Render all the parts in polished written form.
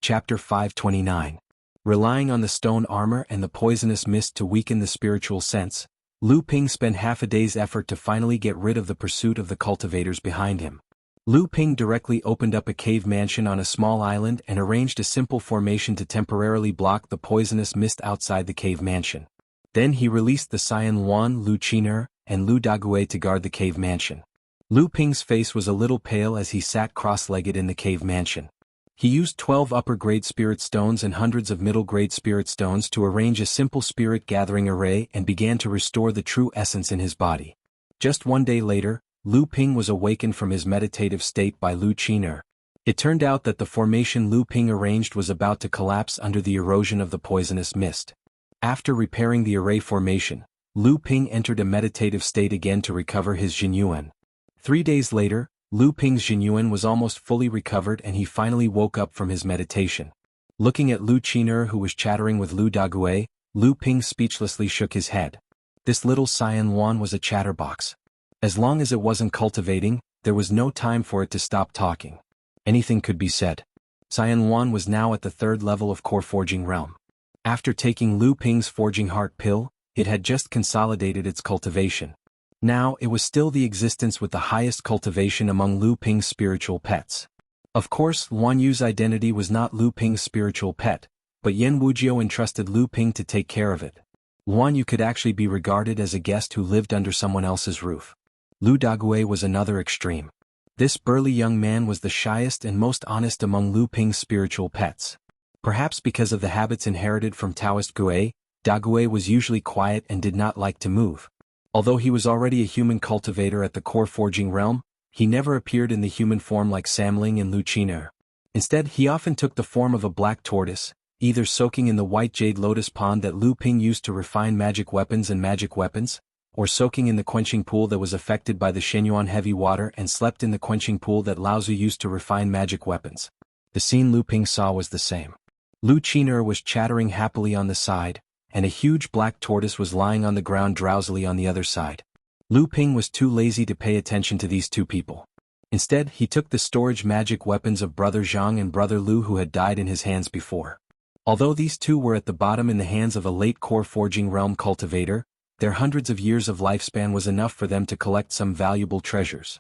Chapter 529. Relying on the stone armor and the poisonous mist to weaken the spiritual sense, Lu Ping spent half a day's effort to finally get rid of the pursuit of the cultivators behind him. Lu Ping directly opened up a cave mansion on a small island and arranged a simple formation to temporarily block the poisonous mist outside the cave mansion. Then he released the Cyan Wan, Lu Qiner, and Lu Dague to guard the cave mansion. Lu Ping's face was a little pale as he sat cross-legged in the cave mansion. He used 12 upper-grade spirit stones and hundreds of middle-grade spirit stones to arrange a simple spirit-gathering array and began to restore the true essence in his body. Just one day later, Lu Ping was awakened from his meditative state by Lu Qiner. It turned out that the formation Lu Ping arranged was about to collapse under the erosion of the poisonous mist. After repairing the array formation, Lu Ping entered a meditative state again to recover his Jinyuan. 3 days later, Lu Ping's Jinyuan was almost fully recovered and he finally woke up from his meditation. Looking at Lu Qiner who was chattering with Lu Dague, Lu Ping speechlessly shook his head. This little Cyan Wan was a chatterbox. As long as it wasn't cultivating, there was no time for it to stop talking. Anything could be said. Cyan Wan was now at the 3rd level of core forging realm. After taking Lu Ping's forging heart pill, it had just consolidated its cultivation. Now it was still the existence with the highest cultivation among Lu Ping's spiritual pets. Of course, Luan Yu's identity was not Lu Ping's spiritual pet, but Yan Wujiao entrusted Lu Ping to take care of it. Luan Yu could actually be regarded as a guest who lived under someone else's roof. Lu Dague was another extreme. This burly young man was the shyest and most honest among Lu Ping's spiritual pets. Perhaps because of the habits inherited from Taoist Gue, Dague was usually quiet and did not like to move. Although he was already a human cultivator at the core forging realm, he never appeared in the human form like Samling and Lu Qiner. Instead, he often took the form of a black tortoise, either soaking in the white jade lotus pond that Lu Ping used to refine magic weapons, or soaking in the quenching pool that was affected by the Shenyuan heavy water and slept in the quenching pool that Lao Tzu used to refine magic weapons. The scene Lu Ping saw was the same. Lu Qiner was chattering happily on the side, and a huge black tortoise was lying on the ground drowsily on the other side. Lu Ping was too lazy to pay attention to these two people. Instead, he took the storage magic weapons of Brother Zhang and Brother Lu who had died in his hands before. Although these two were at the bottom in the hands of a late core forging realm cultivator, their hundreds of years of lifespan was enough for them to collect some valuable treasures.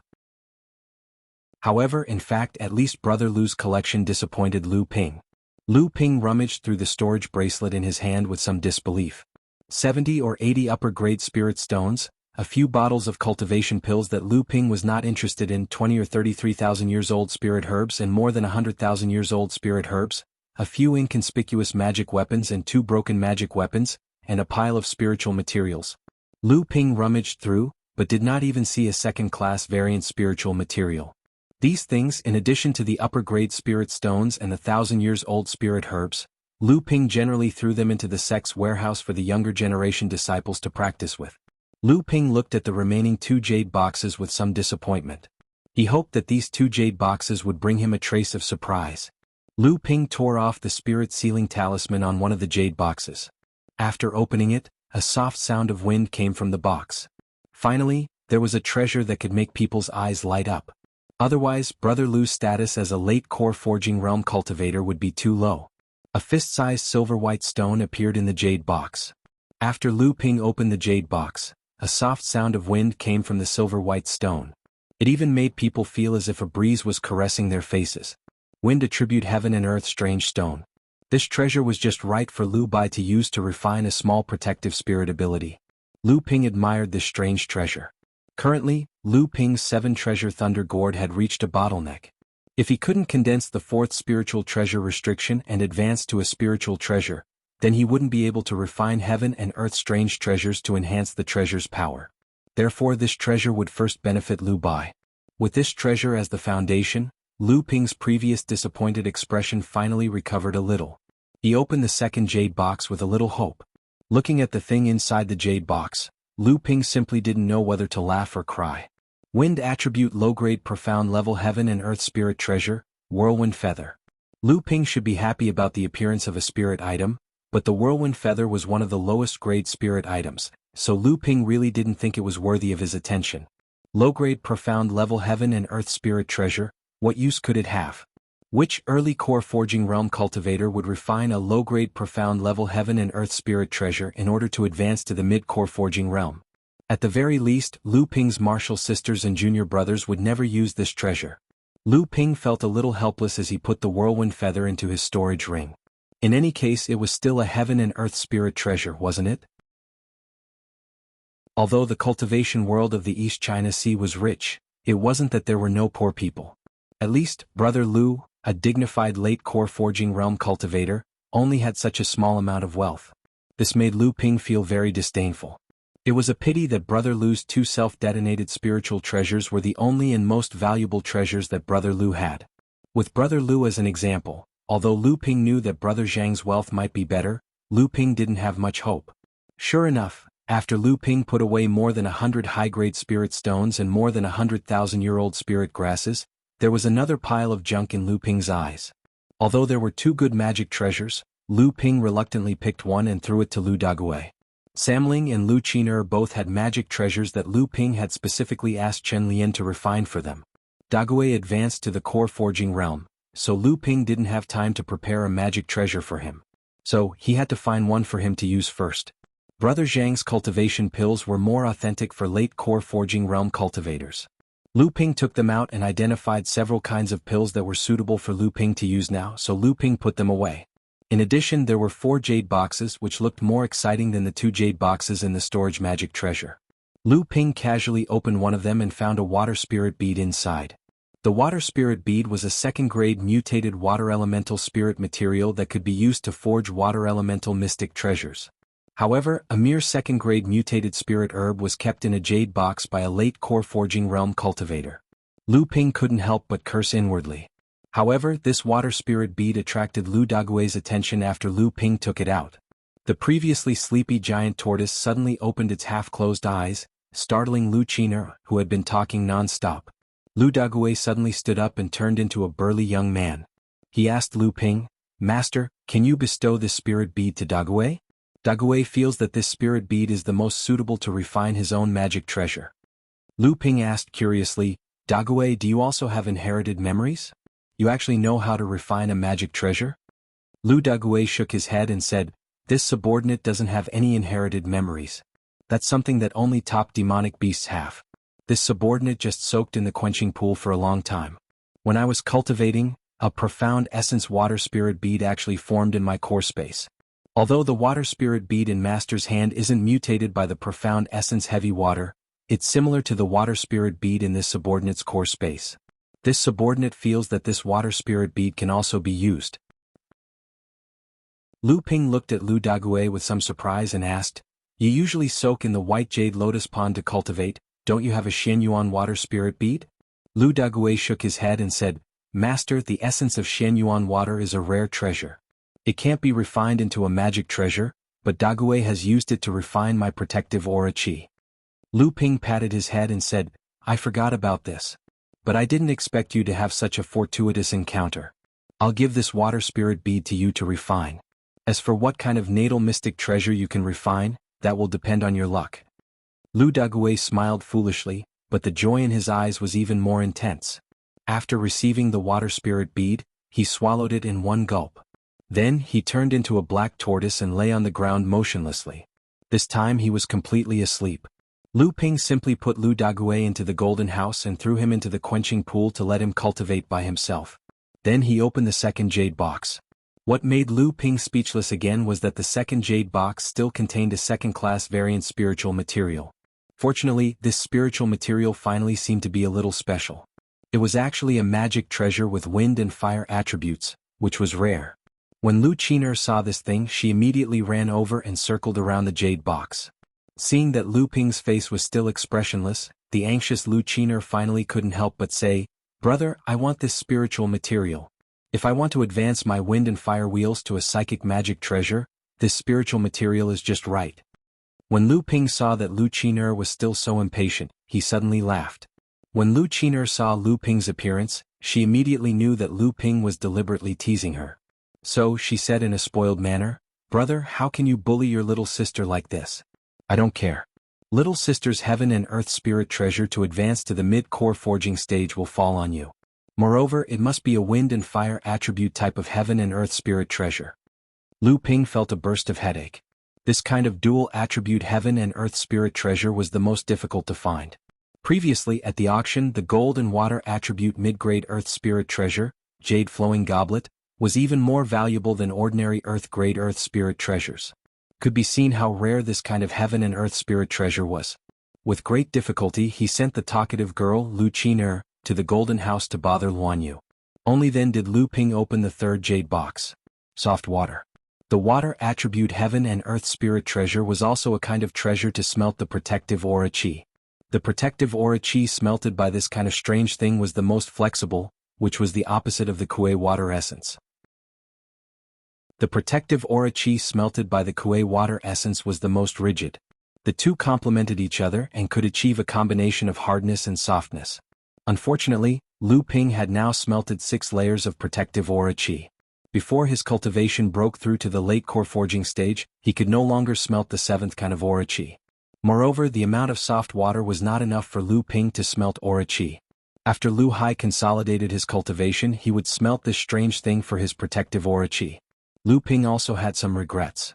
However, in fact, at least Brother Lu's collection disappointed Lu Ping. Lu Ping rummaged through the storage bracelet in his hand with some disbelief. 70 or 80 upper-grade spirit stones, a few bottles of cultivation pills that Lu Ping was not interested in, 20 or 33,000 years old spirit herbs and more than 100,000 years old spirit herbs, a few inconspicuous magic weapons and 2 broken magic weapons, and a pile of spiritual materials. Lu Ping rummaged through, but did not even see a second-class variant spiritual material. These things, in addition to the upper-grade spirit stones and the 1,000-years-old spirit herbs, Lu Ping generally threw them into the sect's warehouse for the younger generation disciples to practice with. Lu Ping looked at the remaining 2 jade boxes with some disappointment. He hoped that these 2 jade boxes would bring him a trace of surprise. Lu Ping tore off the spirit sealing talisman on one of the jade boxes. After opening it, a soft sound of wind came from the box. Finally, there was a treasure that could make people's eyes light up. Otherwise, Brother Lu's status as a late core forging realm cultivator would be too low. A fist-sized silver-white stone appeared in the jade box. After Lu Ping opened the jade box, a soft sound of wind came from the silver-white stone. It even made people feel as if a breeze was caressing their faces. Wind attribute heaven and earth strange stone. This treasure was just right for Lu Bai to use to refine a small protective spirit ability. Lu Ping admired this strange treasure. Currently, Lu Ping's 7-treasure thunder gourd had reached a bottleneck. If he couldn't condense the 4th spiritual treasure restriction and advance to a spiritual treasure, then he wouldn't be able to refine heaven and earth strange treasures to enhance the treasure's power. Therefore this treasure would first benefit Lu Bai. With this treasure as the foundation, Lu Ping's previous disappointed expression finally recovered a little. He opened the 2nd jade box with a little hope. Looking at the thing inside the jade box, Lu Ping simply didn't know whether to laugh or cry. Wind attribute low-grade profound level heaven and earth spirit treasure, whirlwind feather. Lu Ping should be happy about the appearance of a spirit item, but the whirlwind feather was one of the lowest grade spirit items, so Lu Ping really didn't think it was worthy of his attention. Low-grade profound level heaven and earth spirit treasure, what use could it have? Which early core forging realm cultivator would refine a low-grade profound level heaven and earth spirit treasure in order to advance to the mid-core forging realm? At the very least, Lu Ping's martial sisters and junior brothers would never use this treasure. Lu Ping felt a little helpless as he put the whirlwind feather into his storage ring. In any case, it was still a heaven and earth spirit treasure, wasn't it? Although the cultivation world of the East China Sea was rich, it wasn't that there were no poor people. At least, Brother Lu, a dignified late core forging realm cultivator, only had such a small amount of wealth. This made Lu Ping feel very disdainful. It was a pity that Brother Lu's two self-detonated spiritual treasures were the only and most valuable treasures that Brother Lu had. With Brother Lu as an example, although Lu Ping knew that Brother Zhang's wealth might be better, Lu Ping didn't have much hope. Sure enough, after Lu Ping put away more than 100 high-grade spirit stones and more than 100,000-year-old spirit grasses, there was another pile of junk in Lu Ping's eyes. Although there were two good magic treasures, Lu Ping reluctantly picked one and threw it to Lu Dagui. Samling and Lu Qin'er both had magic treasures that Lu Ping had specifically asked Chen Lian to refine for them. Dagui advanced to the core forging realm, so Lu Ping didn't have time to prepare a magic treasure for him. So, he had to find one for him to use first. Brother Zhang's cultivation pills were more authentic for late core forging realm cultivators. Lu Ping took them out and identified several kinds of pills that were suitable for Lu Ping to use now, so Lu Ping put them away. In addition, there were 4 jade boxes which looked more exciting than the 2 jade boxes in the storage magic treasure. Lu Ping casually opened one of them and found a water spirit bead inside. The water spirit bead was a second-grade mutated water elemental spirit material that could be used to forge water elemental mystic treasures. However, a mere second-grade mutated spirit herb was kept in a jade box by a late core forging realm cultivator. Lu Ping couldn't help but curse inwardly. However, this water spirit bead attracted Lu Dagui's attention after Lu Ping took it out. The previously sleepy giant tortoise suddenly opened its half-closed eyes, startling Lu Qin'er, who had been talking non-stop. Lu Dagui suddenly stood up and turned into a burly young man. He asked Lu Ping, "Master, can you bestow this spirit bead to Dagui?" Dagui feels that this spirit bead is the most suitable to refine his own magic treasure. Lu Ping asked curiously, "Dagui, do you also have inherited memories? You actually know how to refine a magic treasure?" Lu Dagui shook his head and said, "This subordinate doesn't have any inherited memories. That's something that only top demonic beasts have. This subordinate just soaked in the quenching pool for a long time. When I was cultivating, a profound essence water spirit bead actually formed in my core space. Although the water spirit bead in Master's hand isn't mutated by the profound essence heavy water, it's similar to the water spirit bead in this subordinate's core space. This subordinate feels that this water spirit bead can also be used." Lu Ping looked at Lu Dagui with some surprise and asked, "You usually soak in the white jade lotus pond to cultivate, don't you have a Xianyuan water spirit bead?" Lu Dagui shook his head and said, "Master, the essence of Xianyuan water is a rare treasure. It can't be refined into a magic treasure, but Dagui has used it to refine my protective aura qi." Lu Ping patted his head and said, "I forgot about this. But I didn't expect you to have such a fortuitous encounter. I'll give this water spirit bead to you to refine. As for what kind of natal mystic treasure you can refine, that will depend on your luck." Lu Dagui smiled foolishly, but the joy in his eyes was even more intense. After receiving the water spirit bead, he swallowed it in one gulp. Then he turned into a black tortoise and lay on the ground motionlessly. This time he was completely asleep. Lu Ping simply put Lu Dagui into the golden house and threw him into the quenching pool to let him cultivate by himself. Then he opened the second jade box. What made Lu Ping speechless again was that the second jade box still contained a second-class variant spiritual material. Fortunately, this spiritual material finally seemed to be a little special. It was actually a magic treasure with wind and fire attributes, which was rare. When Lu Qin'er saw this thing, she immediately ran over and circled around the jade box. Seeing that Lu Ping's face was still expressionless, the anxious Lu Qin'er finally couldn't help but say, "Brother, I want this spiritual material. If I want to advance my wind and fire wheels to a psychic magic treasure, this spiritual material is just right." When Lu Ping saw that Lu Qin'er was still so impatient, he suddenly laughed. When Lu Qin'er saw Lu Ping's appearance, she immediately knew that Lu Ping was deliberately teasing her. So she said in a spoiled manner, "Brother, how can you bully your little sister like this? I don't care. Little sister's heaven and earth spirit treasure to advance to the mid-core forging stage will fall on you. Moreover, it must be a wind and fire attribute type of heaven and earth spirit treasure. Lu Ping felt a burst of headache. This kind of dual attribute heaven and earth spirit treasure was the most difficult to find. Previously at the auction, the gold and water attribute mid-grade earth spirit treasure, jade flowing goblet, was even more valuable than ordinary earth-grade earth spirit treasures. Could be seen how rare this kind of heaven and earth spirit treasure was. With great difficulty he sent the talkative girl Lu Qiner to the golden house to bother Luan Yu. Only then did Lu Ping open the third jade box. Soft water. The water attribute heaven and earth spirit treasure was also a kind of treasure to smelt the protective aura qi. The protective aura qi smelted by this kind of strange thing was the most flexible, which was the opposite of the Kuei water essence. The protective aura qi smelted by the Kuei water essence was the most rigid. The two complemented each other and could achieve a combination of hardness and softness. Unfortunately, Lu Ping had now smelted 6 layers of protective aura qi. Before his cultivation broke through to the late core forging stage, he could no longer smelt the 7th kind of aura qi. Moreover, the amount of soft water was not enough for Lu Ping to smelt aura qi. After Lu Hai consolidated his cultivation, he would smelt this strange thing for his protective aura qi. Lu Ping also had some regrets.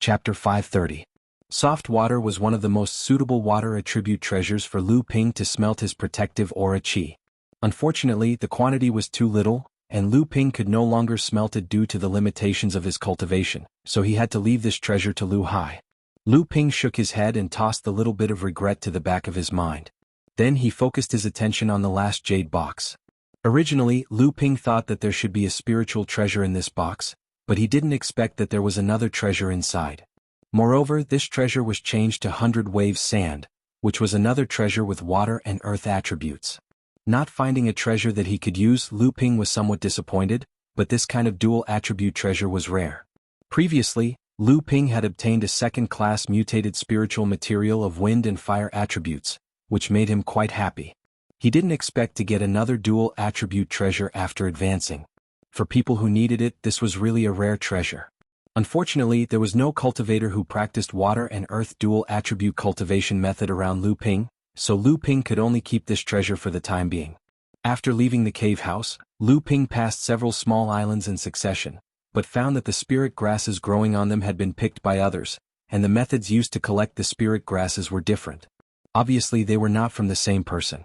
Chapter 530. Soft water was one of the most suitable water attribute treasures for Lu Ping to smelt his protective aura qi. Unfortunately, the quantity was too little, and Lu Ping could no longer smelt it due to the limitations of his cultivation, so he had to leave this treasure to Lu Hai. Lu Ping shook his head and tossed the little bit of regret to the back of his mind. Then he focused his attention on the last jade box. Originally, Lu Ping thought that there should be a spiritual treasure in this box, but he didn't expect that there was another treasure inside. Moreover, this treasure was changed to 100 waves sand, which was another treasure with water and earth attributes. Not finding a treasure that he could use, Lu Ping was somewhat disappointed, but this kind of dual attribute treasure was rare. Previously, Lu Ping had obtained a second-class mutated spiritual material of wind and fire attributes, which made him quite happy. He didn't expect to get another dual attribute treasure after advancing. For people who needed it, this was really a rare treasure. Unfortunately, there was no cultivator who practiced water and earth dual attribute cultivation method around Lu Ping, so Lu Ping could only keep this treasure for the time being. After leaving the cave house, Lu Ping passed several small islands in succession, but found that the spirit grasses growing on them had been picked by others, and the methods used to collect the spirit grasses were different. Obviously they were not from the same person.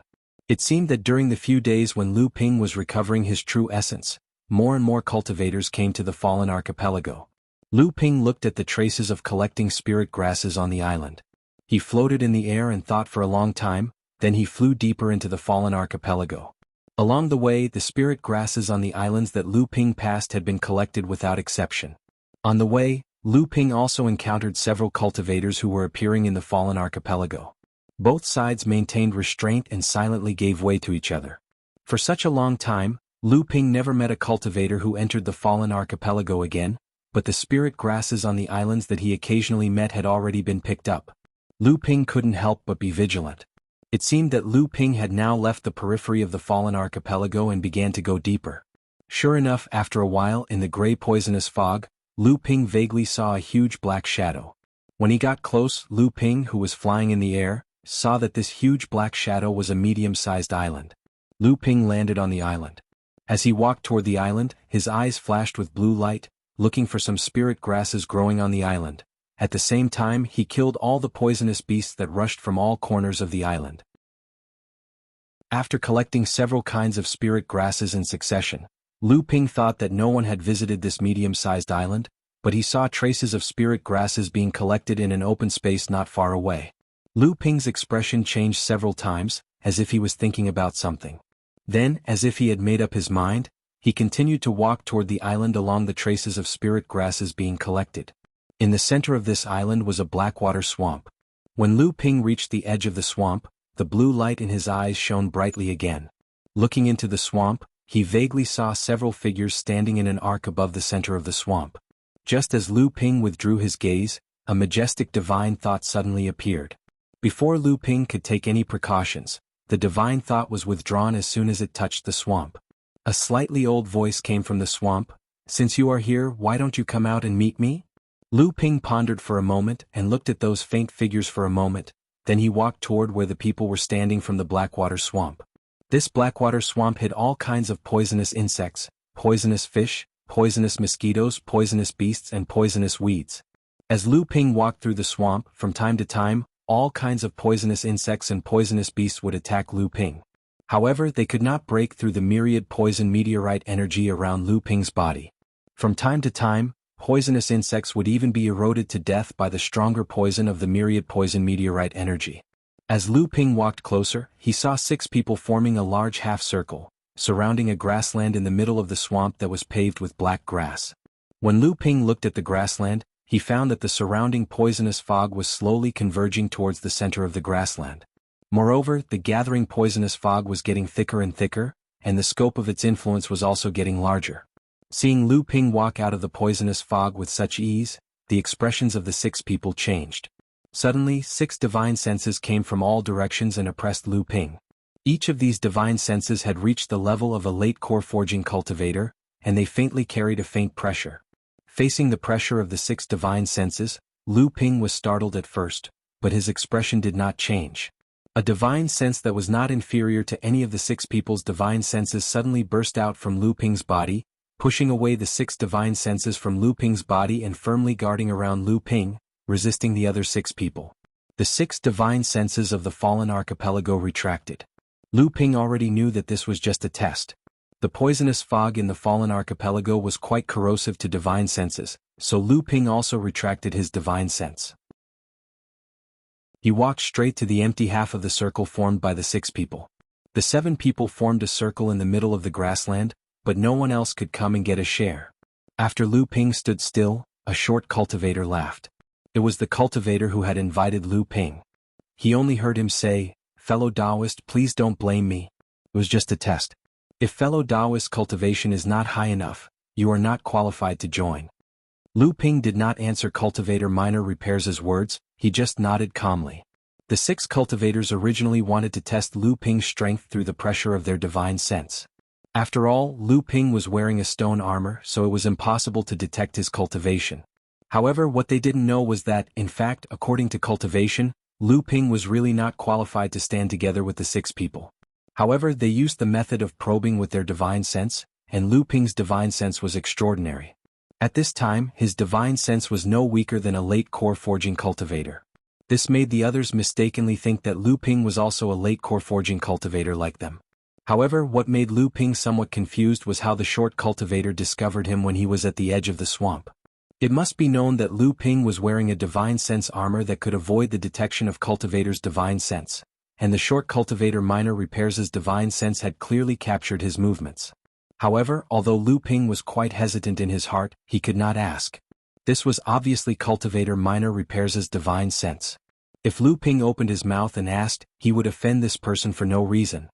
It seemed that during the few days when Lu Ping was recovering his true essence, more and more cultivators came to the fallen archipelago. Lu Ping looked at the traces of collecting spirit grasses on the island. He floated in the air and thought for a long time, then he flew deeper into the fallen archipelago. Along the way, the spirit grasses on the islands that Lu Ping passed had been collected without exception. On the way, Lu Ping also encountered several cultivators who were appearing in the fallen archipelago. Both sides maintained restraint and silently gave way to each other. For such a long time, Lu Ping never met a cultivator who entered the fallen archipelago again, but the spirit grasses on the islands that he occasionally met had already been picked up. Lu Ping couldn't help but be vigilant. It seemed that Lu Ping had now left the periphery of the fallen archipelago and began to go deeper. Sure enough, after a while in the gray poisonous fog, Lu Ping vaguely saw a huge black shadow. When he got close, Lu Ping, who was flying in the air, saw that this huge black shadow was a medium-sized island. Lu Ping landed on the island. As he walked toward the island, his eyes flashed with blue light, looking for some spirit grasses growing on the island. At the same time, he killed all the poisonous beasts that rushed from all corners of the island. After collecting several kinds of spirit grasses in succession, Lu Ping thought that no one had visited this medium-sized island, but he saw traces of spirit grasses being collected in an open space not far away. Lu Ping's expression changed several times, as if he was thinking about something. Then, as if he had made up his mind, he continued to walk toward the island along the traces of spirit grasses being collected. In the center of this island was a blackwater swamp. When Lu Ping reached the edge of the swamp, the blue light in his eyes shone brightly again. Looking into the swamp, he vaguely saw several figures standing in an arc above the center of the swamp. Just as Lu Ping withdrew his gaze, a majestic divine thought suddenly appeared. Before Lu Ping could take any precautions, the divine thought was withdrawn as soon as it touched the swamp. A slightly old voice came from the swamp. "Since you are here, why don't you come out and meet me?" Lu Ping pondered for a moment and looked at those faint figures for a moment, Then he walked toward where the people were standing from the Blackwater Swamp. This Blackwater Swamp hid all kinds of poisonous insects, poisonous fish, poisonous mosquitoes, poisonous beasts and poisonous weeds. As Lu Ping walked through the swamp, from time to time, all kinds of poisonous insects and poisonous beasts would attack Lu Ping. However, they could not break through the myriad poison meteorite energy around Lu Ping's body. From time to time, poisonous insects would even be eroded to death by the stronger poison of the myriad poison meteorite energy. As Lu Ping walked closer, he saw 6 people forming a large half-circle, surrounding a grassland in the middle of the swamp that was paved with black grass. When Lu Ping looked at the grassland, he found that the surrounding poisonous fog was slowly converging towards the center of the grassland. Moreover, the gathering poisonous fog was getting thicker and thicker, and the scope of its influence was also getting larger. Seeing Lu Ping walk out of the poisonous fog with such ease, the expressions of the 6 people changed. Suddenly, 6 divine senses came from all directions and oppressed Lu Ping. Each of these divine senses had reached the level of a late core forging cultivator, and they faintly carried a faint pressure. Facing the pressure of the 6 divine senses, Lu Ping was startled at first, but his expression did not change. A divine sense that was not inferior to any of the 6 people's divine senses suddenly burst out from Lu Ping's body, pushing away the 6 divine senses from Lu Ping's body and firmly guarding around Lu Ping, resisting the other 6 people. The 6 divine senses of the fallen archipelago retracted. Lu Ping already knew that this was just a test. The poisonous fog in the fallen archipelago was quite corrosive to divine senses, so Lu Ping also retracted his divine sense. He walked straight to the empty half of the circle formed by the 6 people. The 7 people formed a circle in the middle of the grassland, but no one else could come and get a share. After Lu Ping stood still, a short cultivator laughed. It was the cultivator who had invited Lu Ping. He only heard him say, "Fellow Taoist, please don't blame me. It was just a test. If fellow Taoist cultivation is not high enough, you are not qualified to join." Lu Ping did not answer Cultivator Minor Repairs' words, he just nodded calmly. The 6 cultivators originally wanted to test Lu Ping's strength through the pressure of their divine sense. After all, Lu Ping was wearing a stone armor, so it was impossible to detect his cultivation. However, what they didn't know was that, in fact, according to Cultivation, Lu Ping was really not qualified to stand together with the 6 people. However, they used the method of probing with their divine sense, and Lu Ping's divine sense was extraordinary. At this time, his divine sense was no weaker than a late core forging cultivator. This made the others mistakenly think that Lu Ping was also a late core forging cultivator like them. However, what made Lu Ping somewhat confused was how the short cultivator discovered him when he was at the edge of the swamp. It must be known that Lu Ping was wearing a divine sense armor that could avoid the detection of cultivator's divine sense, and the short cultivator Minor Repairs' divine sense had clearly captured his movements. However, although Lu Ping was quite hesitant in his heart, he could not ask. This was obviously Cultivator Minor Repairs' divine sense. If Lu Ping opened his mouth and asked, he would offend this person for no reason.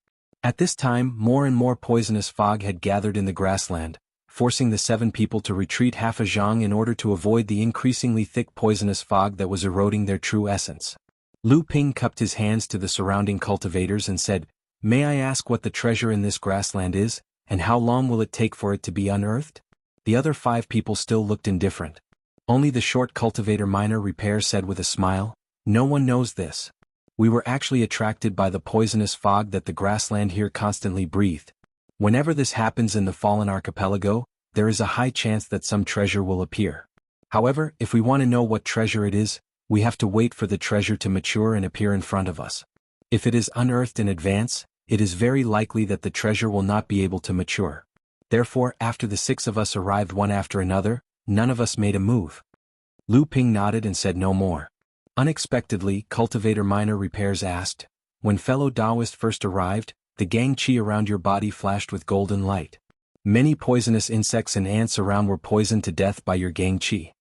At this time, more and more poisonous fog had gathered in the grassland, forcing the 7 people to retreat half a zhang in order to avoid the increasingly thick poisonous fog that was eroding their true essence. Lu Ping cupped his hands to the surrounding cultivators and said, "May I ask what the treasure in this grassland is, and how long will it take for it to be unearthed?" The other 5 people still looked indifferent. Only the short cultivator Minor Repairs said with a smile, "No one knows this. We were actually attracted by the poisonous fog that the grassland here constantly breathed. Whenever this happens in the fallen archipelago, there is a high chance that some treasure will appear. However, if we want to know what treasure it is, we have to wait for the treasure to mature and appear in front of us. If it is unearthed in advance, it is very likely that the treasure will not be able to mature. Therefore, after the 6 of us arrived one after another, none of us made a move." Lu Ping nodded and said no more. Unexpectedly, Cultivator Minor Repairs asked, "When fellow Taoist first arrived, the gang qi around your body flashed with golden light. Many poisonous insects and ants around were poisoned to death by your gang qi.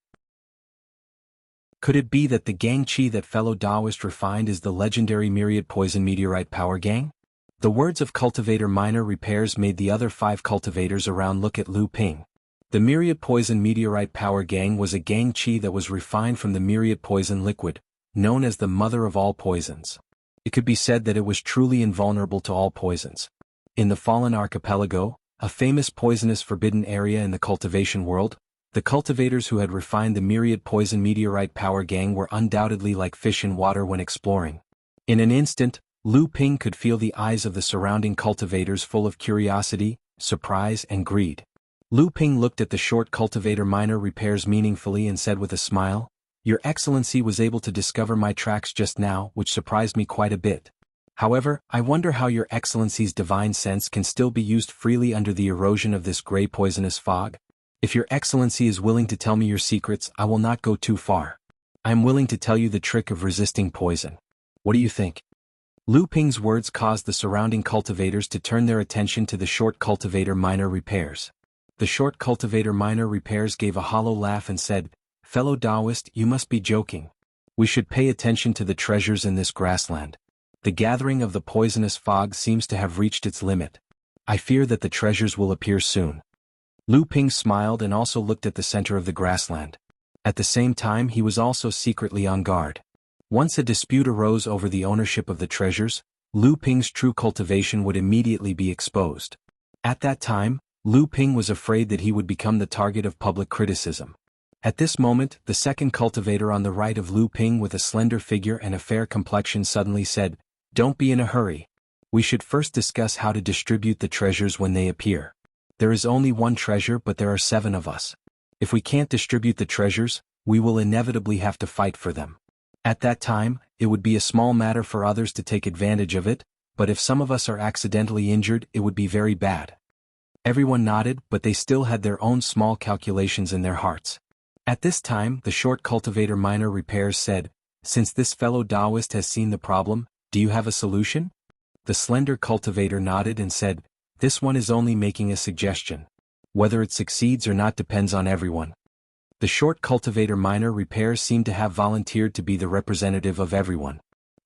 Could it be that the gang qi that fellow Taoist refined is the legendary myriad poison meteorite power gang?" The words of Cultivator Minor Repairs made the other 5 cultivators around look at Lu Ping. The myriad poison meteorite power gang was a gang qi that was refined from the myriad poison liquid, known as the mother of all poisons. It could be said that it was truly invulnerable to all poisons. In the fallen archipelago, a famous poisonous forbidden area in the cultivation world, the cultivators who had refined the myriad poison meteorite power gang were undoubtedly like fish in water when exploring. In an instant, Lu Ping could feel the eyes of the surrounding cultivators full of curiosity, surprise and greed. Lu Ping looked at the short cultivator minor repairs meaningfully and said with a smile, "Your Excellency was able to discover my tracks just now, which surprised me quite a bit. However, I wonder how Your Excellency's divine sense can still be used freely under the erosion of this gray poisonous fog. If Your Excellency is willing to tell me your secrets, I will not go too far. I am willing to tell you the trick of resisting poison. What do you think?" Lu Ping's words caused the surrounding cultivators to turn their attention to the short cultivator minor repairs. The short cultivator minor repairs gave a hollow laugh and said, "Fellow Taoist, you must be joking. We should pay attention to the treasures in this grassland. The gathering of the poisonous fog seems to have reached its limit. I fear that the treasures will appear soon." Lu Ping smiled and also looked at the center of the grassland. At the same time he was also secretly on guard. Once a dispute arose over the ownership of the treasures, Lu Ping's true cultivation would immediately be exposed. At that time, Lu Ping was afraid that he would become the target of public criticism. At this moment, the second cultivator on the right of Lu Ping with a slender figure and a fair complexion suddenly said, "Don't be in a hurry. We should first discuss how to distribute the treasures when they appear. There is only one treasure but there are 7 of us. If we can't distribute the treasures, we will inevitably have to fight for them. At that time, it would be a small matter for others to take advantage of it, but if some of us are accidentally injured it would be very bad." Everyone nodded, but they still had their own small calculations in their hearts. At this time the short cultivator minor repairs said, "Since this fellow Taoist has seen the problem, do you have a solution?" The slender cultivator nodded and said, "This one is only making a suggestion. Whether it succeeds or not depends on everyone." The short cultivator minor repairs seemed to have volunteered to be the representative of everyone.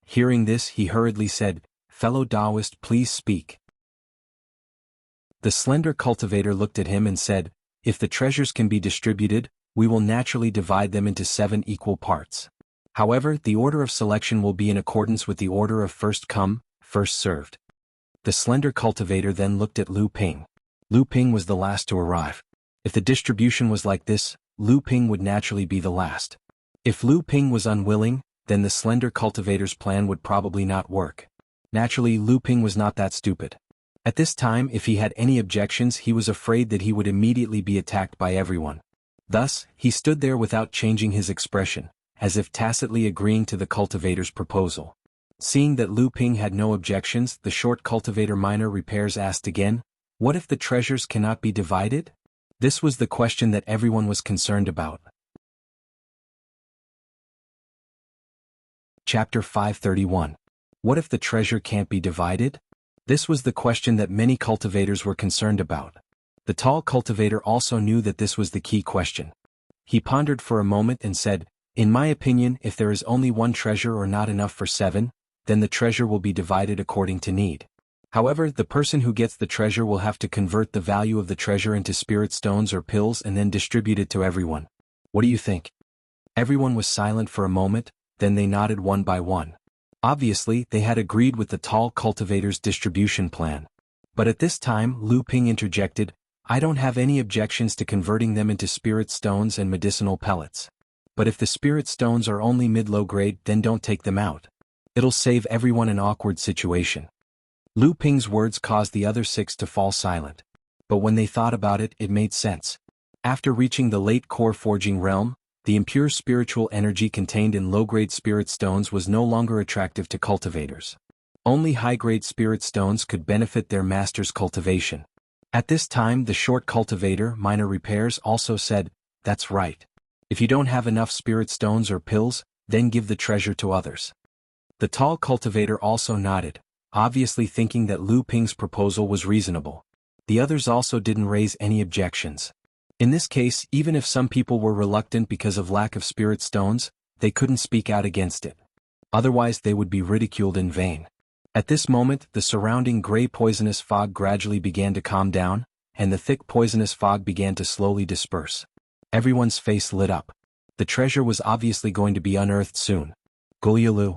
Hearing this he hurriedly said, "Fellow Taoist, please speak." The slender cultivator looked at him and said, "If the treasures can be distributed, we will naturally divide them into 7 equal parts. However, the order of selection will be in accordance with the order of first come, first served." The slender cultivator then looked at Lu Ping. Lu Ping was the last to arrive. If the distribution was like this, Lu Ping would naturally be the last. If Lu Ping was unwilling, then the slender cultivator's plan would probably not work. Naturally, Lu Ping was not that stupid. At this time, if he had any objections, he was afraid that he would immediately be attacked by everyone. Thus, he stood there without changing his expression, as if tacitly agreeing to the cultivator's proposal. Seeing that Lu Ping had no objections, the short cultivator minor repairs asked again, "What if the treasures cannot be divided?" This was the question that everyone was concerned about. Chapter 531. What if the treasure can't be divided? This was the question that many cultivators were concerned about. The tall cultivator also knew that this was the key question. He pondered for a moment and said, "In my opinion, if there is only one treasure or not enough for 7, then the treasure will be divided according to need. However, the person who gets the treasure will have to convert the value of the treasure into spirit stones or pills and then distribute it to everyone. What do you think?" Everyone was silent for a moment, then they nodded one by one. Obviously, they had agreed with the tall cultivator's distribution plan. But at this time, Lu Ping interjected, "I don't have any objections to converting them into spirit stones and medicinal pellets. But if the spirit stones are only mid-low grade, then don't take them out. It'll save everyone an awkward situation." Lu Ping's words caused the other 6 to fall silent. But when they thought about it, it made sense. After reaching the late core forging realm, the impure spiritual energy contained in low-grade spirit stones was no longer attractive to cultivators. Only high-grade spirit stones could benefit their master's cultivation. At this time the short cultivator minor repairs also said, "That's right. If you don't have enough spirit stones or pills, then give the treasure to others." The tall cultivator also nodded, obviously thinking that Lu Ping's proposal was reasonable. The others also didn't raise any objections. In this case, even if some people were reluctant because of lack of spirit stones, they couldn't speak out against it. Otherwise they would be ridiculed in vain. At this moment, the surrounding gray poisonous fog gradually began to calm down, and the thick poisonous fog began to slowly disperse. Everyone's face lit up. The treasure was obviously going to be unearthed soon. Gulyalu.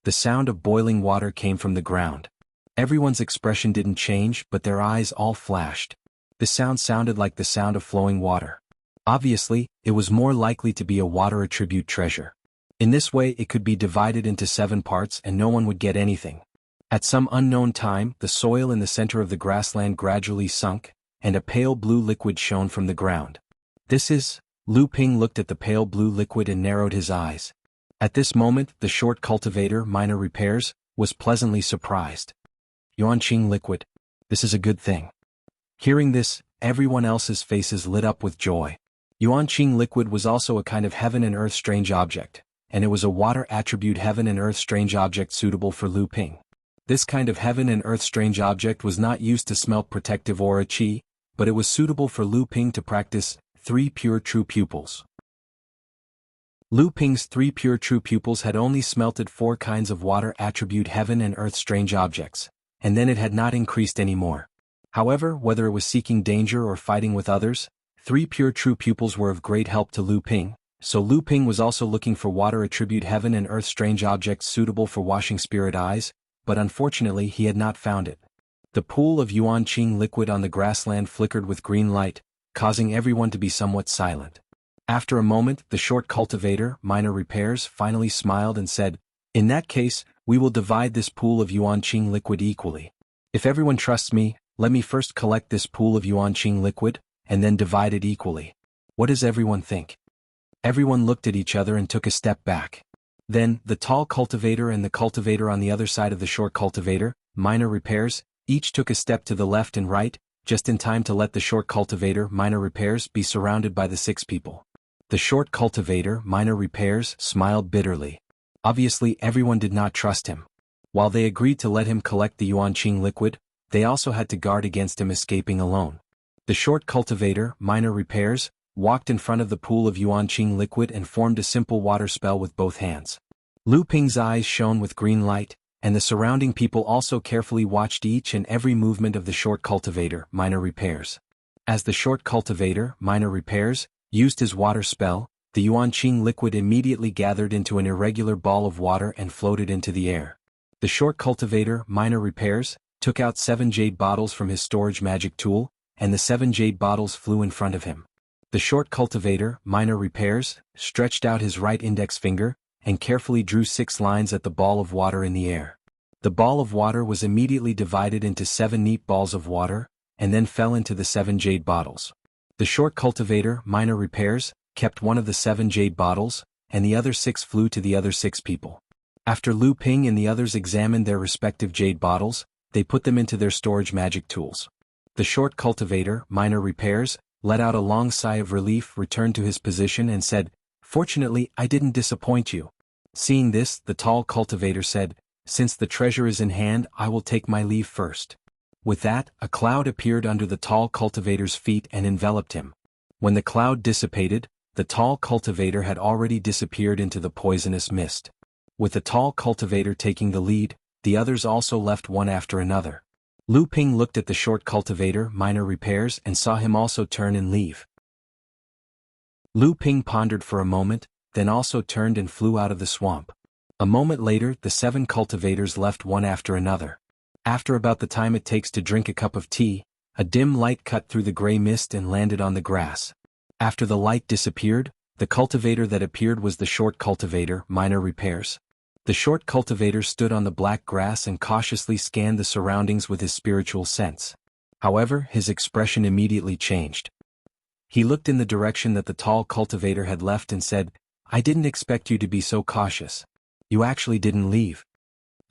The sound of boiling water came from the ground. Everyone's expression didn't change, but their eyes all flashed. The sound sounded like the sound of flowing water. Obviously, it was more likely to be a water attribute treasure. In this way it could be divided into 7 parts and no one would get anything. At some unknown time, the soil in the center of the grassland gradually sunk, and a pale blue liquid shone from the ground. This is... Lu Ping looked at the pale blue liquid and narrowed his eyes. At this moment, the short cultivator, minor repairs, was pleasantly surprised. Yuanqing liquid. This is a good thing. Hearing this, everyone else's faces lit up with joy. Yuanqing liquid was also a kind of heaven and earth strange object, and it was a water attribute heaven and earth strange object suitable for Lu Ping. This kind of heaven and earth strange object was not used to smelt protective aura qi, but it was suitable for Lu Ping to practice 3 pure true pupils. Lu Ping's 3 pure true pupils had only smelted 4 kinds of water attribute heaven and earth strange objects, and then it had not increased any more. However, whether it was seeking danger or fighting with others, 3 pure true pupils were of great help to Lu Ping, so Lu Ping was also looking for water attribute heaven and earth strange objects suitable for washing spirit eyes, but unfortunately he had not found it. The pool of Yuanqing liquid on the grassland flickered with green light, causing everyone to be somewhat silent. After a moment, the short cultivator, minor repairs, finally smiled and said, "In that case, we will divide this pool of Yuanqing liquid equally. If everyone trusts me, let me first collect this pool of Yuanqing liquid, and then divide it equally. What does everyone think?" Everyone looked at each other and took a step back. Then, the tall cultivator and the cultivator on the other side of the short cultivator, minor repairs, each took a step to the left and right, just in time to let the short cultivator, minor repairs, be surrounded by the 6 people. The short cultivator, minor repairs, smiled bitterly. Obviously everyone did not trust him. While they agreed to let him collect the Yuanqing liquid, they also had to guard against him escaping alone. The short cultivator, minor repairs, walked in front of the pool of Yuanqing liquid and formed a simple water spell with both hands. Lu Ping's eyes shone with green light, and the surrounding people also carefully watched each and every movement of the short cultivator, minor repairs. As the short cultivator, minor repairs, used his water spell, the Yuanqing liquid immediately gathered into an irregular ball of water and floated into the air. The short cultivator, minor repairs, took out 7 jade bottles from his storage magic tool, and the 7 jade bottles flew in front of him. The short cultivator, minor repairs, stretched out his right index finger, and carefully drew 6 lines at the ball of water in the air. The ball of water was immediately divided into 7 neat balls of water, and then fell into the 7 jade bottles. The short cultivator, minor repairs, kept one of the 7 jade bottles, and the other 6 flew to the other 6 people. After Lu Ping and the others examined their respective jade bottles, they put them into their storage magic tools. The short cultivator, minor repairs, let out a long sigh of relief, returned to his position and said, "Fortunately, I didn't disappoint you." Seeing this, the tall cultivator said, "Since the treasure is in hand, I will take my leave first." With that, a cloud appeared under the tall cultivator's feet and enveloped him. When the cloud dissipated, the tall cultivator had already disappeared into the poisonous mist. With the tall cultivator taking the lead, the others also left one after another. Lu Ping looked at the short cultivator, minor repairs, and saw him also turn and leave. Lu Ping pondered for a moment, then also turned and flew out of the swamp. A moment later, the 7 cultivators left one after another. After about the time it takes to drink a cup of tea, a dim light cut through the gray mist and landed on the grass. After the light disappeared, the cultivator that appeared was the short cultivator, minor repairs. The short cultivator stood on the black grass and cautiously scanned the surroundings with his spiritual sense. However, his expression immediately changed. He looked in the direction that the tall cultivator had left and said, "I didn't expect you to be so cautious. You actually didn't leave."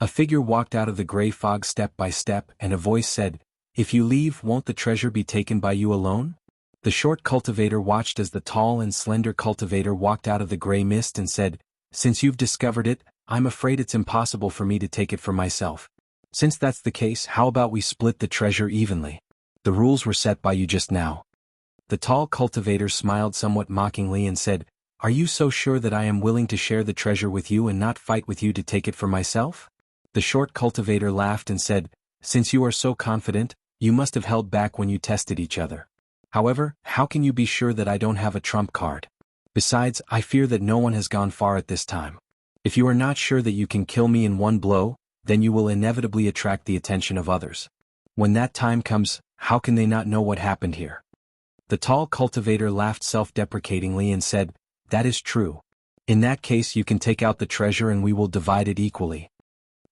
A figure walked out of the gray fog step by step, and a voice said, "If you leave, won't the treasure be taken by you alone?" The short cultivator watched as the tall and slender cultivator walked out of the gray mist and said, "Since you've discovered it, I'm afraid it's impossible for me to take it for myself. Since that's the case, how about we split the treasure evenly? The rules were set by you just now." The tall cultivator smiled somewhat mockingly and said, "Are you so sure that I am willing to share the treasure with you and not fight with you to take it for myself?" The short cultivator laughed and said, "Since you are so confident, you must have held back when you tested each other. However, how can you be sure that I don't have a trump card? Besides, I fear that no one has gone far at this time. If you are not sure that you can kill me in one blow, then you will inevitably attract the attention of others. When that time comes, how can they not know what happened here?" The tall cultivator laughed self-deprecatingly and said, "That is true. In that case you can take out the treasure and we will divide it equally.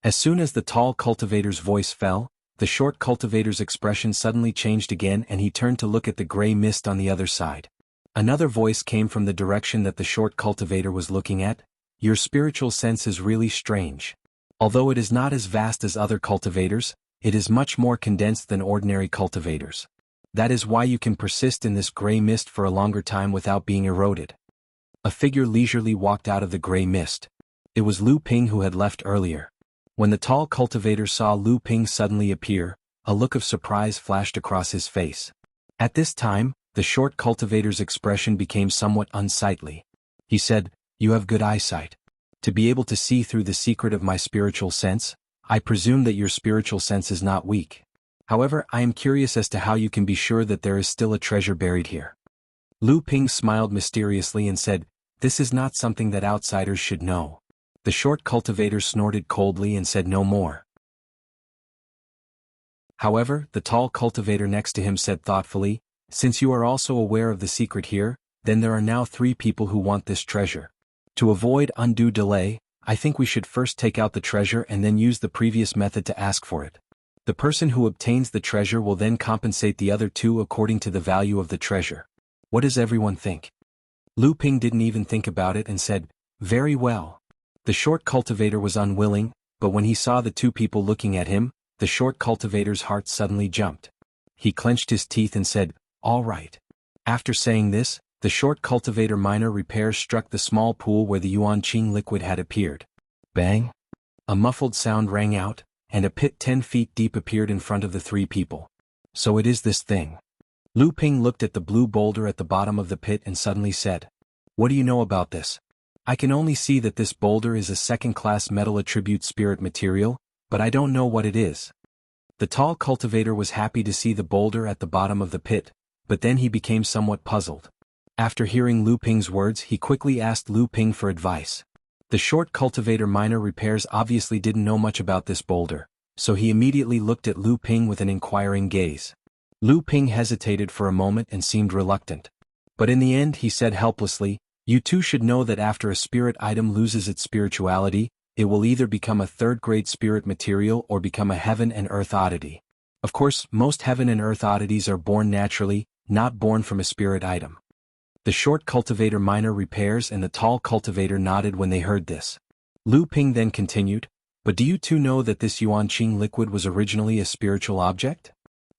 As soon as the tall cultivator's voice fell, the short cultivator's expression suddenly changed again and he turned to look at the gray mist on the other side. Another voice came from the direction that the short cultivator was looking at. Your spiritual sense is really strange. Although it is not as vast as other cultivators, it is much more condensed than ordinary cultivators. That is why you can persist in this gray mist for a longer time without being eroded. A figure leisurely walked out of the gray mist. It was Lu Ping who had left earlier. When the tall cultivator saw Lu Ping suddenly appear, a look of surprise flashed across his face. At this time, the short cultivator's expression became somewhat unsightly. He said, "You have good eyesight. To be able to see through the secret of my spiritual sense, I presume that your spiritual sense is not weak. However, I am curious as to how you can be sure that there is still a treasure buried here." Lu Ping smiled mysteriously and said, "This is not something that outsiders should know." The short cultivator snorted coldly and said no more. However, the tall cultivator next to him said thoughtfully, "Since you are also aware of the secret here, then there are now 3 people who want this treasure. To avoid undue delay, I think we should first take out the treasure and then use the previous method to ask for it. The person who obtains the treasure will then compensate the other 2 according to the value of the treasure. What does everyone think?" Lu Ping didn't even think about it and said, "Very well." The short cultivator was unwilling, but when he saw the 2 people looking at him, the short cultivator's heart suddenly jumped. He clenched his teeth and said, "All right." After saying this, the short cultivator minor repairs struck the small pool where the Yuanqing liquid had appeared. Bang! A muffled sound rang out, and a pit 10 feet deep appeared in front of the 3 people. "So it is this thing." Lu Ping looked at the blue boulder at the bottom of the pit and suddenly said, "What do you know about this?" "I can only see that this boulder is a second-class metal attribute spirit material, but I don't know what it is." The tall cultivator was happy to see the boulder at the bottom of the pit, but then he became somewhat puzzled. After hearing Lu Ping's words, he quickly asked Lu Ping for advice. The short cultivator minor repairs obviously didn't know much about this boulder, so he immediately looked at Lu Ping with an inquiring gaze. Lu Ping hesitated for a moment and seemed reluctant. But in the end he said helplessly, "You too should know that after a spirit item loses its spirituality, it will either become a third-grade spirit material or become a heaven and earth oddity. Of course, most heaven and earth oddities are born naturally, not born from a spirit item." The short cultivator minor repairs and the tall cultivator nodded when they heard this. Lu Ping then continued, "But do you too know that this Yuanqing liquid was originally a spiritual object?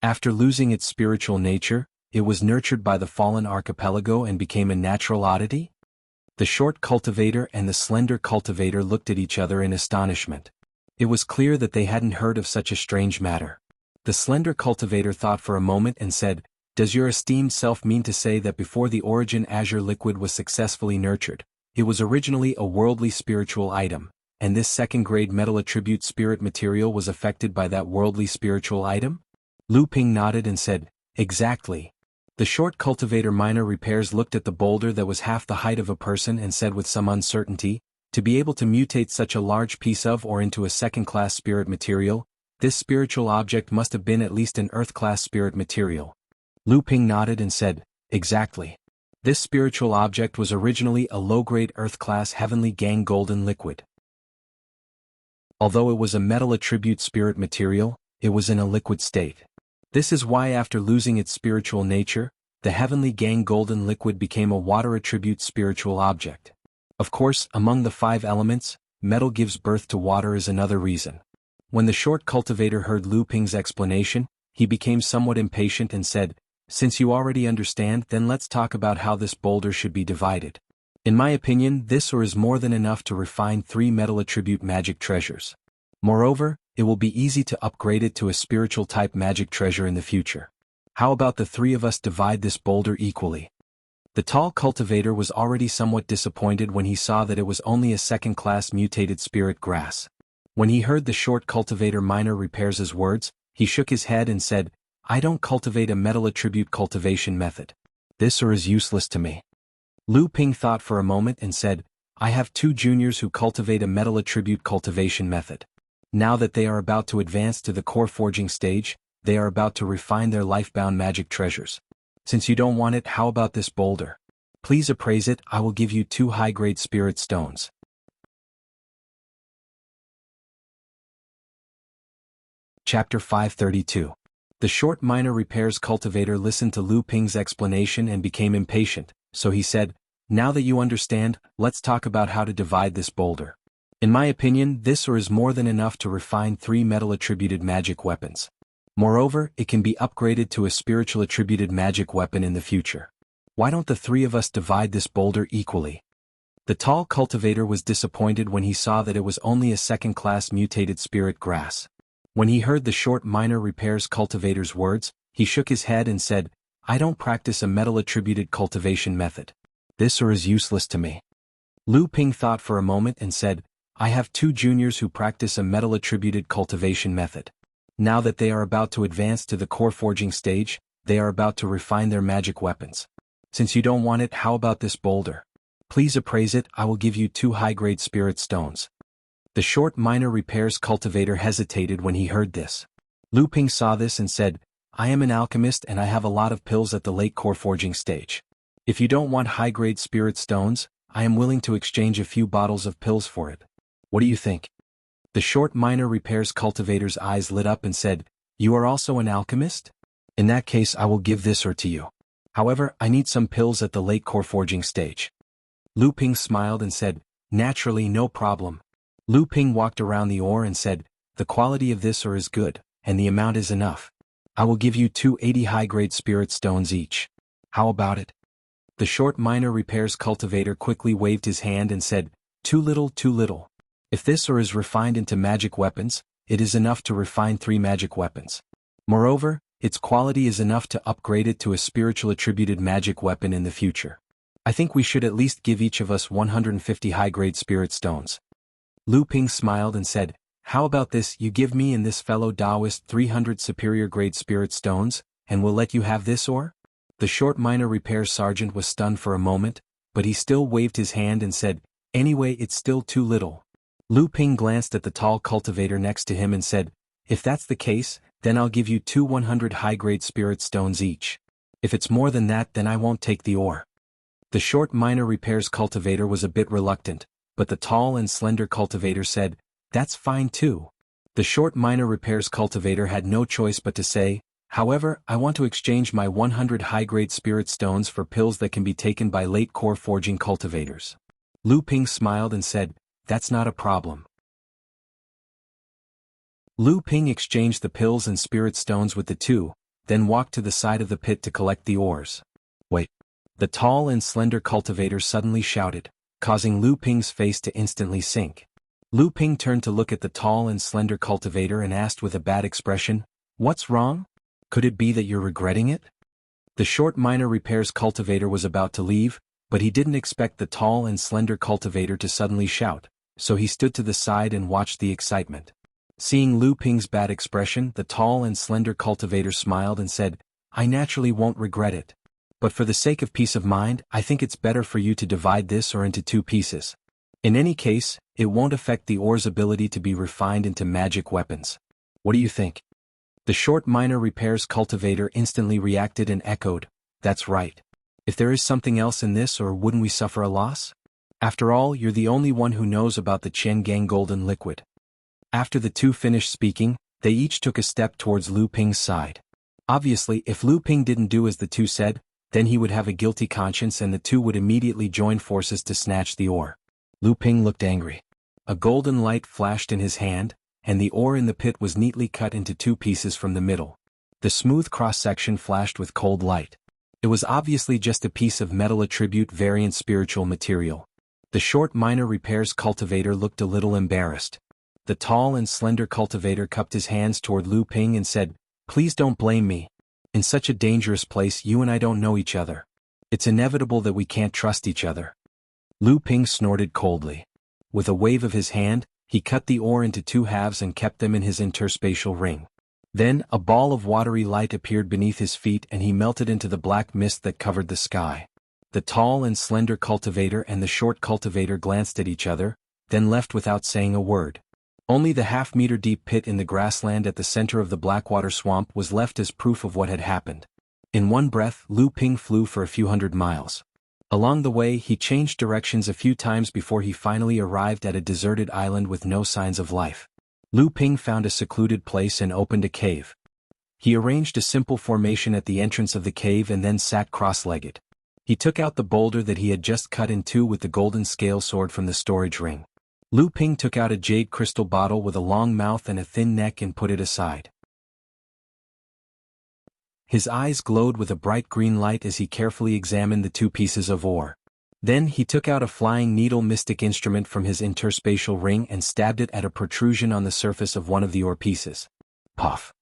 After losing its spiritual nature, it was nurtured by the fallen archipelago and became a natural oddity?" The short cultivator and the slender cultivator looked at each other in astonishment. It was clear that they hadn't heard of such a strange matter. The slender cultivator thought for a moment and said, "Does your esteemed self mean to say that before the origin azure liquid was successfully nurtured, it was originally a worldly spiritual item, and this second-grade metal attribute spirit material was affected by that worldly spiritual item?" Lu Ping nodded and said, "Exactly." The short cultivator minor repairs looked at the boulder that was half the height of a person and said with some uncertainty, "To be able to mutate such a large piece of or into a second-class spirit material, this spiritual object must have been at least an earth-class spirit material." Lu Ping nodded and said, "Exactly. This spiritual object was originally a low-grade earth-class heavenly gang golden liquid. Although it was a metal attribute spirit material, it was in a liquid state. This is why after losing its spiritual nature, the heavenly gang golden liquid became a water attribute spiritual object. Of course, among the 5 elements, metal gives birth to water is another reason." When the short cultivator heard Lu Ping's explanation, he became somewhat impatient and said, "Since you already understand, then let's talk about how this boulder should be divided. In my opinion, this is more than enough to refine 3 metal attribute magic treasures. Moreover, it will be easy to upgrade it to a spiritual type magic treasure in the future. How about the 3 of us divide this boulder equally?" The tall cultivator was already somewhat disappointed when he saw that it was only a second-class mutated spirit grass. When he heard the short cultivator minor repairs' words, he shook his head and said, "I don't cultivate a metal attribute cultivation method. This is useless to me." Lu Ping thought for a moment and said, "I have 2 juniors who cultivate a metal attribute cultivation method. Now that they are about to advance to the core forging stage, they are about to refine their life-bound magic treasures. Since you don't want it, how about this boulder?" Please appraise it, I will give you 2 high-grade spirit stones. Chapter 532. The short minor repairs cultivator listened to Lu Ping's explanation and became impatient, so he said, "Now that you understand, let's talk about how to divide this boulder. In my opinion, this ore is more than enough to refine 3 metal-attributed magic weapons. Moreover, it can be upgraded to a spiritual-attributed magic weapon in the future. Why don't the 3 of us divide this boulder equally?" The tall cultivator was disappointed when he saw that it was only a second-class mutated spirit grass. When he heard the short minor repairs cultivator's words, he shook his head and said, "I don't practice a metal-attributed cultivation method. This ore is useless to me." Lu Ping thought for a moment and said, "I have 2 juniors who practice a metal-attributed cultivation method. Now that they are about to advance to the core forging stage, they are about to refine their magic weapons. Since you don't want it, how about this boulder? Please appraise it, I will give you 2 high-grade spirit stones." The short minor repairs cultivator hesitated when he heard this. Lu Ping saw this and said, "I am an alchemist and I have a lot of pills at the late core forging stage. If you don't want high-grade spirit stones, I am willing to exchange a few bottles of pills for it. What do you think?" The short minor repairs cultivator's eyes lit up and said, "You are also an alchemist? In that case I will give this ore to you. However, I need some pills at the late core forging stage." Lu Ping smiled and said, "Naturally, no problem." Lu Ping walked around the ore and said, "The quality of this ore is good, and the amount is enough. I will give you 280 high-grade spirit stones each. How about it?" The short minor repairs cultivator quickly waved his hand and said, "Too little, too little. If this ore is refined into magic weapons, it is enough to refine 3 magic weapons. Moreover, its quality is enough to upgrade it to a spiritual attributed magic weapon in the future. I think we should at least give each of us 150 high-grade spirit stones." Lu Ping smiled and said, "How about this, you give me and this fellow Taoist 300 superior grade spirit stones, and we'll let you have this ore?" The short minor repairs sergeant was stunned for a moment, but he still waved his hand and said, "Anyway, it's still too little." Lu Ping glanced at the tall cultivator next to him and said, "If that's the case, then I'll give you 2 100 high-grade spirit stones each. If it's more than that, then I won't take the ore." The short minor repairs cultivator was a bit reluctant, but the tall and slender cultivator said, "That's fine too." The short minor repairs cultivator had no choice but to say, "However, I want to exchange my 100 high-grade spirit stones for pills that can be taken by late core forging cultivators." Lu Ping smiled and said, "That's not a problem." Lu Ping exchanged the pills and spirit stones with the 2, then walked to the side of the pit to collect the ores. "Wait!" The tall and slender cultivator suddenly shouted, causing Lu Ping's face to instantly sink. Lu Ping turned to look at the tall and slender cultivator and asked with a bad expression, "What's wrong? Could it be that you're regretting it?" The short minor repairs cultivator was about to leave, but he didn't expect the tall and slender cultivator to suddenly shout, so he stood to the side and watched the excitement. Seeing Lu Ping's bad expression, the tall and slender cultivator smiled and said, "I naturally won't regret it. But for the sake of peace of mind, I think it's better for you to divide this ore into 2 pieces. In any case, it won't affect the ore's ability to be refined into magic weapons. What do you think?" The short minor repairs cultivator instantly reacted and echoed, "That's right. If there is something else in this ore, wouldn't we suffer a loss? After all, you're the only one who knows about the Qiangang golden liquid." After the 2 finished speaking, they each took a step towards Lu Ping's side. Obviously, if Lu Ping didn't do as the 2 said, then he would have a guilty conscience and the 2 would immediately join forces to snatch the ore. Lu Ping looked angry. A golden light flashed in his hand, and the ore in the pit was neatly cut into 2 pieces from the middle. The smooth cross-section flashed with cold light. It was obviously just a piece of metal attribute variant spiritual material. The short minor repairs cultivator looked a little embarrassed. The tall and slender cultivator cupped his hands toward Lu Ping and said, "Please don't blame me. In such a dangerous place, you and I don't know each other. It's inevitable that we can't trust each other." Lu Ping snorted coldly. With a wave of his hand, he cut the ore into 2 halves and kept them in his interspatial ring. Then, a ball of watery light appeared beneath his feet and he melted into the black mist that covered the sky. The tall and slender cultivator and the short cultivator glanced at each other, then left without saying a word. Only the half-meter-deep pit in the grassland at the center of the Blackwater swamp was left as proof of what had happened. In one breath, Lu Ping flew for a few hundred miles. Along the way he changed directions a few times before he finally arrived at a deserted island with no signs of life. Lu Ping found a secluded place and opened a cave. He arranged a simple formation at the entrance of the cave and then sat cross-legged. He took out the boulder that he had just cut in two with the golden scale sword from the storage ring. Lu Ping took out a jade crystal bottle with a long mouth and a thin neck and put it aside. His eyes glowed with a bright green light as he carefully examined the two pieces of ore. Then he took out a flying needle mystic instrument from his interspatial ring and stabbed it at a protrusion on the surface of one of the ore pieces. Puff!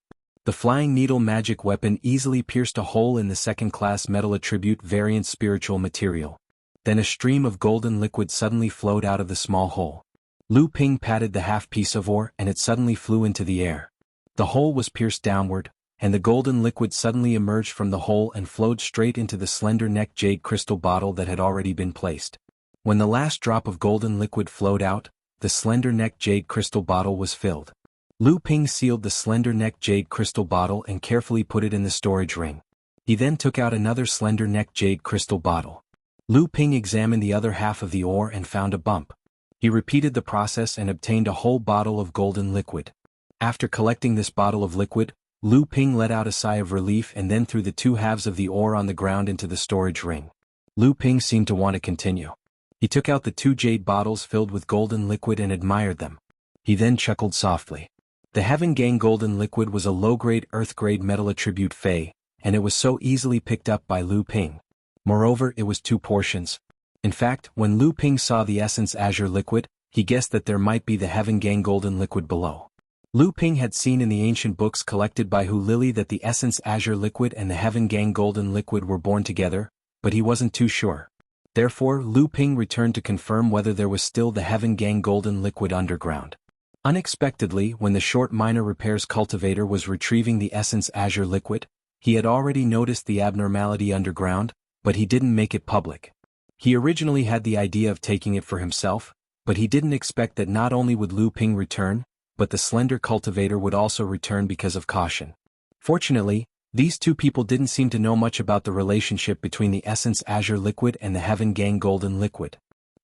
The flying needle magic weapon easily pierced a hole in the second-class metal attribute variant spiritual material. Then a stream of golden liquid suddenly flowed out of the small hole. Lu Ping patted the half-piece of ore and it suddenly flew into the air. The hole was pierced downward, and the golden liquid suddenly emerged from the hole and flowed straight into the slender-necked jade crystal bottle that had already been placed. When the last drop of golden liquid flowed out, the slender-necked jade crystal bottle was filled. Lu Ping sealed the slender-necked jade crystal bottle and carefully put it in the storage ring. He then took out another slender-necked jade crystal bottle. Lu Ping examined the other half of the ore and found a bump. He repeated the process and obtained a whole bottle of golden liquid. After collecting this bottle of liquid, Lu Ping let out a sigh of relief and then threw the two halves of the ore on the ground into the storage ring. Lu Ping seemed to want to continue. He took out the two jade bottles filled with golden liquid and admired them. He then chuckled softly. The Heaven Gang golden liquid was a low-grade earth-grade metal attribute Fey, and it was so easily picked up by Lu Ping. Moreover, it was 2 portions. In fact, when Lu Ping saw the essence azure liquid, he guessed that there might be the Heaven Gang golden liquid below. Lu Ping had seen in the ancient books collected by Hu Lily that the essence azure liquid and the Heaven Gang golden liquid were born together, but he wasn't too sure. Therefore, Lu Ping returned to confirm whether there was still the Heaven Gang golden liquid underground. Unexpectedly, when the short minor repairs cultivator was retrieving the essence azure liquid, he had already noticed the abnormality underground, but he didn't make it public. He originally had the idea of taking it for himself, but he didn't expect that not only would Lu Ping return, but the slender cultivator would also return because of caution. Fortunately, these two people didn't seem to know much about the relationship between the essence azure liquid and the Heaven Gang golden liquid.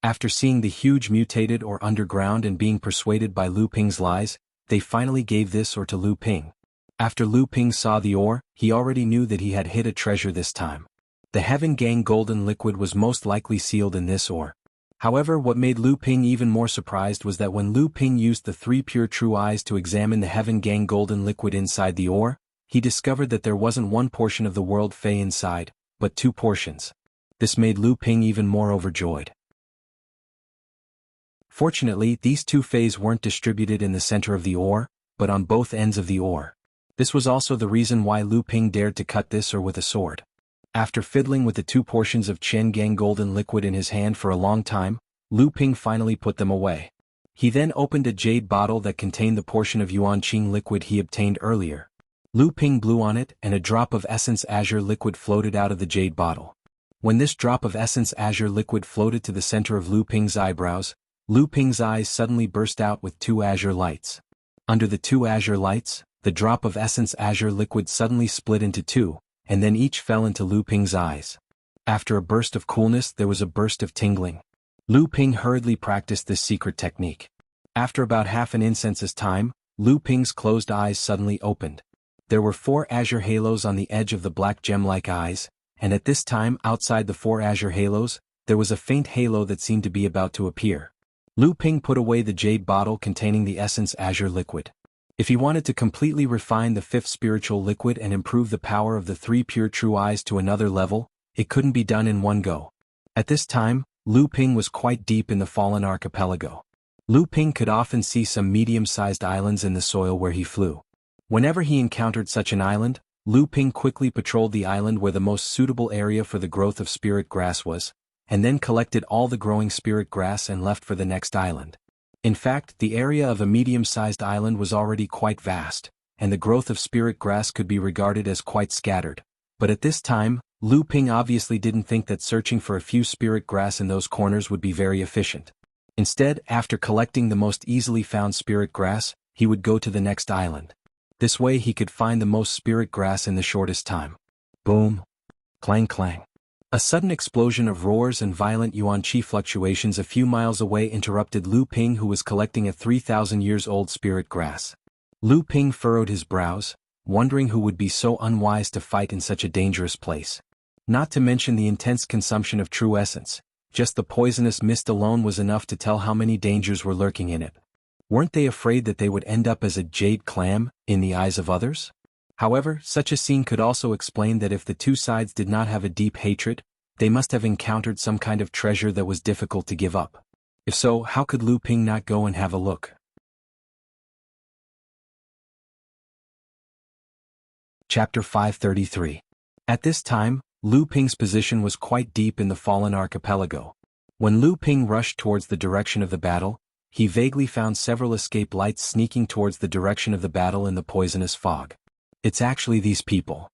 After seeing the huge mutated ore underground and being persuaded by Lu Ping's lies, they finally gave this ore to Lu Ping. After Lu Ping saw the ore, he already knew that he had hit a treasure this time. The Heaven Gang golden liquid was most likely sealed in this ore. However, what made Lu Ping even more surprised was that when Lu Ping used the 3 pure true eyes to examine the Heaven Gang golden liquid inside the ore, he discovered that there wasn't one portion of the world Fey inside, but 2 portions. This made Lu Ping even more overjoyed. Fortunately, these 2 Feys weren't distributed in the center of the ore, but on both ends of the ore. This was also the reason why Lu Ping dared to cut this ore with a sword. After fiddling with the 2 portions of Chen Gang golden liquid in his hand for a long time, Lu Ping finally put them away. He then opened a jade bottle that contained the portion of Yuan Qing liquid he obtained earlier. Lu Ping blew on it and a drop of essence azure liquid floated out of the jade bottle. When this drop of essence azure liquid floated to the center of Lu Ping's eyebrows, Lu Ping's eyes suddenly burst out with 2 azure lights. Under the 2 azure lights, the drop of essence azure liquid suddenly split into 2, and then each fell into Lu Ping's eyes. After a burst of coolness there was a burst of tingling. Lu Ping hurriedly practiced this secret technique. After about half an incense's time, Lu Ping's closed eyes suddenly opened. There were 4 azure halos on the edge of the black gem-like eyes, and at this time outside the 4 azure halos, there was a faint halo that seemed to be about to appear. Lu Ping put away the jade bottle containing the essence azure liquid. If he wanted to completely refine the 5th spiritual liquid and improve the power of the 3 pure true eyes to another level, it couldn't be done in one go. At this time, Lu Ping was quite deep in the Fallen Archipelago. Lu Ping could often see some medium-sized islands in the soil where he flew. Whenever he encountered such an island, Lu Ping quickly patrolled the island where the most suitable area for the growth of spirit grass was, and then collected all the growing spirit grass and left for the next island. In fact, the area of a medium-sized island was already quite vast, and the growth of spirit grass could be regarded as quite scattered. But at this time, Lu Ping obviously didn't think that searching for a few spirit grass in those corners would be very efficient. Instead, after collecting the most easily found spirit grass, he would go to the next island. This way he could find the most spirit grass in the shortest time. Boom! Clang clang! A sudden explosion of roars and violent yuan qi fluctuations a few miles away interrupted Lu Ping, who was collecting a 3,000 years old spirit grass. Lu Ping furrowed his brows, wondering who would be so unwise to fight in such a dangerous place. Not to mention the intense consumption of true essence, just the poisonous mist alone was enough to tell how many dangers were lurking in it. Weren't they afraid that they would end up as a jade clam, in the eyes of others? However, such a scene could also explain that if the two sides did not have a deep hatred, they must have encountered some kind of treasure that was difficult to give up. If so, how could Lu Ping not go and have a look? Chapter 533. At this time, Lu Ping's position was quite deep in the fallen archipelago. When Lu Ping rushed towards the direction of the battle, he vaguely found several escape lights sneaking towards the direction of the battle in the poisonous fog. It's actually these people.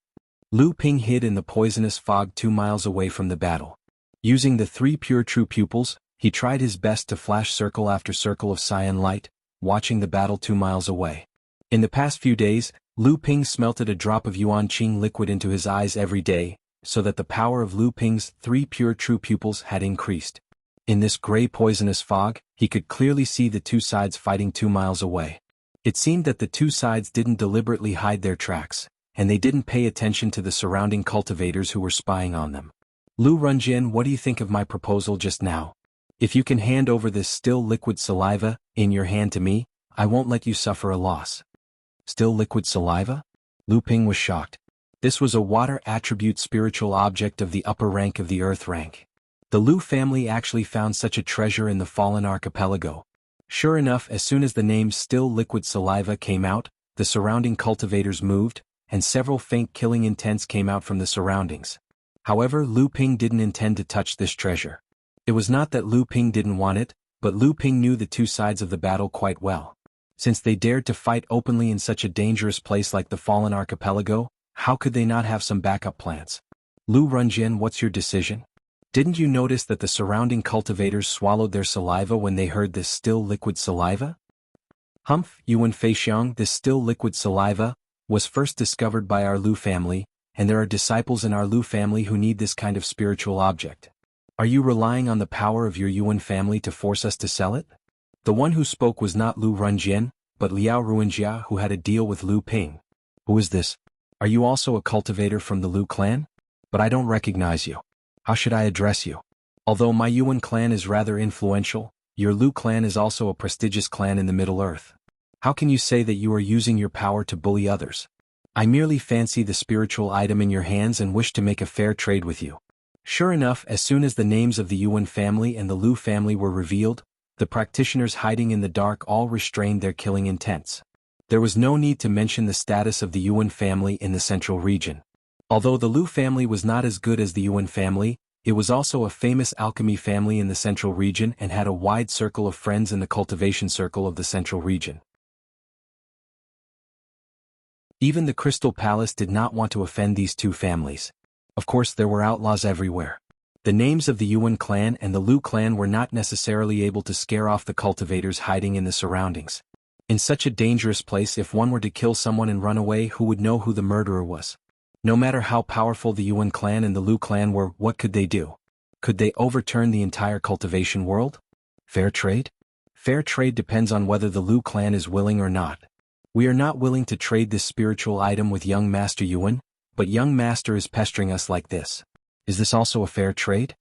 Lu Ping hid in the poisonous fog 2 miles away from the battle. Using the 3 pure true pupils, he tried his best to flash circle after circle of cyan light, watching the battle 2 miles away. In the past few days, Lu Ping smelted a drop of yuan qing liquid into his eyes every day, so that the power of Lu Ping's 3 pure true pupils had increased. In this gray poisonous fog, he could clearly see the two sides fighting 2 miles away. It seemed that the two sides didn't deliberately hide their tracks, and they didn't pay attention to the surrounding cultivators who were spying on them. Lu Runjian, what do you think of my proposal just now? If you can hand over this still liquid saliva, in your hand to me, I won't let you suffer a loss. Still liquid saliva? Lu Ping was shocked. This was a water attribute spiritual object of the upper rank of the earth rank. The Lu family actually found such a treasure in the fallen archipelago. Sure enough, as soon as the name still liquid saliva came out, the surrounding cultivators moved, and several faint killing intents came out from the surroundings. However, Lu Ping didn't intend to touch this treasure. It was not that Lu Ping didn't want it, but Lu Ping knew the two sides of the battle quite well. Since they dared to fight openly in such a dangerous place like the fallen archipelago, how could they not have some backup plans? Lu Runjian, what's your decision? Didn't you notice that the surrounding cultivators swallowed their saliva when they heard this still liquid saliva? Humph, Yuan Feixiang, this still liquid saliva was first discovered by our Lu family, and there are disciples in our Lu family who need this kind of spiritual object. Are you relying on the power of your Yuan family to force us to sell it? The one who spoke was not Lu Runjian, but Liao Ruinjia, who had a deal with Lu Ping. Who is this? Are you also a cultivator from the Lu clan? But I don't recognize you. How should I address you? Although my Yuan clan is rather influential, your Lu clan is also a prestigious clan in the Middle Earth. How can you say that you are using your power to bully others? I merely fancy the spiritual item in your hands and wish to make a fair trade with you. Sure enough, as soon as the names of the Yuan family and the Lu family were revealed, the practitioners hiding in the dark all restrained their killing intents. There was no need to mention the status of the Yuan family in the central region. Although the Lu family was not as good as the Yuan family, it was also a famous alchemy family in the central region and had a wide circle of friends in the cultivation circle of the central region. Even the Crystal Palace did not want to offend these two families. Of course, there were outlaws everywhere. The names of the Yuan clan and the Lu clan were not necessarily able to scare off the cultivators hiding in the surroundings. In such a dangerous place, if one were to kill someone and run away, who would know who the murderer was? No matter how powerful the Yuan clan and the Lu clan were, what could they do? Could they overturn the entire cultivation world? Fair trade? Fair trade depends on whether the Lu clan is willing or not. We are not willing to trade this spiritual item with young Master Yuan, but young Master is pestering us like this. Is this also a fair trade?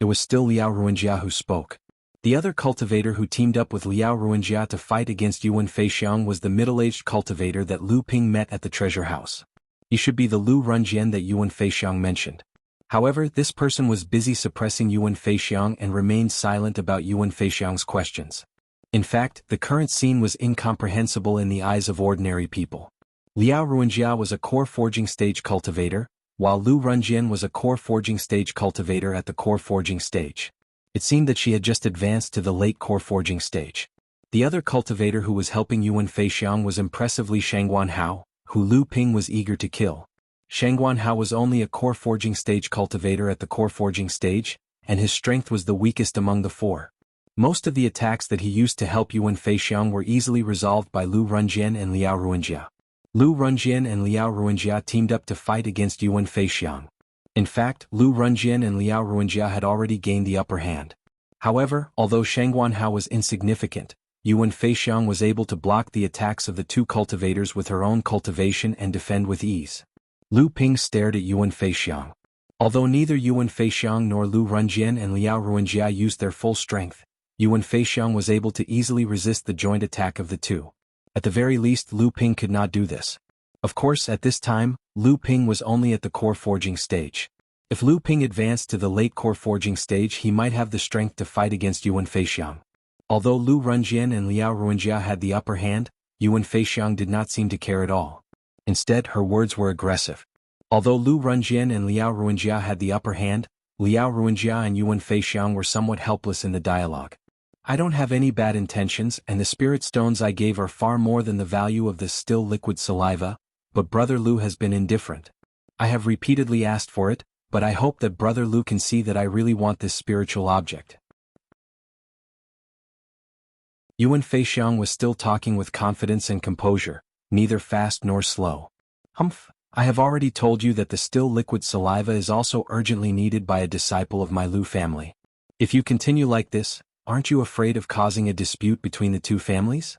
It was still Liao Ruinjia who spoke. The other cultivator who teamed up with Liao Ruinjia to fight against Yuan Feixiang was the middle-aged cultivator that Lu Ping met at the treasure house. He should be the Lu Runjian that Yuan Feixiang mentioned. However, this person was busy suppressing Yuan Feixiang and remained silent about Yuan Feixiang's questions. In fact, the current scene was incomprehensible in the eyes of ordinary people. Liao Ruinjia was a core forging stage cultivator, while Lu Runjian was a core forging stage cultivator at the core forging stage. It seemed that she had just advanced to the late core forging stage. The other cultivator who was helping Yuan Feixiang was impressively Shangguan Hao, who Lu Ping was eager to kill. Shangguan Hao was only a core forging stage cultivator at the core forging stage, and his strength was the weakest among the four. Most of the attacks that he used to help Yuan Feixiang were easily resolved by Lu Runjian and Liao Ruinjia. Lu Runjian and Liao Ruinjia teamed up to fight against Yuan Feixiang. In fact, Lu Runjian and Liao Ruinjia had already gained the upper hand. However, although Shang Guanhao was insignificant, Yuan Feixiang was able to block the attacks of the two cultivators with her own cultivation and defend with ease. Lu Ping stared at Yuan Feixiang. Although neither Yuan Feixiang nor Lu Runjian and Liao Ruinjia used their full strength, Yuan Feixiang was able to easily resist the joint attack of the two. At the very least, Lu Ping could not do this. Of course, at this time, Lu Ping was only at the core forging stage. If Lu Ping advanced to the late core forging stage, he might have the strength to fight against Yuan Feixiang. Although Lu Runjian and Liao Ruinjia had the upper hand, Yuan Feixiang did not seem to care at all. Instead, her words were aggressive. Although Lu Runjian and Liao Ruinjia had the upper hand, Liao Ruinjia and Yuan Feixiang were somewhat helpless in the dialogue. I don't have any bad intentions, and the spirit stones I gave are far more than the value of this still liquid saliva, but Brother Lu has been indifferent. I have repeatedly asked for it, but I hope that Brother Lu can see that I really want this spiritual object. Yuan Feixiang was still talking with confidence and composure, neither fast nor slow. Humph, I have already told you that the still liquid saliva is also urgently needed by a disciple of my Lu family. If you continue like this, aren't you afraid of causing a dispute between the two families?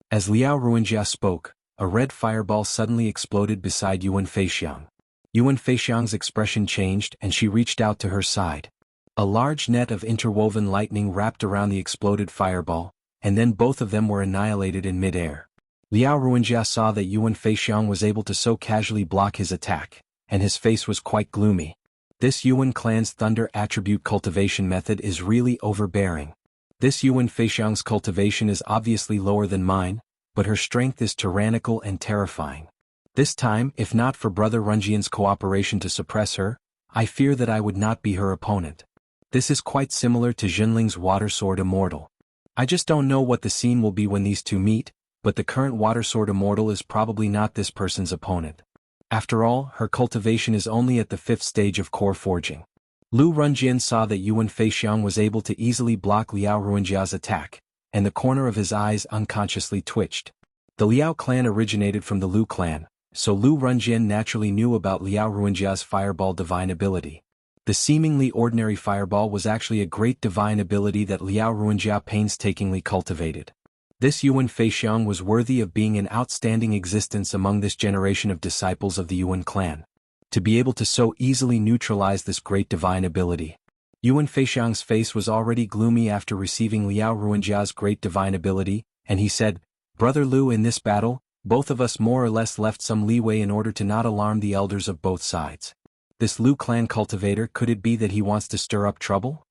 As Liao Ruinjia spoke, a red fireball suddenly exploded beside Yuan Feixiang. Yuan Feixiang's expression changed and she reached out to her side. A large net of interwoven lightning wrapped around the exploded fireball, and then both of them were annihilated in mid-air. Liao Ruinjia saw that Yuan Feixiang was able to so casually block his attack, and his face was quite gloomy. This Yuan clan's thunder attribute cultivation method is really overbearing. This Yuan Feixiang's cultivation is obviously lower than mine, but her strength is tyrannical and terrifying. This time, if not for Brother Runjian's cooperation to suppress her, I fear that I would not be her opponent. This is quite similar to Jinling's water sword immortal. I just don't know what the scene will be when these two meet, but the current water sword immortal is probably not this person's opponent. After all, her cultivation is only at the 5th stage of core forging. Lu Runjian saw that Yuan Feixiang was able to easily block Liao Ruinjia's attack, and the corner of his eyes unconsciously twitched. The Liao clan originated from the Lu clan, so Lu Runjian naturally knew about Liao Ruinjia's fireball divine ability. The seemingly ordinary fireball was actually a great divine ability that Liao Ruinjia painstakingly cultivated. This Yuan Feixiang was worthy of being an outstanding existence among this generation of disciples of the Yuan clan. To be able to so easily neutralize this great divine ability. Yuan Feixiang's face was already gloomy after receiving Liao Ruinjia's great divine ability, and he said, "Brother Lu, in this battle, both of us more or less left some leeway in order to not alarm the elders of both sides. This Lu clan cultivator, could it be that he wants to stir up trouble?"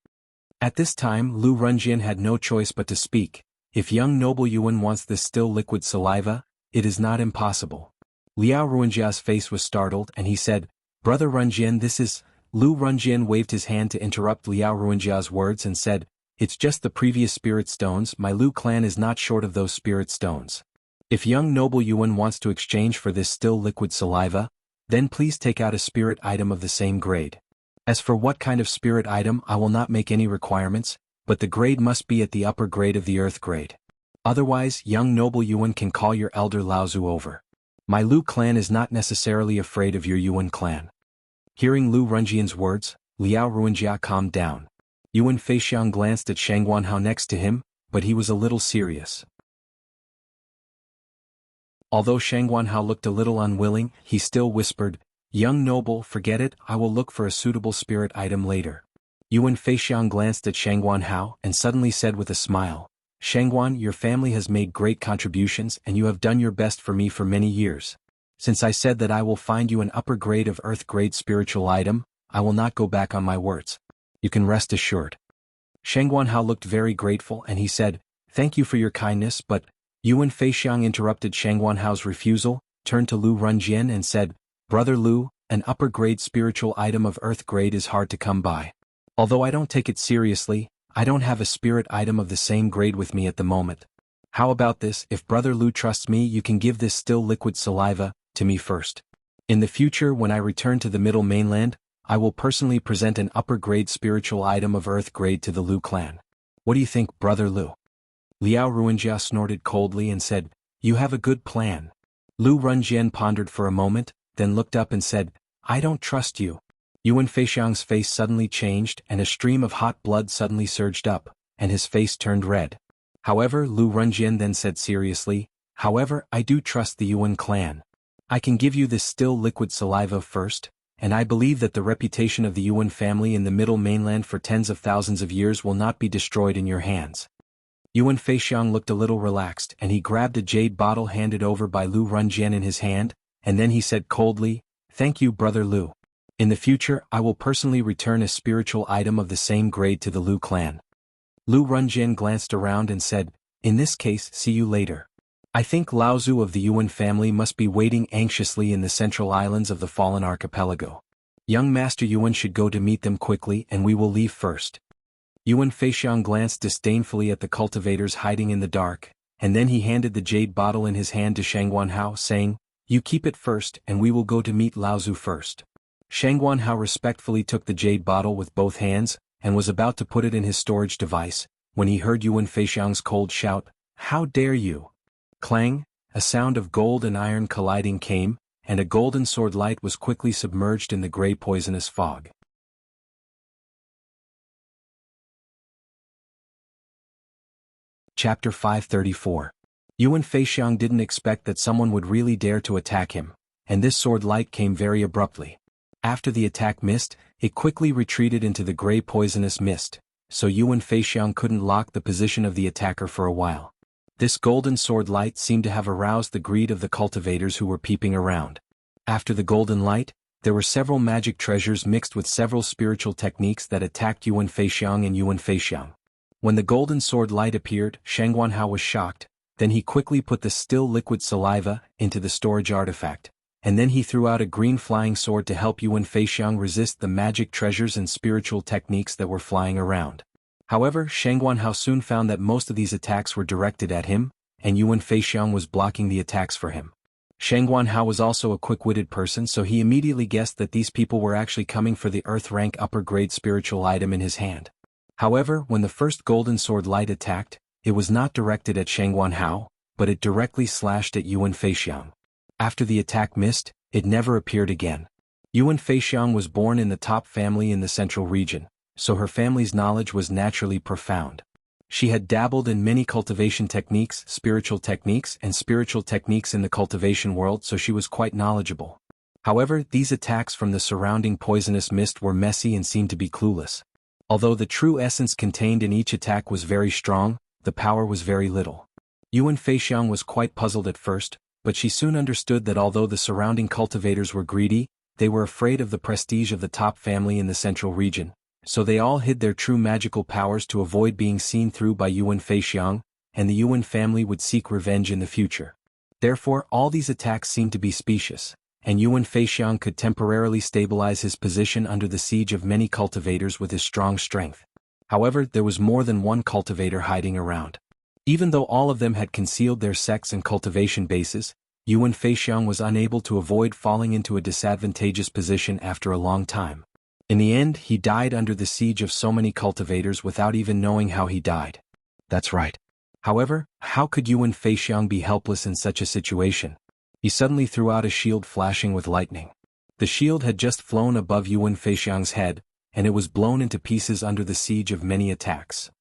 At this time, Lu Runjian had no choice but to speak. If young noble Yuan wants this still liquid saliva, it is not impossible. Liao Ruinjia's face was startled and he said, "Brother Runjian, this is..." Lu Runjian waved his hand to interrupt Liao Ruinjia's words and said, "It's just the previous spirit stones, my Lu clan is not short of those spirit stones. If young noble Yuan wants to exchange for this still liquid saliva, then please take out a spirit item of the same grade. As for what kind of spirit item, I will not make any requirements, but the grade must be at the upper grade of the earth grade. Otherwise, young noble Yuan can call your elder Laozu over. My Lu clan is not necessarily afraid of your Yuan clan." Hearing Lu Runjian's words, Liao Ruinjia calmed down. Yuan Feixiang glanced at Shang Guanhao next to him, but he was a little serious. Although Shang Guanhao looked a little unwilling, he still whispered, "Young noble, forget it, I will look for a suitable spirit item later." Yuan Feixiang glanced at Shang Guanhao and suddenly said with a smile, "Shangguan, your family has made great contributions and you have done your best for me for many years. Since I said that I will find you an upper grade of earth grade spiritual item, I will not go back on my words. You can rest assured." Shang Guanhao looked very grateful and he said, "Thank you for your kindness, but..." Yuan Feixiang interrupted Shang Guanhao's refusal, turned to Lu Runjian and said, "Brother Lu, an upper grade spiritual item of earth grade is hard to come by. Although I don't take it seriously, I don't have a spirit item of the same grade with me at the moment. How about this, if Brother Lu trusts me, you can give this still liquid saliva to me first. In the future, when I return to the Middle Mainland, I will personally present an upper grade spiritual item of earth grade to the Lu clan. What do you think, Brother Lu?" Liao Ruinjia snorted coldly and said, "You have a good plan." Lu Runjian pondered for a moment, then looked up and said, "I don't trust you. Yuan Feixiang's face suddenly changed and a stream of hot blood suddenly surged up, and his face turned red. However, Lu Runjian then said seriously, "However, I do trust the Yuan clan. I can give you this still liquid saliva first, and I believe that the reputation of the Yuan family in the Middle Mainland for tens of thousands of years will not be destroyed in your hands." Yuan Feixiang looked a little relaxed and he grabbed a jade bottle handed over by Lu Runjian in his hand, and then he said coldly, "Thank you, Brother Lu. In the future I will personally return a spiritual item of the same grade to the Lu clan." Lu Runjian glanced around and said, "In this case, see you later. I think Laozu of the Yuan family must be waiting anxiously in the central islands of the fallen archipelago. Young Master Yuan should go to meet them quickly and we will leave first." Yuan Feixiang glanced disdainfully at the cultivators hiding in the dark, and then he handed the jade bottle in his hand to Shangguanhao, saying, "You keep it first and we will go to meet Laozu first." Shangguanhao respectfully took the jade bottle with both hands, and was about to put it in his storage device, when he heard Yuan Feixiang's cold shout, "How dare you!" Clang, a sound of gold and iron colliding came, and a golden sword light was quickly submerged in the gray poisonous fog. Chapter 534. Yuan Feixiang didn't expect that someone would really dare to attack him, and this sword light came very abruptly. After the attack missed, it quickly retreated into the gray poisonous mist, so Yuan Feixiang couldn't lock the position of the attacker for a while. This golden sword light seemed to have aroused the greed of the cultivators who were peeping around. After the golden light, there were several magic treasures mixed with several spiritual techniques that attacked Yuan Feixiang and Yuan Feixiang. When the golden sword light appeared, Shangguanhao was shocked, then he quickly put the still liquid saliva into the storage artifact, and then he threw out a green flying sword to help Yuan Feixiang resist the magic treasures and spiritual techniques that were flying around. However, Shangguanhao soon found that most of these attacks were directed at him, and Yuan Feixiang was blocking the attacks for him. Shangguanhao was also a quick-witted person, so he immediately guessed that these people were actually coming for the earth-rank upper-grade spiritual item in his hand. However, when the first golden sword light attacked, it was not directed at Shangguanhao, but it directly slashed at Yuan Feixiang. After the attack missed, it never appeared again. Yuan Feixiang was born in the top family in the central region, so her family's knowledge was naturally profound. She had dabbled in many cultivation techniques, spiritual techniques in the cultivation world, so she was quite knowledgeable. However, these attacks from the surrounding poisonous mist were messy and seemed to be clueless. Although the true essence contained in each attack was very strong, the power was very little. Yuan Feixiang was quite puzzled at first, but she soon understood that although the surrounding cultivators were greedy, they were afraid of the prestige of the top family in the central region. So they all hid their true magical powers to avoid being seen through by Yuan Feixiang, and the Yuan family would seek revenge in the future. Therefore, all these attacks seemed to be specious, and Yuan Feixiang could temporarily stabilize his position under the siege of many cultivators with his strong strength. However, there was more than one cultivator hiding around. Even though all of them had concealed their sects and cultivation bases, Yuan Feixiang was unable to avoid falling into a disadvantageous position after a long time. In the end, he died under the siege of so many cultivators without even knowing how he died. That's right. However, how could Yuan Feixiang be helpless in such a situation? He suddenly threw out a shield flashing with lightning. The shield had just flown above Yuan Feixiang's head, and it was blown into pieces under the siege of many attacks.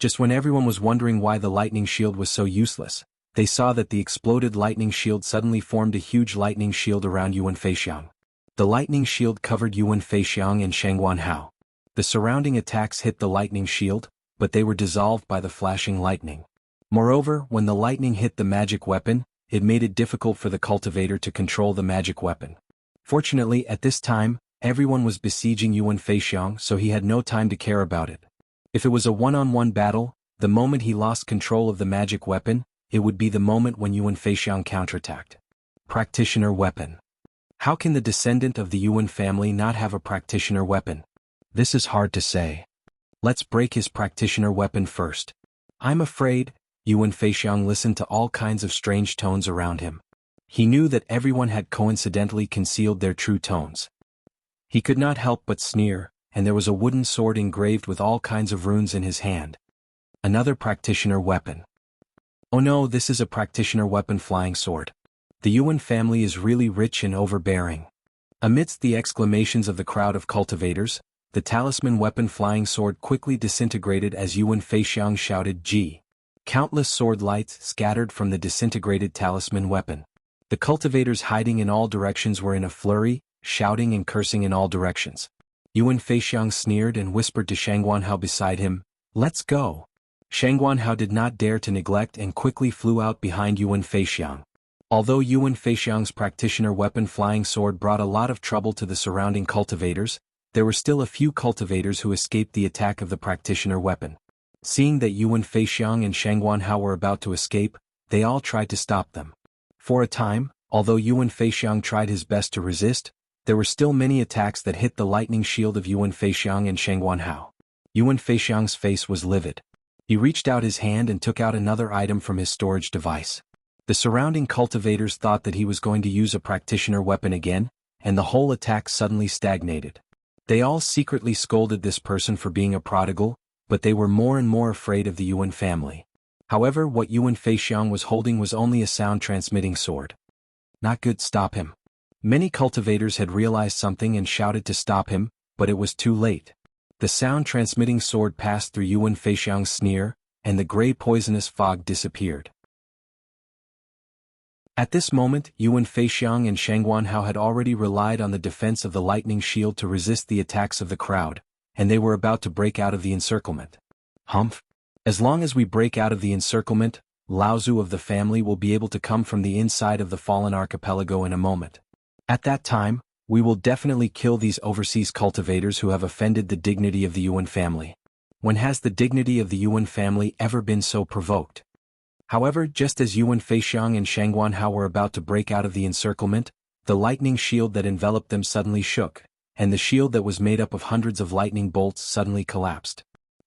Just when everyone was wondering why the lightning shield was so useless, they saw that the exploded lightning shield suddenly formed a huge lightning shield around Yuan Feixiang. The lightning shield covered Yuan Feixiang and Shangguanhao. The surrounding attacks hit the lightning shield, but they were dissolved by the flashing lightning. Moreover, when the lightning hit the magic weapon, it made it difficult for the cultivator to control the magic weapon. Fortunately, at this time, everyone was besieging Yuan Feixiang, so he had no time to care about it. If it was a one-on-one battle, the moment he lost control of the magic weapon, it would be the moment when Yuan Feixiang counterattacked. Practitioner weapon. How can the descendant of the Yuan family not have a practitioner weapon? This is hard to say. Let's break his practitioner weapon first. I'm afraid. Yuan Feixiang listened to all kinds of strange tones around him. He knew that everyone had coincidentally concealed their true tones. He could not help but sneer, and there was a wooden sword engraved with all kinds of runes in his hand. Another practitioner weapon. Oh no, this is a practitioner weapon flying sword. The Yuan family is really rich and overbearing. Amidst the exclamations of the crowd of cultivators, the talisman weapon flying sword quickly disintegrated as Yuan Feixiang shouted G. Countless sword lights scattered from the disintegrated talisman weapon. The cultivators hiding in all directions were in a flurry, shouting and cursing in all directions. Yuan Feixiang sneered and whispered to Shangguanhao beside him, "Let's go." Shangguanhao did not dare to neglect and quickly flew out behind Yuan Feixiang. Although Yuan Feixiang's practitioner weapon flying sword brought a lot of trouble to the surrounding cultivators, there were still a few cultivators who escaped the attack of the practitioner weapon. Seeing that Yuan Feixiang and Shangguanhao were about to escape, they all tried to stop them. For a time, although Yuan Feixiang tried his best to resist, there were still many attacks that hit the lightning shield of Yuan Feixiang and Shangguanhao. Yuan Feixiang's face was livid. He reached out his hand and took out another item from his storage device. The surrounding cultivators thought that he was going to use a practitioner weapon again, and the whole attack suddenly stagnated. They all secretly scolded this person for being a prodigal, but they were more and more afraid of the Yuan family. However, what Yuan Feixiang was holding was only a sound-transmitting sword. Not good, stop him. Many cultivators had realized something and shouted to stop him, but it was too late. The sound-transmitting sword passed through Yuan Feixiang's sneer, and the gray poisonous fog disappeared. At this moment, Yuan Feixiang and Shangguanhao had already relied on the defense of the lightning shield to resist the attacks of the crowd, and they were about to break out of the encirclement. Humph! As long as we break out of the encirclement, Laozu of the family will be able to come from the inside of the fallen archipelago in a moment. At that time, we will definitely kill these overseas cultivators who have offended the dignity of the Yuan family. When has the dignity of the Yuan family ever been so provoked? However, just as Yuan Feixiang and Shangguanhao were about to break out of the encirclement, the lightning shield that enveloped them suddenly shook, and the shield that was made up of hundreds of lightning bolts suddenly collapsed.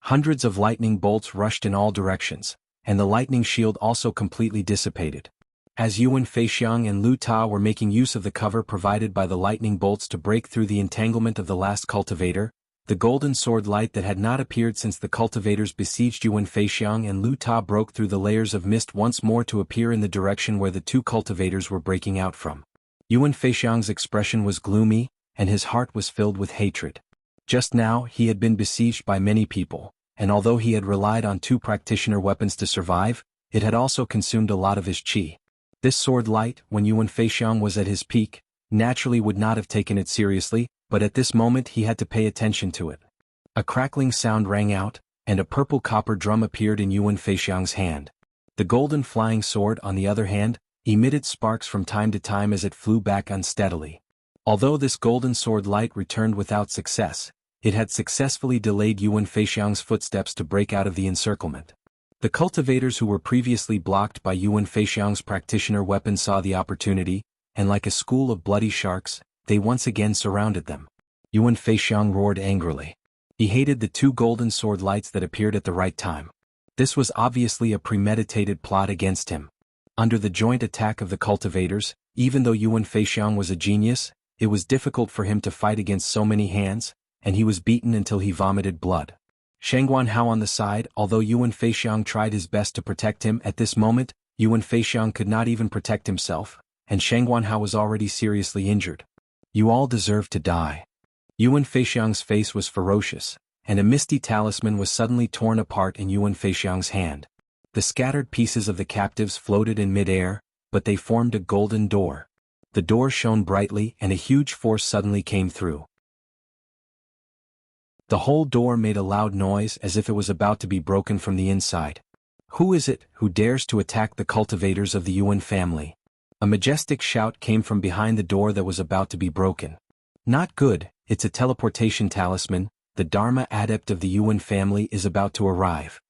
Hundreds of lightning bolts rushed in all directions, and the lightning shield also completely dissipated. As Yuan Feixiang and Lu Ta were making use of the cover provided by the lightning bolts to break through the entanglement of the last cultivator, the golden sword light that had not appeared since the cultivators besieged Yuan Feixiang and Lu Ta broke through the layers of mist once more to appear in the direction where the two cultivators were breaking out from. Yuan Feixiang's expression was gloomy, and his heart was filled with hatred. Just now he had been besieged by many people, and although he had relied on two practitioner weapons to survive, it had also consumed a lot of his qi. This sword light, when Yuan Feixiang was at his peak, naturally would not have taken it seriously, but at this moment he had to pay attention to it. A crackling sound rang out, and a purple copper drum appeared in Yuan Feixiang's hand. The golden flying sword, on the other hand, emitted sparks from time to time as it flew back unsteadily. Although this golden sword light returned without success, it had successfully delayed Yuan Feixiang's footsteps to break out of the encirclement. The cultivators who were previously blocked by Yuan Feixiang's practitioner weapon saw the opportunity, and like a school of bloody sharks, they once again surrounded them. Yuan Feixiang roared angrily. He hated the two golden sword lights that appeared at the right time. This was obviously a premeditated plot against him. Under the joint attack of the cultivators, even though Yuan Feixiang was a genius, it was difficult for him to fight against so many hands, and he was beaten until he vomited blood. Shangguanhao on the side, although Yuan Feixiang tried his best to protect him at this moment, Yuan Feixiang could not even protect himself, and Shangguanhao was already seriously injured. You all deserve to die. Yuan Feixiang's face was ferocious, and a misty talisman was suddenly torn apart in Yuan Feixiang's hand. The scattered pieces of the captives floated in mid-air, but they formed a golden door. The door shone brightly and a huge force suddenly came through. The whole door made a loud noise as if it was about to be broken from the inside. Who is it who dares to attack the cultivators of the Yuan family? A majestic shout came from behind the door that was about to be broken. Not good, it's a teleportation talisman, the Dharma adept of the Yuan family is about to arrive.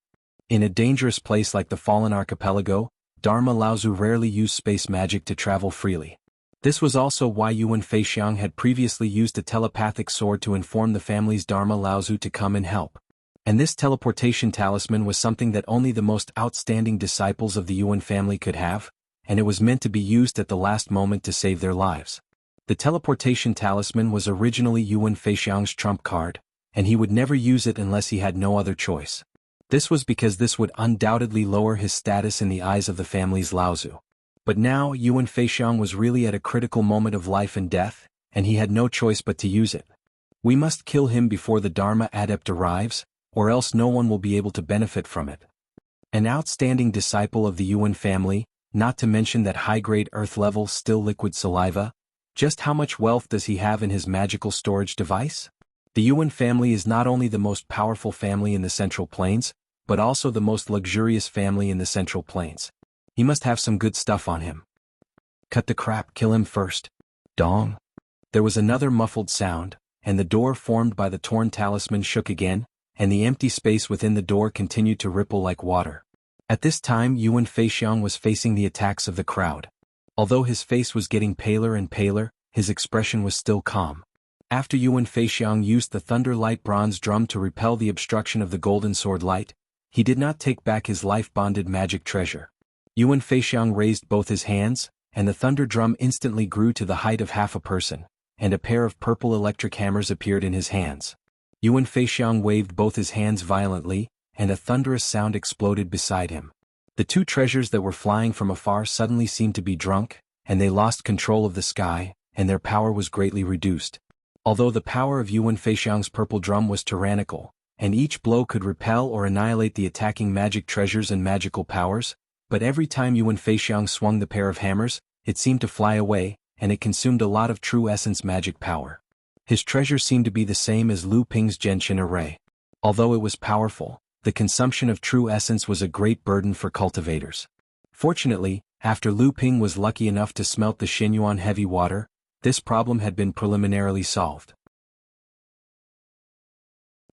In a dangerous place like the Fallen Archipelago, Dharma Laozu rarely used space magic to travel freely. This was also why Yuan Feixiang had previously used a telepathic sword to inform the family's Dharma Laozu to come and help. And this teleportation talisman was something that only the most outstanding disciples of the Yuan family could have, and it was meant to be used at the last moment to save their lives. The teleportation talisman was originally Yuan Feixiang's trump card, and he would never use it unless he had no other choice. This was because this would undoubtedly lower his status in the eyes of the family's Laozu. But now Yuan Feixiang was really at a critical moment of life and death, and he had no choice but to use it. We must kill him before the Dharma adept arrives, or else no one will be able to benefit from it. An outstanding disciple of the Yuan family, not to mention that high-grade earth-level still liquid saliva. Just how much wealth does he have in his magical storage device? The Yuan family is not only the most powerful family in the Central Plains, but also the most luxurious family in the Central Plains. He must have some good stuff on him. Cut the crap, kill him first. Dong. There was another muffled sound, and the door formed by the torn talisman shook again, and the empty space within the door continued to ripple like water. At this time Yuan Feixiang was facing the attacks of the crowd. Although his face was getting paler and paler, his expression was still calm. After Yuan Feixiang used the Thunder Light Bronze Drum to repel the obstruction of the Golden Sword Light, he did not take back his life-bonded magic treasure. Yuan Feixiang raised both his hands, and the Thunder Drum instantly grew to the height of half a person, and a pair of purple electric hammers appeared in his hands. Yuan Feixiang waved both his hands violently, and a thunderous sound exploded beside him. The two treasures that were flying from afar suddenly seemed to be drunk, and they lost control of the sky, and their power was greatly reduced. Although the power of Yuan Feixiang's purple drum was tyrannical, and each blow could repel or annihilate the attacking magic treasures and magical powers, but every time Yuan Feixiang swung the pair of hammers, it seemed to fly away, and it consumed a lot of true essence magic power. His treasure seemed to be the same as Lu Ping's Genshin array. Although it was powerful, the consumption of true essence was a great burden for cultivators. Fortunately, after Lu Ping was lucky enough to smelt the Xinyuan heavy water, this problem had been preliminarily solved.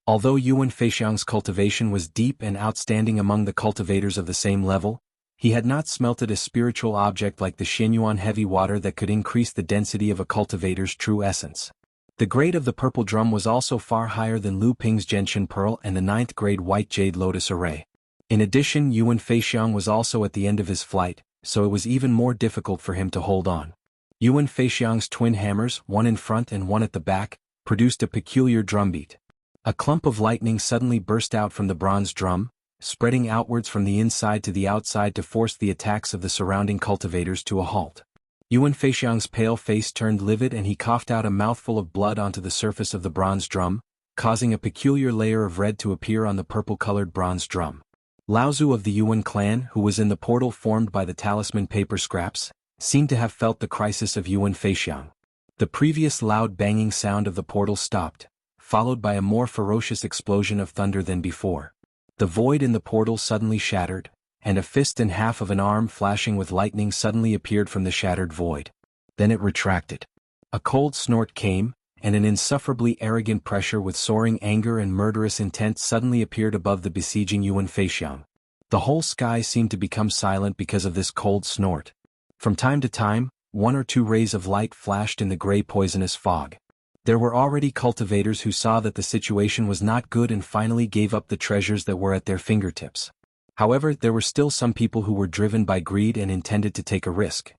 Although Yuan Feixiang's cultivation was deep and outstanding among the cultivators of the same level, he had not smelted a spiritual object like the Xinyuan heavy water that could increase the density of a cultivator's true essence. The grade of the purple drum was also far higher than Lu Ping's Genshin Pearl and the 9th grade White Jade Lotus array. In addition, Yuan Feixiang was also at the end of his flight, so it was even more difficult for him to hold on. Yuan Feixiang's twin hammers, one in front and one at the back, produced a peculiar drumbeat. A clump of lightning suddenly burst out from the bronze drum, spreading outwards from the inside to the outside to force the attacks of the surrounding cultivators to a halt. Yuan Feixiang's pale face turned livid and he coughed out a mouthful of blood onto the surface of the bronze drum, causing a peculiar layer of red to appear on the purple-colored bronze drum. Laozu of the Yuan clan, who was in the portal formed by the talisman paper scraps, seemed to have felt the crisis of Yuan Feixiang. The previous loud banging sound of the portal stopped, followed by a more ferocious explosion of thunder than before. The void in the portal suddenly shattered, and a fist and half of an arm flashing with lightning suddenly appeared from the shattered void. Then it retracted. A cold snort came, and an insufferably arrogant pressure with soaring anger and murderous intent suddenly appeared above the besieging Yuan Feixiang. The whole sky seemed to become silent because of this cold snort. From time to time, one or two rays of light flashed in the gray poisonous fog. There were already cultivators who saw that the situation was not good and finally gave up the treasures that were at their fingertips. However, there were still some people who were driven by greed and intended to take a risk.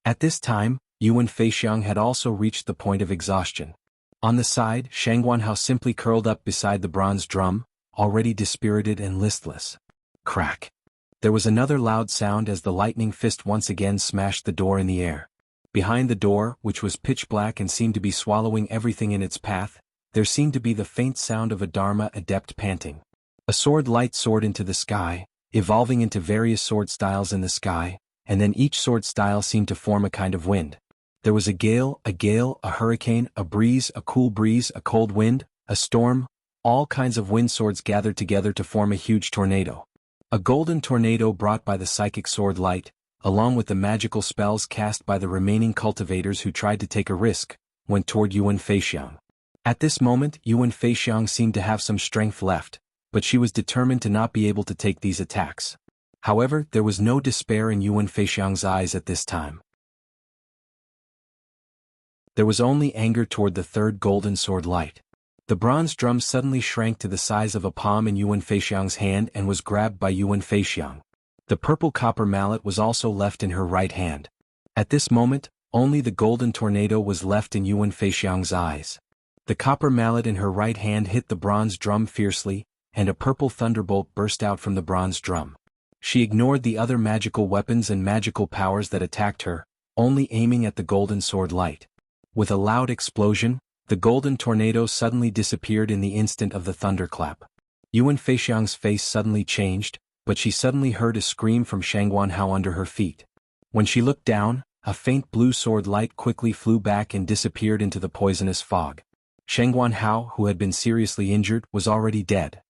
At this time, Yuan Feixiang had also reached the point of exhaustion. On the side, Shang Guanhao simply curled up beside the bronze drum, already dispirited and listless. Crack. There was another loud sound as the lightning fist once again smashed the door in the air. Behind the door, which was pitch black and seemed to be swallowing everything in its path, there seemed to be the faint sound of a Dharma adept panting. A sword light soared into the sky, evolving into various sword styles in the sky, and then each sword style seemed to form a kind of wind. There was a gale, a hurricane, a breeze, a cool breeze, a cold wind, a storm, all kinds of wind swords gathered together to form a huge tornado. A golden tornado brought by the psychic sword light, along with the magical spells cast by the remaining cultivators who tried to take a risk, went toward Yuan Feixiang. At this moment, Yuan Feixiang seemed to have some strength left, but she was determined to not be able to take these attacks. However, there was no despair in Yuan Feixiang's eyes at this time. There was only anger toward the third golden sword light. The bronze drum suddenly shrank to the size of a palm in Yuan Feixiang's hand and was grabbed by Yuan Feixiang. The purple copper mallet was also left in her right hand. At this moment, only the golden tornado was left in Yuan Feixiang's eyes. The copper mallet in her right hand hit the bronze drum fiercely, and a purple thunderbolt burst out from the bronze drum. She ignored the other magical weapons and magical powers that attacked her, only aiming at the golden sword light. With a loud explosion, the golden tornado suddenly disappeared in the instant of the thunderclap. Yuan Feixiang's face suddenly changed, but she suddenly heard a scream from Shang Guanhao under her feet. When she looked down, a faint blue sword light quickly flew back and disappeared into the poisonous fog. Shang Guanhao, who had been seriously injured, was already dead.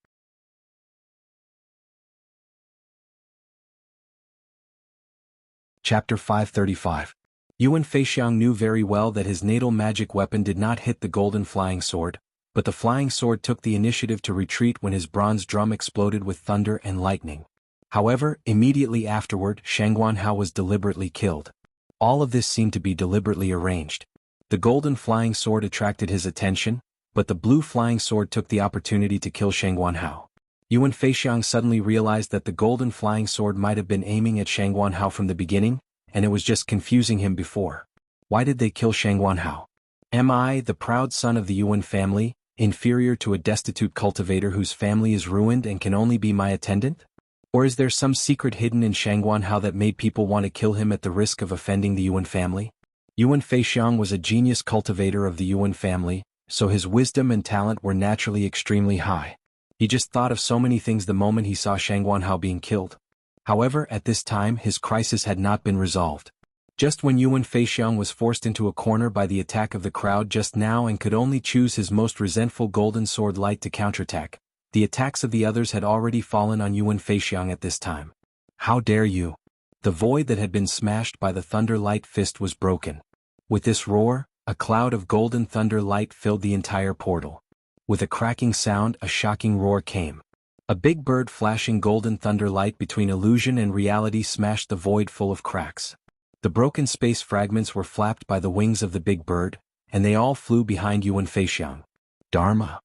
Chapter 535. Yuan Feixiang knew very well that his natal magic weapon did not hit the golden flying sword, but the flying sword took the initiative to retreat when his bronze drum exploded with thunder and lightning. However, immediately afterward, Shang Guanhao was deliberately killed. All of this seemed to be deliberately arranged. The golden flying sword attracted his attention, but the blue flying sword took the opportunity to kill Shang Guanhao. Yuan Feixiang suddenly realized that the golden flying sword might have been aiming at Shang Guanhao from the beginning, and it was just confusing him before. Why did they kill Shang Guanhao? Am I, the proud son of the Yuan family, inferior to a destitute cultivator whose family is ruined and can only be my attendant? Or is there some secret hidden in Shang Guanhao that made people want to kill him at the risk of offending the Yuan family? Yuan Feixiang was a genius cultivator of the Yuan family, so his wisdom and talent were naturally extremely high. He just thought of so many things the moment he saw Shang Guanhao being killed. However, at this time his crisis had not been resolved. Just when Yuan Feixiang was forced into a corner by the attack of the crowd just now and could only choose his most resentful golden sword light to counterattack, the attacks of the others had already fallen on Yuan Feixiang at this time. How dare you! The void that had been smashed by the thunder light fist was broken. With this roar, a cloud of golden thunder light filled the entire portal. With a cracking sound, a shocking roar came. A big bird flashing golden thunder light between illusion and reality smashed the void full of cracks. The broken space fragments were flapped by the wings of the big bird, and they all flew behind Yuan Feixiang. Dharma!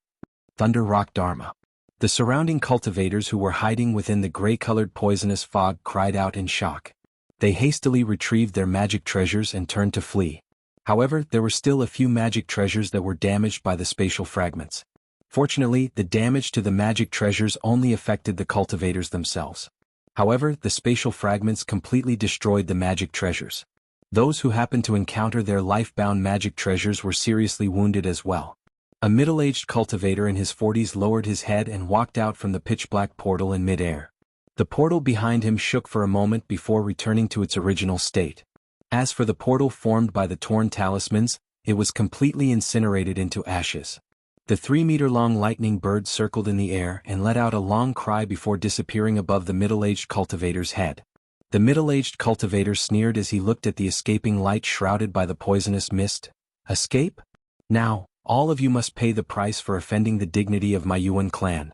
Thunder Rock Dharma! The surrounding cultivators who were hiding within the gray-colored poisonous fog cried out in shock. They hastily retrieved their magic treasures and turned to flee. However, there were still a few magic treasures that were damaged by the spatial fragments. Fortunately, the damage to the magic treasures only affected the cultivators themselves. However, the spatial fragments completely destroyed the magic treasures. Those who happened to encounter their life-bound magic treasures were seriously wounded as well. A middle-aged cultivator in his 40s lowered his head and walked out from the pitch-black portal in mid-air. The portal behind him shook for a moment before returning to its original state. As for the portal formed by the torn talismans, it was completely incinerated into ashes. The 3-meter-long lightning bird circled in the air and let out a long cry before disappearing above the middle-aged cultivator's head. The middle-aged cultivator sneered as he looked at the escaping light shrouded by the poisonous mist. Escape? Now, all of you must pay the price for offending the dignity of my Yuan clan.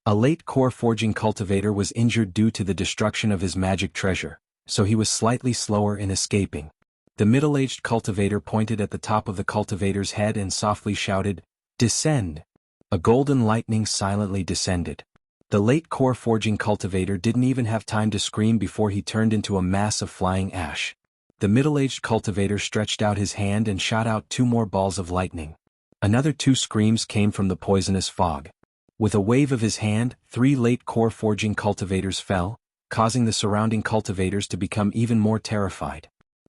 A late core forging cultivator was injured due to the destruction of his magic treasure, so he was slightly slower in escaping. The middle-aged cultivator pointed at the top of the cultivator's head and softly shouted, "Descend!" A golden lightning silently descended. The late core forging cultivator didn't even have time to scream before he turned into a mass of flying ash. The middle-aged cultivator stretched out his hand and shot out 2 more balls of lightning. Another 2 screams came from the poisonous fog. With a wave of his hand, 3 late core forging cultivators fell, causing the surrounding cultivators to become even more terrified.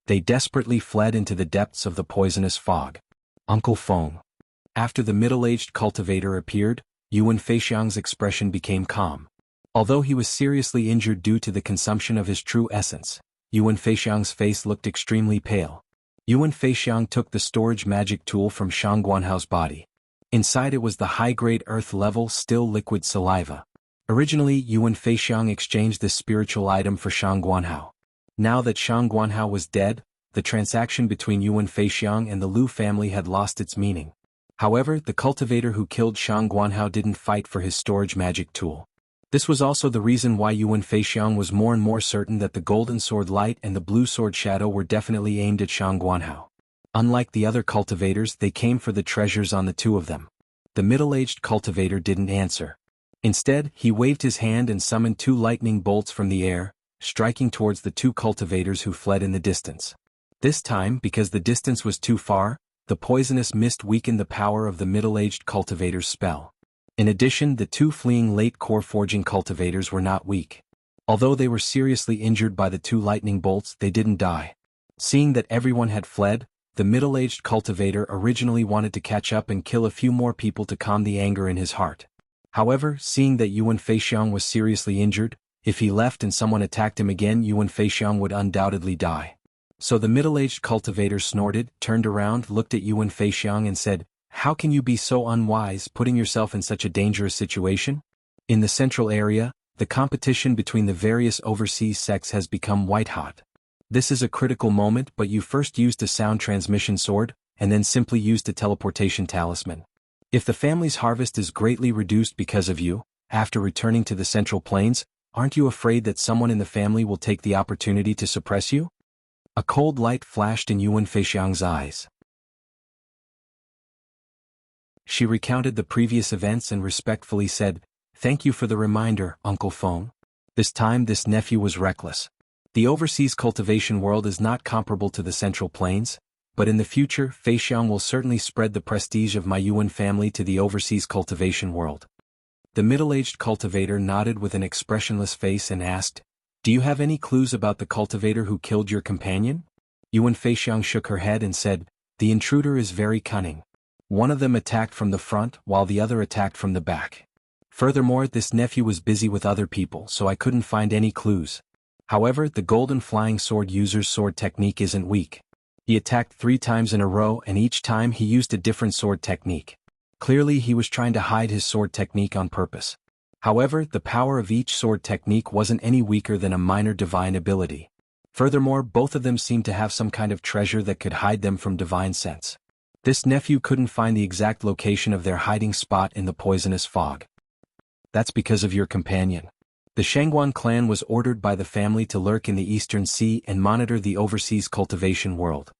They desperately fled into the depths of the poisonous fog. Uncle Feng. After the middle-aged cultivator appeared, Yuan Feixiang's expression became calm. Although he was seriously injured due to the consumption of his true essence, Yuan Feixiang's face looked extremely pale. Yuan Feixiang took the storage magic tool from Shang Guanhao's body. Inside it was the high-grade earth-level still liquid saliva. Originally, Yuan Feixiang exchanged this spiritual item for Shang Guanhao. Now that Shang Guanhao was dead, the transaction between Yuan Feixiang and the Lu family had lost its meaning. However, the cultivator who killed Shang Guanhao didn't fight for his storage magic tool. This was also the reason why Yuan Feixiang was more and more certain that the golden sword light and the blue sword shadow were definitely aimed at Shang Guanhao. Unlike the other cultivators, they came for the treasures on the 2 of them. The middle-aged cultivator didn't answer. Instead, he waved his hand and summoned 2 lightning bolts from the air, striking towards the 2 cultivators who fled in the distance. This time, because the distance was too far, the poisonous mist weakened the power of the middle-aged cultivator's spell. In addition, the 2 fleeing late core forging cultivators were not weak. Although they were seriously injured by the 2 lightning bolts, they didn't die. Seeing that everyone had fled, the middle-aged cultivator originally wanted to catch up and kill a few more people to calm the anger in his heart. However, seeing that Yuan Feixiang was seriously injured, if he left and someone attacked him again, Yuan Feixiang would undoubtedly die. So the middle-aged cultivator snorted, turned around, looked at Yuan Feixiang and said, "How can you be so unwise, putting yourself in such a dangerous situation?" In the central area, the competition between the various overseas sects has become white-hot. This is a critical moment, but you first used a sound transmission sword, and then simply used a teleportation talisman. If the family's harvest is greatly reduced because of you, after returning to the Central Plains, aren't you afraid that someone in the family will take the opportunity to suppress you? A cold light flashed in Yuan Feixiang's eyes. She recounted the previous events and respectfully said, "Thank you for the reminder, Uncle Feng." This time this nephew was reckless. The overseas cultivation world is not comparable to the Central Plains, but in the future Feixiang will certainly spread the prestige of my Yuan family to the overseas cultivation world. The middle-aged cultivator nodded with an expressionless face and asked, "Do you have any clues about the cultivator who killed your companion?" Yuan Feixiang shook her head and said, "The intruder is very cunning. One of them attacked from the front while the other attacked from the back. Furthermore, this nephew was busy with other people, so I couldn't find any clues. However, the golden flying sword user's sword technique isn't weak. He attacked 3 times in a row and each time he used a different sword technique. Clearly he was trying to hide his sword technique on purpose. However, the power of each sword technique wasn't any weaker than a minor divine ability. Furthermore, both of them seemed to have some kind of treasure that could hide them from divine sense. This nephew couldn't find the exact location of their hiding spot in the poisonous fog. That's because of your companion. The Shangguan clan was ordered by the family to lurk in the Eastern Sea and monitor the overseas cultivation world.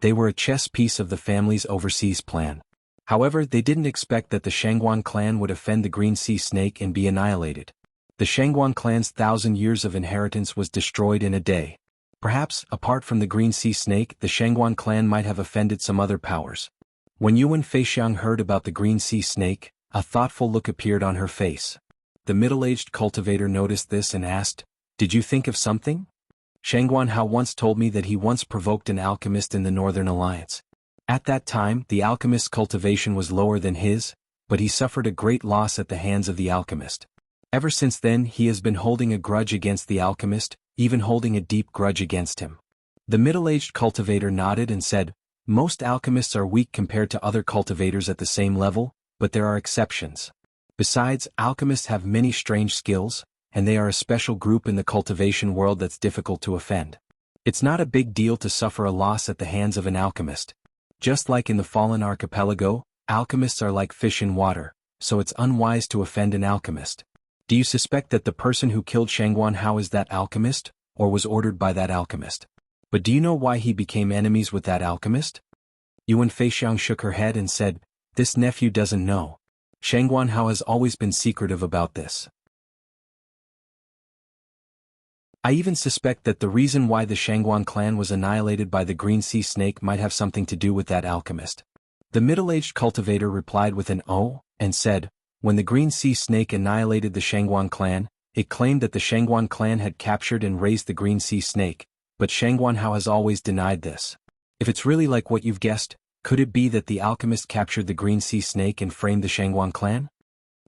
They were a chess piece of the family's overseas plan. However, they didn't expect that the Shangguan clan would offend the Green Sea Snake and be annihilated. The Shangguan clan's 1,000 years of inheritance was destroyed in a day. Perhaps, apart from the Green Sea Snake, the Shangguan clan might have offended some other powers. When Yuan Feixiang heard about the Green Sea Snake, a thoughtful look appeared on her face. The middle-aged cultivator noticed this and asked, "Did you think of something? Shangguan Hao once told me that he once provoked an alchemist in the Northern Alliance. At that time, the alchemist's cultivation was lower than his, but he suffered a great loss at the hands of the alchemist. Ever since then he has been holding a grudge against the alchemist, even holding a deep grudge against him." The middle-aged cultivator nodded and said, "Most alchemists are weak compared to other cultivators at the same level, but there are exceptions. Besides, alchemists have many strange skills, and they are a special group in the cultivation world that's difficult to offend. It's not a big deal to suffer a loss at the hands of an alchemist. Just like in the Fallen Archipelago, alchemists are like fish in water, so it's unwise to offend an alchemist. Do you suspect that the person who killed Shangguan Hao is that alchemist, or was ordered by that alchemist? But do you know why he became enemies with that alchemist?" Yuan Feixiang shook her head and said, "This nephew doesn't know. Shangguan Hao has always been secretive about this. I even suspect that the reason why the Shangguan clan was annihilated by the Green Sea Snake might have something to do with that alchemist." The middle-aged cultivator replied with an "oh," and said, "When the Green Sea Snake annihilated the Shangguan clan, it claimed that the Shangguan clan had captured and raised the Green Sea Snake, but Shangguan Hao has always denied this. If it's really like what you've guessed, could it be that the alchemist captured the Green Sea Snake and framed the Shangguan clan?"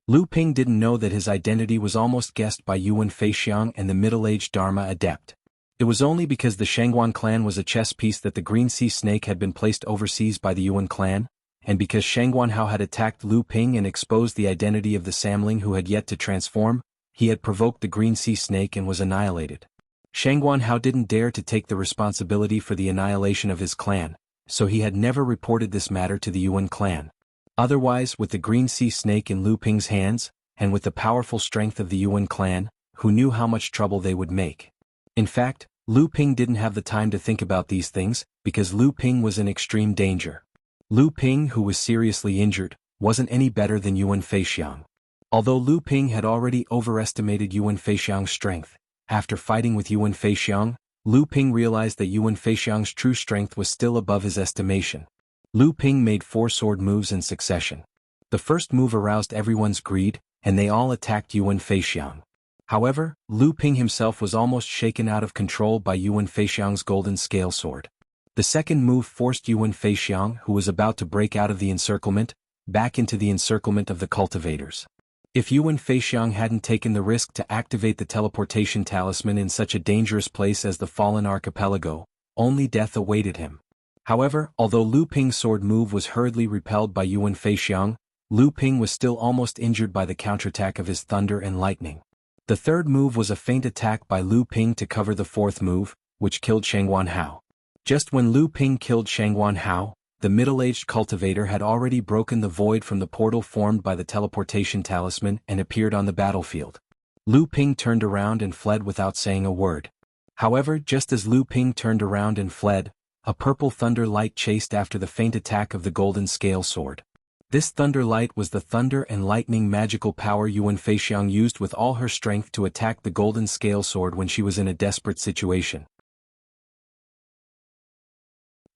Lu Ping didn't know that his identity was almost guessed by Yuan Feixiang and the middle-aged Dharma adept. It was only because the Shangguan clan was a chess piece that the Green Sea Snake had been placed overseas by the Yuan clan, and because Shangguan Hao had attacked Lu Ping and exposed the identity of the Samling who had yet to transform, he had provoked the Green Sea Snake and was annihilated. Shangguan Hao didn't dare to take the responsibility for the annihilation of his clan, so he had never reported this matter to the Yuan clan. Otherwise, with the Green Sea Snake in Lu Ping's hands, and with the powerful strength of the Yuan clan, who knew how much trouble they would make. In fact, Lu Ping didn't have the time to think about these things, because Lu Ping was in extreme danger. Lu Ping, who was seriously injured, wasn't any better than Yuan Feixiang. Although Lu Ping had already overestimated Yuan Feixiang's strength, after fighting with Yuan Feixiang, Lu Ping realized that Yuan Feixiang's true strength was still above his estimation. Lu Ping made 4 sword moves in succession. The first move aroused everyone's greed, and they all attacked Yuan Feixiang. However, Lu Ping himself was almost shaken out of control by Yuan Feixiang's golden scale sword. The second move forced Yuan Feixiang, who was about to break out of the encirclement, back into the encirclement of the cultivators. If Yuan Feixiang hadn't taken the risk to activate the teleportation talisman in such a dangerous place as the Fallen Archipelago, only death awaited him. However, although Lu Ping's sword move was hurriedly repelled by Yuan Feixiang, Lu Ping was still almost injured by the counterattack of his thunder and lightning. The third move was a feint attack by Lu Ping to cover the fourth move, which killed Shangguan Hao. Just when Lu Ping killed Shangguan Hao, the middle-aged cultivator had already broken the void from the portal formed by the teleportation talisman and appeared on the battlefield. Lu Ping turned around and fled without saying a word. However, just as Lu Ping turned around and fled, a purple thunder light chased after the faint attack of the golden scale sword. This thunder light was the thunder and lightning magical power Yuan Feixiang used with all her strength to attack the golden scale sword when she was in a desperate situation.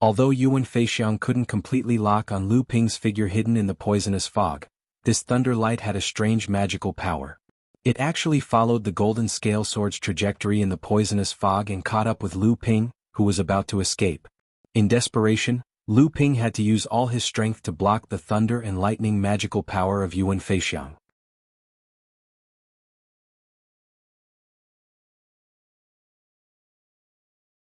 Although Yuan Feixiang couldn't completely lock on Lu Ping's figure hidden in the poisonous fog, this thunder light had a strange magical power. It actually followed the golden scale sword's trajectory in the poisonous fog and caught up with Lu Ping, who was about to escape. In desperation, Lu Ping had to use all his strength to block the thunder and lightning magical power of Yuan Feixiang.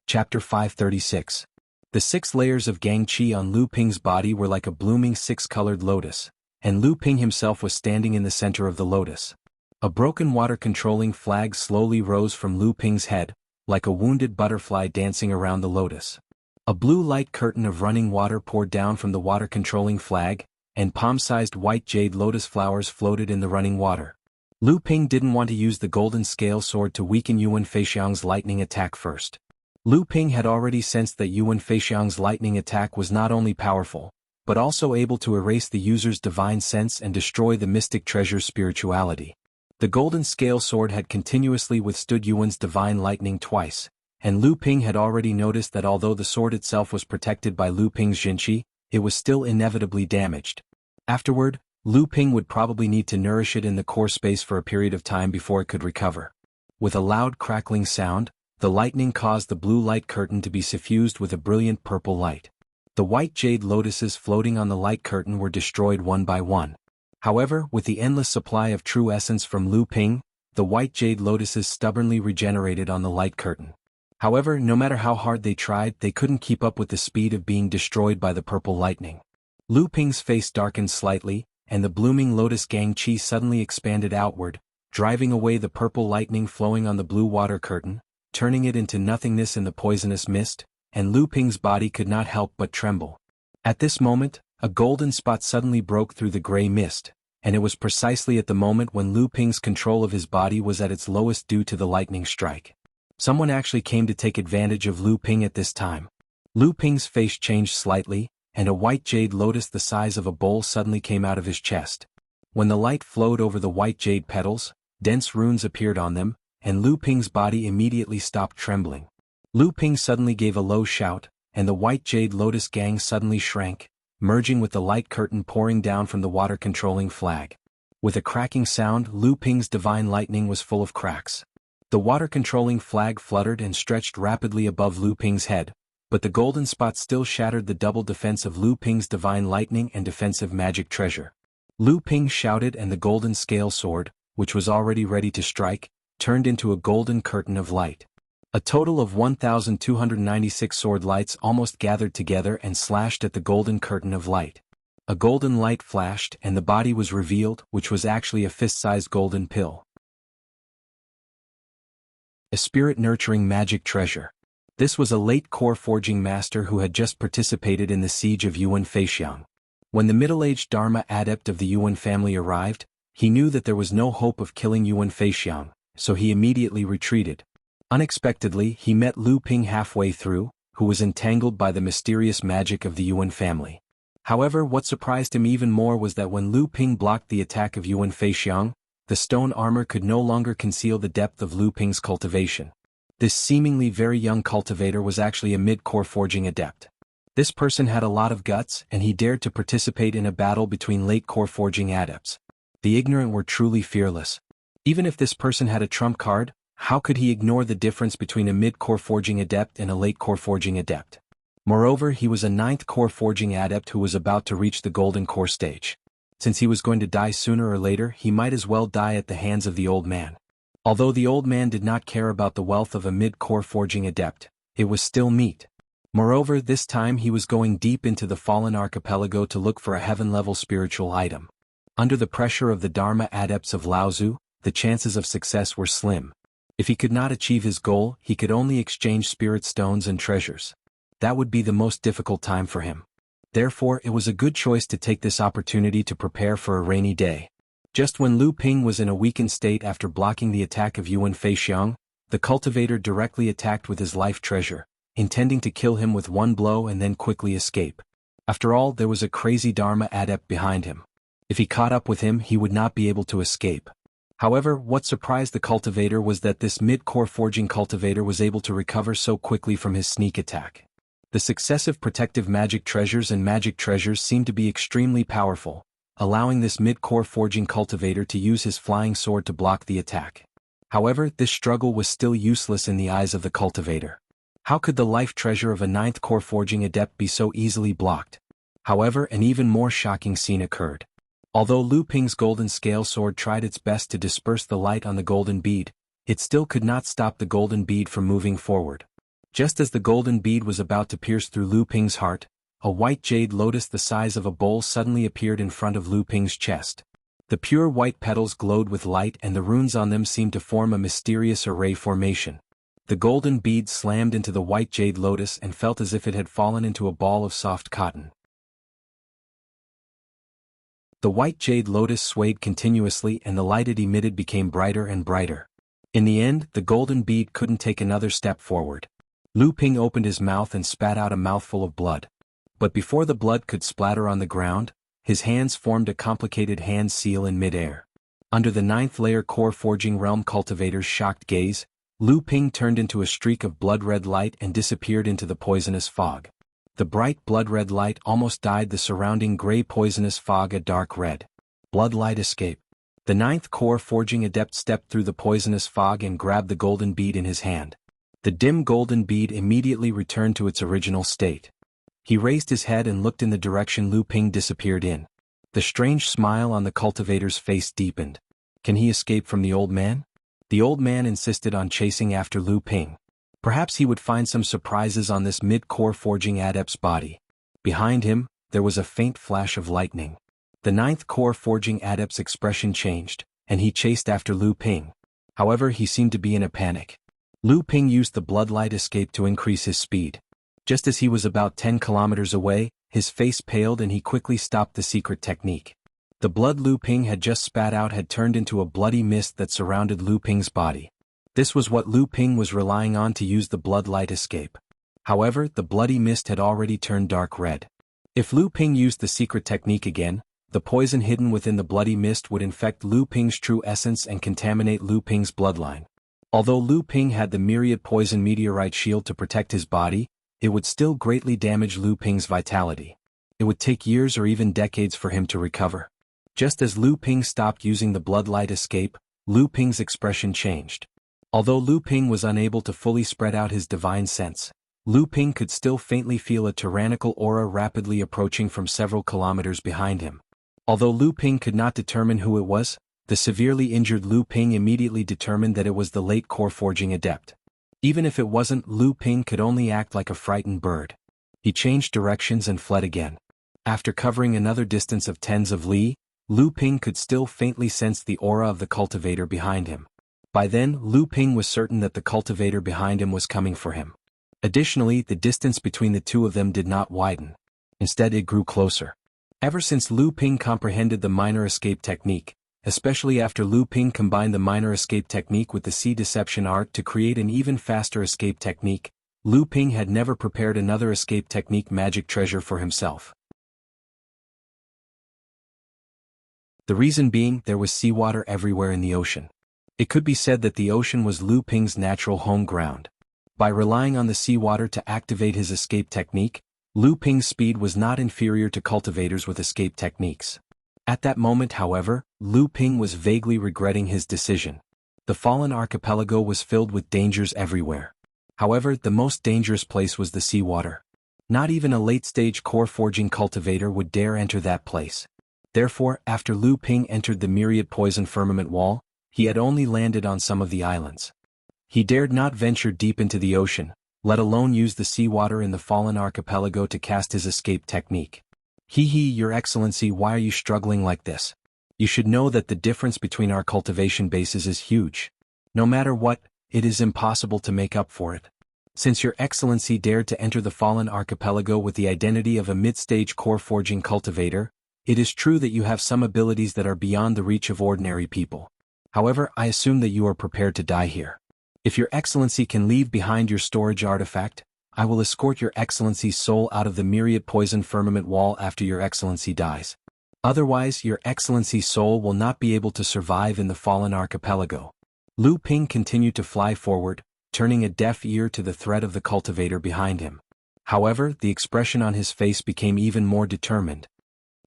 Chapter 536. The 6 layers of Gang Qi on Lu Ping's body were like a blooming 6-colored lotus, and Lu Ping himself was standing in the center of the lotus. A broken water-controlling flag slowly rose from Lu Ping's head, like a wounded butterfly dancing around the lotus. A blue light curtain of running water poured down from the water-controlling flag, and palm-sized white jade lotus flowers floated in the running water. Lu Ping didn't want to use the golden scale sword to weaken Yuan Feixiang's lightning attack first. Lu Ping had already sensed that Yuan Feixiang's lightning attack was not only powerful, but also able to erase the user's divine sense and destroy the mystic treasure's spirituality. The golden scale sword had continuously withstood Yuan's divine lightning twice, and Lu Ping had already noticed that although the sword itself was protected by Lu Ping's Jinqi, it was still inevitably damaged. Afterward, Lu Ping would probably need to nourish it in the core space for a period of time before it could recover. With a loud crackling sound, the lightning caused the blue light curtain to be suffused with a brilliant purple light. The white jade lotuses floating on the light curtain were destroyed one by one. However, with the endless supply of true essence from Lu Ping, the white jade lotuses stubbornly regenerated on the light curtain. However, no matter how hard they tried, they couldn't keep up with the speed of being destroyed by the purple lightning. Lu Ping's face darkened slightly, and the blooming lotus Gang Qi suddenly expanded outward, driving away the purple lightning flowing on the blue water curtain, turning it into nothingness in the poisonous mist, and Lu Ping's body could not help but tremble. At this moment, a golden spot suddenly broke through the gray mist, and it was precisely at the moment when Lu Ping's control of his body was at its lowest due to the lightning strike. Someone actually came to take advantage of Lu Ping at this time. Lu Ping's face changed slightly, and a white jade lotus the size of a bowl suddenly came out of his chest. When the light flowed over the white jade petals, dense runes appeared on them, and Lu Ping's body immediately stopped trembling. Lu Ping suddenly gave a low shout, and the white jade lotus gang suddenly shrank, merging with the light curtain pouring down from the water-controlling flag. With a cracking sound, Lu Ping's divine lightning was full of cracks. The water-controlling flag fluttered and stretched rapidly above Lu Ping's head, but the golden spot still shattered the double defense of Lu Ping's divine lightning and defensive magic treasure. Lu Ping shouted, and the golden scale sword, which was already ready to strike, turned into a golden curtain of light. A total of 1,296 sword lights almost gathered together and slashed at the golden curtain of light. A golden light flashed and the body was revealed, which was actually a fist-sized golden pill. A spirit-nurturing magic treasure. This was a late core forging master who had just participated in the siege of Yuan Feixiang. When the middle-aged Dharma adept of the Yuan family arrived, he knew that there was no hope of killing Yuan Feixiang, so he immediately retreated. Unexpectedly, he met Lu Ping halfway through, who was entangled by the mysterious magic of the Yuan family. However, what surprised him even more was that when Lu Ping blocked the attack of Yuan Feixiang, the stone armor could no longer conceal the depth of Lu Ping's cultivation. This seemingly very young cultivator was actually a mid-core forging adept. This person had a lot of guts, and he dared to participate in a battle between late-core forging adepts. The ignorant were truly fearless. Even if this person had a trump card, how could he ignore the difference between a mid-core forging adept and a late-core forging adept? Moreover, he was a ninth core forging adept who was about to reach the golden core stage. Since he was going to die sooner or later, he might as well die at the hands of the old man. Although the old man did not care about the wealth of a mid-core forging adept, it was still meat. Moreover, this time he was going deep into the fallen archipelago to look for a heaven-level spiritual item. Under the pressure of the Dharma adepts of Laozu, the chances of success were slim. If he could not achieve his goal, he could only exchange spirit stones and treasures. That would be the most difficult time for him. Therefore, it was a good choice to take this opportunity to prepare for a rainy day. Just when Lu Ping was in a weakened state after blocking the attack of Yuan Feixiang, the cultivator directly attacked with his life treasure, intending to kill him with one blow and then quickly escape. After all, there was a crazy Dharma adept behind him. If he caught up with him, he would not be able to escape. However, what surprised the cultivator was that this mid-core forging cultivator was able to recover so quickly from his sneak attack. The successive protective magic treasures and magic treasures seemed to be extremely powerful, allowing this mid-core forging cultivator to use his flying sword to block the attack. However, this struggle was still useless in the eyes of the cultivator. How could the life treasure of a ninth core forging adept be so easily blocked? However, an even more shocking scene occurred. Although Lu Ping's golden scale sword tried its best to disperse the light on the golden bead, it still could not stop the golden bead from moving forward. Just as the golden bead was about to pierce through Lu Ping's heart, a white jade lotus the size of a bowl suddenly appeared in front of Lu Ping's chest. The pure white petals glowed with light and the runes on them seemed to form a mysterious array formation. The golden bead slammed into the white jade lotus and felt as if it had fallen into a ball of soft cotton. The white jade lotus swayed continuously and the light it emitted became brighter and brighter. In the end, the golden bead couldn't take another step forward. Lu Ping opened his mouth and spat out a mouthful of blood. But before the blood could splatter on the ground, his hands formed a complicated hand seal in mid-air. Under the ninth layer core forging realm cultivator's shocked gaze, Lu Ping turned into a streak of blood-red light and disappeared into the poisonous fog. The bright blood-red light almost dyed the surrounding gray poisonous fog a dark red. Blood light escape. The ninth core forging adept stepped through the poisonous fog and grabbed the golden bead in his hand. The dim golden bead immediately returned to its original state. He raised his head and looked in the direction Lu Ping disappeared in. The strange smile on the cultivator's face deepened. Can he escape from the old man? The old man insisted on chasing after Lu Ping. Perhaps he would find some surprises on this mid-core forging adept's body. Behind him, there was a faint flash of lightning. The ninth core forging adept's expression changed, and he chased after Lu Ping. However, he seemed to be in a panic. Lu Ping used the bloodlight escape to increase his speed. Just as he was about 10 kilometers away, his face paled and he quickly stopped the secret technique. The blood Lu Ping had just spat out had turned into a bloody mist that surrounded Lu Ping's body. This was what Lu Ping was relying on to use the bloodlight escape. However, the bloody mist had already turned dark red. If Lu Ping used the secret technique again, the poison hidden within the bloody mist would infect Lu Ping's true essence and contaminate Lu Ping's bloodline. Although Lu Ping had the myriad poison meteorite shield to protect his body, it would still greatly damage Lu Ping's vitality. It would take years or even decades for him to recover. Just as Lu Ping stopped using the bloodlight escape, Lu Ping's expression changed. Although Lu Ping was unable to fully spread out his divine sense, Lu Ping could still faintly feel a tyrannical aura rapidly approaching from several kilometers behind him. Although Lu Ping could not determine who it was, the severely injured Lu Ping immediately determined that it was the late core forging adept. Even if it wasn't, Lu Ping could only act like a frightened bird. He changed directions and fled again. After covering another distance of tens of li, Lu Ping could still faintly sense the aura of the cultivator behind him. By then, Lu Ping was certain that the cultivator behind him was coming for him. Additionally, the distance between the two of them did not widen. Instead, it grew closer. Ever since Lu Ping comprehended the minor escape technique, especially after Lu Ping combined the minor escape technique with the sea deception art to create an even faster escape technique, Lu Ping had never prepared another escape technique magic treasure for himself. The reason being, there was seawater everywhere in the ocean. It could be said that the ocean was Lu Ping's natural home ground. By relying on the seawater to activate his escape technique, Lu Ping's speed was not inferior to cultivators with escape techniques. At that moment, however, Lu Ping was vaguely regretting his decision. The fallen archipelago was filled with dangers everywhere. However, the most dangerous place was the seawater. Not even a late-stage core-forging cultivator would dare enter that place. Therefore, after Lu Ping entered the myriad poison firmament wall, he had only landed on some of the islands. He dared not venture deep into the ocean, let alone use the seawater in the fallen archipelago to cast his escape technique. Your Excellency, why are you struggling like this? You should know that the difference between our cultivation bases is huge. No matter what, it is impossible to make up for it. Since Your Excellency dared to enter the fallen archipelago with the identity of a mid-stage core-forging cultivator, it is true that you have some abilities that are beyond the reach of ordinary people. However, I assume that you are prepared to die here. If Your Excellency can leave behind your storage artifact, I will escort Your Excellency's soul out of the myriad poison firmament wall after Your Excellency dies. Otherwise, Your Excellency's soul will not be able to survive in the fallen archipelago. Lu Ping continued to fly forward, turning a deaf ear to the threat of the cultivator behind him. However, the expression on his face became even more determined.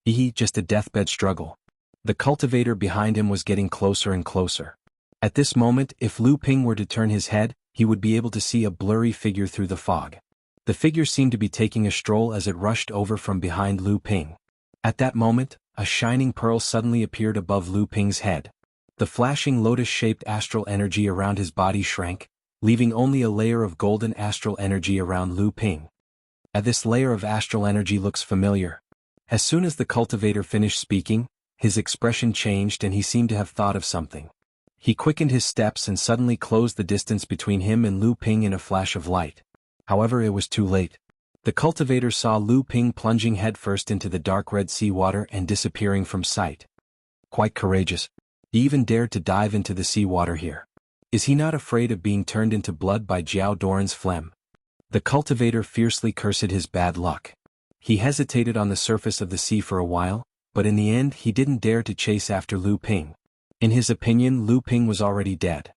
Just a deathbed struggle. The cultivator behind him was getting closer and closer. At this moment, if Lu Ping were to turn his head, he would be able to see a blurry figure through the fog. The figure seemed to be taking a stroll as it rushed over from behind Lu Ping. At that moment, a shining pearl suddenly appeared above Lu Ping's head. The flashing lotus-shaped astral energy around his body shrank, leaving only a layer of golden astral energy around Lu Ping. This layer of astral energy looks familiar. As soon as the cultivator finished speaking, his expression changed and he seemed to have thought of something. He quickened his steps and suddenly closed the distance between him and Lu Ping in a flash of light. However, it was too late. The cultivator saw Lu Ping plunging headfirst into the dark red seawater and disappearing from sight. Quite courageous. He even dared to dive into the seawater here. Is he not afraid of being turned into blood by Jiao Doran's phlegm? The cultivator fiercely cursed his bad luck. He hesitated on the surface of the sea for a while, but in the end he didn't dare to chase after Lu Ping. In his opinion, Lu Ping was already dead.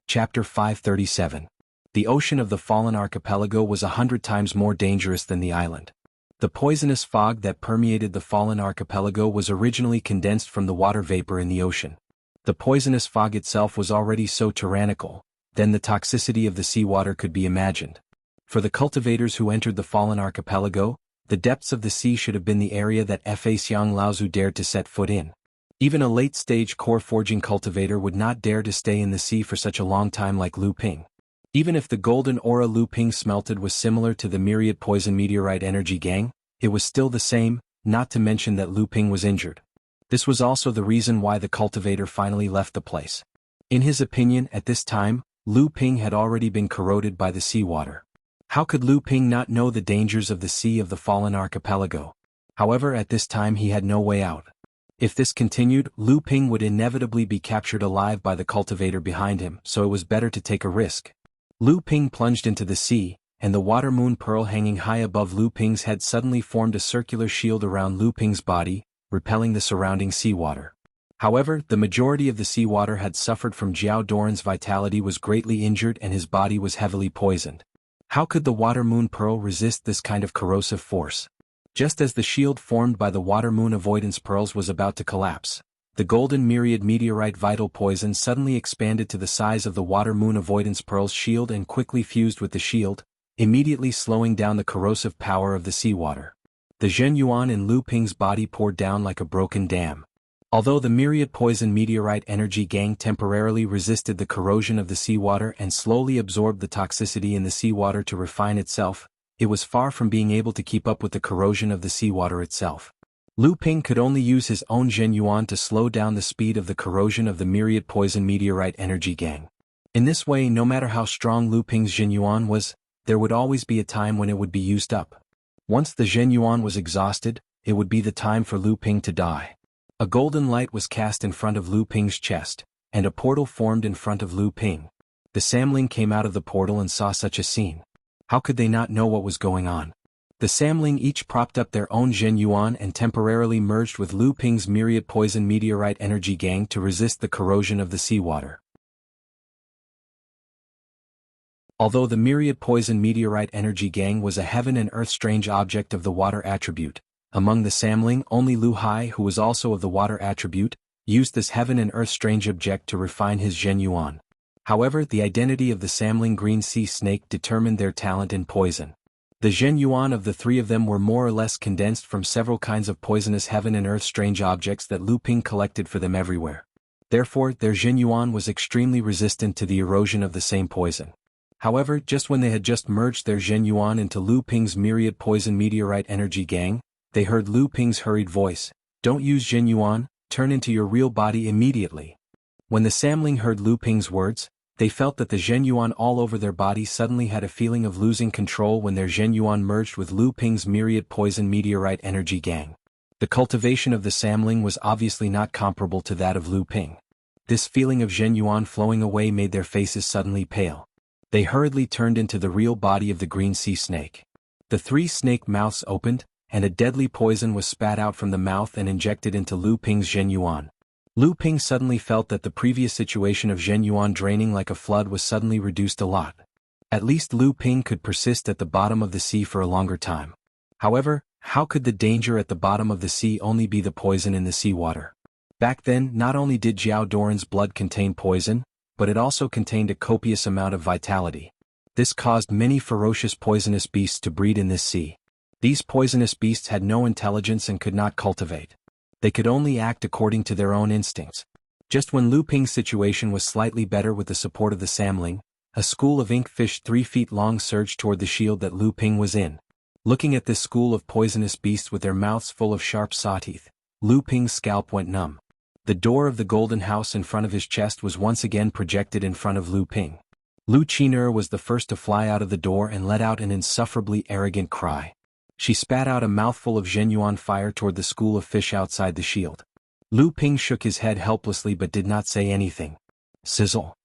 Chapter 537. The ocean of the fallen archipelago was 100 times more dangerous than the island. The poisonous fog that permeated the fallen archipelago was originally condensed from the water vapor in the ocean. The poisonous fog itself was already so tyrannical, then the toxicity of the seawater could be imagined. For the cultivators who entered the fallen archipelago, the depths of the sea should have been the area that Fa Xiang Laozu dared to set foot in. Even a late-stage core-forging cultivator would not dare to stay in the sea for such a long time like Lu Ping. Even if the golden aura Lu Ping smelted was similar to the myriad poison meteorite energy gang, it was still the same, not to mention that Lu Ping was injured. This was also the reason why the cultivator finally left the place. In his opinion, at this time, Lu Ping had already been corroded by the seawater. How could Lu Ping not know the dangers of the sea of the fallen archipelago? However, at this time he had no way out. If this continued, Lu Ping would inevitably be captured alive by the cultivator behind him, so it was better to take a risk. Lu Ping plunged into the sea, and the water moon pearl hanging high above Lu Ping's head suddenly formed a circular shield around Lu Ping's body, repelling the surrounding seawater. However, the majority of the seawater had suffered from Jiao Doran's vitality was greatly injured and his body was heavily poisoned. How could the water moon pearl resist this kind of corrosive force? Just as the shield formed by the water moon avoidance pearls was about to collapse, the golden myriad meteorite vital poison suddenly expanded to the size of the water moon avoidance pearl's shield and quickly fused with the shield, immediately slowing down the corrosive power of the seawater. The Zhen Yuan in Lu Ping's body poured down like a broken dam. Although the myriad poison meteorite energy gang temporarily resisted the corrosion of the seawater and slowly absorbed the toxicity in the seawater to refine itself, it was far from being able to keep up with the corrosion of the seawater itself. Lu Ping could only use his own Zhen Yuan to slow down the speed of the corrosion of the myriad poison meteorite energy gang. In this way, no matter how strong Lu Ping's Zhen Yuan was, there would always be a time when it would be used up. Once the Zhen Yuan was exhausted, it would be the time for Lu Ping to die. A golden light was cast in front of Lu Ping's chest, and a portal formed in front of Lu Ping. The Samling came out of the portal and saw such a scene. How could they not know what was going on? The Samling each propped up their own Zhen Yuan and temporarily merged with Lu Ping's myriad poison meteorite energy gang to resist the corrosion of the seawater. Although the myriad poison meteorite energy gang was a heaven and earth strange object of the water attribute, among the Samling only Lu Hai, who was also of the water attribute, used this heaven and earth strange object to refine his Zhen Yuan. However, the identity of the Samling green sea snake determined their talent in poison. The Zhenyuan of the three of them were more or less condensed from several kinds of poisonous heaven and earth strange objects that Lu Ping collected for them everywhere. Therefore, their Zhenyuan was extremely resistant to the erosion of the same poison. However, just when they had just merged their Zhenyuan into Lu Ping's myriad poison meteorite energy gang, they heard Lu Ping's hurried voice, "Don't use Zhenyuan, turn into your real body immediately." When the Samling heard Lu Ping's words, they felt that the Zhenyuan all over their body suddenly had a feeling of losing control when their Zhenyuan merged with Lu Ping's myriad poison meteorite energy gang. The cultivation of the Samling was obviously not comparable to that of Lu Ping. This feeling of Zhenyuan flowing away made their faces suddenly pale. They hurriedly turned into the real body of the green sea snake. The three snake mouths opened, and a deadly poison was spat out from the mouth and injected into Lu Ping's Zhenyuan. Lu Ping suddenly felt that the previous situation of Zhenyuan draining like a flood was suddenly reduced a lot. At least Lu Ping could persist at the bottom of the sea for a longer time. However, how could the danger at the bottom of the sea only be the poison in the seawater? Back then, not only did Jiao Doran's blood contain poison, but it also contained a copious amount of vitality. This caused many ferocious poisonous beasts to breed in this sea. These poisonous beasts had no intelligence and could not cultivate. They could only act according to their own instincts. Just when Lu Ping's situation was slightly better with the support of the Samling, a school of ink fish 3 feet long surged toward the shield that Lu Ping was in. Looking at this school of poisonous beasts with their mouths full of sharp saw teeth, Lu Ping's scalp went numb. The door of the golden house in front of his chest was once again projected in front of Lu Ping. Lu Qin'er was the first to fly out of the door and let out an insufferably arrogant cry. She spat out a mouthful of Zhenyuan fire toward the school of fish outside the shield. Lu Ping shook his head helplessly but did not say anything. Sizzle.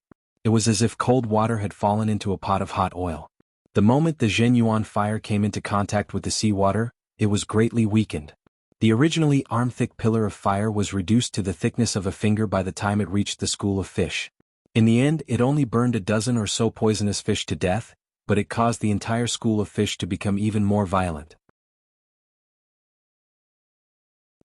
It was as if cold water had fallen into a pot of hot oil. The moment the Zhenyuan fire came into contact with the seawater, it was greatly weakened. The originally arm-thick pillar of fire was reduced to the thickness of a finger by the time it reached the school of fish. In the end, it only burned a dozen or so poisonous fish to death, but it caused the entire school of fish to become even more violent.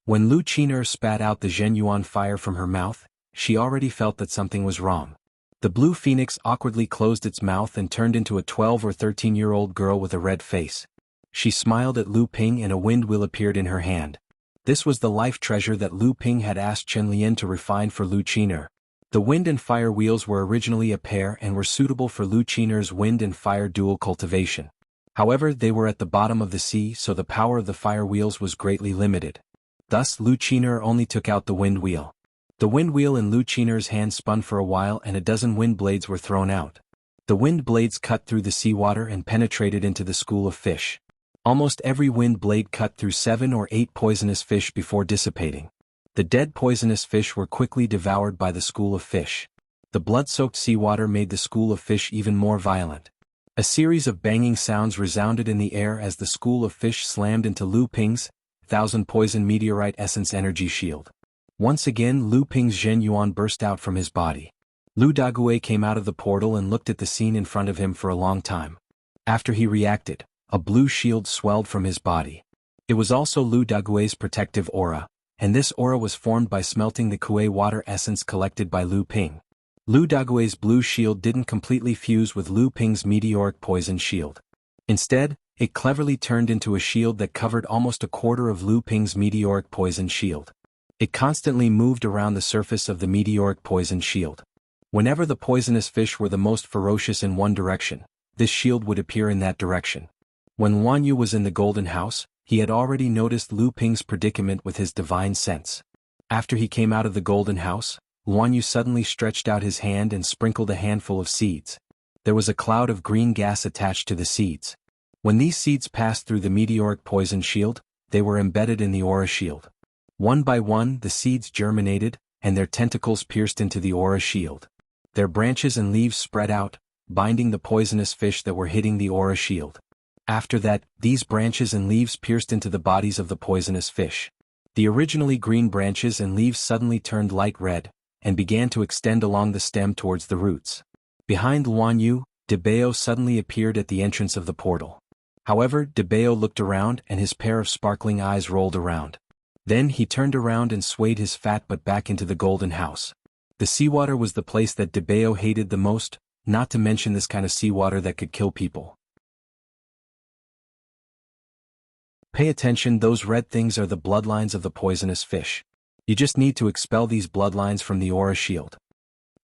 When Lu Qin'er spat out the Zhenyuan fire from her mouth, she already felt that something was wrong. The blue phoenix awkwardly closed its mouth and turned into a 12 or 13-year-old girl with a red face. She smiled at Lu Ping and a wind wheel appeared in her hand. This was the life treasure that Lu Ping had asked Chen Lian to refine for Lu Qin'er. The wind and fire wheels were originally a pair and were suitable for Lu Qin'er's wind and fire dual cultivation. However, they were at the bottom of the sea, so the power of the fire wheels was greatly limited. Thus Lu Qin'er only took out the wind wheel. The wind wheel in Lu Qin'er's hand spun for a while and a dozen wind blades were thrown out. The wind blades cut through the seawater and penetrated into the school of fish. Almost every wind blade cut through 7 or 8 poisonous fish before dissipating. The dead poisonous fish were quickly devoured by the school of fish. The blood-soaked seawater made the school of fish even more violent. A series of banging sounds resounded in the air as the school of fish slammed into Lu Ping's 1000 poison meteorite essence energy shield. Once again Lu Ping's Zhenyuan burst out from his body. Lu Dagui came out of the portal and looked at the scene in front of him for a long time. After he reacted, a blue shield swelled from his body. It was also Lu Dagui's protective aura, and this aura was formed by smelting the Kuei water essence collected by Lu Ping. Lu Dagui's blue shield didn't completely fuse with Lu Ping's meteoric poison shield. Instead, it cleverly turned into a shield that covered almost a quarter of Lu Ping's meteoric poison shield. It constantly moved around the surface of the meteoric poison shield. Whenever the poisonous fish were the most ferocious in one direction, this shield would appear in that direction. When Wan Yu was in the Golden House, he had already noticed Lu Ping's predicament with his divine sense. After he came out of the Golden House, Wan Yu suddenly stretched out his hand and sprinkled a handful of seeds. There was a cloud of green gas attached to the seeds. When these seeds passed through the meteoric poison shield, they were embedded in the aura shield. One by one the seeds germinated, and their tentacles pierced into the aura shield. Their branches and leaves spread out, binding the poisonous fish that were hitting the aura shield. After that, these branches and leaves pierced into the bodies of the poisonous fish. The originally green branches and leaves suddenly turned light red, and began to extend along the stem towards the roots. Behind Luan Yu, De Bao suddenly appeared at the entrance of the portal. However, De Bao looked around and his pair of sparkling eyes rolled around. Then he turned around and swayed his fat butt back into the Golden House. The seawater was the place that Debeo hated the most, not to mention this kind of seawater that could kill people. Pay attention, those red things are the bloodlines of the poisonous fish. You just need to expel these bloodlines from the aura shield.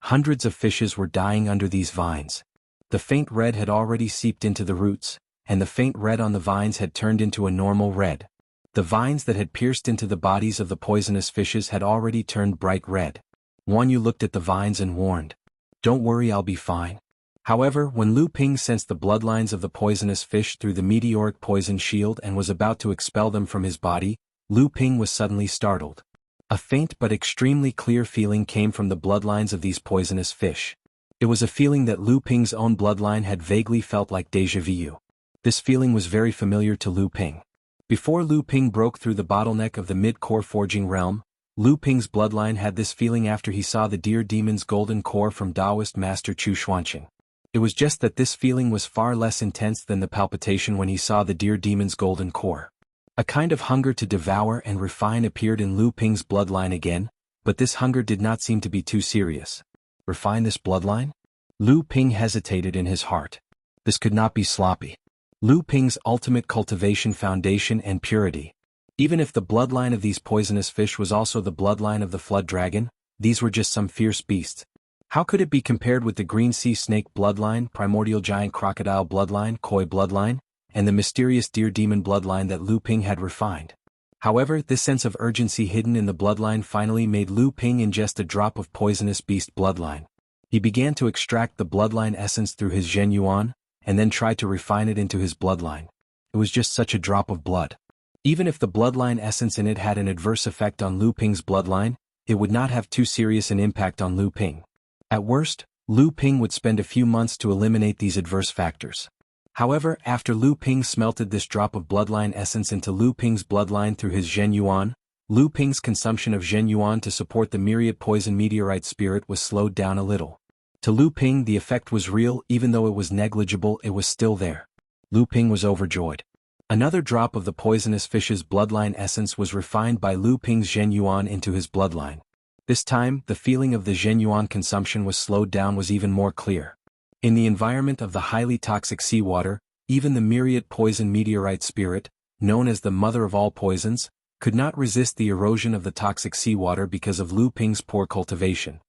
Hundreds of fishes were dying under these vines. The faint red had already seeped into the roots, and the faint red on the vines had turned into a normal red. The vines that had pierced into the bodies of the poisonous fishes had already turned bright red. Yu looked at the vines and warned, "Don't worry, I'll be fine." However, when Lu Ping sensed the bloodlines of the poisonous fish through the meteoric poison shield and was about to expel them from his body, Lu Ping was suddenly startled. A faint but extremely clear feeling came from the bloodlines of these poisonous fish. It was a feeling that Lu Ping's own bloodline had vaguely felt like déjà vu. This feeling was very familiar to Lu Ping. Before Lu Ping broke through the bottleneck of the mid-core forging realm, Lu Ping's bloodline had this feeling after he saw the Deer Demon's golden core from Taoist master Chu Xuanqing. It was just that this feeling was far less intense than the palpitation when he saw the Deer Demon's golden core. A kind of hunger to devour and refine appeared in Lu Ping's bloodline again, but this hunger did not seem to be too serious. Refine this bloodline? Lu Ping hesitated in his heart. This could not be sloppy. Lu Ping's ultimate cultivation, foundation and purity. Even if the bloodline of these poisonous fish was also the bloodline of the flood dragon, these were just some fierce beasts. How could it be compared with the green sea snake bloodline, primordial giant crocodile bloodline, koi bloodline, and the mysterious deer demon bloodline that Lu Ping had refined? However, this sense of urgency hidden in the bloodline finally made Lu Ping ingest a drop of poisonous beast bloodline. He began to extract the bloodline essence through his Zhen Yuan, and then tried to refine it into his bloodline. It was just such a drop of blood. Even if the bloodline essence in it had an adverse effect on Lu Ping's bloodline, it would not have too serious an impact on Lu Ping. At worst, Lu Ping would spend a few months to eliminate these adverse factors. However, after Lu Ping smelted this drop of bloodline essence into Lu Ping's bloodline through his Zhen Yuan, Lu Ping's consumption of Zhen Yuan to support the myriad poison meteorite spirit was slowed down a little. To Lu Ping the effect was real, even though it was negligible, it was still there. Lu Ping was overjoyed. Another drop of the poisonous fish's bloodline essence was refined by Lu Ping's Zhen Yuan into his bloodline. This time, the feeling of the Zhen Yuan consumption was slowed down was even more clear. In the environment of the highly toxic seawater, even the myriad poison meteorite spirit, known as the mother of all poisons, could not resist the erosion of the toxic seawater because of Lu Ping's poor cultivation.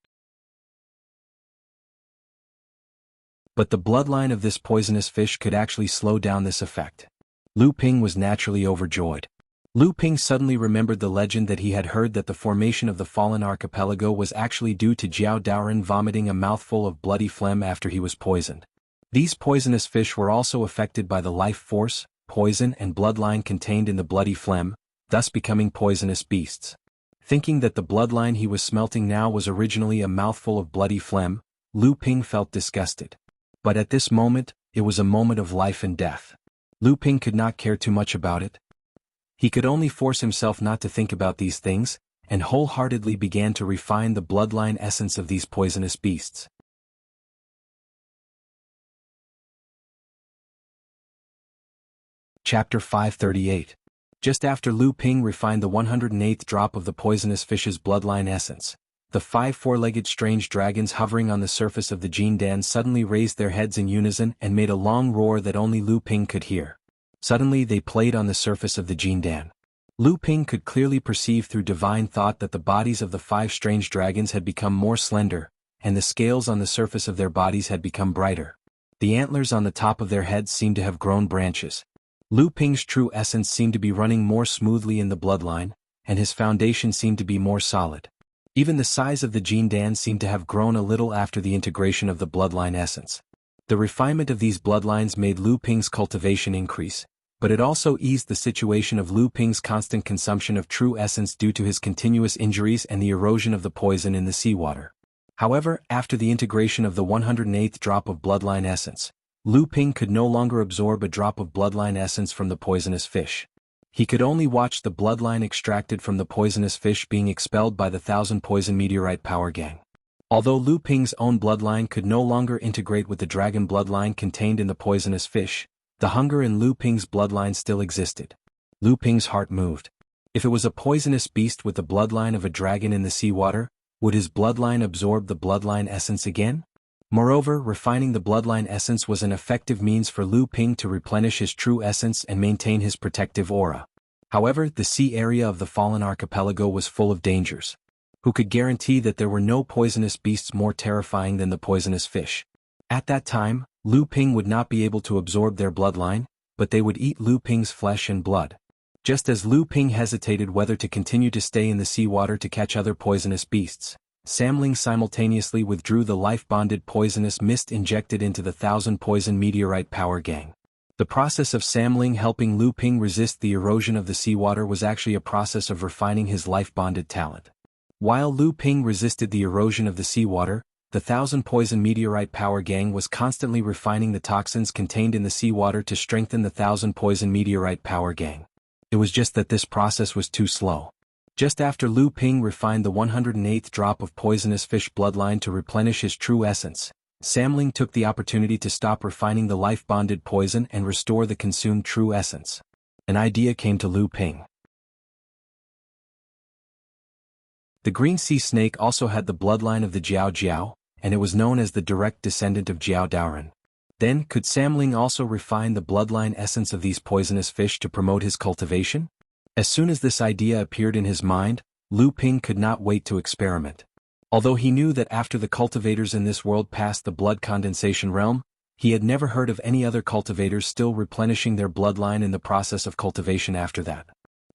But the bloodline of this poisonous fish could actually slow down this effect. Lu Ping was naturally overjoyed. Lu Ping suddenly remembered the legend that he had heard that the formation of the fallen archipelago was actually due to Jiao Daoren vomiting a mouthful of bloody phlegm after he was poisoned. These poisonous fish were also affected by the life force, poison and bloodline contained in the bloody phlegm, thus becoming poisonous beasts. Thinking that the bloodline he was smelting now was originally a mouthful of bloody phlegm, Lu Ping felt disgusted. But at this moment, it was a moment of life and death. Lu Ping could not care too much about it. He could only force himself not to think about these things, and wholeheartedly began to refine the bloodline essence of these poisonous beasts. Chapter 538. Just after Lu Ping refined the 108th drop of the poisonous fish's bloodline essence, the 5 four-legged strange dragons hovering on the surface of the Jindan suddenly raised their heads in unison and made a long roar that only Lu Ping could hear. Suddenly they played on the surface of the Jindan. Lu Ping could clearly perceive through divine thought that the bodies of the 5 strange dragons had become more slender, and the scales on the surface of their bodies had become brighter. The antlers on the top of their heads seemed to have grown branches. Lu Ping's true essence seemed to be running more smoothly in the bloodline, and his foundation seemed to be more solid. Even the size of the Jindan seemed to have grown a little after the integration of the bloodline essence. The refinement of these bloodlines made Lu Ping's cultivation increase, but it also eased the situation of Lu Ping's constant consumption of true essence due to his continuous injuries and the erosion of the poison in the seawater. However, after the integration of the 108th drop of bloodline essence, Lu Ping could no longer absorb a drop of bloodline essence from the poisonous fish. He could only watch the bloodline extracted from the poisonous fish being expelled by the 1,000 poison meteorite power gang. Although Lu Ping's own bloodline could no longer integrate with the dragon bloodline contained in the poisonous fish, the hunger in Lu Ping's bloodline still existed. Lu Ping's heart moved. If it was a poisonous beast with the bloodline of a dragon in the seawater, Would his bloodline absorb the bloodline essence again? Moreover, refining the bloodline essence was an effective means for Lu Ping to replenish his true essence and maintain his protective aura. However, the sea area of the Fallen Archipelago was full of dangers. Who could guarantee that there were no poisonous beasts more terrifying than the poisonous fish? At that time, Lu Ping would not be able to absorb their bloodline, but they would eat Lu Ping's flesh and blood. Just as Lu Ping hesitated whether to continue to stay in the seawater to catch other poisonous beasts, Samling simultaneously withdrew the life-bonded poisonous mist injected into the 1,000 poison meteorite power gang. The process of Samling helping Lu Ping resist the erosion of the seawater was actually a process of refining his life-bonded talent. While Lu Ping resisted the erosion of the seawater, the 1,000 poison meteorite power gang was constantly refining the toxins contained in the seawater to strengthen the 1,000 poison meteorite power gang. It was just that this process was too slow. Just after Lu Ping refined the 108th drop of poisonous fish bloodline to replenish his true essence, Samling took the opportunity to stop refining the life-bonded poison and restore the consumed true essence. An idea came to Lu Ping. The green sea snake also had the bloodline of the Jiao Jiao, and it was known as the direct descendant of Jiao Daoren. Then, could Samling also refine the bloodline essence of these poisonous fish to promote his cultivation? As soon as this idea appeared in his mind, Lu Ping could not wait to experiment. Although he knew that after the cultivators in this world passed the blood condensation realm, he had never heard of any other cultivators still replenishing their bloodline in the process of cultivation after that.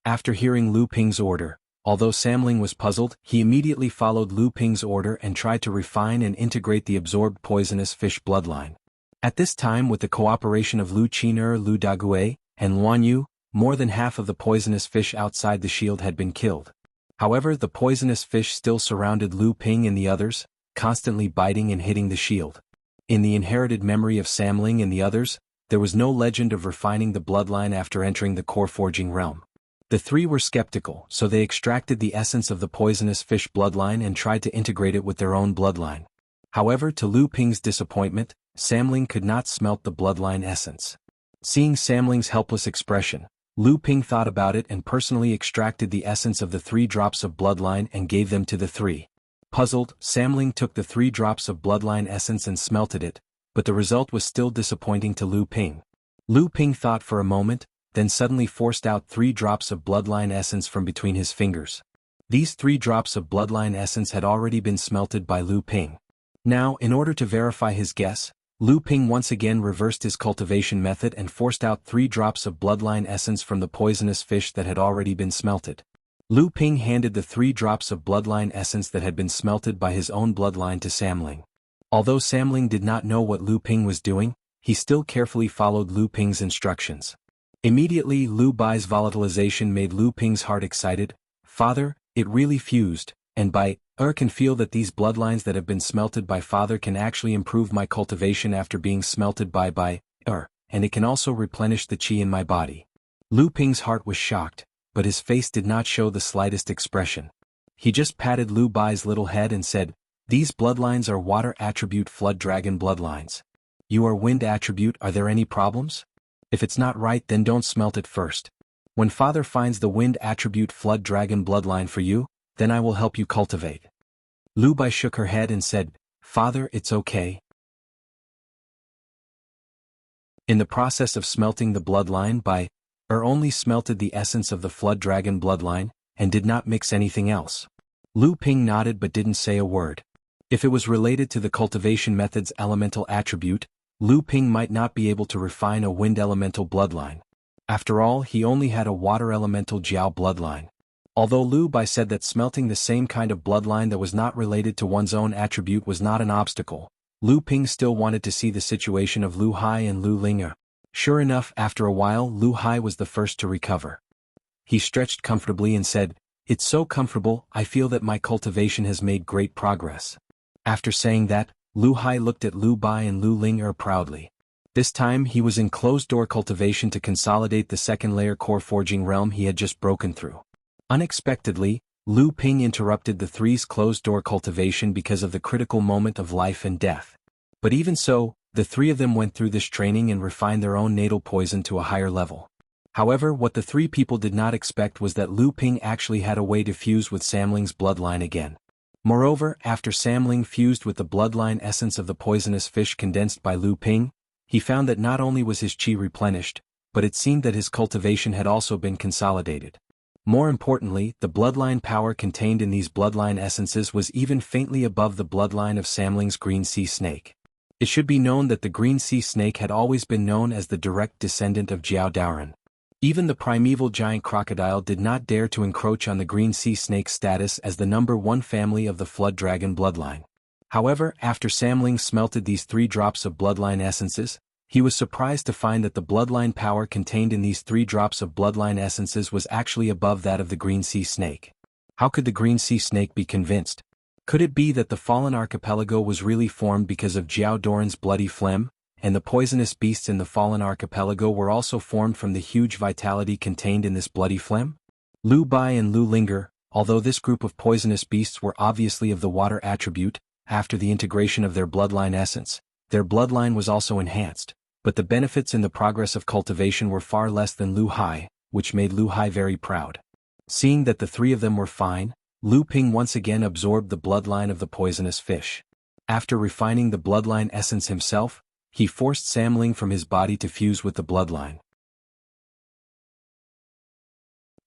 After hearing Lu Ping's order, although Samling was puzzled, he immediately followed Lu Ping's order and tried to refine and integrate the absorbed poisonous fish bloodline. At this time, with the cooperation of Lu Qin'er, Lu Daguai, and Luan Yu, more than half of the poisonous fish outside the shield had been killed. However, the poisonous fish still surrounded Lu Ping and the others, constantly biting and hitting the shield. In the inherited memory of Samling and the others, there was no legend of refining the bloodline after entering the core forging realm. The three were skeptical, so they extracted the essence of the poisonous fish bloodline and tried to integrate it with their own bloodline. However, to Lu Ping's disappointment, Samling could not smelt the bloodline essence. Seeing Samling's helpless expression, Lu Ping thought about it and personally extracted the essence of the 3 drops of bloodline and gave them to the 3. Puzzled, Samling took the 3 drops of bloodline essence and smelted it, but the result was still disappointing to Lu Ping. Lu Ping thought for a moment, then suddenly forced out 3 drops of bloodline essence from between his fingers. These 3 drops of bloodline essence had already been smelted by Lu Ping. Now, in order to verify his guess, Lu Ping once again reversed his cultivation method and forced out 3 drops of bloodline essence from the poisonous fish that had already been smelted. Lu Ping handed the 3 drops of bloodline essence that had been smelted by his own bloodline to Samling. Although Samling did not know what Lu Ping was doing, he still carefully followed Lu Ping's instructions. Immediately, Lu Bai's volatilization made Lu Ping's heart excited. Father, it really fused, and by can feel that these bloodlines that have been smelted by Father can actually improve my cultivation after being smelted by and it can also replenish the qi in my body. Lu Ping's heart was shocked, but his face did not show the slightest expression. He just patted Lu Bai's little head and said, "These bloodlines are water attribute flood dragon bloodlines. You are wind attribute, are there any problems? If it's not right, then don't smelt it first. When Father finds the wind attribute flood dragon bloodline for you, then I will help you cultivate." Lu Bai shook her head and said, "Father, it's okay." In the process of smelting the bloodline by only smelted the essence of the flood dragon bloodline, and did not mix anything else. Lu Ping nodded but didn't say a word. If it was related to the cultivation method's elemental attribute, Lu Ping might not be able to refine a wind elemental bloodline. After all, he only had a water elemental Jiao bloodline. Although Lu Bai said that smelting the same kind of bloodline that was not related to one's own attribute was not an obstacle, Lu Ping still wanted to see the situation of Lu Hai and Lu Linga. Sure enough, after a while Lu Hai was the first to recover. He stretched comfortably and said, "It's so comfortable, I feel that my cultivation has made great progress." After saying that, Lu Hai looked at Lu Bai and Lu Linga proudly. This time he was in closed-door cultivation to consolidate the second-layer core forging realm he had just broken through. Unexpectedly, Lu Ping interrupted the three's closed-door cultivation because of the critical moment of life and death. But even so, the 3 of them went through this training and refined their own natal poison to a higher level. However, what the 3 people did not expect was that Lu Ping actually had a way to fuse with Samling's bloodline again. Moreover, after Samling fused with the bloodline essence of the poisonous fish condensed by Lu Ping, he found that not only was his qi replenished, but it seemed that his cultivation had also been consolidated. More importantly, the bloodline power contained in these bloodline essences was even faintly above the bloodline of Samling's green sea snake. It should be known that the green sea snake had always been known as the direct descendant of Jiao Daoren. Even the primeval giant crocodile did not dare to encroach on the green sea snake's status as the number one family of the flood dragon bloodline. However, after Samling smelted these 3 drops of bloodline essences, he was surprised to find that the bloodline power contained in these 3 drops of bloodline essences was actually above that of the green sea snake. How could the green sea snake be convinced? Could it be that the fallen archipelago was really formed because of Jiao Daoren's bloody phlegm, and the poisonous beasts in the fallen archipelago were also formed from the huge vitality contained in this bloody phlegm? Lu Bai and Lu Linger, although this group of poisonous beasts were obviously of the water attribute, after the integration of their bloodline essence, their bloodline was also enhanced, but the benefits in the progress of cultivation were far less than Lu Hai, which made Lu Hai very proud. Seeing that the 3 of them were fine, Lu Ping once again absorbed the bloodline of the poisonous fish. After refining the bloodline essence himself, he forced Samling from his body to fuse with the bloodline.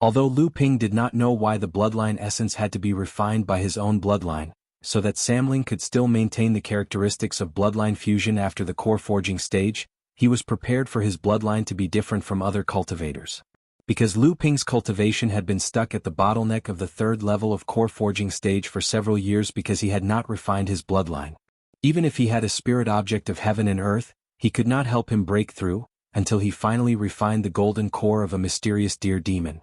Although Lu Ping did not know why the bloodline essence had to be refined by his own bloodline, so that Samling could still maintain the characteristics of bloodline fusion after the core forging stage, he was prepared for his bloodline to be different from other cultivators. Because Lu Ping's cultivation had been stuck at the bottleneck of the 3rd level of core forging stage for several years because he had not refined his bloodline. Even if he had a spirit object of heaven and earth, he could not help him break through, until he finally refined the golden core of a mysterious deer demon.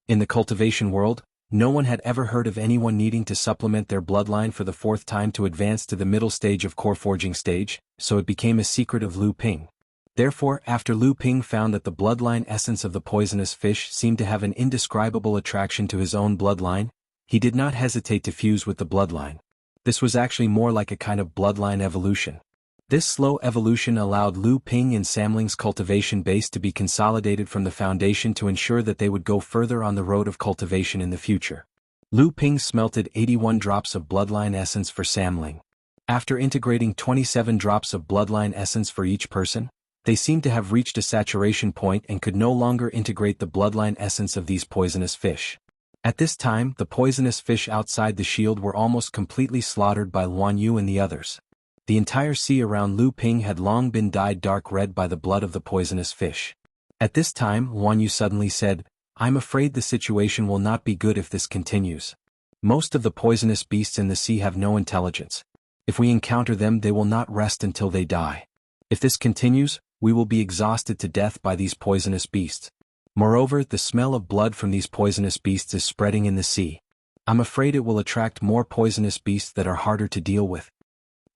In the cultivation world, no one had ever heard of anyone needing to supplement their bloodline for the 4th time to advance to the middle stage of core forging stage, so it became a secret of Lu Ping. Therefore, after Lu Ping found that the bloodline essence of the poisonous fish seemed to have an indescribable attraction to his own bloodline, he did not hesitate to fuse with the bloodline. This was actually more like a kind of bloodline evolution. This slow evolution allowed Lu Ping and Samling's cultivation base to be consolidated from the foundation to ensure that they would go further on the road of cultivation in the future. Lu Ping smelted 81 drops of bloodline essence for Samling. After integrating 27 drops of bloodline essence for each person, they seemed to have reached a saturation point and could no longer integrate the bloodline essence of these poisonous fish. At this time, the poisonous fish outside the shield were almost completely slaughtered by Luan Yu and the others. The entire sea around Lu Ping had long been dyed dark red by the blood of the poisonous fish. At this time, Luan Yu suddenly said, "I'm afraid the situation will not be good if this continues. Most of the poisonous beasts in the sea have no intelligence. If we encounter them, they will not rest until they die. If this continues, we will be exhausted to death by these poisonous beasts. Moreover, the smell of blood from these poisonous beasts is spreading in the sea. I'm afraid it will attract more poisonous beasts that are harder to deal with."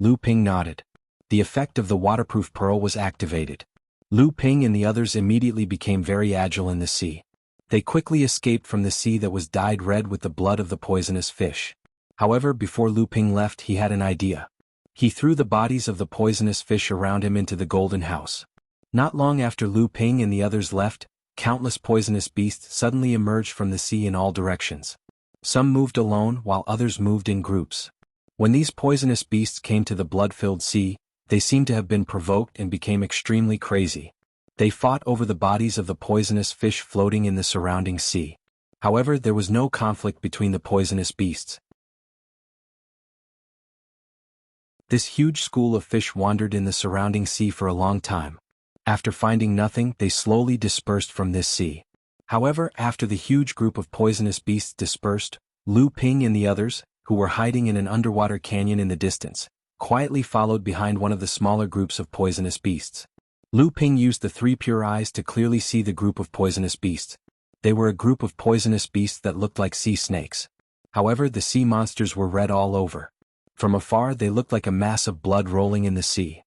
Lu Ping nodded. The effect of the waterproof pearl was activated. Lu Ping and the others immediately became very agile in the sea. They quickly escaped from the sea that was dyed red with the blood of the poisonous fish. However, before Lu Ping left, he had an idea. He threw the bodies of the poisonous fish around him into the golden house. Not long after Lu Ping and the others left, countless poisonous beasts suddenly emerged from the sea in all directions. Some moved alone while others moved in groups. When these poisonous beasts came to the blood-filled sea, they seemed to have been provoked and became extremely crazy. They fought over the bodies of the poisonous fish floating in the surrounding sea. However, there was no conflict between the poisonous beasts. This huge school of fish wandered in the surrounding sea for a long time. After finding nothing, they slowly dispersed from this sea. However, after the huge group of poisonous beasts dispersed, Lu Ping and the others, who were hiding in an underwater canyon in the distance, quietly followed behind one of the smaller groups of poisonous beasts. Lu Ping used the 3 pure eyes to clearly see the group of poisonous beasts. They were a group of poisonous beasts that looked like sea snakes. However, the sea monsters were red all over. From afar, they looked like a mass of blood rolling in the sea.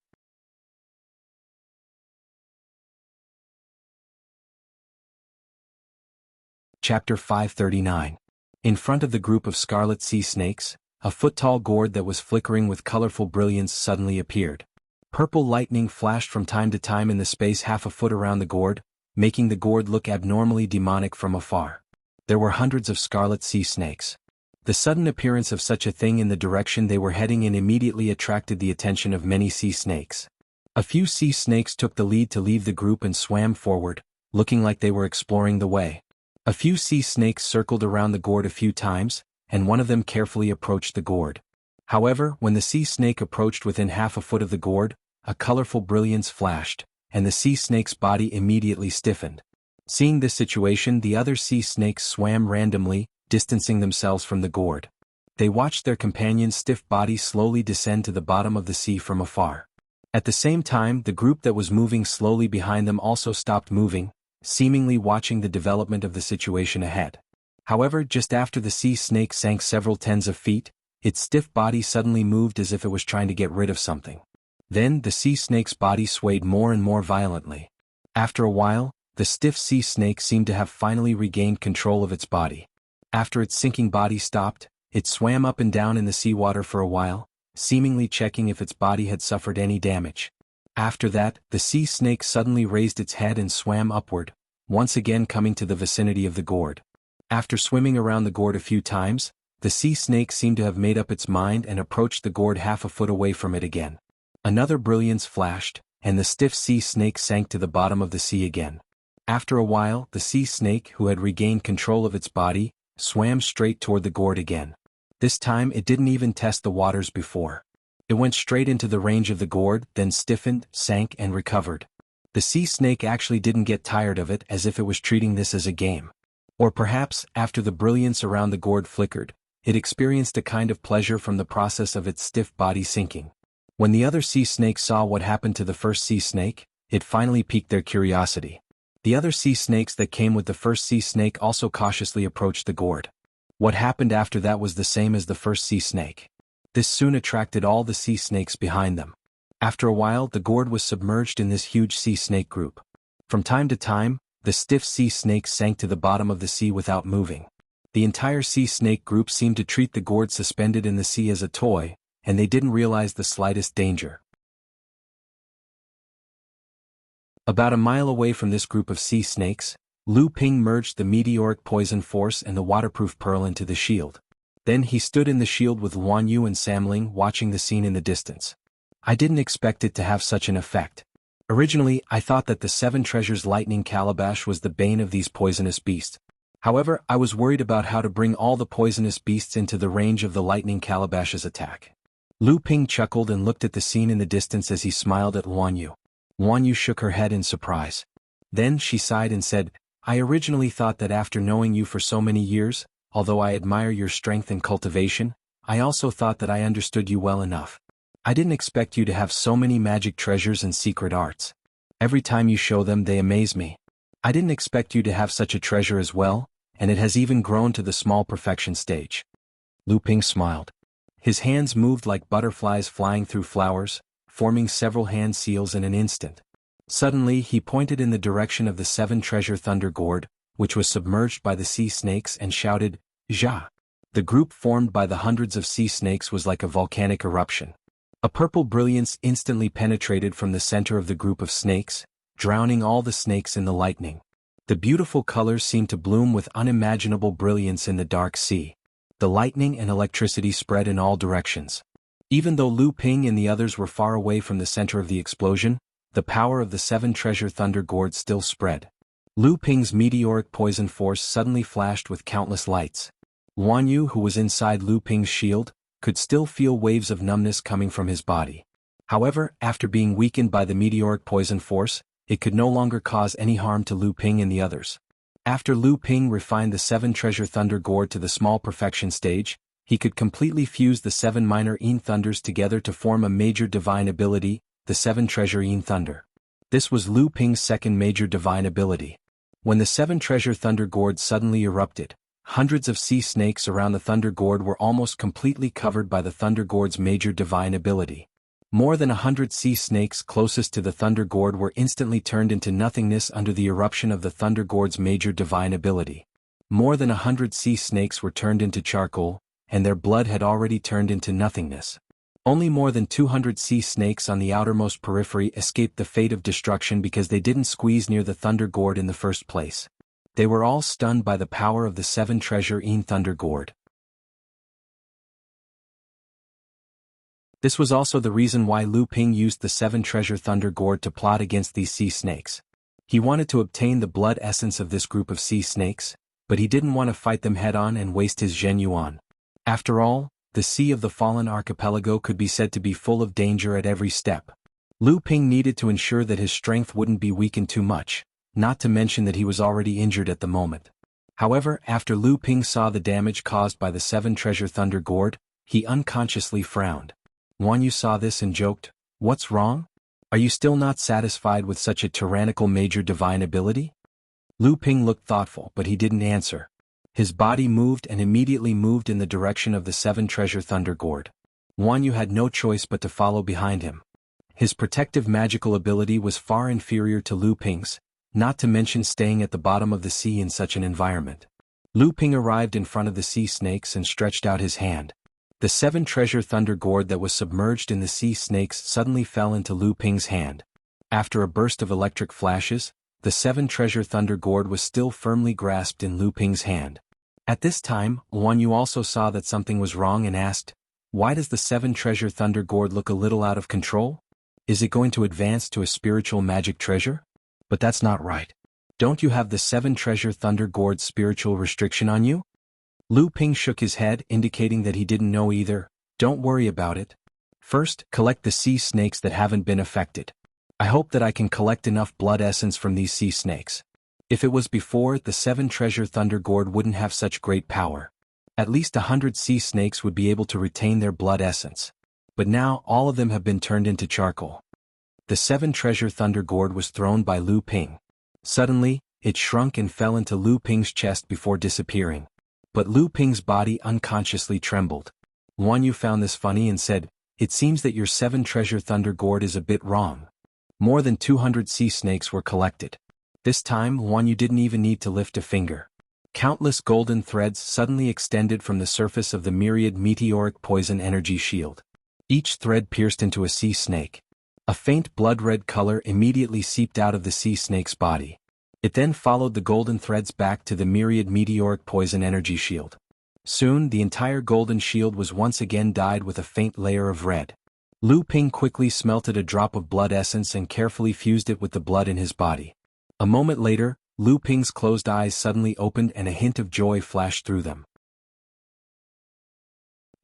Chapter 539. In front of the group of scarlet sea snakes, a foot-tall gourd that was flickering with colorful brilliance suddenly appeared. Purple lightning flashed from time to time in the space half a foot around the gourd, making the gourd look abnormally demonic from afar. There were hundreds of scarlet sea snakes. The sudden appearance of such a thing in the direction they were heading in immediately attracted the attention of many sea snakes. A few sea snakes took the lead to leave the group and swam forward, looking like they were exploring the way. A few sea snakes circled around the gourd a few times, and one of them carefully approached the gourd. However, when the sea snake approached within half a foot of the gourd, a colorful brilliance flashed, and the sea snake's body immediately stiffened. Seeing this situation, the other sea snakes swam randomly, distancing themselves from the gourd. They watched their companion's stiff body slowly descend to the bottom of the sea from afar. At the same time, the group that was moving slowly behind them also stopped moving, seemingly watching the development of the situation ahead. However, just after the sea snake sank several tens of feet, its stiff body suddenly moved as if it was trying to get rid of something. Then, the sea snake's body swayed more and more violently. After a while, the stiff sea snake seemed to have finally regained control of its body. After its sinking body stopped, it swam up and down in the seawater for a while, seemingly checking if its body had suffered any damage. After that, the sea snake suddenly raised its head and swam upward, once again coming to the vicinity of the gourd. After swimming around the gourd a few times, the sea snake seemed to have made up its mind and approached the gourd half a foot away from it again. Another brilliance flashed, and the stiff sea snake sank to the bottom of the sea again. After a while, the sea snake, who had regained control of its body, swam straight toward the gourd again. This time it didn't even test the waters before. It went straight into the range of the gourd, then stiffened, sank and recovered. The sea snake actually didn't get tired of it, as if it was treating this as a game. Or perhaps, after the brilliance around the gourd flickered, it experienced a kind of pleasure from the process of its stiff body sinking. When the other sea snakes saw what happened to the first sea snake, it finally piqued their curiosity. The other sea snakes that came with the first sea snake also cautiously approached the gourd. What happened after that was the same as the first sea snake. This soon attracted all the sea snakes behind them. After a while, the gourd was submerged in this huge sea snake group. From time to time, the stiff sea snakes sank to the bottom of the sea without moving. The entire sea snake group seemed to treat the gourd suspended in the sea as a toy, and they didn't realize the slightest danger. About a mile away from this group of sea snakes, Lu Ping merged the meteoric poison force and the waterproof pearl into the shield. Then he stood in the shield with Luan Yu and Samling watching the scene in the distance. I didn't expect it to have such an effect. Originally, I thought that the 7 treasures lightning calabash was the bane of these poisonous beasts. However, I was worried about how to bring all the poisonous beasts into the range of the lightning calabash's attack. Lu Ping chuckled and looked at the scene in the distance as he smiled at Luan Yu. Luan Yu shook her head in surprise. Then she sighed and said, I originally thought that after knowing you for so many years, although I admire your strength and cultivation, I also thought that I understood you well enough. I didn't expect you to have so many magic treasures and secret arts. Every time you show them, they amaze me. I didn't expect you to have such a treasure as well, and it has even grown to the small perfection stage. Lu Ping smiled. His hands moved like butterflies flying through flowers, forming several hand seals in an instant. Suddenly, he pointed in the direction of the 7 treasure thunder gourd, which was submerged by the sea snakes, and shouted, "Ja!" The group formed by the hundreds of sea snakes was like a volcanic eruption. A purple brilliance instantly penetrated from the center of the group of snakes, drowning all the snakes in the lightning. The beautiful colors seemed to bloom with unimaginable brilliance in the dark sea. The lightning and electricity spread in all directions. Even though Lu Ping and the others were far away from the center of the explosion, the power of the 7 treasure thunder gourd still spread. Lu Ping's meteoric poison force suddenly flashed with countless lights. Luan Yu, who was inside Lu Ping's shield, could still feel waves of numbness coming from his body. However, after being weakened by the meteoric poison force, it could no longer cause any harm to Lu Ping and the others. After Lu Ping refined the 7 treasure thunder gourd to the small perfection stage, he could completely fuse the 7 minor Yin thunders together to form a major divine ability, the 7 treasure Yin thunder. This was Lu Ping's second major divine ability. When the 7 treasure thunder gourd suddenly erupted, hundreds of sea snakes around the thunder gourd were almost completely covered by the thunder gourd's major divine ability. More than 100 sea snakes closest to the thunder gourd were instantly turned into nothingness under the eruption of the thunder gourd's major divine ability. More than 100 sea snakes were turned into charcoal, and their blood had already turned into nothingness. Only more than 200 sea snakes on the outermost periphery escaped the fate of destruction because they didn't squeeze near the thunder gourd in the first place. They were all stunned by the power of the 7 treasure Yin thunder gourd. This was also the reason why Lu Ping used the 7 treasure thunder gourd to plot against these sea snakes. He wanted to obtain the blood essence of this group of sea snakes, but he didn't want to fight them head-on and waste his Zhen Yuan. After all, the Sea of the Fallen Archipelago could be said to be full of danger at every step. Lu Ping needed to ensure that his strength wouldn't be weakened too much, not to mention that he was already injured at the moment. However, after Lu Ping saw the damage caused by the 7 treasure thunder gourd, he unconsciously frowned. Guan Yu saw this and joked, "What's wrong? Are you still not satisfied with such a tyrannical major divine ability?" Lu Ping looked thoughtful, but he didn't answer. His body moved and immediately moved in the direction of the 7 treasure thunder gourd. Guan Yu had no choice but to follow behind him. His protective magical ability was far inferior to Lu Ping's, not to mention staying at the bottom of the sea in such an environment. Lu Ping arrived in front of the sea snakes and stretched out his hand. The 7 treasure thunder gourd that was submerged in the sea snakes suddenly fell into Lu Ping's hand. After a burst of electric flashes, the 7 treasure thunder gourd was still firmly grasped in Lu Ping's hand. At this time, Guan Yu also saw that something was wrong and asked, "Why does the 7 treasure thunder gourd look a little out of control? Is it going to advance to a spiritual magic treasure? But that's not right. Don't you have the 7 treasure thunder gourd's spiritual restriction on you?" Lu Ping shook his head, indicating that he didn't know either. "Don't worry about it. First, collect the sea snakes that haven't been affected. I hope that I can collect enough blood essence from these sea snakes. If it was before, the 7 treasure thunder gourd wouldn't have such great power. At least 100 sea snakes would be able to retain their blood essence. But now all of them have been turned into charcoal." The 7 treasure thunder gourd was thrown by Lu Ping. Suddenly, it shrunk and fell into Lu Ping's chest before disappearing. But Lu Ping's body unconsciously trembled. Guan Yu found this funny and said, "It seems that your 7 treasure thunder gourd is a bit wrong." More than 200 sea snakes were collected. This time Guan Yu didn't even need to lift a finger. Countless golden threads suddenly extended from the surface of the myriad meteoric poison energy shield. Each thread pierced into a sea snake. A faint blood-red color immediately seeped out of the sea snake's body. It then followed the golden threads back to the myriad meteoric poison energy shield. Soon the entire golden shield was once again dyed with a faint layer of red. Lu Ping quickly smelted a drop of blood essence and carefully fused it with the blood in his body. A moment later, Lu Ping's closed eyes suddenly opened and a hint of joy flashed through them.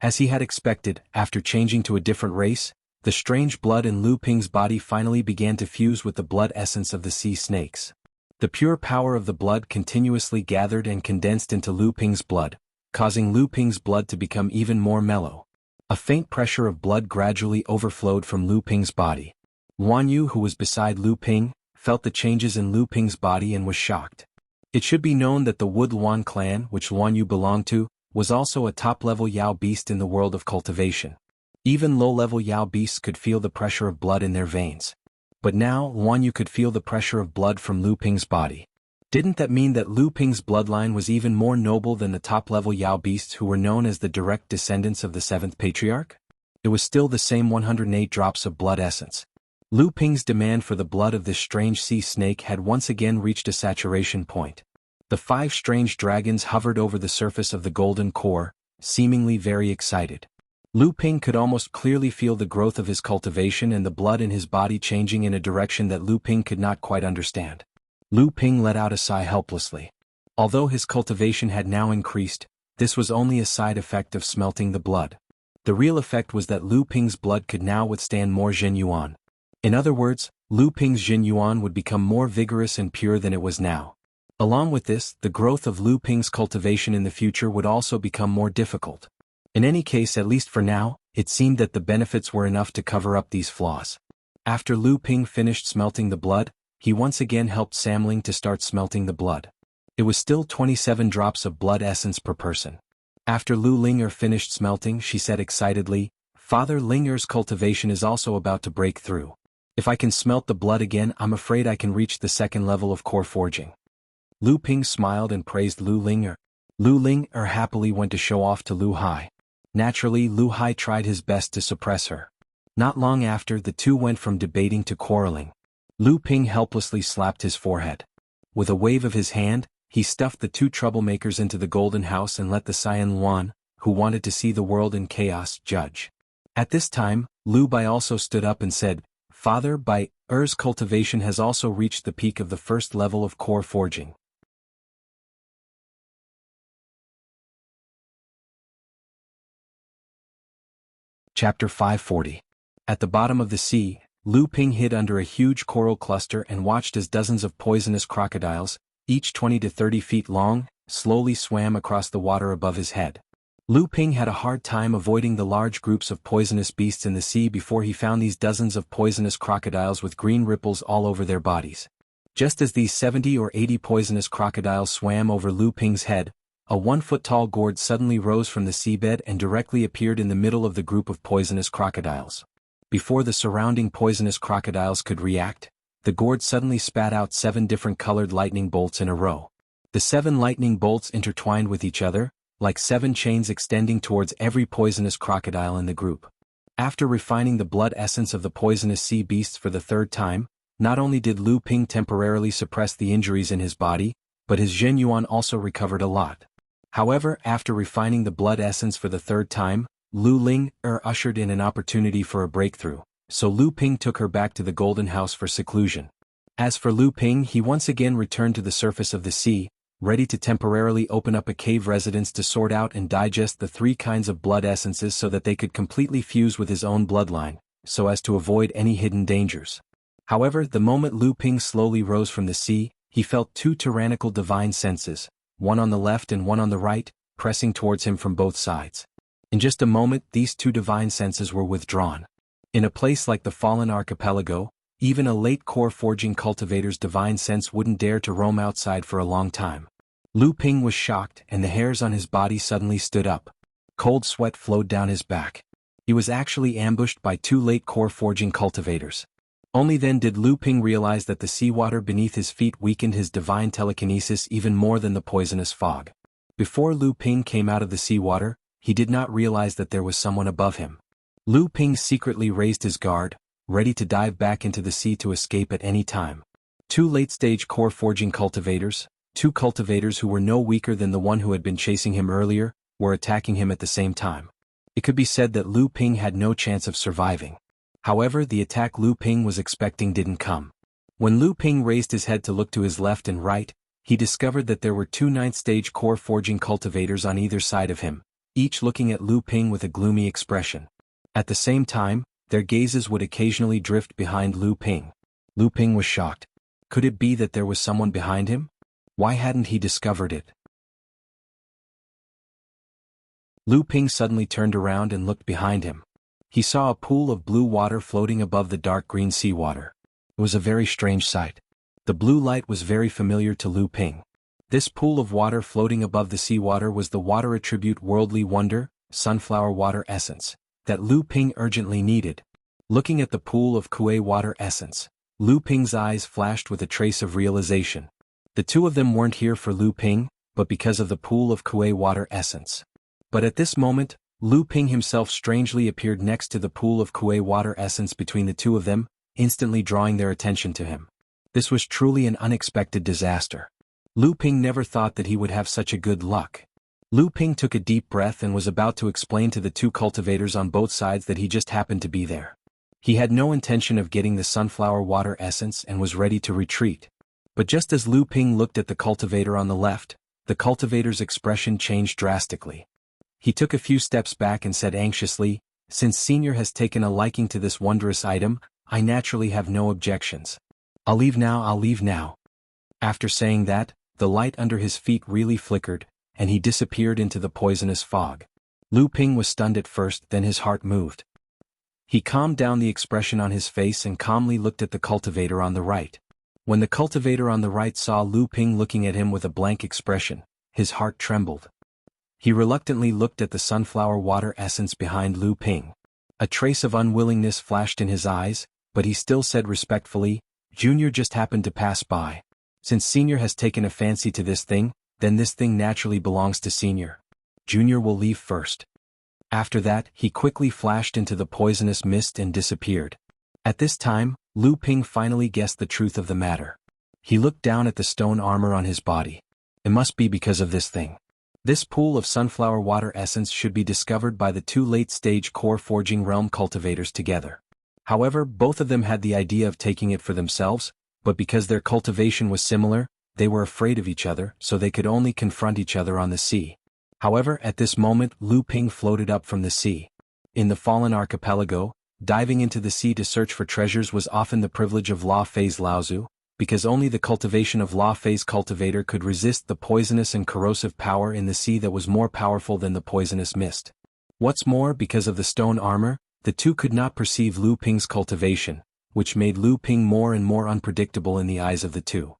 As he had expected, after changing to a different race, the strange blood in Lu Ping's body finally began to fuse with the blood essence of the sea snakes. The pure power of the blood continuously gathered and condensed into Lu Ping's blood, causing Lu Ping's blood to become even more mellow. A faint pressure of blood gradually overflowed from Lu Ping's body. Guan Yu, who was beside Lu Ping, felt the changes in Lu Ping's body and was shocked. It should be known that the Wood Luan clan, which Guan Yu belonged to, was also a top-level Yao beast in the world of cultivation. Even low-level Yao beasts could feel the pressure of blood in their veins. But now Guan Yu could feel the pressure of blood from Lu Ping's body. Didn't that mean that Lu Ping's bloodline was even more noble than the top-level Yao beasts who were known as the direct descendants of the 7th patriarch? It was still the same 108 drops of blood essence. Lu Ping's demand for the blood of this strange sea snake had once again reached a saturation point. The 5 strange dragons hovered over the surface of the golden core, seemingly very excited. Lu Ping could almost clearly feel the growth of his cultivation and the blood in his body changing in a direction that Lu Ping could not quite understand. Lu Ping let out a sigh helplessly. Although his cultivation had now increased, this was only a side effect of smelting the blood. The real effect was that Lu Ping's blood could now withstand more Zhen Yuan. In other words, Lu Ping's Zhen Yuan would become more vigorous and pure than it was now. Along with this, the growth of Lu Ping's cultivation in the future would also become more difficult. In any case, at least for now, it seemed that the benefits were enough to cover up these flaws. After Lu Ping finished smelting the blood, he once again helped Sam Ling to start smelting the blood. It was still 27 drops of blood essence per person. After Lu Ling'er finished smelting, she said excitedly, "Father Ling'er's cultivation is also about to break through. If I can smelt the blood again, I'm afraid I can reach the 2nd level of core forging." Lu Ping smiled and praised Lu Ling'er. Lu Ling'er happily went to show off to Lu Hai. Naturally, Lu Hai tried his best to suppress her. Not long after, the two went from debating to quarreling. Lu Ping helplessly slapped his forehead. With a wave of his hand, he stuffed the 2 troublemakers into the golden house and let the Cyan Luan, who wanted to see the world in chaos, judge. At this time, Lu Bai also stood up and said, "Father, Bai, Er's cultivation has also reached the peak of the first level of core forging." Chapter 540. At the bottom of the sea, Lu Ping hid under a huge coral cluster and watched as dozens of poisonous crocodiles, each 20 to 30 feet long, slowly swam across the water above his head. Lu Ping had a hard time avoiding the large groups of poisonous beasts in the sea before he found these dozens of poisonous crocodiles with green ripples all over their bodies. Just as these 70 or 80 poisonous crocodiles swam over Lu Ping's head, a 1-foot-tall gourd suddenly rose from the seabed and directly appeared in the middle of the group of poisonous crocodiles. Before the surrounding poisonous crocodiles could react, the gourd suddenly spat out 7 different colored lightning bolts in a row. The 7 lightning bolts intertwined with each other, like 7 chains extending towards every poisonous crocodile in the group. After refining the blood essence of the poisonous sea beasts for the 3rd time, not only did Lu Ping temporarily suppress the injuries in his body, but his Zhen Yuan also recovered a lot. However, after refining the blood essence for the 3rd time, Lu Ling ushered in an opportunity for a breakthrough, so Lu Ping took her back to the Golden House for seclusion. As for Lu Ping, he once again returned to the surface of the sea, ready to temporarily open up a cave residence to sort out and digest the 3 kinds of blood essences so that they could completely fuse with his own bloodline, so as to avoid any hidden dangers. However, the moment Lu Ping slowly rose from the sea, he felt 2 tyrannical divine senses, one on the left and one on the right, pressing towards him from both sides. In just a moment, these 2 divine senses were withdrawn. In a place like the Fallen Archipelago, even a late core forging cultivator's divine sense wouldn't dare to roam outside for a long time. Lu Ping was shocked and the hairs on his body suddenly stood up. Cold sweat flowed down his back. He was actually ambushed by 2 late core forging cultivators. Only then did Lu Ping realize that the seawater beneath his feet weakened his divine telekinesis even more than the poisonous fog. Before Lu Ping came out of the seawater, he did not realize that there was someone above him. Lu Ping secretly raised his guard, ready to dive back into the sea to escape at any time. 2 late-stage core forging cultivators, 2 cultivators who were no weaker than the one who had been chasing him earlier, were attacking him at the same time. It could be said that Lu Ping had no chance of surviving. However, the attack Lu Ping was expecting didn't come. When Lu Ping raised his head to look to his left and right, he discovered that there were 2 ninth-stage core forging cultivators on either side of him, each looking at Lu Ping with a gloomy expression. At the same time, their gazes would occasionally drift behind Lu Ping. Lu Ping was shocked. Could it be that there was someone behind him? Why hadn't he discovered it? Lu Ping suddenly turned around and looked behind him. He saw a pool of blue water floating above the dark green seawater. It was a very strange sight. The blue light was very familiar to Lu Ping. This pool of water floating above the seawater was the water attribute Worldly Wonder, Sunflower Water Essence, that Lu Ping urgently needed. Looking at the pool of Kuei Water Essence, Lu Ping's eyes flashed with a trace of realization. The 2 of them weren't here for Lu Ping, but because of the pool of Kuei Water Essence. But at this moment, Lu Ping himself strangely appeared next to the pool of Kuei Water Essence between the 2 of them, instantly drawing their attention to him. This was truly an unexpected disaster. Lu Ping never thought that he would have such a good luck. Lu Ping took a deep breath and was about to explain to the 2 cultivators on both sides that he just happened to be there. He had no intention of getting the sunflower water essence and was ready to retreat. But just as Lu Ping looked at the cultivator on the left, the cultivator's expression changed drastically. He took a few steps back and said anxiously, "Since Senior has taken a liking to this wondrous item, I naturally have no objections. I'll leave now." After saying that, the light under his feet really flickered, and he disappeared into the poisonous fog. Lu Ping was stunned at first, then his heart moved. He calmed down the expression on his face and calmly looked at the cultivator on the right. When the cultivator on the right saw Lu Ping looking at him with a blank expression, his heart trembled. He reluctantly looked at the sunflower water essence behind Lu Ping. A trace of unwillingness flashed in his eyes, but he still said respectfully, "Junior just happened to pass by. Since Senior has taken a fancy to this thing, then this thing naturally belongs to Senior. Junior will leave first." After that, he quickly flashed into the poisonous mist and disappeared. At this time, Lu Ping finally guessed the truth of the matter. He looked down at the stone armor on his body. It must be because of this thing. This pool of sunflower water essence should be discovered by the two late-stage core forging realm cultivators together. However, both of them had the idea of taking it for themselves, but because their cultivation was similar, they were afraid of each other, so they could only confront each other on the sea. However, at this moment Lu Ping floated up from the sea. In the Fallen Archipelago, diving into the sea to search for treasures was often the privilege of La Fei's Laozu, because only the cultivation of La Fei's cultivator could resist the poisonous and corrosive power in the sea that was more powerful than the poisonous mist. What's more, because of the stone armor, the two could not perceive Lu Ping's cultivation, which made Lu Ping more and more unpredictable in the eyes of the two.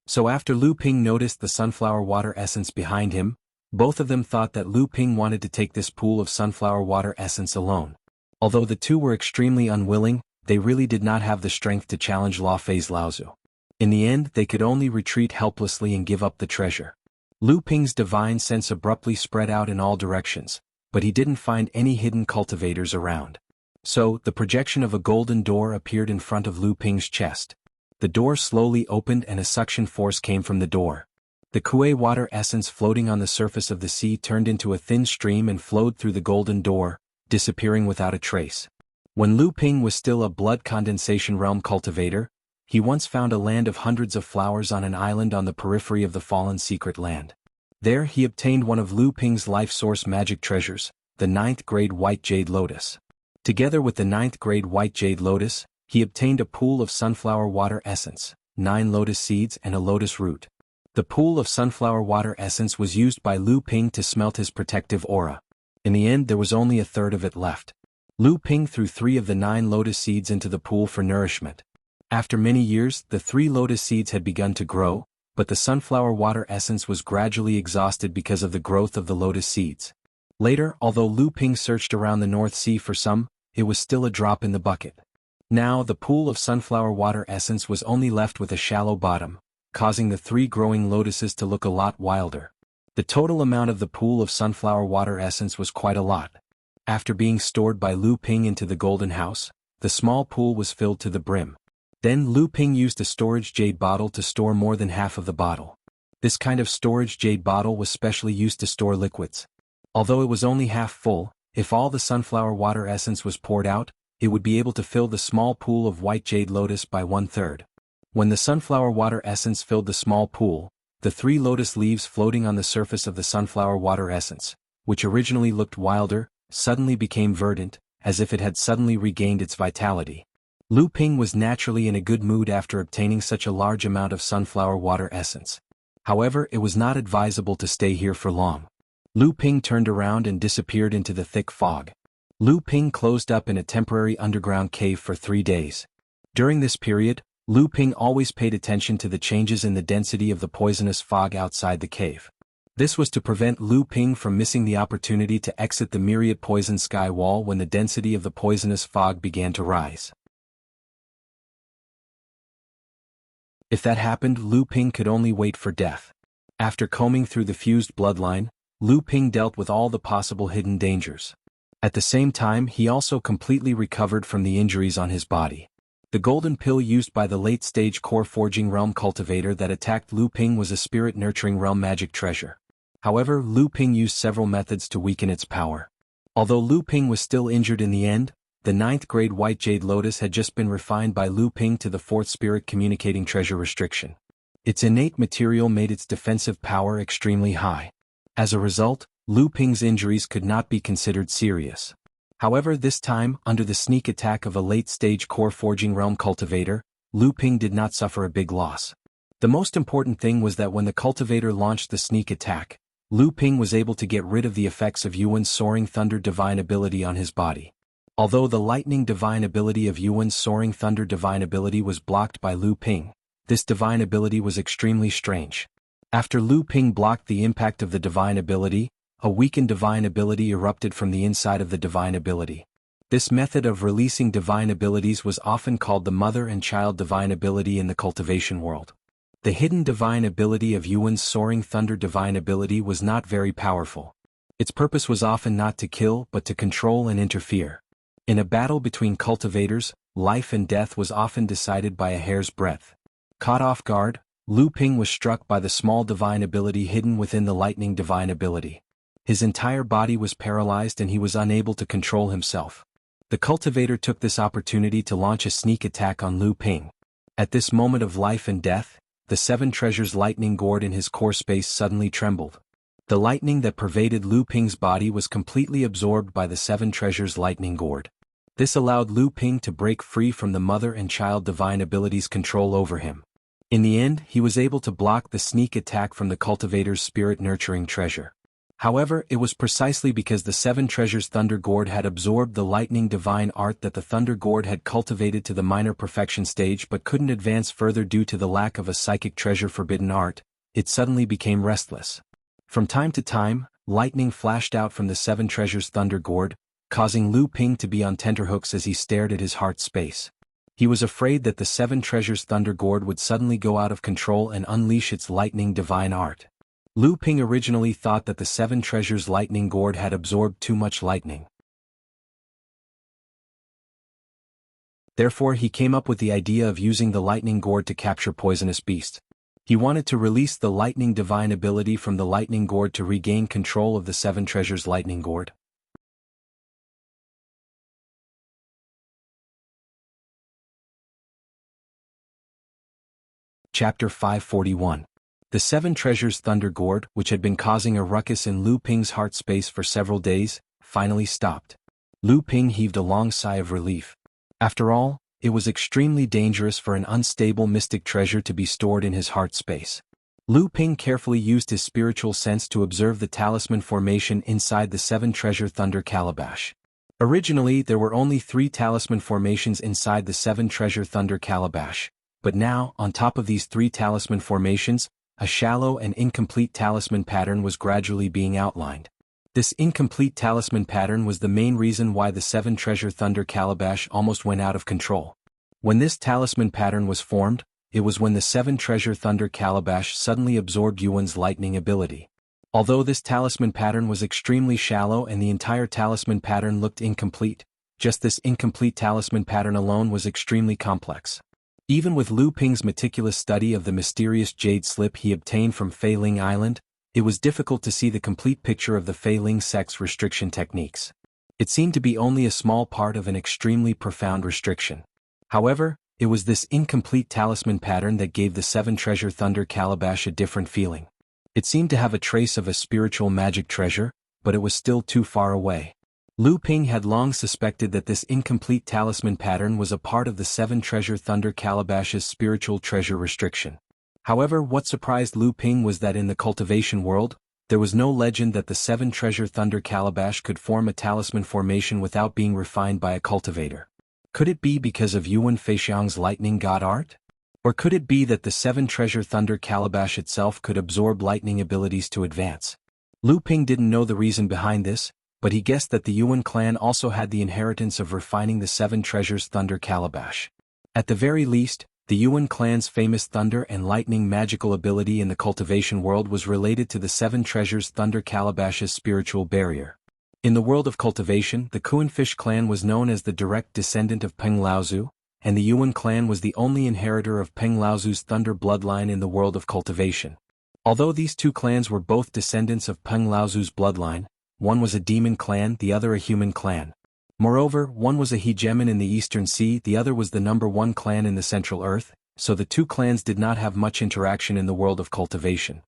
So after Lu Ping noticed the sunflower water essence behind him, both of them thought that Lu Ping wanted to take this pool of sunflower water essence alone. Although the two were extremely unwilling, they really did not have the strength to challenge La Fei's Laozu. In the end, they could only retreat helplessly and give up the treasure. Lu Ping's divine sense abruptly spread out in all directions, but he didn't find any hidden cultivators around. So, the projection of a golden door appeared in front of Lu Ping's chest. The door slowly opened and a suction force came from the door. The Kuei water essence floating on the surface of the sea turned into a thin stream and flowed through the golden door, disappearing without a trace. When Lu Ping was still a blood condensation realm cultivator, he once found a land of hundreds of flowers on an island on the periphery of the fallen secret land. There he obtained one of Lu Ping's life source magic treasures, the 9th grade white jade lotus. Together with the 9th grade white jade lotus, he obtained a pool of sunflower water essence, 9 lotus seeds and a lotus root. The pool of sunflower water essence was used by Lu Ping to smelt his protective aura. In the end, there was only a third of it left. Lu Ping threw 3 of the 9 lotus seeds into the pool for nourishment. After many years, the 3 lotus seeds had begun to grow, but the sunflower water essence was gradually exhausted because of the growth of the lotus seeds. Later, although Lu Ping searched around the North Sea for some, it was still a drop in the bucket. Now, the pool of sunflower water essence was only left with a shallow bottom, causing the 3 growing lotuses to look a lot wilder. The total amount of the pool of sunflower water essence was quite a lot. After being stored by Lu Ping into the golden house, the small pool was filled to the brim. Then Lu Ping used a storage jade bottle to store more than half of the bottle. This kind of storage jade bottle was specially used to store liquids. Although it was only half full, if all the sunflower water essence was poured out, it would be able to fill the small pool of white jade lotus by 1/3. When the sunflower water essence filled the small pool, the 3 lotus leaves floating on the surface of the sunflower water essence, which originally looked wilder, suddenly became verdant, as if it had suddenly regained its vitality. Lu Ping was naturally in a good mood after obtaining such a large amount of sunflower water essence. However, it was not advisable to stay here for long. Lu Ping turned around and disappeared into the thick fog. Lu Ping closed up in a temporary underground cave for 3 days. During this period, Lu Ping always paid attention to the changes in the density of the poisonous fog outside the cave. This was to prevent Lu Ping from missing the opportunity to exit the myriad poison sky wall when the density of the poisonous fog began to rise. If that happened, Lu Ping could only wait for death. After combing through the fused bloodline, Lu Ping dealt with all the possible hidden dangers. At the same time, he also completely recovered from the injuries on his body. The golden pill used by the late-stage core forging realm cultivator that attacked Lu Ping was a spirit-nurturing realm magic treasure. However, Lu Ping used several methods to weaken its power. Although Lu Ping was still injured in the end, the 9th grade white jade lotus had just been refined by Lu Ping to the 4th spirit communicating treasure restriction. Its innate material made its defensive power extremely high. As a result, Lu Ping's injuries could not be considered serious. However, this time, under the sneak attack of a late-stage core forging realm cultivator, Lu Ping did not suffer a big loss. The most important thing was that when the cultivator launched the sneak attack, Lu Ping was able to get rid of the effects of Yuan's soaring thunder divine ability on his body. Although the lightning divine ability of Yuan's soaring thunder divine ability was blocked by Lu Ping, this divine ability was extremely strange. After Lu Ping blocked the impact of the divine ability, a weakened divine ability erupted from the inside of the divine ability. This method of releasing divine abilities was often called the mother and child divine ability in the cultivation world. The hidden divine ability of Yuan's soaring thunder divine ability was not very powerful. Its purpose was often not to kill but to control and interfere. In a battle between cultivators, life and death was often decided by a hair's breadth. Caught off guard, Lu Ping was struck by the small divine ability hidden within the lightning divine ability. His entire body was paralyzed and he was unable to control himself. The cultivator took this opportunity to launch a sneak attack on Lu Ping. At this moment of life and death, the seven treasures lightning gourd in his core space suddenly trembled. The lightning that pervaded Lu Ping's body was completely absorbed by the seven treasures lightning gourd. This allowed Lu Ping to break free from the mother and child divine abilities' control over him. In the end, he was able to block the sneak attack from the cultivator's spirit-nurturing treasure. However, it was precisely because the seven treasures Thunder Gourd had absorbed the lightning divine art that the Thunder Gourd had cultivated to the minor perfection stage but couldn't advance further due to the lack of a psychic treasure forbidden art. It suddenly became restless. From time to time, lightning flashed out from the seven treasures Thunder Gourd, causing Lu Ping to be on tenterhooks as he stared at his heart space. He was afraid that the seven treasures Thunder Gourd would suddenly go out of control and unleash its lightning divine art. Lu Ping originally thought that the seven treasures lightning gourd had absorbed too much lightning. Therefore he came up with the idea of using the lightning gourd to capture poisonous beast. He wanted to release the lightning divine ability from the lightning gourd to regain control of the seven treasures lightning gourd. Chapter 541. The seven treasures Thunder Gourd, which had been causing a ruckus in Lu Ping's heart space for several days, finally stopped. Lu Ping heaved a long sigh of relief. After all, it was extremely dangerous for an unstable mystic treasure to be stored in his heart space. Lu Ping carefully used his spiritual sense to observe the talisman formation inside the seven treasure Thunder Calabash. Originally, there were only 3 talisman formations inside the seven treasure Thunder Calabash, but now, on top of these 3 talisman formations, a shallow and incomplete talisman pattern was gradually being outlined. This incomplete talisman pattern was the main reason why the seven treasure Thunder Calabash almost went out of control. When this talisman pattern was formed, it was when the seven treasure Thunder Calabash suddenly absorbed Yuan's lightning ability. Although this talisman pattern was extremely shallow and the entire talisman pattern looked incomplete, just this incomplete talisman pattern alone was extremely complex. Even with Lu Ping's meticulous study of the mysterious jade slip he obtained from Fei Ling Island, it was difficult to see the complete picture of the Fei Ling sex restriction techniques. It seemed to be only a small part of an extremely profound restriction. However, it was this incomplete talisman pattern that gave the seven treasure Thunder Calabash a different feeling. It seemed to have a trace of a spiritual magic treasure, but it was still too far away. Lu Ping had long suspected that this incomplete talisman pattern was a part of the seven treasure Thunder Calabash's spiritual treasure restriction. However, what surprised Lu Ping was that in the cultivation world, there was no legend that the seven treasure Thunder Calabash could form a talisman formation without being refined by a cultivator. Could it be because of Yuan Feixiang's lightning god art? Or could it be that the seven treasure Thunder Calabash itself could absorb lightning abilities to advance? Lu Ping didn't know the reason behind this, but he guessed that the Yuan clan also had the inheritance of refining the seven treasures Thunder Calabash. At the very least, the Yuan clan's famous thunder and lightning magical ability in the cultivation world was related to the seven treasures Thunder Calabash's spiritual barrier. In the world of cultivation, the Kuanfish clan was known as the direct descendant of Peng Laozu, and the Yuan clan was the only inheritor of Peng Laozu's thunder bloodline in the world of cultivation. Although these two clans were both descendants of Peng Laozu's bloodline, one was a demon clan, the other a human clan. Moreover, one was a hegemon in the Eastern Sea, the other was the number 1 clan in the Central Earth, so the two clans did not have much interaction in the world of cultivation.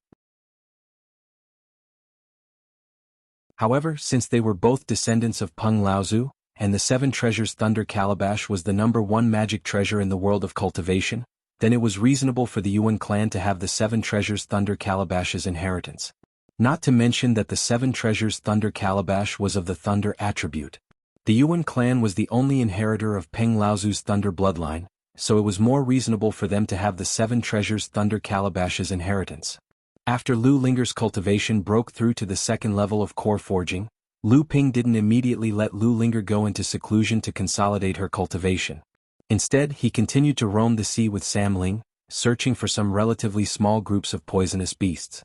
However, since they were both descendants of Peng Laozu, and the seven treasures Thunder Calabash was the number 1 magic treasure in the world of cultivation, then it was reasonable for the Yuan clan to have the seven treasures Thunder Calabash's inheritance. Not to mention that the seven treasures Thunder Calabash was of the thunder attribute. The Yuan clan was the only inheritor of Peng Laozu's thunder bloodline, so it was more reasonable for them to have the seven treasures Thunder Calabash's inheritance. After Lu Linger's cultivation broke through to the second level of core forging, Lu Ping didn't immediately let Lu Linger go into seclusion to consolidate her cultivation. Instead, he continued to roam the sea with Sam Ling, searching for some relatively small groups of poisonous beasts.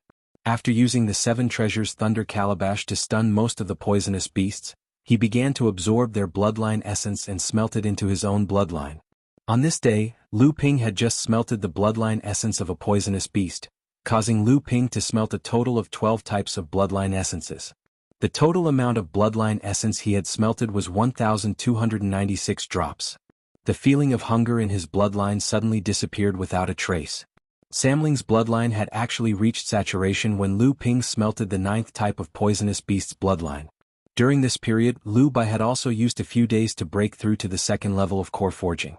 After using the seven treasures Thunder Calabash to stun most of the poisonous beasts, he began to absorb their bloodline essence and smelt it into his own bloodline. On this day, Lu Ping had just smelted the bloodline essence of a poisonous beast, causing Lu Ping to smelt a total of 12 types of bloodline essences. The total amount of bloodline essence he had smelted was 1,296 drops. The feeling of hunger in his bloodline suddenly disappeared without a trace. Samling's bloodline had actually reached saturation when Lu Ping smelted the 9th type of poisonous beast's bloodline. During this period, Lu Bai had also used a few days to break through to the 2nd level of core forging.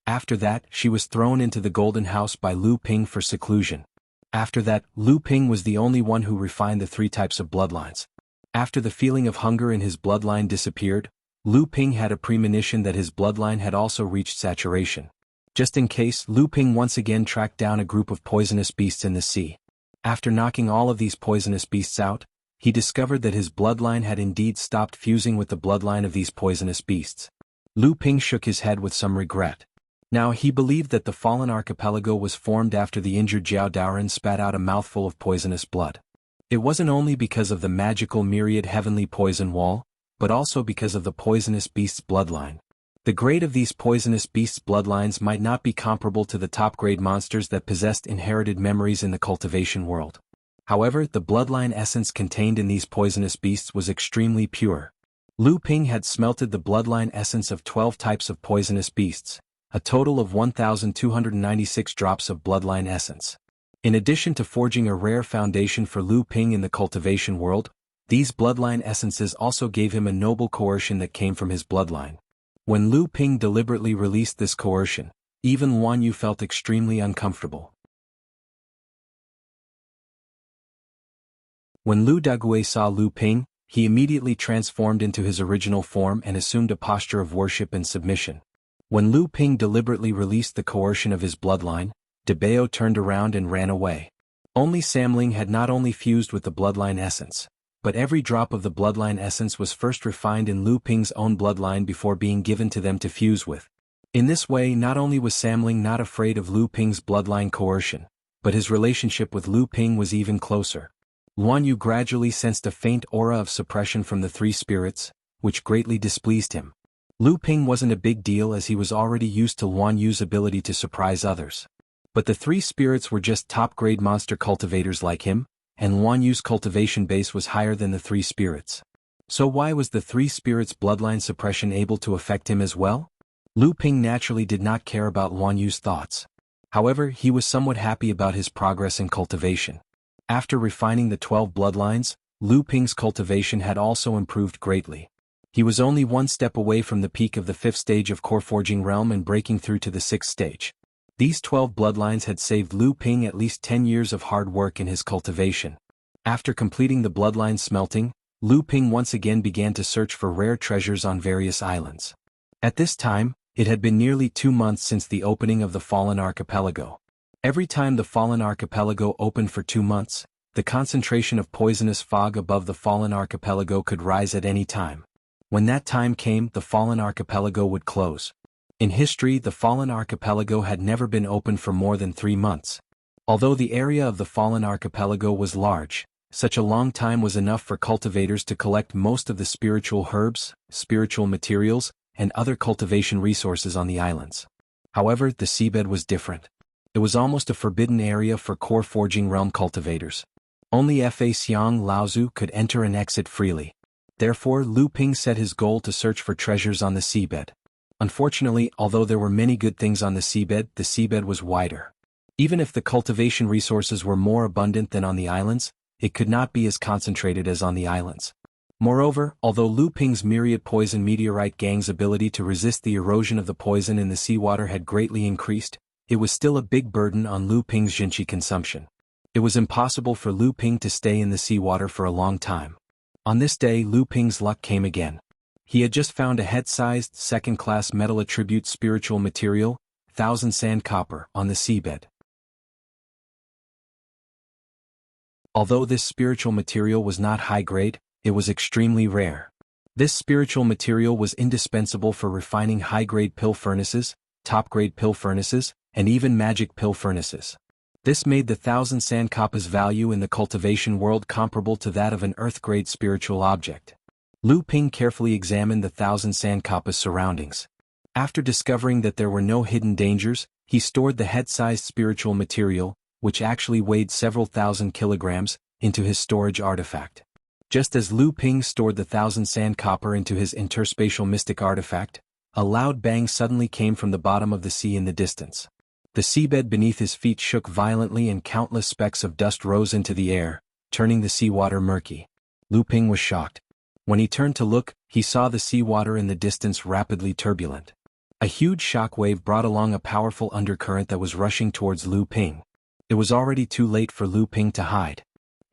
After that, she was thrown into the Golden House by Lu Ping for seclusion. After that, Lu Ping was the only one who refined the 3 types of bloodlines. After the feeling of hunger in his bloodline disappeared, Lu Ping had a premonition that his bloodline had also reached saturation. Just in case, Lu Ping once again tracked down a group of poisonous beasts in the sea. After knocking all of these poisonous beasts out, he discovered that his bloodline had indeed stopped fusing with the bloodline of these poisonous beasts. Lu Ping shook his head with some regret. Now he believed that the fallen archipelago was formed after the injured Jiao Daoren spat out a mouthful of poisonous blood. It wasn't only because of the magical myriad heavenly poison wall, but also because of the poisonous beast's bloodline. The grade of these poisonous beasts' bloodlines might not be comparable to the top-grade monsters that possessed inherited memories in the cultivation world. However, the bloodline essence contained in these poisonous beasts was extremely pure. Lu Ping had smelted the bloodline essence of 12 types of poisonous beasts, a total of 1,296 drops of bloodline essence. In addition to forging a rare foundation for Lu Ping in the cultivation world, these bloodline essences also gave him a noble coercion that came from his bloodline. When Lu Ping deliberately released this coercion, even Wan Yu felt extremely uncomfortable. When Lu Dagui saw Lu Ping, he immediately transformed into his original form and assumed a posture of worship and submission. When Lu Ping deliberately released the coercion of his bloodline, De Bao turned around and ran away. Only Samling had not only fused with the bloodline essence, but every drop of the bloodline essence was first refined in Lu Ping's own bloodline before being given to them to fuse with. In this way, not only was Samling not afraid of Lu Ping's bloodline coercion, but his relationship with Lu Ping was even closer. Luan Yu gradually sensed a faint aura of suppression from the 3 spirits, which greatly displeased him. Lu Ping wasn't a big deal as he was already used to Luan Yu's ability to surprise others. But the 3 spirits were just top-grade monster cultivators like him, and Luan Yu's cultivation base was higher than the 3 spirits. So why was the 3 spirits' bloodline suppression able to affect him as well? Lu Ping naturally did not care about Luan Yu's thoughts. However, he was somewhat happy about his progress in cultivation. After refining the 12 bloodlines, Lu Ping's cultivation had also improved greatly. He was only 1 step away from the peak of the 5th stage of core forging realm and breaking through to the 6th stage. These 12 bloodlines had saved Lu Ping at least 10 years of hard work in his cultivation. After completing the bloodline smelting, Lu Ping once again began to search for rare treasures on various islands. At this time, it had been nearly 2 months since the opening of the Fallen Archipelago. Every time the Fallen Archipelago opened for 2 months, the concentration of poisonous fog above the Fallen Archipelago could rise at any time. When that time came, the Fallen Archipelago would close. In history, the Fallen Archipelago had never been open for more than 3 months. Although the area of the Fallen Archipelago was large, such a long time was enough for cultivators to collect most of the spiritual herbs, spiritual materials, and other cultivation resources on the islands. However, the seabed was different. It was almost a forbidden area for core forging realm cultivators. Only Fa Xiang Laozu could enter and exit freely. Therefore, Lu Ping set his goal to search for treasures on the seabed. Unfortunately, although there were many good things on the seabed was wider. Even if the cultivation resources were more abundant than on the islands, it could not be as concentrated as on the islands. Moreover, although Lu Ping's myriad poison meteorite gang's ability to resist the erosion of the poison in the seawater had greatly increased, it was still a big burden on Lu Ping's Jinqi consumption. It was impossible for Lu Ping to stay in the seawater for a long time. On this day, Lu Ping's luck came again. He had just found a head-sized, second-class metal attribute spiritual material, 1000 sand copper, on the seabed. Although this spiritual material was not high-grade, it was extremely rare. This spiritual material was indispensable for refining high-grade pill furnaces, top-grade pill furnaces, and even magic pill furnaces. This made the 1000 sand copper's value in the cultivation world comparable to that of an earth-grade spiritual object. Lu Ping carefully examined the 1000 sand copper's surroundings. After discovering that there were no hidden dangers, he stored the head-sized spiritual material, which actually weighed several thousand kilograms, into his storage artifact. Just as Lu Ping stored the 1,000 sand copper into his interspatial mystic artifact, a loud bang suddenly came from the bottom of the sea in the distance. The seabed beneath his feet shook violently and countless specks of dust rose into the air, turning the seawater murky. Lu Ping was shocked. When he turned to look, he saw the seawater in the distance rapidly turbulent. A huge shockwave brought along a powerful undercurrent that was rushing towards Lu Ping. It was already too late for Lu Ping to hide.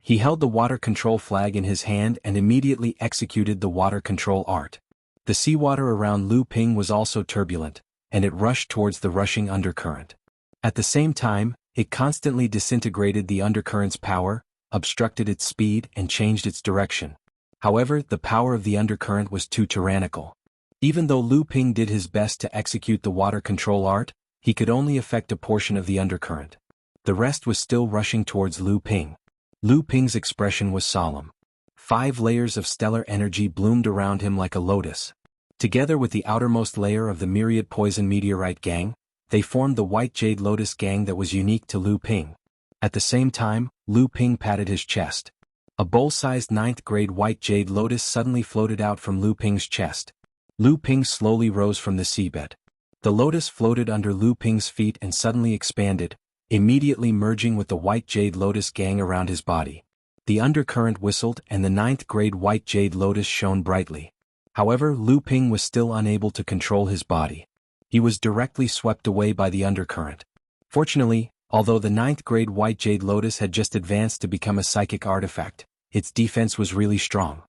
He held the water control flag in his hand and immediately executed the water control art. The seawater around Lu Ping was also turbulent, and it rushed towards the rushing undercurrent. At the same time, it constantly disintegrated the undercurrent's power, obstructed its speed and changed its direction. However, the power of the undercurrent was too tyrannical. Even though Lu Ping did his best to execute the water control art, he could only affect a portion of the undercurrent. The rest was still rushing towards Lu Ping. Lu Ping's expression was solemn. 5 layers of stellar energy bloomed around him like a lotus. Together with the outermost layer of the myriad poison meteorite gang, they formed the white jade lotus gang that was unique to Lu Ping. At the same time, Lu Ping patted his chest. A bowl-sized 9th-grade white jade lotus suddenly floated out from Lu Ping's chest. Lu Ping slowly rose from the seabed. The lotus floated under Lu Ping's feet and suddenly expanded, immediately merging with the white jade lotus gang around his body. The undercurrent whistled and the 9th-grade white jade lotus shone brightly. However, Lu Ping was still unable to control his body. He was directly swept away by the undercurrent. Fortunately, although the 9th-grade white jade lotus had just advanced to become a psychic artifact, its defense was really strong.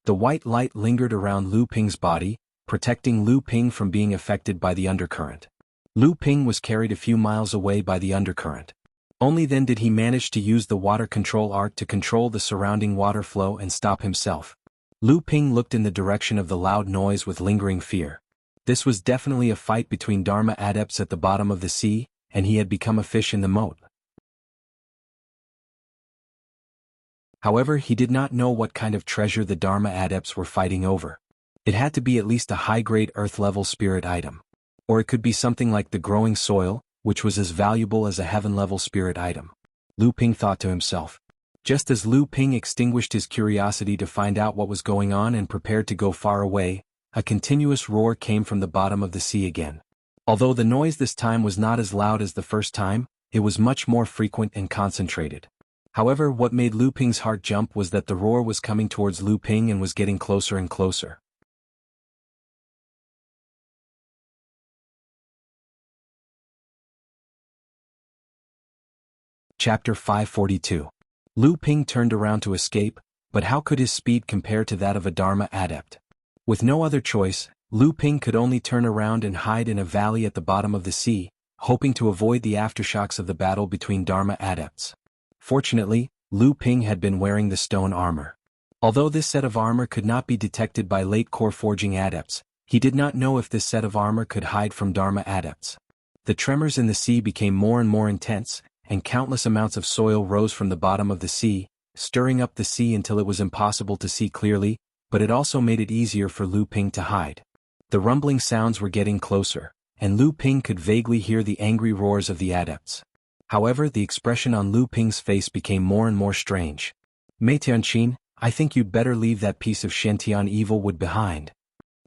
The white light lingered around Lu Ping's body, protecting Lu Ping from being affected by the undercurrent. Lu Ping was carried a few miles away by the undercurrent. Only then did he manage to use the water control art to control the surrounding water flow and stop himself. Lu Ping looked in the direction of the loud noise with lingering fear. This was definitely a fight between Dharma adepts at the bottom of the sea, and he had become a fish in the moat. However, he did not know what kind of treasure the Dharma adepts were fighting over. It had to be at least a high-grade earth-level spirit item. Or it could be something like the growing soil, which was as valuable as a heaven-level spirit item. Lu Ping thought to himself. Just as Lu Ping extinguished his curiosity to find out what was going on and prepared to go far away, a continuous roar came from the bottom of the sea again. Although the noise this time was not as loud as the first time, it was much more frequent and concentrated. However, what made Lu Ping's heart jump was that the roar was coming towards Lu Ping and was getting closer and closer. Chapter 542. Lu Ping turned around to escape, but how could his speed compare to that of a Dharma adept? With no other choice, Lu Ping could only turn around and hide in a valley at the bottom of the sea, hoping to avoid the aftershocks of the battle between Dharma adepts. Fortunately, Lu Ping had been wearing the stone armor. Although this set of armor could not be detected by late core forging adepts, he did not know if this set of armor could hide from Dharma adepts. The tremors in the sea became more and more intense, and countless amounts of soil rose from the bottom of the sea, stirring up the sea until it was impossible to see clearly, but it also made it easier for Lu Ping to hide. The rumbling sounds were getting closer, and Lu Ping could vaguely hear the angry roars of the adepts. However, the expression on Lu Ping's face became more and more strange. "Mei Tianqin, I think you'd better leave that piece of Shantian evil wood behind."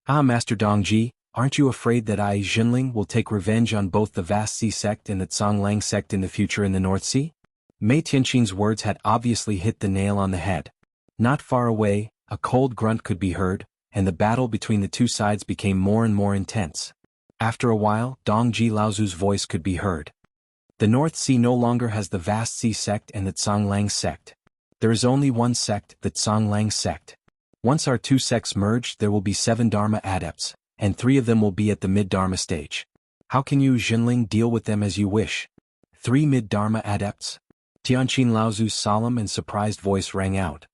"Ah, Master Dongji, aren't you afraid that I, Jinling, will take revenge on both the Vast Sea sect and the Zhonglang sect in the future in the North Sea?" Mei Tianqin's words had obviously hit the nail on the head. Not far away, a cold grunt could be heard, and the battle between the two sides became more and more intense. After a while, Dongji Laozu's voice could be heard. "The North Sea no longer has the Vast Sea sect and the Zhonglang sect. There is only one sect, the Zhonglang sect. Once our two sects merge, there will be 7 Dharma adepts, and 3 of them will be at the mid-Dharma stage. How can you, Jinling, deal with them as you wish?" 3 mid-Dharma adepts? Tianqin Laozu's solemn and surprised voice rang out.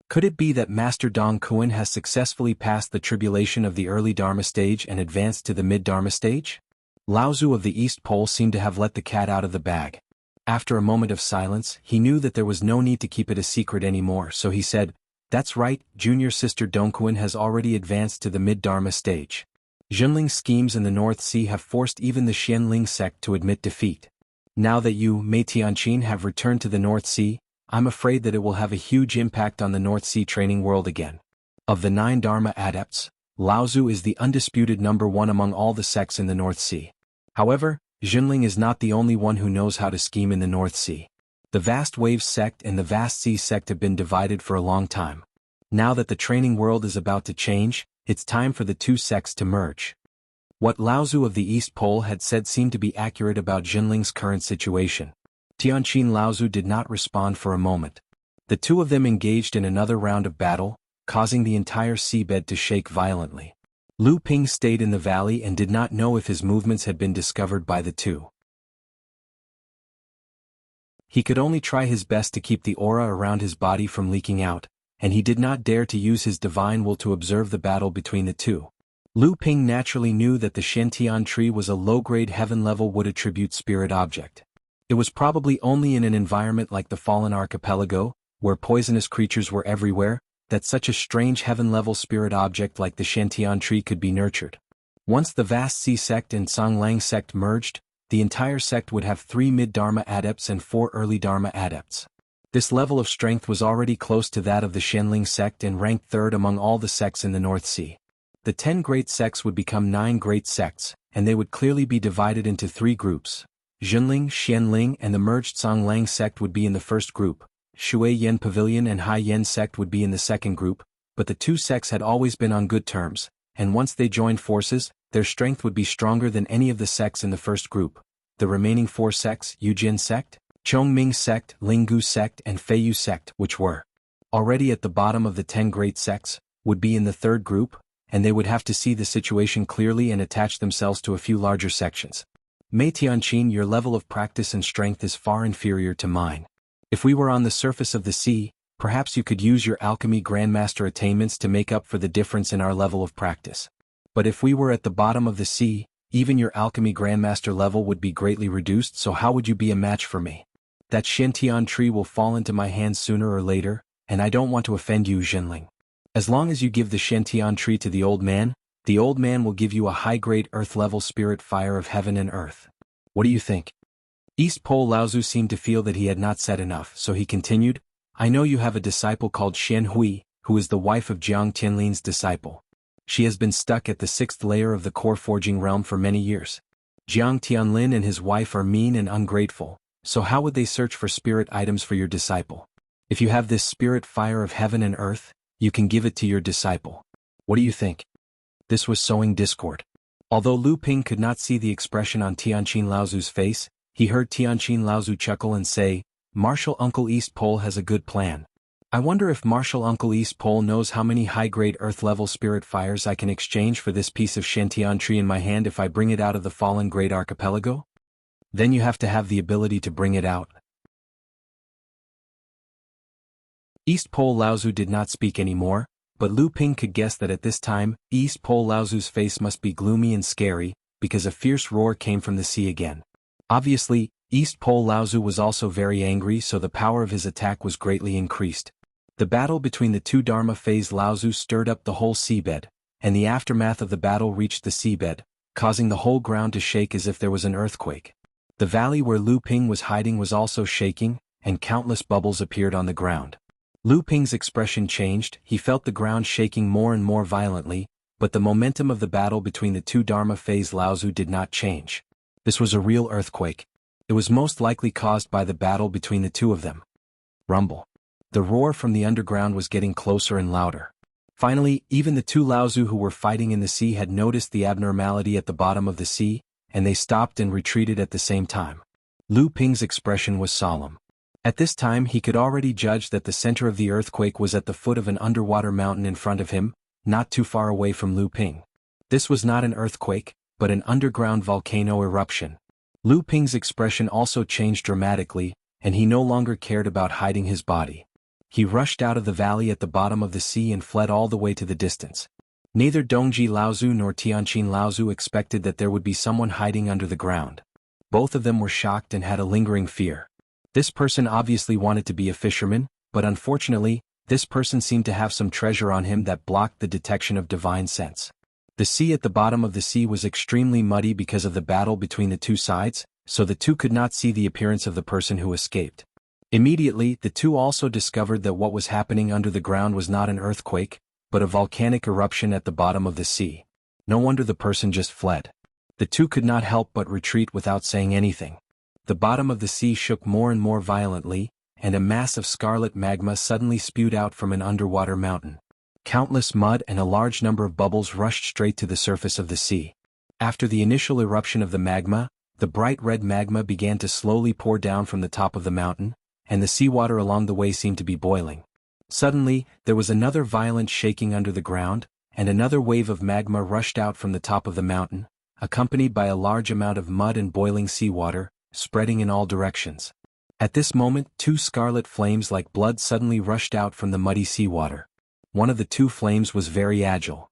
Could it be that Master Dong Kuan has successfully passed the tribulation of the early Dharma stage and advanced to the mid-Dharma stage? Laozu of the East Pole seemed to have let the cat out of the bag. After a moment of silence, he knew that there was no need to keep it a secret anymore, so he said, "That's right, junior sister Dongkuan has already advanced to the mid-Dharma stage. Junling's schemes in the North Sea have forced even the Xianling sect to admit defeat. Now that you, Mei Tianqin, have returned to the North Sea, I'm afraid that it will have a huge impact on the North Sea training world again. Of the 9 Dharma adepts, Laozu is the undisputed number 1 among all the sects in the North Sea. However, Junling is not the only one who knows how to scheme in the North Sea. The Vast Waves sect and the Vast Sea sect have been divided for a long time. Now that the training world is about to change, it's time for the 2 sects to merge. What Laozu of the East Pole had said seemed to be accurate about Junling's current situation. Tianqin Laozu did not respond for a moment. The 2 of them engaged in another round of battle, causing the entire seabed to shake violently. Lu Ping stayed in the valley and did not know if his movements had been discovered by the 2. He could only try his best to keep the aura around his body from leaking out, and he did not dare to use his divine will to observe the battle between the 2. Lu Ping naturally knew that the Shantian tree was a low-grade heaven-level wood attribute spirit object. It was probably only in an environment like the Fallen Archipelago, where poisonous creatures were everywhere, that such a strange heaven-level spirit object like the Shantian tree could be nurtured. Once the Vast Sea sect and Songlang sect merged, the entire sect would have 3 mid-Dharma adepts and 4 early Dharma adepts. This level of strength was already close to that of the Xianling sect and ranked 3rd among all the sects in the North Sea. The 10 great sects would become 9 great sects, and they would clearly be divided into 3 groups. Junling, Xianling and the merged Songlang sect would be in the first group. Shui Yen Pavilion and Hai Yen sect would be in the second group, but the 2 sects had always been on good terms, and once they joined forces, their strength would be stronger than any of the sects in the first group. The remaining 4 sects, Yujin sect, Chongming sect, Linggu sect and Feiyu sect, which were already at the bottom of the 10 great sects, would be in the 3rd group, and they would have to see the situation clearly and attach themselves to a few larger sections. Mei Tianqin, your level of practice and strength is far inferior to mine. If we were on the surface of the sea, perhaps you could use your alchemy grandmaster attainments to make up for the difference in our level of practice. But if we were at the bottom of the sea, even your alchemy grandmaster level would be greatly reduced, so how would you be a match for me? That Shantian tree will fall into my hands sooner or later, and I don't want to offend you, Junling. As long as you give the Shantian tree to the old man will give you a high-grade earth-level spirit fire of heaven and earth. What do you think? East Pole Laozu seemed to feel that he had not said enough, so he continued, I know you have a disciple called Xian Hui, who is the wife of Jiang Tianlin's disciple. She has been stuck at the 6th layer of the core forging realm for many years. Jiang Tianlin and his wife are mean and ungrateful, so how would they search for spirit items for your disciple? If you have this spirit fire of heaven and earth, you can give it to your disciple. What do you think? This was sowing discord. Although Lu Ping could not see the expression on Tianqin Laozu's face, he heard Tianqin Laozu chuckle and say, Martial Uncle East Pole has a good plan. I wonder if Martial Uncle East Pole knows how many high-grade earth-level spirit fires I can exchange for this piece of Shantian tree in my hand if I bring it out of the fallen great archipelago? Then you have to have the ability to bring it out. East Pole Laozu did not speak anymore, but Lu Ping could guess that at this time, East Pole Laozu's face must be gloomy and scary, because a fierce roar came from the sea again. Obviously, East Pole Laozu was also very angry, so the power of his attack was greatly increased. The battle between the 2 Dharma phase Laozu stirred up the whole seabed, and the aftermath of the battle reached the seabed, causing the whole ground to shake as if there was an earthquake. The valley where Lu Ping was hiding was also shaking, and countless bubbles appeared on the ground. Lu Ping's expression changed, he felt the ground shaking more and more violently, but the momentum of the battle between the 2 Dharma phase Laozu did not change. This was a real earthquake. It was most likely caused by the battle between the 2 of them. Rumble. The roar from the underground was getting closer and louder. Finally, even the 2 Laozu who were fighting in the sea had noticed the abnormality at the bottom of the sea, and they stopped and retreated at the same time. Lu Ping's expression was solemn. At this time he could already judge that the center of the earthquake was at the foot of an underwater mountain in front of him, not too far away from Lu Ping. This was not an earthquake, but an underground volcano eruption. Lu Ping's expression also changed dramatically, and he no longer cared about hiding his body. He rushed out of the valley at the bottom of the sea and fled all the way to the distance. Neither Dongji Laozu nor Tianqin Laozu expected that there would be someone hiding under the ground. Both of them were shocked and had a lingering fear. This person obviously wanted to be a fisherman, but unfortunately, this person seemed to have some treasure on him that blocked the detection of divine sense. The sea at the bottom of the sea was extremely muddy because of the battle between the two sides, so the two could not see the appearance of the person who escaped. Immediately, the two also discovered that what was happening under the ground was not an earthquake, but a volcanic eruption at the bottom of the sea. No wonder the person just fled. The two could not help but retreat without saying anything. The bottom of the sea shook more and more violently, and a mass of scarlet magma suddenly spewed out from an underwater mountain. Countless mud and a large number of bubbles rushed straight to the surface of the sea. After the initial eruption of the magma, the bright red magma began to slowly pour down from the top of the mountain, and the seawater along the way seemed to be boiling. Suddenly, there was another violent shaking under the ground, and another wave of magma rushed out from the top of the mountain, accompanied by a large amount of mud and boiling seawater, spreading in all directions. At this moment, two scarlet flames like blood suddenly rushed out from the muddy seawater. One of the two flames was very agile.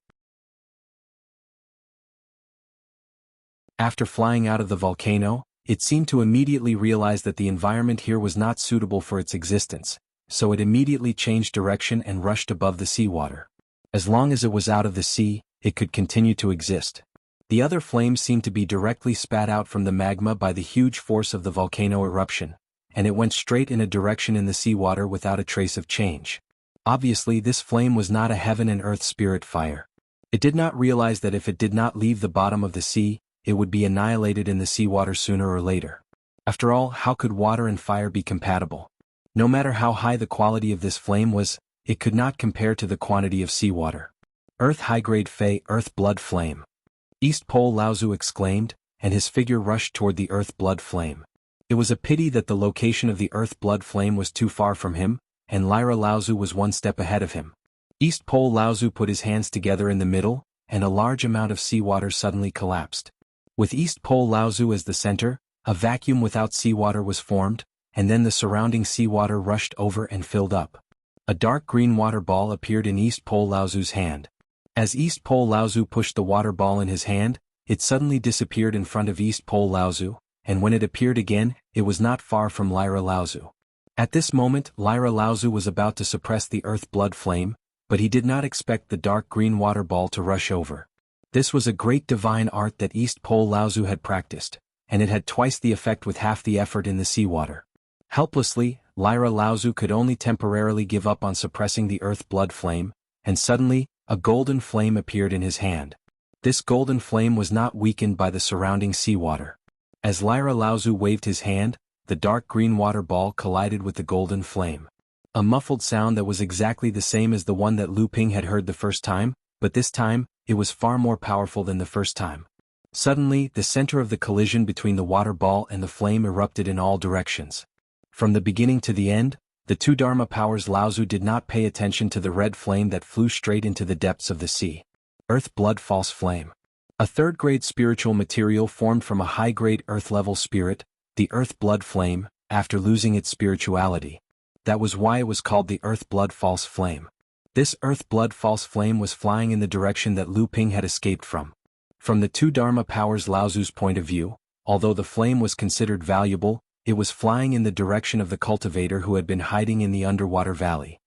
After flying out of the volcano, it seemed to immediately realize that the environment here was not suitable for its existence, so it immediately changed direction and rushed above the seawater. As long as it was out of the sea, it could continue to exist. The other flames seemed to be directly spat out from the magma by the huge force of the volcano eruption, and it went straight in a direction in the seawater without a trace of change. Obviously, this flame was not a heaven and earth spirit fire. It did not realize that if it did not leave the bottom of the sea, it would be annihilated in the seawater sooner or later. After all, how could water and fire be compatible? No matter how high the quality of this flame was, it could not compare to the quantity of seawater. Earth high-grade Fey Earth Blood Flame. East Pole Laozu exclaimed, and his figure rushed toward the Earth Blood Flame. It was a pity that the location of the Earth Blood Flame was too far from him, and Lyra Laozu was one step ahead of him. East Pole Laozu put his hands together in the middle, and a large amount of seawater suddenly collapsed. With East Pole Laozu as the center, a vacuum without seawater was formed, and then the surrounding seawater rushed over and filled up. A dark green water ball appeared in East Pole Laozu's hand. As East Pole Laozu pushed the water ball in his hand, it suddenly disappeared in front of East Pole Laozu, and when it appeared again, it was not far from Lyra Laozu. At this moment, Lyra Laozu was about to suppress the Earth Blood Flame, but he did not expect the dark green water ball to rush over. This was a great divine art that East Pole Laozu had practiced, and it had twice the effect with half the effort in the seawater. Helplessly, Lyra Laozu could only temporarily give up on suppressing the Earth Blood Flame, and suddenly, a golden flame appeared in his hand. This golden flame was not weakened by the surrounding seawater. As Lyra Laozu waved his hand, the dark green water ball collided with the golden flame. A muffled sound that was exactly the same as the one that Lu Ping had heard the first time, but this time, it was far more powerful than the first time. Suddenly, the center of the collision between the water ball and the flame erupted in all directions. From the beginning to the end, the two Dharma powers Laozu did not pay attention to the red flame that flew straight into the depths of the sea. Earth Blood False Flame. A third-grade spiritual material formed from a high-grade earth-level spirit, the Earth Blood Flame, after losing its spirituality. That was why it was called the Earth Blood False Flame. This Earth Blood False Flame was flying in the direction that Lu Ping had escaped from. From the two Dharma powers Laozu's point of view, although the flame was considered valuable, it was flying in the direction of the cultivator who had been hiding in the underwater valley.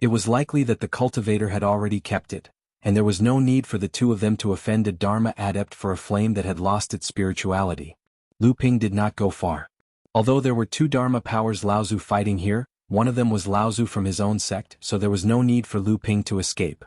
It was likely that the cultivator had already kept it, and there was no need for the two of them to offend a Dharma adept for a flame that had lost its spirituality. Lu Ping did not go far. Although there were two Dharma powers Laozu fighting here, one of them was Laozu from his own sect, so there was no need for Lu Ping to escape.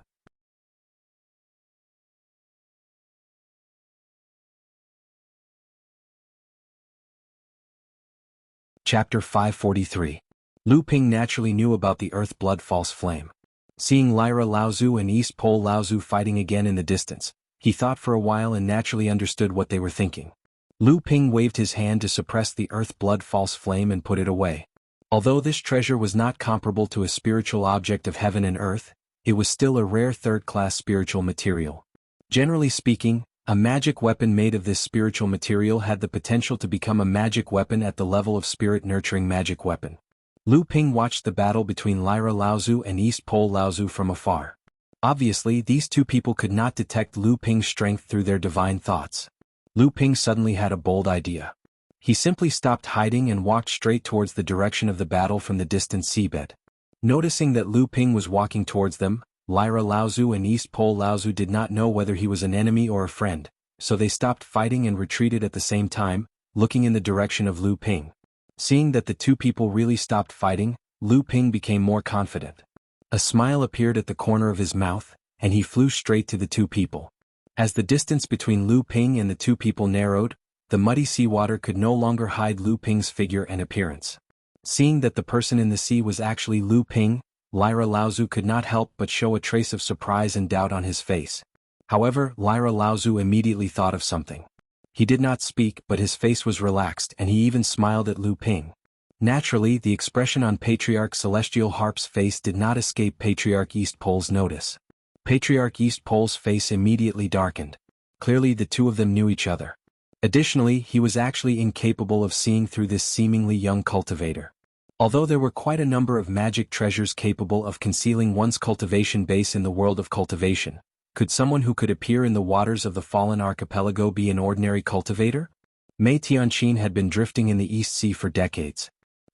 Chapter 543. Lu Ping naturally knew about the Earth Blood False Flame. Seeing Lyra Laozu and East Pole Laozu fighting again in the distance, he thought for a while and naturally understood what they were thinking. Lu Ping waved his hand to suppress the Earth Blood False Flame and put it away. Although this treasure was not comparable to a spiritual object of heaven and earth, it was still a rare third-class spiritual material. Generally speaking, a magic weapon made of this spiritual material had the potential to become a magic weapon at the level of spirit-nurturing magic weapon. Lu Ping watched the battle between Lyra Laozu and East Pole Laozu from afar. Obviously, these two people could not detect Lu Ping's strength through their divine thoughts. Lu Ping suddenly had a bold idea. He simply stopped hiding and walked straight towards the direction of the battle from the distant seabed. Noticing that Lu Ping was walking towards them, Lyra Laozu and East Pole Laozu did not know whether he was an enemy or a friend, so they stopped fighting and retreated at the same time, looking in the direction of Lu Ping. Seeing that the two people really stopped fighting, Lu Ping became more confident. A smile appeared at the corner of his mouth, and he flew straight to the two people. As the distance between Lu Ping and the two people narrowed, the muddy seawater could no longer hide Lu Ping's figure and appearance. Seeing that the person in the sea was actually Lu Ping, Lyra Laozu could not help but show a trace of surprise and doubt on his face. However, Lyra Laozu immediately thought of something. He did not speak, but his face was relaxed and he even smiled at Lu Ping. Naturally, the expression on Patriarch Celestial Harp's face did not escape Patriarch East Pole's notice. Patriarch East Pole's face immediately darkened. Clearly the two of them knew each other. Additionally, he was actually incapable of seeing through this seemingly young cultivator. Although there were quite a number of magic treasures capable of concealing one's cultivation base in the world of cultivation, could someone who could appear in the waters of the Fallen Archipelago be an ordinary cultivator? Mei Tianqin had been drifting in the East Sea for decades.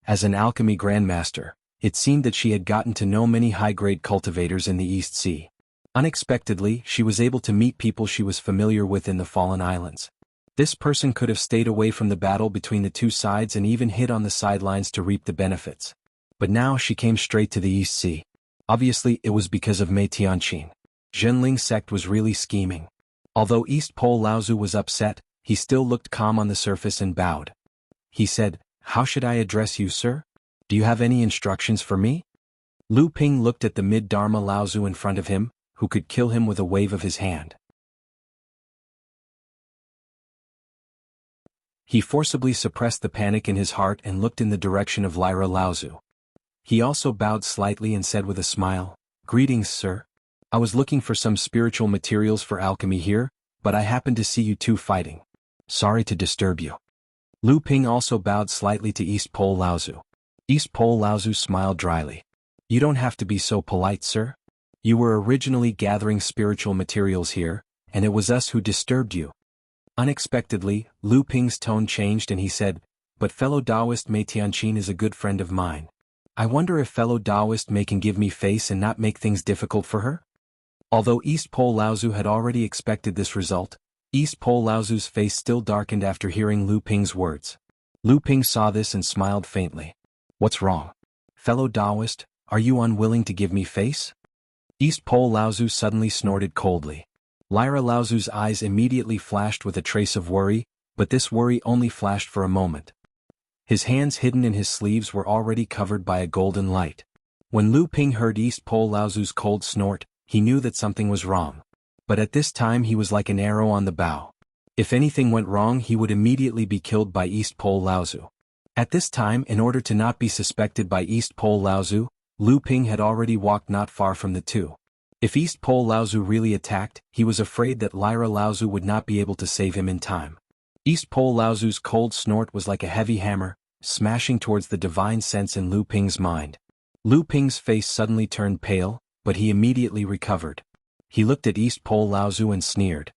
As an alchemy grandmaster, it seemed that she had gotten to know many high-grade cultivators in the East Sea. Unexpectedly, she was able to meet people she was familiar with in the Fallen Islands. This person could have stayed away from the battle between the two sides and even hid on the sidelines to reap the benefits. But now she came straight to the East Sea. Obviously, it was because of Mei Tianqin. Zhenling's sect was really scheming. Although East Pole Laozu was upset, he still looked calm on the surface and bowed. He said, "How should I address you, sir? Do you have any instructions for me?" Lu Ping looked at the mid-Dharma Laozu in front of him, who could kill him with a wave of his hand. He forcibly suppressed the panic in his heart and looked in the direction of Lyra Laozu. He also bowed slightly and said with a smile, "Greetings, sir. I was looking for some spiritual materials for alchemy here, but I happened to see you two fighting. Sorry to disturb you." Lu Ping also bowed slightly to East Pole Laozu. East Pole Laozu smiled dryly. "You don't have to be so polite, sir. You were originally gathering spiritual materials here, and it was us who disturbed you." Unexpectedly, Lu Ping's tone changed and he said, "But fellow Taoist Mei Tianqin is a good friend of mine. I wonder if fellow Taoist Mei can give me face and not make things difficult for her?" Although East Pole Laozu had already expected this result, East Pole Laozu's face still darkened after hearing Lu Ping's words. Lu Ping saw this and smiled faintly. "What's wrong? Fellow Taoist, are you unwilling to give me face?" East Pole Laozu suddenly snorted coldly. Lyra Laozu's eyes immediately flashed with a trace of worry, but this worry only flashed for a moment. His hands hidden in his sleeves were already covered by a golden light. When Lu Ping heard East Pole Laozu's cold snort, he knew that something was wrong. But at this time he was like an arrow on the bow. If anything went wrong he would immediately be killed by East Pole Laozu. At this time, in order to not be suspected by East Pole Laozu, Lu Ping had already walked not far from the two. If East Pole Laozu really attacked, he was afraid that Lyra Laozu would not be able to save him in time. East Pole Laozu's cold snort was like a heavy hammer, smashing towards the divine sense in Lu Ping's mind. Lu Ping's face suddenly turned pale, but he immediately recovered. He looked at East Pole Laozu and sneered.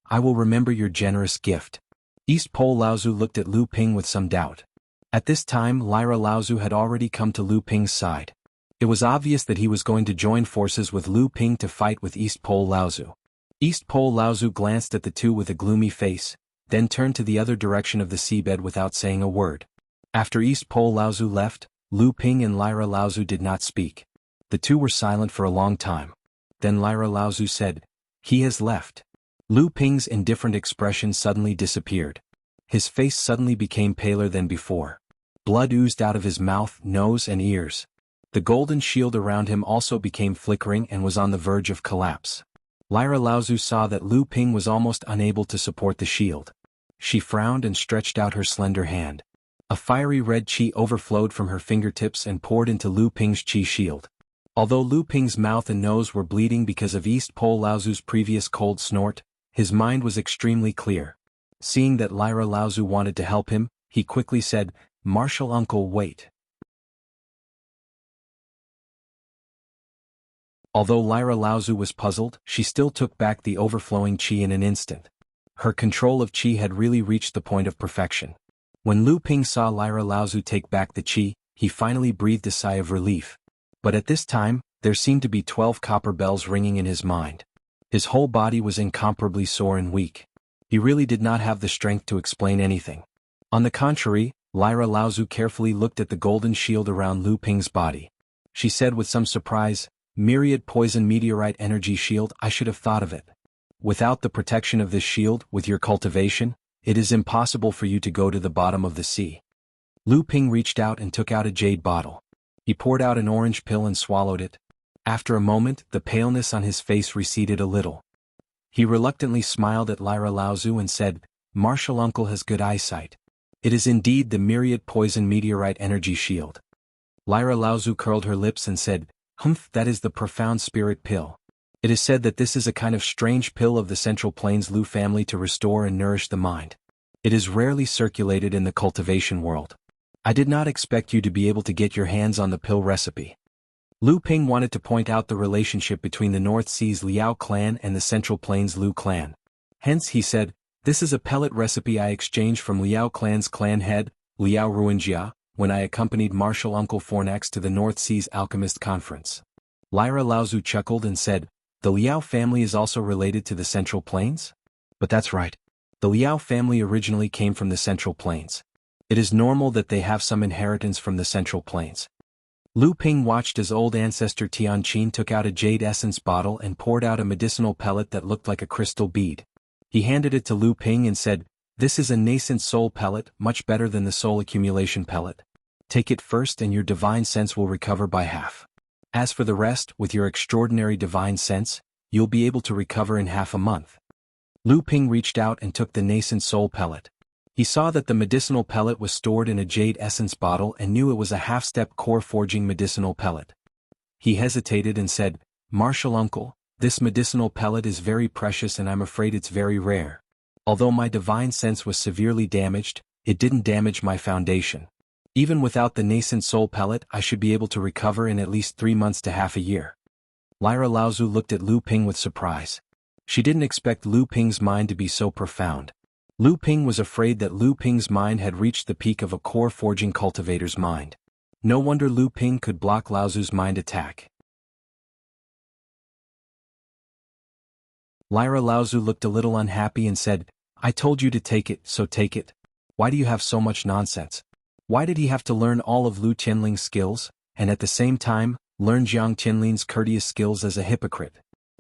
"I will remember your generous gift." East Pole Laozu looked at Lu Ping with some doubt. At this time Lyra Laozu had already come to Lu Ping's side. It was obvious that he was going to join forces with Lu Ping to fight with East Pole Laozu. East Pole Laozu glanced at the two with a gloomy face, then turned to the other direction of the seabed without saying a word. After East Pole Laozu left, Lu Ping and Lyra Laozu did not speak. The two were silent for a long time. Then Lyra Laozu said, "He has left." Lu Ping's indifferent expression suddenly disappeared. His face suddenly became paler than before. Blood oozed out of his mouth, nose and ears. The golden shield around him also became flickering and was on the verge of collapse. Lyra Laozu saw that Lu Ping was almost unable to support the shield. She frowned and stretched out her slender hand. A fiery red qi overflowed from her fingertips and poured into Lu Ping's qi shield. Although Lu Ping's mouth and nose were bleeding because of East Pole Laozu's previous cold snort, his mind was extremely clear. Seeing that Lyra Laozu wanted to help him, he quickly said, "Martial uncle, wait." Although Lyra Laozu was puzzled, she still took back the overflowing qi in an instant. Her control of qi had really reached the point of perfection. When Lu Ping saw Lyra Laozu take back the qi, he finally breathed a sigh of relief. But at this time, There seemed to be 12 copper bells ringing in his mind. His whole body was incomparably sore and weak. He really did not have the strength to explain anything. On the contrary, Lyra Laozu carefully looked at the golden shield around Lu Ping's body. She said with some surprise, "Myriad poison meteorite energy shield, I should have thought of it. Without the protection of this shield, with your cultivation, it is impossible for you to go to the bottom of the sea." Lu Ping reached out and took out a jade bottle. He poured out an orange pill and swallowed it. After a moment, the paleness on his face receded a little. He reluctantly smiled at Lyra Laozu and said, "Martial uncle has good eyesight. It is indeed the myriad poison meteorite energy shield." Lyra Laozu curled her lips and said, "Humph, that is the profound spirit pill. It is said that this is a kind of strange pill of the Central Plains Lu family to restore and nourish the mind. It is rarely circulated in the cultivation world. I did not expect you to be able to get your hands on the pill recipe." Lu Ping wanted to point out the relationship between the North Sea's Liao clan and the Central Plains Lu clan. Hence, he said, "This is a pellet recipe I exchanged from Liao clan's clan head, Liao Ruinjia, when I accompanied Martial Uncle Fornax to the North Sea's Alchemist Conference." Lyra Laozu chuckled and said, "The Liao family is also related to the Central Plains?" "But that's right. The Liao family originally came from the Central Plains. It is normal that they have some inheritance from the Central Plains." Lu Ping watched as old ancestor Tianqin took out a jade essence bottle and poured out a medicinal pellet that looked like a crystal bead. He handed it to Lu Ping and said, "This is a nascent soul pellet, much better than the soul accumulation pellet. Take it first and your divine sense will recover by half. As for the rest, with your extraordinary divine sense, you'll be able to recover in half a month." Lu Ping reached out and took the nascent soul pellet. He saw that the medicinal pellet was stored in a jade essence bottle and knew it was a half-step core forging medicinal pellet. He hesitated and said, "Martial uncle, this medicinal pellet is very precious and I'm afraid it's very rare. Although my divine sense was severely damaged, it didn't damage my foundation. Even without the nascent soul pellet, I should be able to recover in at least 3 months to half a year." Lyra Laozu looked at Lu Ping with surprise. She didn't expect Lu Ping's mind to be so profound. Lu Ping was afraid that Lu Ping's mind had reached the peak of a core forging cultivator's mind. No wonder Lu Ping could block Laozu's mind attack. Lyra Laozu looked a little unhappy and said, "I told you to take it, so take it. Why do you have so much nonsense? Why did he have to learn all of Lu Tianling's skills, and at the same time, learn Jiang Tianling's courteous skills as a hypocrite?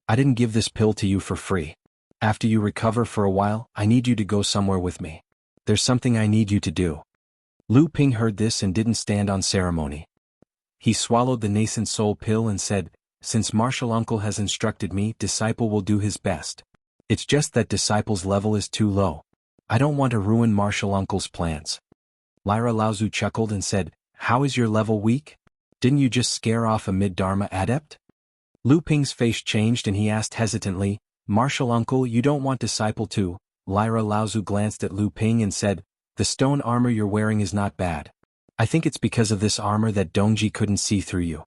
I didn't give this pill to you for free. After you recover for a while, I need you to go somewhere with me. There's something I need you to do." Lu Ping heard this and didn't stand on ceremony. He swallowed the nascent soul pill and said, "Since Martial Uncle has instructed me, disciple will do his best. It's just that disciple's level is too low. I don't want to ruin Martial Uncle's plans." Lyra Laozu chuckled and said, "How is your level weak? Didn't you just scare off a mid-Dharma adept?" Lu Ping's face changed and he asked hesitantly, "Martial uncle, you don't want disciple too?" Lyra Laozu glanced at Lu Ping and said, "The stone armor you're wearing is not bad. I think it's because of this armor that Dongji couldn't see through you."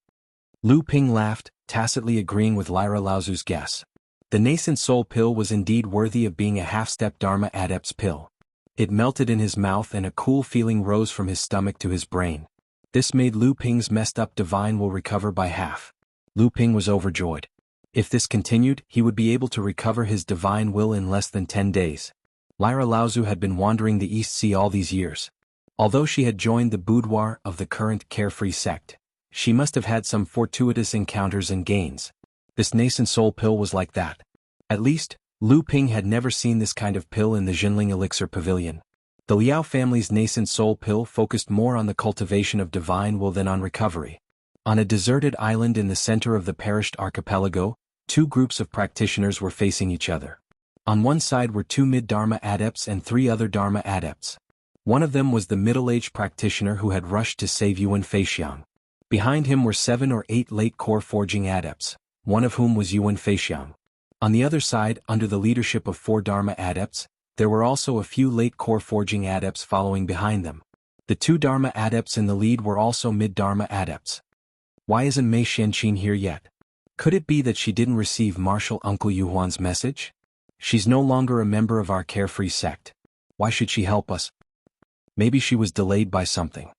Lu Ping laughed, tacitly agreeing with Lyra Laozu's guess. The nascent soul pill was indeed worthy of being a half-step Dharma adept's pill. It melted in his mouth and a cool feeling rose from his stomach to his brain. This made Lu Ping's messed-up divine will recover by half. Lu Ping was overjoyed. If this continued, he would be able to recover his divine will in less than 10 days. Lyra Laozu had been wandering the East Sea all these years. Although she had joined the boudoir of the current carefree sect, she must have had some fortuitous encounters and gains. This nascent soul pill was like that. At least, Lu Ping had never seen this kind of pill in the Jinling Elixir Pavilion. The Liao family's nascent soul pill focused more on the cultivation of divine will than on recovery. On a deserted island in the center of the perished archipelago, 2 groups of practitioners were facing each other. On one side were 2 mid-Dharma adepts and 3 other Dharma adepts. One of them was the middle-aged practitioner who had rushed to save Yuan Feixiang. Behind him were 7 or 8 late core forging adepts, one of whom was Yuan Feixiang. On the other side, under the leadership of 4 Dharma adepts, there were also a few late core forging adepts following behind them. The 2 Dharma adepts in the lead were also mid-Dharma adepts. Why isn't Mei Xianqin here yet? Could it be that she didn't receive Martial Uncle Yuhuan's message? She's no longer a member of our carefree sect. Why should she help us? Maybe she was delayed by something.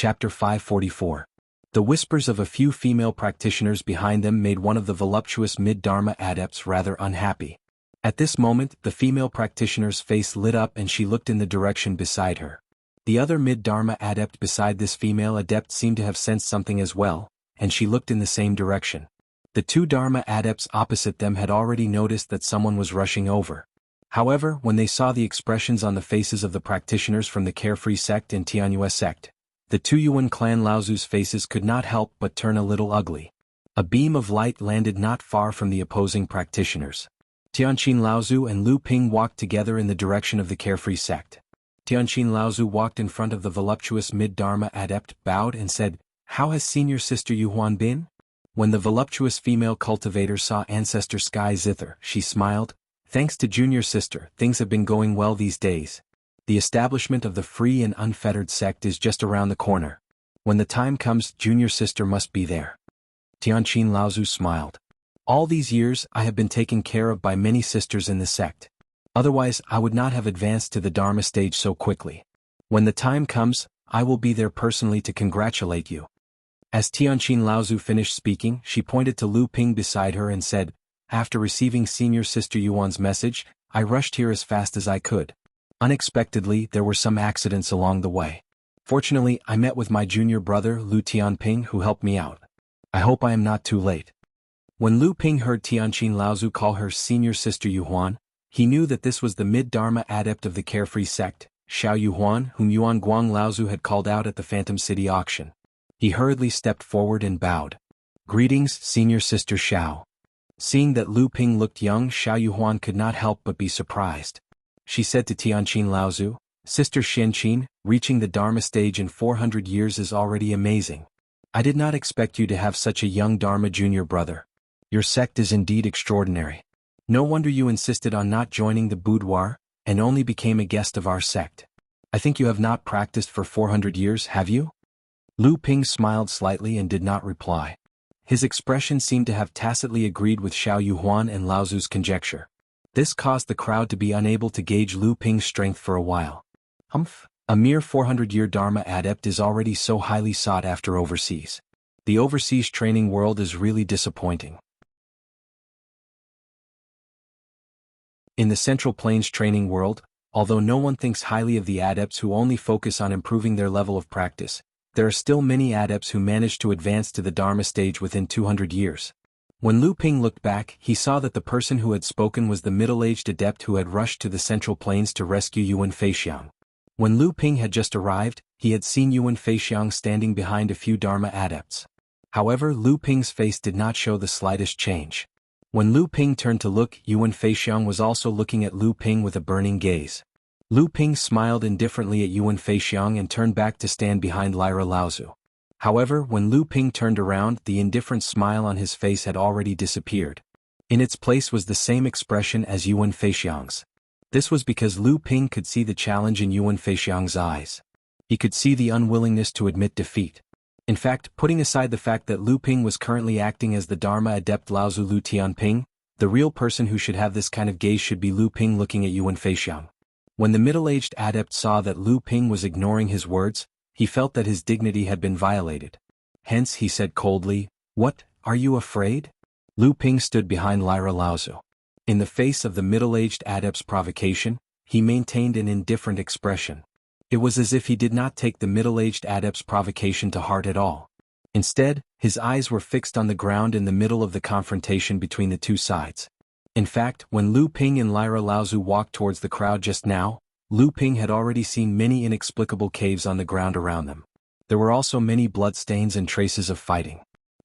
Chapter 544. The whispers of a few female practitioners behind them made one of the voluptuous mid-Dharma adepts rather unhappy. At this moment, the female practitioner's face lit up and she looked in the direction beside her. The other mid-Dharma adept beside this female adept seemed to have sensed something as well, and she looked in the same direction. The two Dharma adepts opposite them had already noticed that someone was rushing over. However, when they saw the expressions on the faces of the practitioners from the Carefree sect and Tianyue sect, the two Yuan clan Laozu's faces could not help but turn a little ugly. A beam of light landed not far from the opposing practitioners. Tianqin Laozu and Lu Ping walked together in the direction of the Carefree sect. Tianqin Laozu walked in front of the voluptuous mid-Dharma adept, bowed and said, "How has senior sister Yuhuan been?" When the voluptuous female cultivator saw ancestor Sky Zither, she smiled. "Thanks to junior sister, things have been going well these days. The establishment of the free and unfettered sect is just around the corner. When the time comes, junior sister must be there." Tianqin Laozu smiled. "All these years I have been taken care of by many sisters in the sect. Otherwise I would not have advanced to the Dharma stage so quickly. When the time comes, I will be there personally to congratulate you." As Tianqin Laozu finished speaking, she pointed to Lu Ping beside her and said, "After receiving senior sister Yuan's message, I rushed here as fast as I could. Unexpectedly, there were some accidents along the way. Fortunately, I met with my junior brother Lu Tianping who helped me out. I hope I am not too late." When Lu Ping heard Tianqin Laozu call her senior sister Yuhuan, he knew that this was the mid-Dharma adept of the Carefree sect, Xiao Yuhuan, whom Yuan Guang Laozu had called out at the Phantom City auction. He hurriedly stepped forward and bowed. "Greetings, senior sister Xiao." Seeing that Lu Ping looked young, Xiao Yuhuan could not help but be surprised. She said to Tianqin Laozu, "Sister Xianqin, reaching the Dharma stage in 400 years is already amazing. I did not expect you to have such a young Dharma junior brother. Your sect is indeed extraordinary. No wonder you insisted on not joining the boudoir, and only became a guest of our sect. I think you have not practiced for 400 years, have you?" Lu Ping smiled slightly and did not reply. His expression seemed to have tacitly agreed with Xiao Yuhuan and Laozu's conjecture. This caused the crowd to be unable to gauge Lu Ping's strength for a while. A mere 400-year Dharma adept is already so highly sought after overseas. The overseas training world is really disappointing. In the Central Plains training world, although no one thinks highly of the adepts who only focus on improving their level of practice, there are still many adepts who manage to advance to the Dharma stage within 200 years. When Lu Ping looked back, he saw that the person who had spoken was the middle-aged adept who had rushed to the Central Plains to rescue Yuan Feixiang. When Lu Ping had just arrived, he had seen Yuan Feixiang standing behind a few Dharma adepts. However, Lu Ping's face did not show the slightest change. When Lu Ping turned to look, Yuan Feixiang was also looking at Lu Ping with a burning gaze. Lu Ping smiled indifferently at Yuan Feixiang and turned back to stand behind Lyra Laozu. However, when Lu Ping turned around, the indifferent smile on his face had already disappeared. In its place was the same expression as Yuan Feixiang's. This was because Lu Ping could see the challenge in Yuan Feixiang's eyes. He could see the unwillingness to admit defeat. In fact, putting aside the fact that Lu Ping was currently acting as the Dharma adept Laozu Lu Tianping, the real person who should have this kind of gaze should be Lu Ping looking at Yuan Feixiang. When the middle-aged adept saw that Lu Ping was ignoring his words, he felt that his dignity had been violated. Hence he said coldly, "What, are you afraid?" Lu Ping stood behind Lyra Laozu. In the face of the middle-aged adept's provocation, he maintained an indifferent expression. It was as if he did not take the middle-aged adept's provocation to heart at all. Instead, his eyes were fixed on the ground in the middle of the confrontation between the two sides. In fact, when Lu Ping and Lyra Laozu walked towards the crowd just now, Lu Ping had already seen many inexplicable caves on the ground around them. There were also many bloodstains and traces of fighting.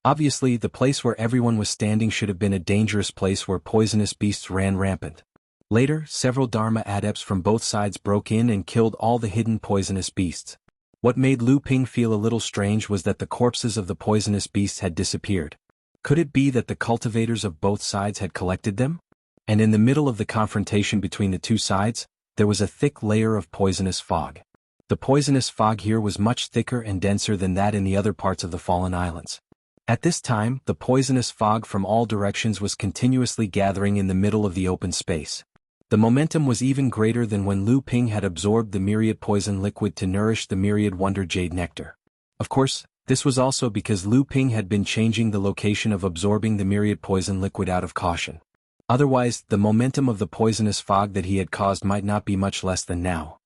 Obviously, the place where everyone was standing should have been a dangerous place where poisonous beasts ran rampant. Later, several Dharma adepts from both sides broke in and killed all the hidden poisonous beasts. What made Lu Ping feel a little strange was that the corpses of the poisonous beasts had disappeared. Could it be that the cultivators of both sides had collected them? And in the middle of the confrontation between the two sides, there was a thick layer of poisonous fog. The poisonous fog here was much thicker and denser than that in the other parts of the Fallen Islands. At this time, the poisonous fog from all directions was continuously gathering in the middle of the open space. The momentum was even greater than when Lu Ping had absorbed the myriad poison liquid to nourish the myriad wonder jade nectar. Of course, this was also because Lu Ping had been changing the location of absorbing the myriad poison liquid out of caution. Otherwise, the momentum of the poisonous fog that he had caused might not be much less than now.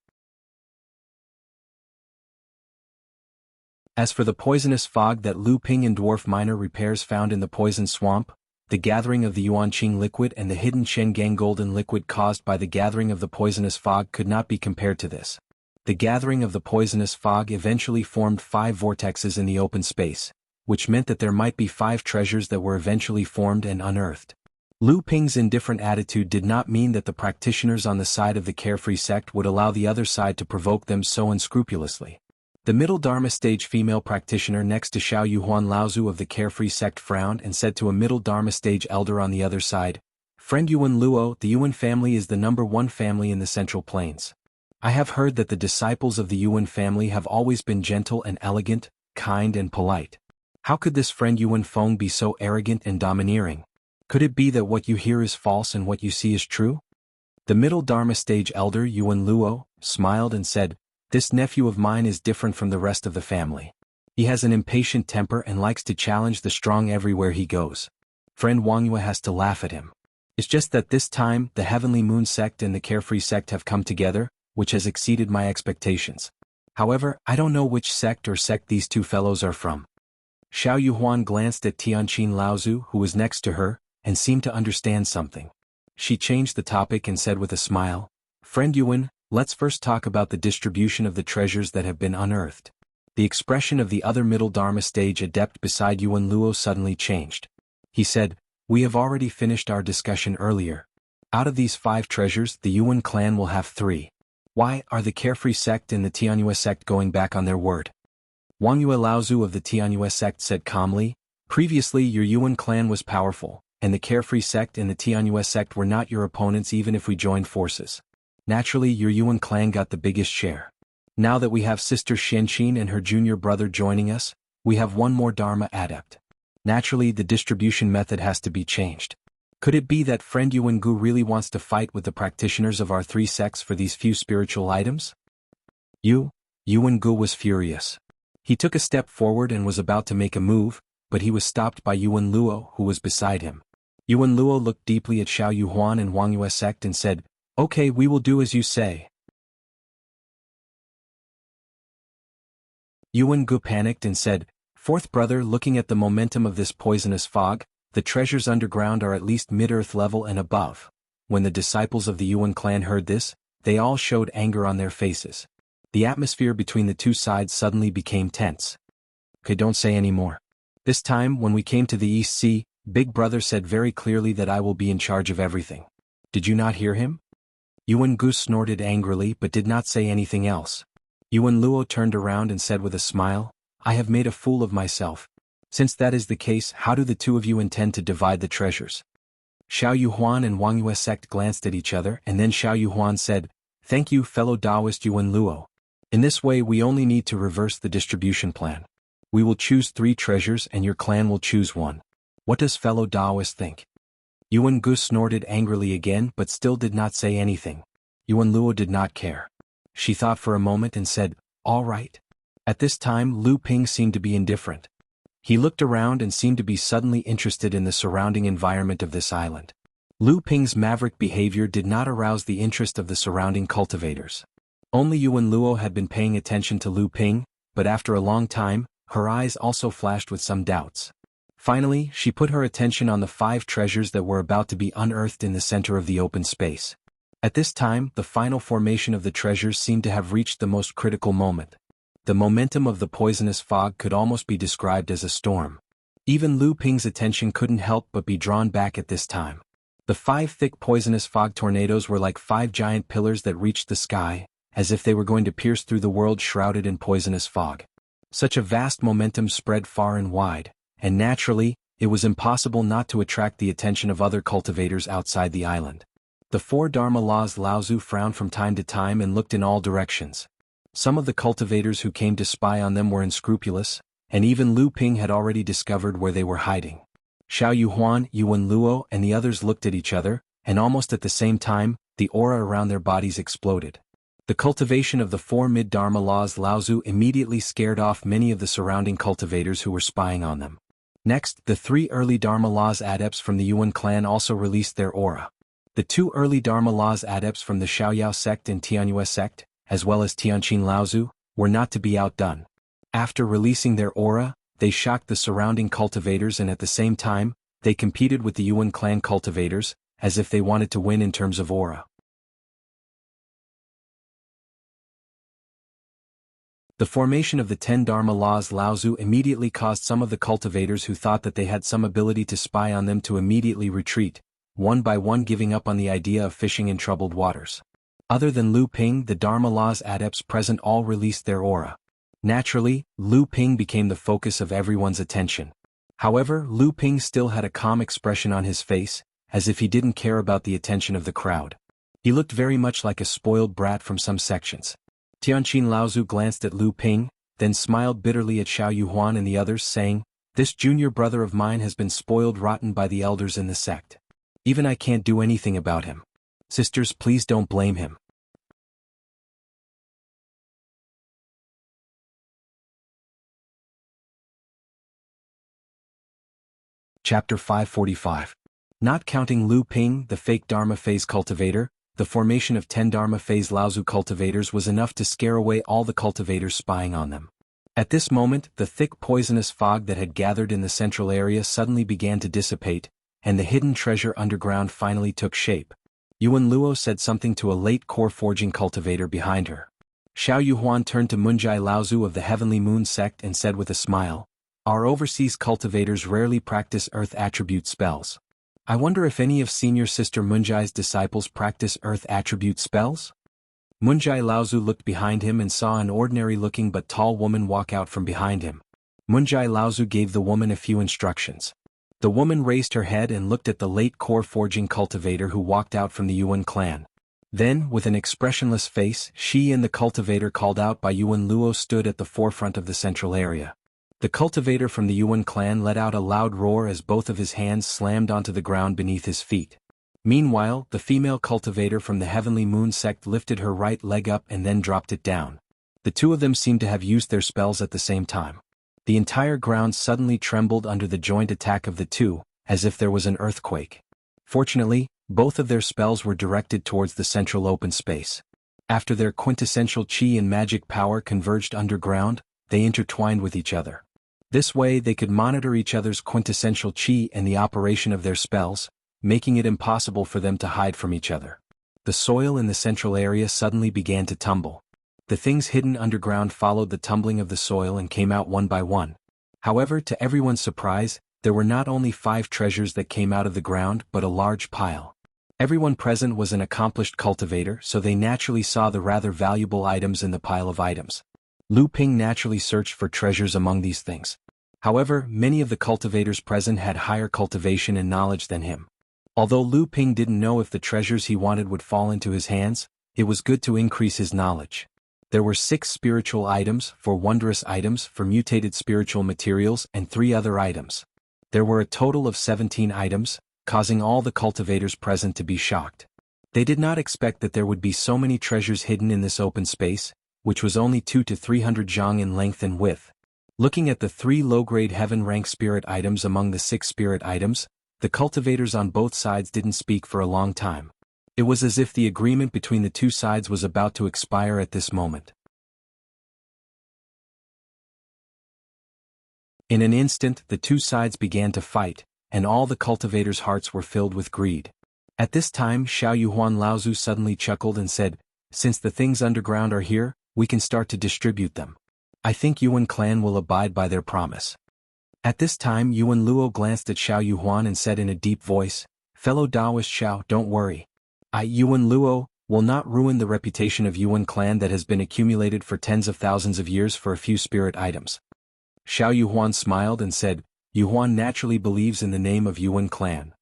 As for the poisonous fog that Lu Ping and dwarf miner repairs found in the poison swamp, the gathering of the Yuanqing liquid and the hidden Shengang golden liquid caused by the gathering of the poisonous fog could not be compared to this. The gathering of the poisonous fog eventually formed 5 vortexes in the open space, which meant that there might be 5 treasures that were eventually formed and unearthed. Lu Ping's indifferent attitude did not mean that the practitioners on the side of the carefree sect would allow the other side to provoke them so unscrupulously. The middle Dharma stage female practitioner next to Xiao Yuhuan Laozu of the carefree sect frowned and said to a middle Dharma stage elder on the other side, "Friend Yuan Luo, the Yuan family is the #1 family in the Central Plains. I have heard that the disciples of the Yuan family have always been gentle and elegant, kind and polite. How could this friend Yuan Feng be so arrogant and domineering? Could it be that what you hear is false and what you see is true?" The middle Dharma stage elder Yuan Luo smiled and said, "This nephew of mine is different from the rest of the family. He has an impatient temper and likes to challenge the strong everywhere he goes. Friend Wang Yue has to laugh at him. It's just that this time the Heavenly Moon sect and the Carefree sect have come together, which has exceeded my expectations. However, I don't know which sect these two fellows are from." Xiao Yuhuan glanced at Tianqin Laozu, who was next to her, and seemed to understand something. She changed the topic and said with a smile, "Friend Yuan, let's first talk about the distribution of the treasures that have been unearthed." The expression of the other middle Dharma stage adept beside Yuan Luo suddenly changed. He said, "We have already finished our discussion earlier. Out of these 5 treasures, the Yuan clan will have 3. Why are the Carefree sect and the Tianyue sect going back on their word?" Wang Yue Laozu of the Tianyue sect said calmly, "Previously your Yuan clan was powerful, and the Carefree sect and the Tianyue sect were not your opponents even if we joined forces. Naturally, your Yuan clan got the biggest share. Now that we have Sister Xianqin and her junior brother joining us, we have one more Dharma adept. Naturally, the distribution method has to be changed. Could it be that friend Yuan Gu really wants to fight with the practitioners of our 3 sects for these few spiritual items?" Yuan Gu was furious. He took a step forward and was about to make a move, but he was stopped by Yuan Luo, who was beside him. Yuan Luo looked deeply at Xiao Yuhuan and Wang Yue sect and said, "Okay, we will do as you say." Yuan Gu panicked and said, "Fourth brother, looking at the momentum of this poisonous fog, the treasures underground are at least mid-earth level and above." When the disciples of the Yuan clan heard this, they all showed anger on their faces. The atmosphere between the 2 sides suddenly became tense. "Okay, don't say any more. This time, when we came to the East Sea, Big Brother said very clearly that I will be in charge of everything. Did you not hear him?" Yuan Gu snorted angrily but did not say anything else. Yuan Luo turned around and said with a smile, "I have made a fool of myself. Since that is the case, how do the 2 of you intend to divide the treasures?" Xiao Yuhuan and Wang Yue sect glanced at each other and then Xiao Yuhuan said, "Thank you, fellow Taoist Yuan Luo. In this way we only need to reverse the distribution plan. We will choose 3 treasures and your clan will choose 1. What does fellow Taoist think?" Yuan Gu snorted angrily again but still did not say anything. Yuan Luo did not care. She thought for a moment and said, "All right." At this time Lu Ping seemed to be indifferent. He looked around and seemed to be suddenly interested in the surrounding environment of this island. Lu Ping's maverick behavior did not arouse the interest of the surrounding cultivators. Only Yuan Luo had been paying attention to Lu Ping, but after a long time, her eyes also flashed with some doubts. Finally, she put her attention on the 5 treasures that were about to be unearthed in the center of the open space. At this time, the final formation of the treasures seemed to have reached the most critical moment. The momentum of the poisonous fog could almost be described as a storm. Even Lu Ping's attention couldn't help but be drawn back at this time. The 5 thick poisonous fog tornadoes were like 5 giant pillars that reached the sky, as if they were going to pierce through the world shrouded in poisonous fog. Such a vast momentum spread far and wide, and naturally, it was impossible not to attract the attention of other cultivators outside the island. The 4 Dharma laws Laozu frowned from time to time and looked in all directions. Some of the cultivators who came to spy on them were unscrupulous, and even Lu Ping had already discovered where they were hiding. Xiao Yuhuan, Yuan Luo and the others looked at each other, and almost at the same time, the aura around their bodies exploded. The cultivation of the 4 mid-dharma laws Laozu immediately scared off many of the surrounding cultivators who were spying on them. Next, the 3 early dharma laws adepts from the Yuan clan also released their aura. The 2 early dharma laws adepts from the Xiaoyao sect and Tianyue sect, as well as Tianqin Laozu, were not to be outdone. After releasing their aura, they shocked the surrounding cultivators, and at the same time, they competed with the Yuan clan cultivators, as if they wanted to win in terms of aura. The formation of the 10 Dharma laws Laozu immediately caused some of the cultivators who thought that they had some ability to spy on them to immediately retreat, one by one giving up on the idea of fishing in troubled waters. Other than Lu Ping, the Dharma laws adepts present all released their aura. Naturally, Lu Ping became the focus of everyone's attention. However, Lu Ping still had a calm expression on his face, as if he didn't care about the attention of the crowd. He looked very much like a spoiled brat from some sections. Tianqin Laozu glanced at Lu Ping, then smiled bitterly at Xiao Yuhuan and the others, saying, "This junior brother of mine has been spoiled rotten by the elders in the sect. Even I can't do anything about him. Sisters, please don't blame him." Chapter 545. Not counting Lu Ping, the fake Dharma phase cultivator, the formation of 10 Dharma phase Laozu cultivators was enough to scare away all the cultivators spying on them. At this moment, the thick poisonous fog that had gathered in the central area suddenly began to dissipate, and the hidden treasure underground finally took shape. Yuan Luo said something to a late core forging cultivator behind her. Xiao Yuhuan turned to Munjai Laozu of the Heavenly Moon sect and said with a smile, "Our overseas cultivators rarely practice earth attribute spells. I wonder if any of senior sister Munjai's disciples practice earth attribute spells?" Munjai Laozu looked behind him and saw an ordinary-looking but tall woman walk out from behind him. Munjai Laozu gave the woman a few instructions. The woman raised her head and looked at the late core forging cultivator who walked out from the Yuan clan. Then, with an expressionless face, she and the cultivator called out by Yuan Luo stood at the forefront of the central area. The cultivator from the Yuan clan let out a loud roar as both of his hands slammed onto the ground beneath his feet. Meanwhile, the female cultivator from the Heavenly Moon sect lifted her right leg up and then dropped it down. The two of them seemed to have used their spells at the same time. The entire ground suddenly trembled under the joint attack of the two, as if there was an earthquake. Fortunately, both of their spells were directed towards the central open space. After their quintessential chi and magic power converged underground, they intertwined with each other. This way they could monitor each other's quintessential chi and the operation of their spells, making it impossible for them to hide from each other. The soil in the central area suddenly began to tumble. The things hidden underground followed the tumbling of the soil and came out one by one. However, to everyone's surprise, there were not only 5 treasures that came out of the ground but a large pile. Everyone present was an accomplished cultivator, so they naturally saw the rather valuable items in the pile of items. Lu Ping naturally searched for treasures among these things. However, many of the cultivators present had higher cultivation and knowledge than him. Although Lu Ping didn't know if the treasures he wanted would fall into his hands, it was good to increase his knowledge. There were 6 spiritual items, 4 wondrous items for mutated spiritual materials, and 3 other items. There were a total of 17 items, causing all the cultivators present to be shocked. They did not expect that there would be so many treasures hidden in this open space, which was only 2 to 300 zhang in length and width. Looking at the 3 low-grade heaven-rank spirit items among the 6 spirit items, the cultivators on both sides didn't speak for a long time. It was as if the agreement between the two sides was about to expire at this moment. In an instant, the two sides began to fight, and all the cultivators' hearts were filled with greed. At this time, Xiao Yuhuan Laozu suddenly chuckled and said, "Since the things underground are here, we can start to distribute them. I think Yuan clan will abide by their promise." At this time, Yuan Luo glanced at Xiao Yuhuan and said in a deep voice, "Fellow Taoist Xiao, don't worry. I, Yuan Luo, will not ruin the reputation of Yuan clan that has been accumulated for tens of thousands of years for a few spirit items." Xiao Yuhuan smiled and said, "Yuhuan naturally believes in the name of Yuan clan."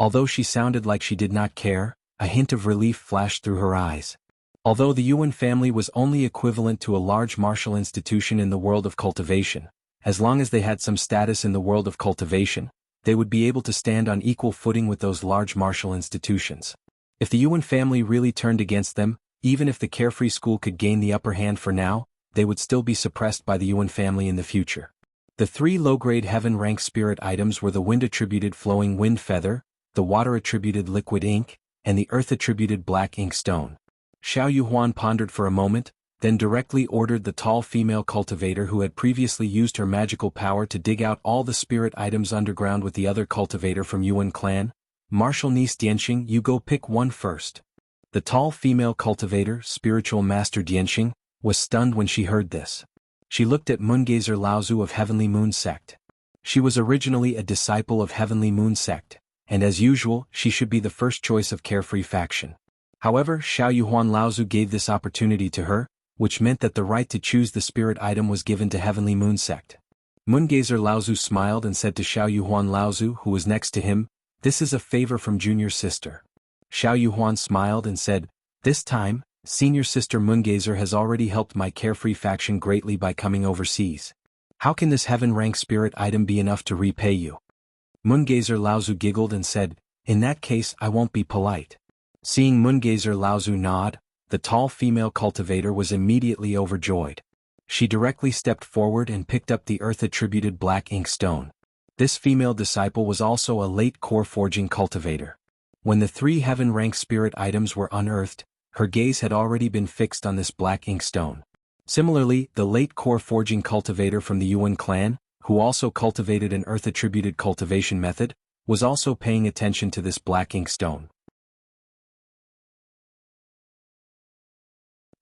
Although she sounded like she did not care, a hint of relief flashed through her eyes. Although the Yuan family was only equivalent to a large martial institution in the world of cultivation, as long as they had some status in the world of cultivation, they would be able to stand on equal footing with those large martial institutions. If the Yuan family really turned against them, even if the Carefree School could gain the upper hand for now, they would still be suppressed by the Yuan family in the future. The three low-grade heaven-rank spirit items were the wind-attributed flowing wind feather, the water-attributed liquid ink, and the earth-attributed black ink stone. Xiao Yuhuan pondered for a moment, then directly ordered the tall female cultivator who had previously used her magical power to dig out all the spirit items underground with the other cultivator from Yuan clan. Martial niece Dianxing, you go pick one first. The tall female cultivator, spiritual master Dianxing, was stunned when she heard this. She looked at Moongazer Laozu of Heavenly Moon Sect. She was originally a disciple of Heavenly Moon Sect, and as usual, she should be the first choice of Carefree faction. However, Xiao Yuhuan Laozu gave this opportunity to her, which meant that the right to choose the spirit item was given to Heavenly Moon Sect. Moongazer Laozu smiled and said to Xiao Yuhuan Laozu, who was next to him, "This is a favor from junior sister." Xiao Yuhuan smiled and said, "This time, senior sister Moongazer has already helped my Carefree faction greatly by coming overseas. How can this heaven-rank spirit item be enough to repay you?" Moongazer Laozu giggled and said, "In that case I won't be polite." Seeing Moongazer Laozu nod, the tall female cultivator was immediately overjoyed. She directly stepped forward and picked up the earth-attributed black ink stone. This female disciple was also a late core forging cultivator. When the three heaven-rank spirit items were unearthed, her gaze had already been fixed on this black ink stone. Similarly, the late core forging cultivator from the Yuan clan, who also cultivated an earth-attributed cultivation method, was also paying attention to this black ink stone.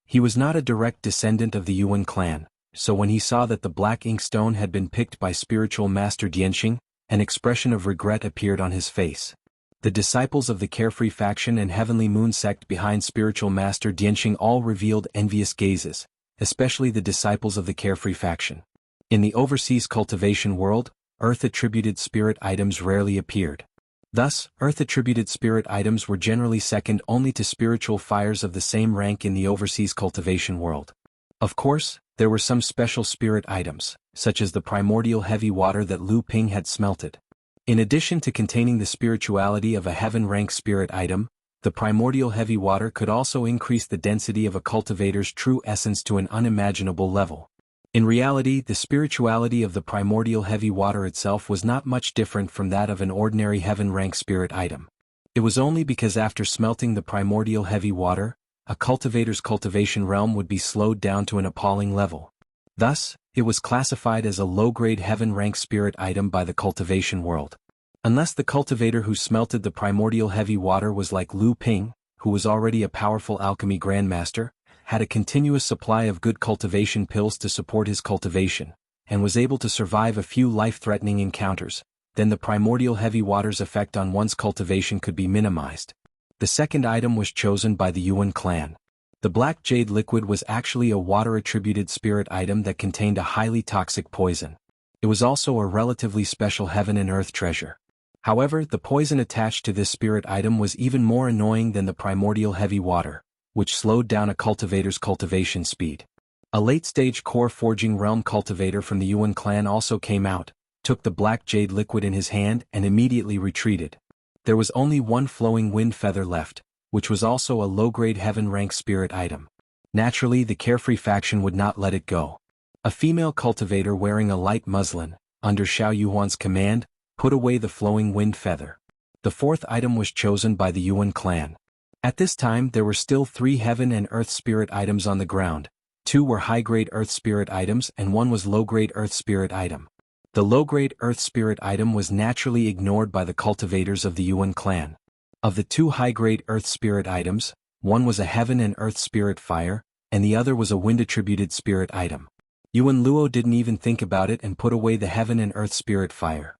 He was not a direct descendant of the Yuan clan, so when he saw that the black ink stone had been picked by spiritual master Dianxing, an expression of regret appeared on his face. The disciples of the Carefree faction and Heavenly Moon sect behind spiritual master Dianxing all revealed envious gazes, especially the disciples of the Carefree faction. In the overseas cultivation world, earth-attributed spirit items rarely appeared. Thus, earth-attributed spirit items were generally second only to spiritual fires of the same rank in the overseas cultivation world. Of course, there were some special spirit items, such as the primordial heavy water that Lu Ping had smelted. In addition to containing the spirituality of a heaven-rank spirit item, the primordial heavy water could also increase the density of a cultivator's true essence to an unimaginable level. In reality, the spirituality of the primordial heavy water itself was not much different from that of an ordinary heaven-rank spirit item. It was only because after smelting the primordial heavy water, a cultivator's cultivation realm would be slowed down to an appalling level. Thus, it was classified as a low-grade heaven-rank spirit item by the cultivation world. Unless the cultivator who smelted the primordial heavy water was like Lu Ping, who was already a powerful alchemy grandmaster, had a continuous supply of good cultivation pills to support his cultivation, and was able to survive a few life-threatening encounters, then the primordial heavy water's effect on one's cultivation could be minimized. The second item was chosen by the Yuan clan. The black jade liquid was actually a water-attributed spirit item that contained a highly toxic poison. It was also a relatively special heaven and earth treasure. However, the poison attached to this spirit item was even more annoying than the primordial heavy water, which slowed down a cultivator's cultivation speed. A late-stage core forging realm cultivator from the Yuan clan also came out, took the black jade liquid in his hand and immediately retreated. There was only one flowing wind feather left, which was also a low-grade heaven-rank spirit item. Naturally, the Carefree faction would not let it go. A female cultivator wearing a light muslin, under Xiao Yuhuan's command, put away the flowing wind feather. The fourth item was chosen by the Yuan clan. At this time there were still 3 heaven and earth spirit items on the ground, 2 were high-grade earth spirit items and 1 was low-grade earth spirit item. The low-grade earth spirit item was naturally ignored by the cultivators of the Yuan clan. Of the 2 high-grade earth spirit items, 1 was a heaven and earth spirit fire, and the other was a wind-attributed spirit item. Yuan Luo didn't even think about it and put away the heaven and earth spirit fire.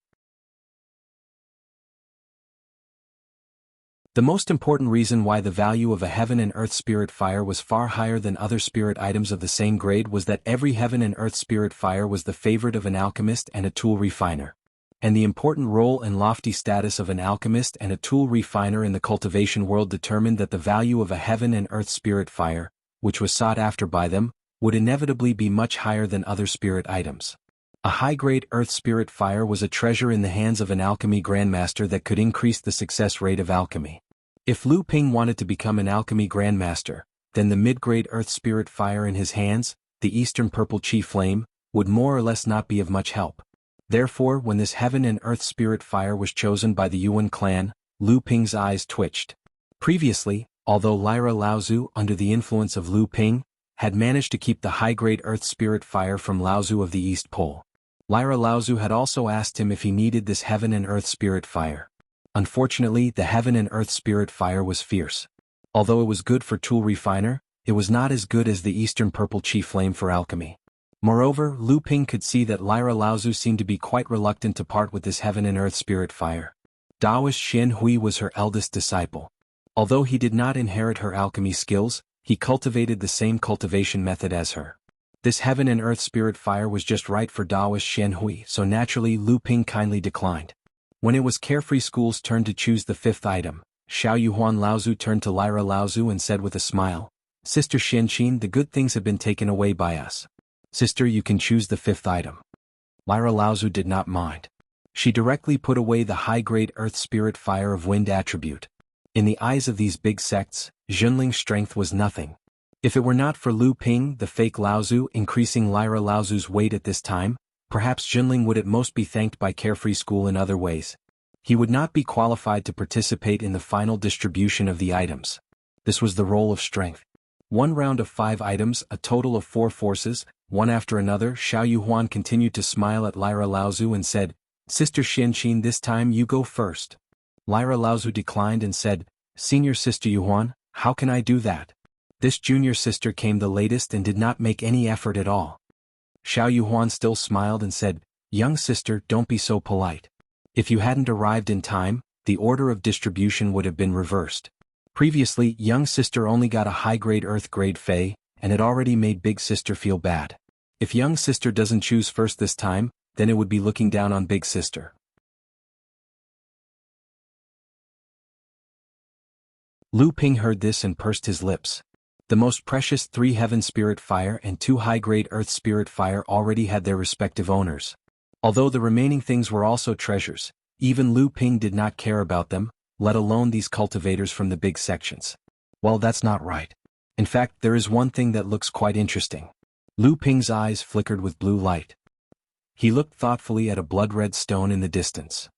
The most important reason why the value of a heaven and earth spirit fire was far higher than other spirit items of the same grade was that every heaven and earth spirit fire was the favorite of an alchemist and a tool refiner. And the important role and lofty status of an alchemist and a tool refiner in the cultivation world determined that the value of a heaven and earth spirit fire, which was sought after by them, would inevitably be much higher than other spirit items. A high-grade earth spirit fire was a treasure in the hands of an alchemy grandmaster that could increase the success rate of alchemy. If Lu Ping wanted to become an alchemy grandmaster, then the mid-grade earth spirit fire in his hands, the eastern purple chi flame, would more or less not be of much help. Therefore, when this heaven and earth spirit fire was chosen by the Yuan clan, Lu Ping's eyes twitched. Previously, although Lyra Laozu, under the influence of Lu Ping, had managed to keep the high-grade earth spirit fire from Laozu of the East Pole, Lyra Laozu had also asked him if he needed this heaven and earth spirit fire. Unfortunately, the heaven and earth spirit fire was fierce. Although it was good for tool refiner, it was not as good as the eastern purple chi flame for alchemy. Moreover, Lu Ping could see that Lyra Laozu seemed to be quite reluctant to part with this heaven and earth spirit fire. Taoist Xian Hui was her eldest disciple. Although he did not inherit her alchemy skills, he cultivated the same cultivation method as her. This heaven and earth spirit fire was just right for Taoist Xian Hui, so naturally Lu Ping kindly declined. When it was Carefree School's turn to choose the fifth item, Xiao Yuhuan Laozu turned to Lyra Laozu and said with a smile, "Sister Xianqin, the good things have been taken away by us. Sister, you can choose the fifth item." Lyra Laozu did not mind. She directly put away the high-grade earth spirit fire of wind attribute. In the eyes of these big sects, Junling's strength was nothing. If it were not for Lu Ping, the fake Laozu, increasing Lyra Laozu's weight at this time, perhaps Junling would at most be thanked by Carefree School in other ways. He would not be qualified to participate in the final distribution of the items. This was the role of strength. One round of 5 items, a total of 4 forces, one after another. Xiao Yuhuan continued to smile at Lyra Laozu and said, "Sister Xianqin, this time you go first." Lyra Laozu declined and said, "Senior Sister Yuhuan, how can I do that?" This junior sister came the latest and did not make any effort at all. Xiao Yuhuan still smiled and said, "Young sister, don't be so polite. If you hadn't arrived in time, the order of distribution would have been reversed. Previously, young sister only got a high-grade earth-grade Fey, and it already made big sister feel bad. If young sister doesn't choose first this time, then it would be looking down on big sister." Lu Ping heard this and pursed his lips. The most precious 3 heaven spirit fire and 2 high-grade earth spirit fire already had their respective owners. Although the remaining things were also treasures, even Lu Ping did not care about them, let alone these cultivators from the big sections. Well, that's not right. In fact, there is one thing that looks quite interesting. Lu Ping's eyes flickered with blue light. He looked thoughtfully at a blood-red stone in the distance.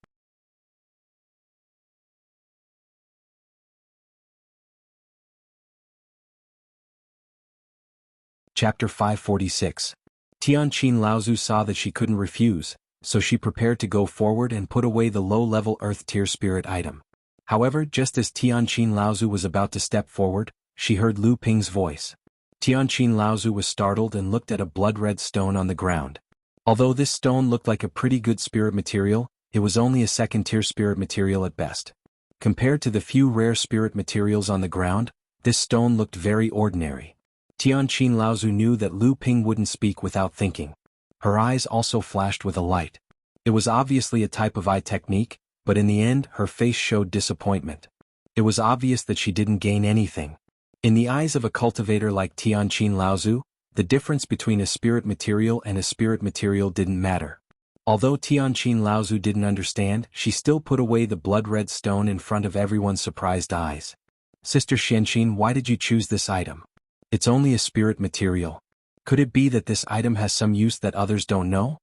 Chapter 546. Tianqin Laozu saw that she couldn't refuse, so she prepared to go forward and put away the low-level earth-tier spirit item. However, just as Tianqin Laozu was about to step forward, she heard Lu Ping's voice. Tianqin Laozu was startled and looked at a blood-red stone on the ground. Although this stone looked like a pretty good spirit material, it was only a second-tier spirit material at best. Compared to the few rare spirit materials on the ground, this stone looked very ordinary. Tianqin Laozu knew that Lu Ping wouldn't speak without thinking. Her eyes also flashed with a light. It was obviously a type of eye technique, but in the end her face showed disappointment. It was obvious that she didn't gain anything. In the eyes of a cultivator like Tianqin Laozu, the difference between a spirit material and a spirit material didn't matter. Although Tianqin Laozu didn't understand, she still put away the blood-red stone in front of everyone's surprised eyes. "Sister Xianqin, why did you choose this item? It's only a spirit material. Could it be that this item has some use that others don't know?"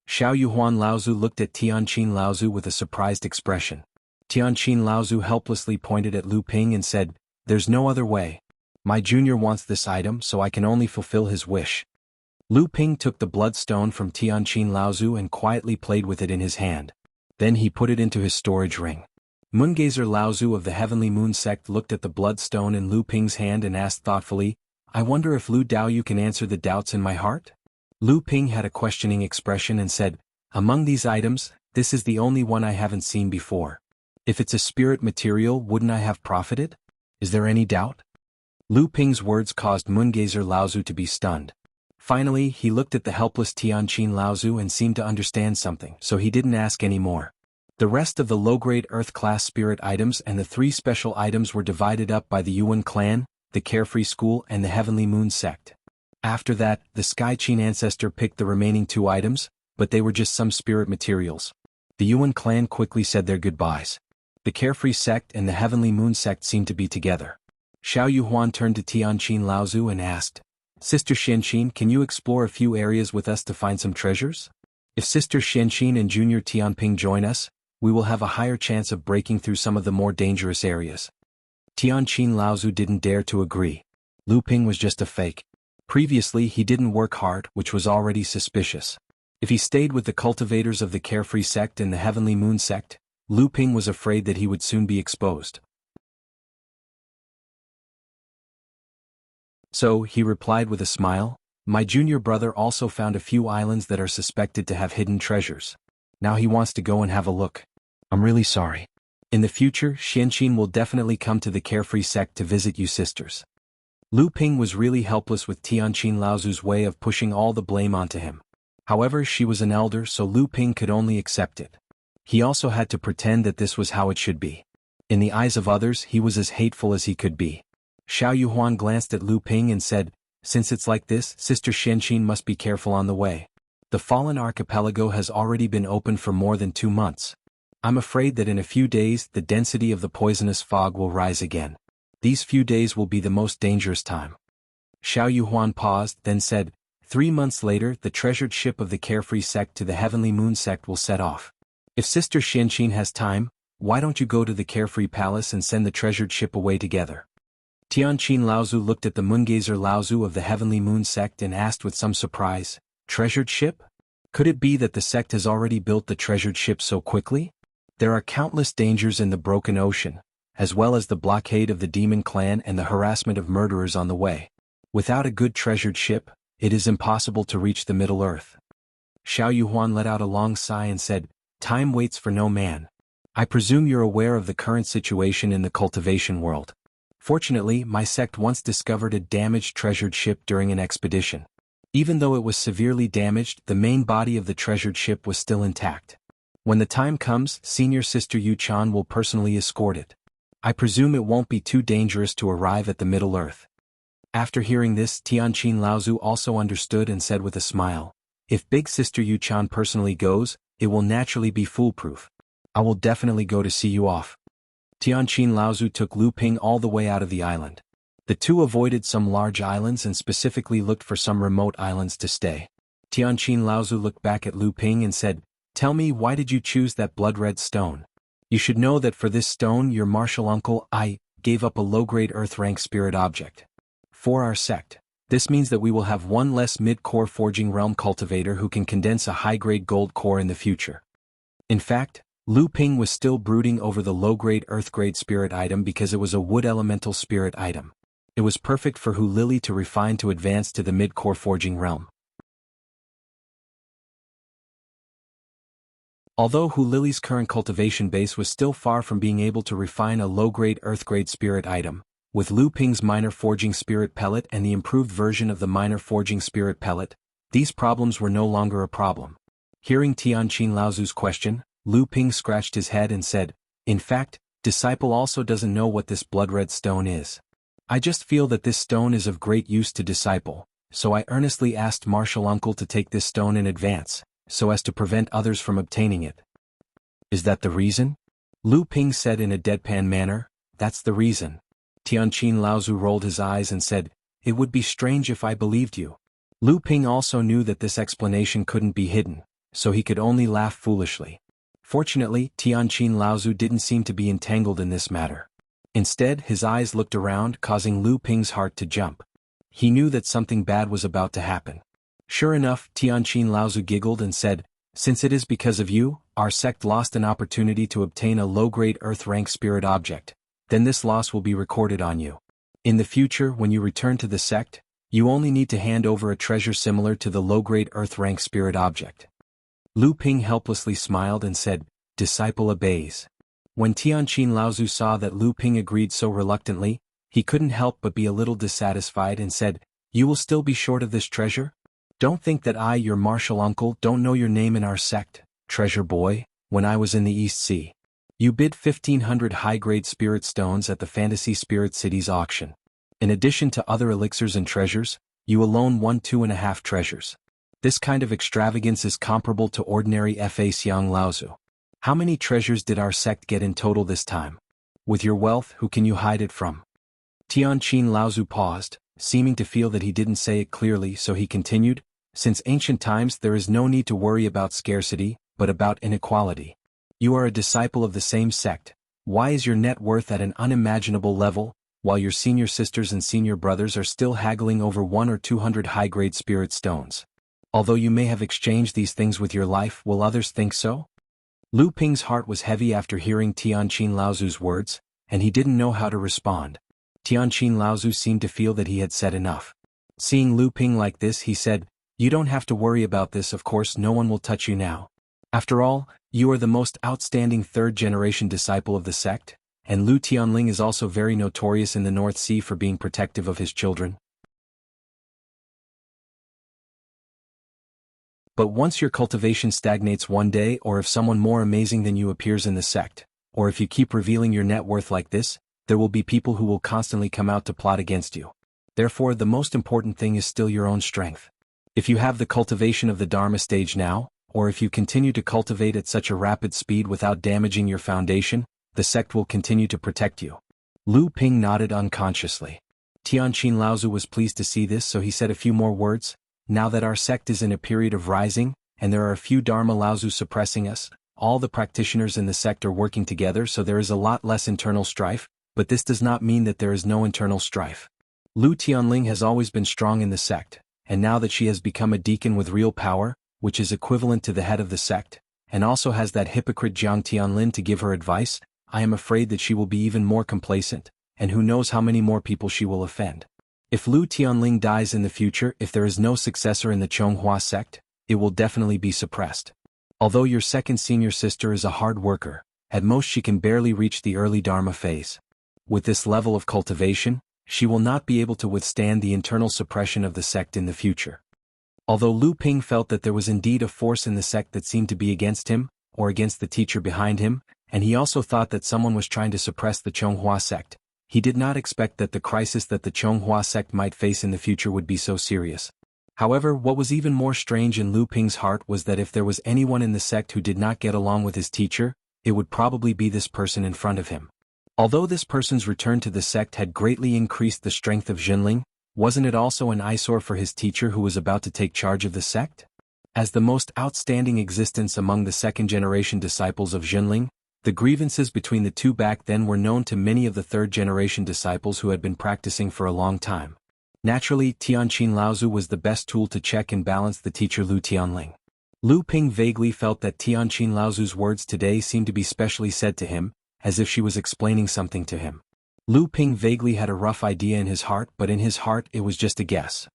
Xiao Yuhuan Laozu looked at Tianqin Laozu with a surprised expression. Tianqin Laozu helplessly pointed at Lu Ping and said, "There's no other way. My junior wants this item, so I can only fulfill his wish." Lu Ping took the bloodstone from Tianqin Laozu and quietly played with it in his hand. Then he put it into his storage ring. Moongazer Laozu of the Heavenly Moon sect looked at the bloodstone in Lu Ping's hand and asked thoughtfully, "I wonder if Lu Daoyu can answer the doubts in my heart?" Lu Ping had a questioning expression and said, "Among these items, this is the only one I haven't seen before. If it's a spirit material, wouldn't I have profited? Is there any doubt?" Lu Ping's words caused Moongazer Laozu to be stunned. Finally, he looked at the helpless Tianqin Laozu and seemed to understand something, so he didn't ask any more. The rest of the low-grade Earth-class spirit items and the 3 special items were divided up by the Yuan clan, the Carefree School and the Heavenly Moon sect. After that, the Sky Qin ancestor picked the remaining 2 items, but they were just some spirit materials. The Yuan clan quickly said their goodbyes. The Carefree sect and the Heavenly Moon sect seemed to be together. Xiao Yuhuan turned to Tianqin Laozu and asked, Sister Xianqin, can you explore a few areas with us to find some treasures? If Sister Xianqin and Junior Tianping join us, we will have a higher chance of breaking through some of the more dangerous areas. Tianqin Laozu didn't dare to agree. Lu Ping was just a fake. Previously he didn't work hard, which was already suspicious. If he stayed with the cultivators of the Carefree sect and the Heavenly Moon sect, Lu Ping was afraid that he would soon be exposed. So, he replied with a smile, my junior brother also found a few islands that are suspected to have hidden treasures. Now he wants to go and have a look. I'm really sorry. In the future, Xianqin will definitely come to the Carefree sect to visit you sisters. Lu Ping was really helpless with Tianqin Laozu's way of pushing all the blame onto him. However, she was an elder, so Lu Ping could only accept it. He also had to pretend that this was how it should be. In the eyes of others, he was as hateful as he could be. Xiao Yuhuan glanced at Lu Ping and said, since it's like this, Sister Xianqin must be careful on the way. The Fallen Archipelago has already been open for more than 2 months. I'm afraid that in a few days the density of the poisonous fog will rise again. These few days will be the most dangerous time. Xiao Yuhuan paused, then said, 3 months later the treasured ship of the Carefree sect to the Heavenly Moon sect will set off. If Sister Xianqin has time, why don't you go to the Carefree Palace and send the treasured ship away together? Tianqin Laozu looked at the Moongazer Laozu of the Heavenly Moon sect and asked with some surprise, treasured ship? Could it be that the sect has already built the treasured ship so quickly? There are countless dangers in the Broken Ocean, as well as the blockade of the Demon Clan and the harassment of murderers on the way. Without a good treasured ship, it is impossible to reach the Middle Earth. Xiao Yuhuan let out a long sigh and said, time waits for no man. I presume you're aware of the current situation in the cultivation world. Fortunately, my sect once discovered a damaged treasured ship during an expedition. Even though it was severely damaged, the main body of the treasured ship was still intact. When the time comes, Senior Sister Yu Chan will personally escort it. I presume it won't be too dangerous to arrive at the Middle Earth. After hearing this, Tianqin Laozu also understood and said with a smile, if Big Sister Yu Chan personally goes, it will naturally be foolproof. I will definitely go to see you off. Tianqin Laozu took Lu Ping all the way out of the island. The two avoided some large islands and specifically looked for some remote islands to stay. Tianqin Laozu looked back at Lu Ping and said, tell me, why did you choose that blood-red stone? You should know that for this stone your martial uncle, I, gave up a low-grade earth-rank spirit object. For our sect, this means that we will have one less mid-core forging realm cultivator who can condense a high-grade gold core in the future. In fact, Lu Ping was still brooding over the low-grade earth-grade spirit item because it was a wood elemental spirit item. It was perfect for Hu Lili to refine to advance to the mid-core forging realm. Although Hu Lili's current cultivation base was still far from being able to refine a low-grade earth-grade spirit item, with Lu Ping's minor forging spirit pellet and the improved version of the minor forging spirit pellet, these problems were no longer a problem. Hearing Tianqin Laozu's question, Lu Ping scratched his head and said, in fact, Disciple also doesn't know what this blood-red stone is. I just feel that this stone is of great use to Disciple, so I earnestly asked Martial Uncle to take this stone in advance, so as to prevent others from obtaining it. Is that the reason? Lu Ping said in a deadpan manner, that's the reason. Tianqin Laozu rolled his eyes and said, it would be strange if I believed you. Lu Ping also knew that this explanation couldn't be hidden, so he could only laugh foolishly. Fortunately, Tianqin Laozu didn't seem to be entangled in this matter. Instead, his eyes looked around, causing Lu Ping's heart to jump. He knew that something bad was about to happen. Sure enough, Tianqin Laozu giggled and said, since it is because of you, our sect lost an opportunity to obtain a low-grade earth-rank spirit object, then this loss will be recorded on you. In the future, when you return to the sect, you only need to hand over a treasure similar to the low-grade earth-rank spirit object. Lu Ping helplessly smiled and said, Disciple obeys. When Tianqin Laozu saw that Lu Ping agreed so reluctantly, he couldn't help but be a little dissatisfied and said, you will still be short of this treasure? Don't think that I, your martial uncle, don't know your name in our sect, treasure boy, when I was in the East Sea. You bid 1,500 high-grade spirit stones at the Fantasy Spirit City's auction. In addition to other elixirs and treasures, you alone won 2.5 treasures. This kind of extravagance is comparable to ordinary Fa Xiang Laozu. How many treasures did our sect get in total this time? With your wealth, who can you hide it from? Tianqin Laozu paused, seeming to feel that he didn't say it clearly, so he continued, since ancient times there is no need to worry about scarcity, but about inequality. You are a disciple of the same sect. Why is your net worth at an unimaginable level, while your senior sisters and senior brothers are still haggling over 100 or 200 high-grade spirit stones? Although you may have exchanged these things with your life, will others think so? Lu Ping's heart was heavy after hearing Tianqin Laozu's words, and he didn't know how to respond. Tianqin Laozu seemed to feel that he had said enough. Seeing Lu Ping like this, he said, "You don't have to worry about this, of course no one will touch you now. After all, you are the most outstanding third-generation disciple of the sect, and Lu Tianling is also very notorious in the North Sea for being protective of his children. But once your cultivation stagnates one day, or if someone more amazing than you appears in the sect, or if you keep revealing your net worth like this, there will be people who will constantly come out to plot against you. Therefore, the most important thing is still your own strength. If you have the cultivation of the Dharma stage now, or if you continue to cultivate at such a rapid speed without damaging your foundation, the sect will continue to protect you." Lu Ping nodded unconsciously. Tianqin Laozu was pleased to see this, so he said a few more words. "Now that our sect is in a period of rising, and there are a few Dharma Laozu suppressing us, all the practitioners in the sect are working together, so there is a lot less internal strife, but this does not mean that there is no internal strife. Lu Tianling has always been strong in the sect, and now that she has become a deacon with real power, which is equivalent to the head of the sect, and also has that hypocrite Jiang Tianlin to give her advice, I am afraid that she will be even more complacent, and who knows how many more people she will offend. If Lu Tianling dies in the future, if there is no successor in the Chonghua sect, it will definitely be suppressed. Although your second senior sister is a hard worker, at most she can barely reach the early Dharma phase. With this level of cultivation, she will not be able to withstand the internal suppression of the sect in the future." Although Lu Ping felt that there was indeed a force in the sect that seemed to be against him, or against the teacher behind him, and he also thought that someone was trying to suppress the Chonghua sect, he did not expect that the crisis that the Chonghua sect might face in the future would be so serious. However, what was even more strange in Lu Ping's heart was that if there was anyone in the sect who did not get along with his teacher, it would probably be this person in front of him. Although this person's return to the sect had greatly increased the strength of Jinling, wasn't it also an eyesore for his teacher who was about to take charge of the sect? As the most outstanding existence among the second-generation disciples of Jinling, the grievances between the two back then were known to many of the third-generation disciples who had been practicing for a long time. Naturally, Tianqin Laozu was the best tool to check and balance the teacher Lu Tianling. Lu Ping vaguely felt that Tianqin Laozu's words today seemed to be specially said to him, as if she was explaining something to him. Lu Ping vaguely had a rough idea in his heart, but in his heart it was just a guess.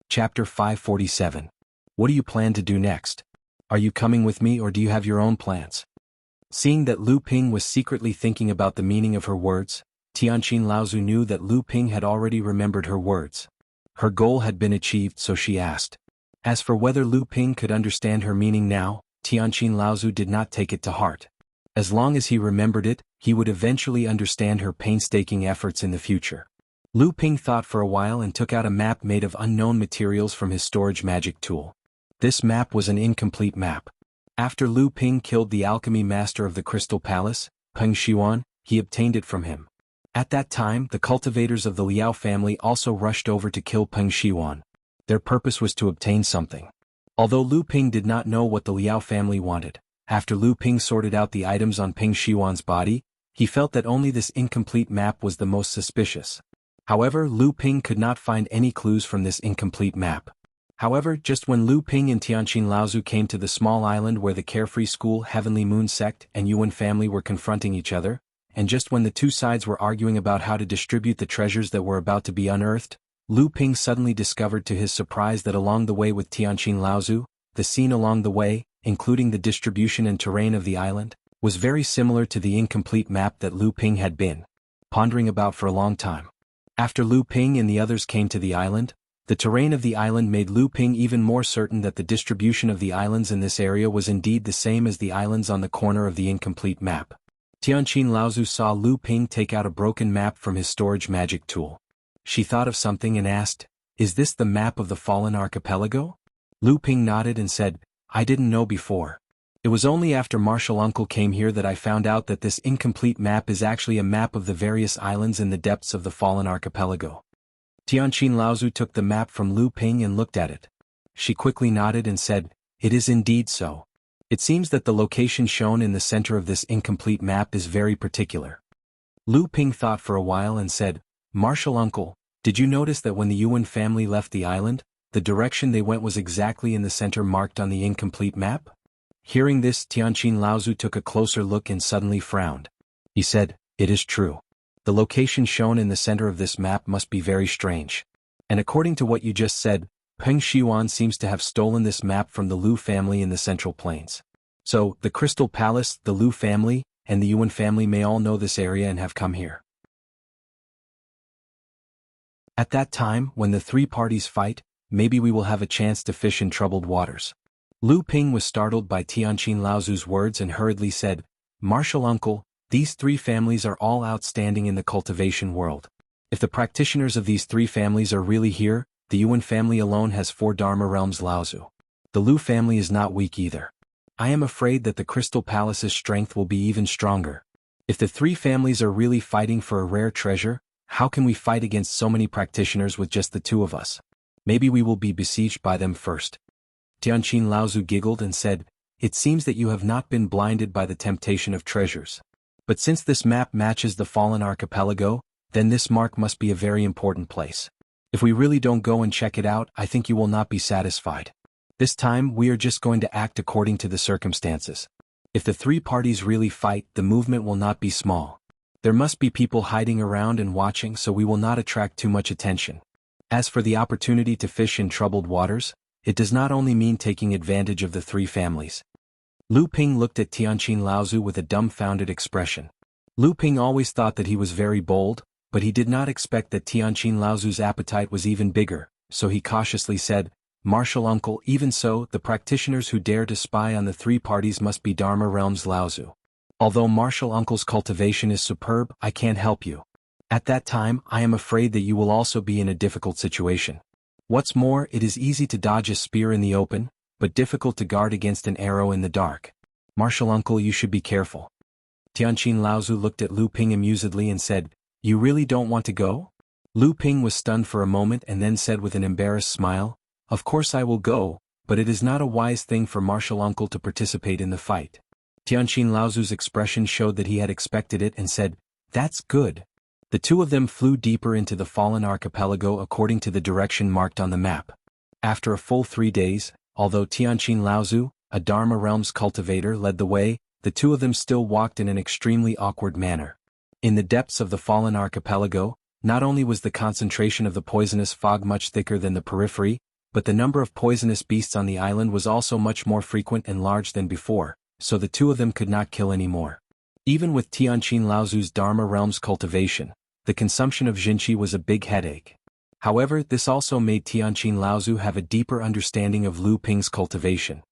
Chapter 547. What do you plan to do next? Are you coming with me, or do you have your own plans? Seeing that Lu Ping was secretly thinking about the meaning of her words, Tianqin Laozu knew that Lu Ping had already remembered her words. Her goal had been achieved, so she asked. As for whether Lu Ping could understand her meaning now, Tianqin Laozu did not take it to heart. As long as he remembered it, he would eventually understand her painstaking efforts in the future. Lu Ping thought for a while and took out a map made of unknown materials from his storage magic tool. This map was an incomplete map. After Lu Ping killed the alchemy master of the Crystal Palace, Peng Shiwan, he obtained it from him. At that time, the cultivators of the Liao family also rushed over to kill Peng Shiwan. Their purpose was to obtain something. Although Lu Ping did not know what the Liao family wanted, after Lu Ping sorted out the items on Peng Shiwan's body, he felt that only this incomplete map was the most suspicious. However, Lu Ping could not find any clues from this incomplete map. However, just when Lu Ping and Tianqin Laozu came to the small island where the Carefree School, Heavenly Moon sect, and Yuan family were confronting each other, and just when the two sides were arguing about how to distribute the treasures that were about to be unearthed, Lu Ping suddenly discovered to his surprise that along the way with Tianqin Laozu, the scene along the way, including the distribution and terrain of the island, was very similar to the incomplete map that Lu Ping had been pondering about for a long time. After Lu Ping and the others came to the island, the terrain of the island made Lu Ping even more certain that the distribution of the islands in this area was indeed the same as the islands on the corner of the incomplete map. Tianqin Laozu saw Lu Ping take out a broken map from his storage magic tool. She thought of something and asked, "Is this the map of the fallen archipelago?" Lu Ping nodded and said, I didn't know before. It was only after Martial Uncle came here that I found out that this incomplete map is actually a map of the various islands in the depths of the Fallen Archipelago. Tianqin Laozu took the map from Lu Ping and looked at it. She quickly nodded and said, "It is indeed so. It seems that the location shown in the center of this incomplete map is very particular." Lu Ping thought for a while and said, "Martial Uncle, did you notice that when the Yuan family left the island, the direction they went was exactly in the center marked on the incomplete map?" Hearing this, Tianqin Laozu took a closer look and suddenly frowned. He said, "It is true. The location shown in the center of this map must be very strange. And according to what you just said, Peng Xiuan seems to have stolen this map from the Lu family in the Central Plains. So, the Crystal Palace, the Lu family, and the Yuan family may all know this area and have come here. At that time, when the three parties fight, maybe we will have a chance to fish in troubled waters." Lu Ping was startled by Tianqin Laozu's words and hurriedly said, "Martial Uncle, these three families are all outstanding in the cultivation world. If the practitioners of these three families are really here, the Yuan family alone has 4 Dharma realms Laozu. The Lu family is not weak either. I am afraid that the Crystal Palace's strength will be even stronger. If the three families are really fighting for a rare treasure, how can we fight against so many practitioners with just the 2 of us? Maybe we will be besieged by them first." Tianqin Laozu giggled and said, "It seems that you have not been blinded by the temptation of treasures. But since this map matches the Fallen Archipelago, then this mark must be a very important place. If we really don't go and check it out, I think you will not be satisfied. This time we are just going to act according to the circumstances. If the three parties really fight, the movement will not be small. There must be people hiding around and watching, so we will not attract too much attention. As for the opportunity to fish in troubled waters, it does not only mean taking advantage of the three families." Lu Ping looked at Tianqin Laozu with a dumbfounded expression. Lu Ping always thought that he was very bold, but he did not expect that Tianqin Laozu's appetite was even bigger, so he cautiously said, "Martial Uncle, even so, the practitioners who dare to spy on the three parties must be Dharma realms Laozu. Although Martial Uncle's cultivation is superb, I can't help you. At that time, I am afraid that you will also be in a difficult situation. What's more, it is easy to dodge a spear in the open, but difficult to guard against an arrow in the dark. Martial Uncle, you should be careful." Tianqin Laozu looked at Lu Ping amusedly and said, "You really don't want to go?" Lu Ping was stunned for a moment and then said with an embarrassed smile, "Of course I will go, but it is not a wise thing for Martial Uncle to participate in the fight." Tianqin Laozu's expression showed that he had expected it and said, "That's good." The 2 of them flew deeper into the Fallen Archipelago according to the direction marked on the map. After a full 3 days, although Tianqin Laozu, a Dharma realms cultivator, led the way, the 2 of them still walked in an extremely awkward manner. In the depths of the Fallen Archipelago, not only was the concentration of the poisonous fog much thicker than the periphery, but the number of poisonous beasts on the island was also much more frequent and large than before, so the 2 of them could not kill any more. Even with Tianqin Laozu's Dharma realms cultivation, the consumption of Jinqi was a big headache. However, this also made Tianqin Laozu have a deeper understanding of Lu Ping's cultivation.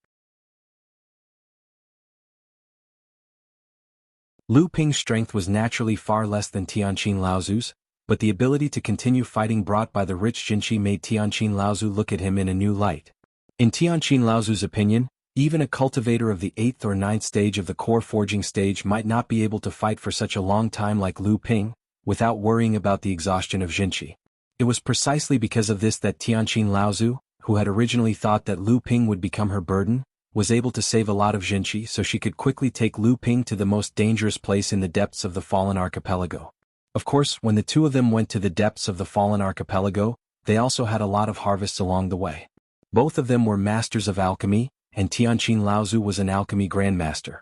Lu Ping's strength was naturally far less than Tianqin Laozu's, but the ability to continue fighting brought by the rich Jinqi made Tianqin Laozu look at him in a new light. In Tianqin Laozu's opinion, even a cultivator of the 8th or 9th stage of the core forging stage might not be able to fight for such a long time like Lu Ping, without worrying about the exhaustion of Jinqi. It was precisely because of this that Tianqin Laozu, who had originally thought that Lu Ping would become her burden, was able to save a lot of Jinqi so she could quickly take Lu Ping to the most dangerous place in the depths of the Fallen Archipelago. Of course, when the 2 of them went to the depths of the Fallen Archipelago, they also had a lot of harvests along the way. Both of them were masters of alchemy, and Tianqin Laozu was an alchemy grandmaster.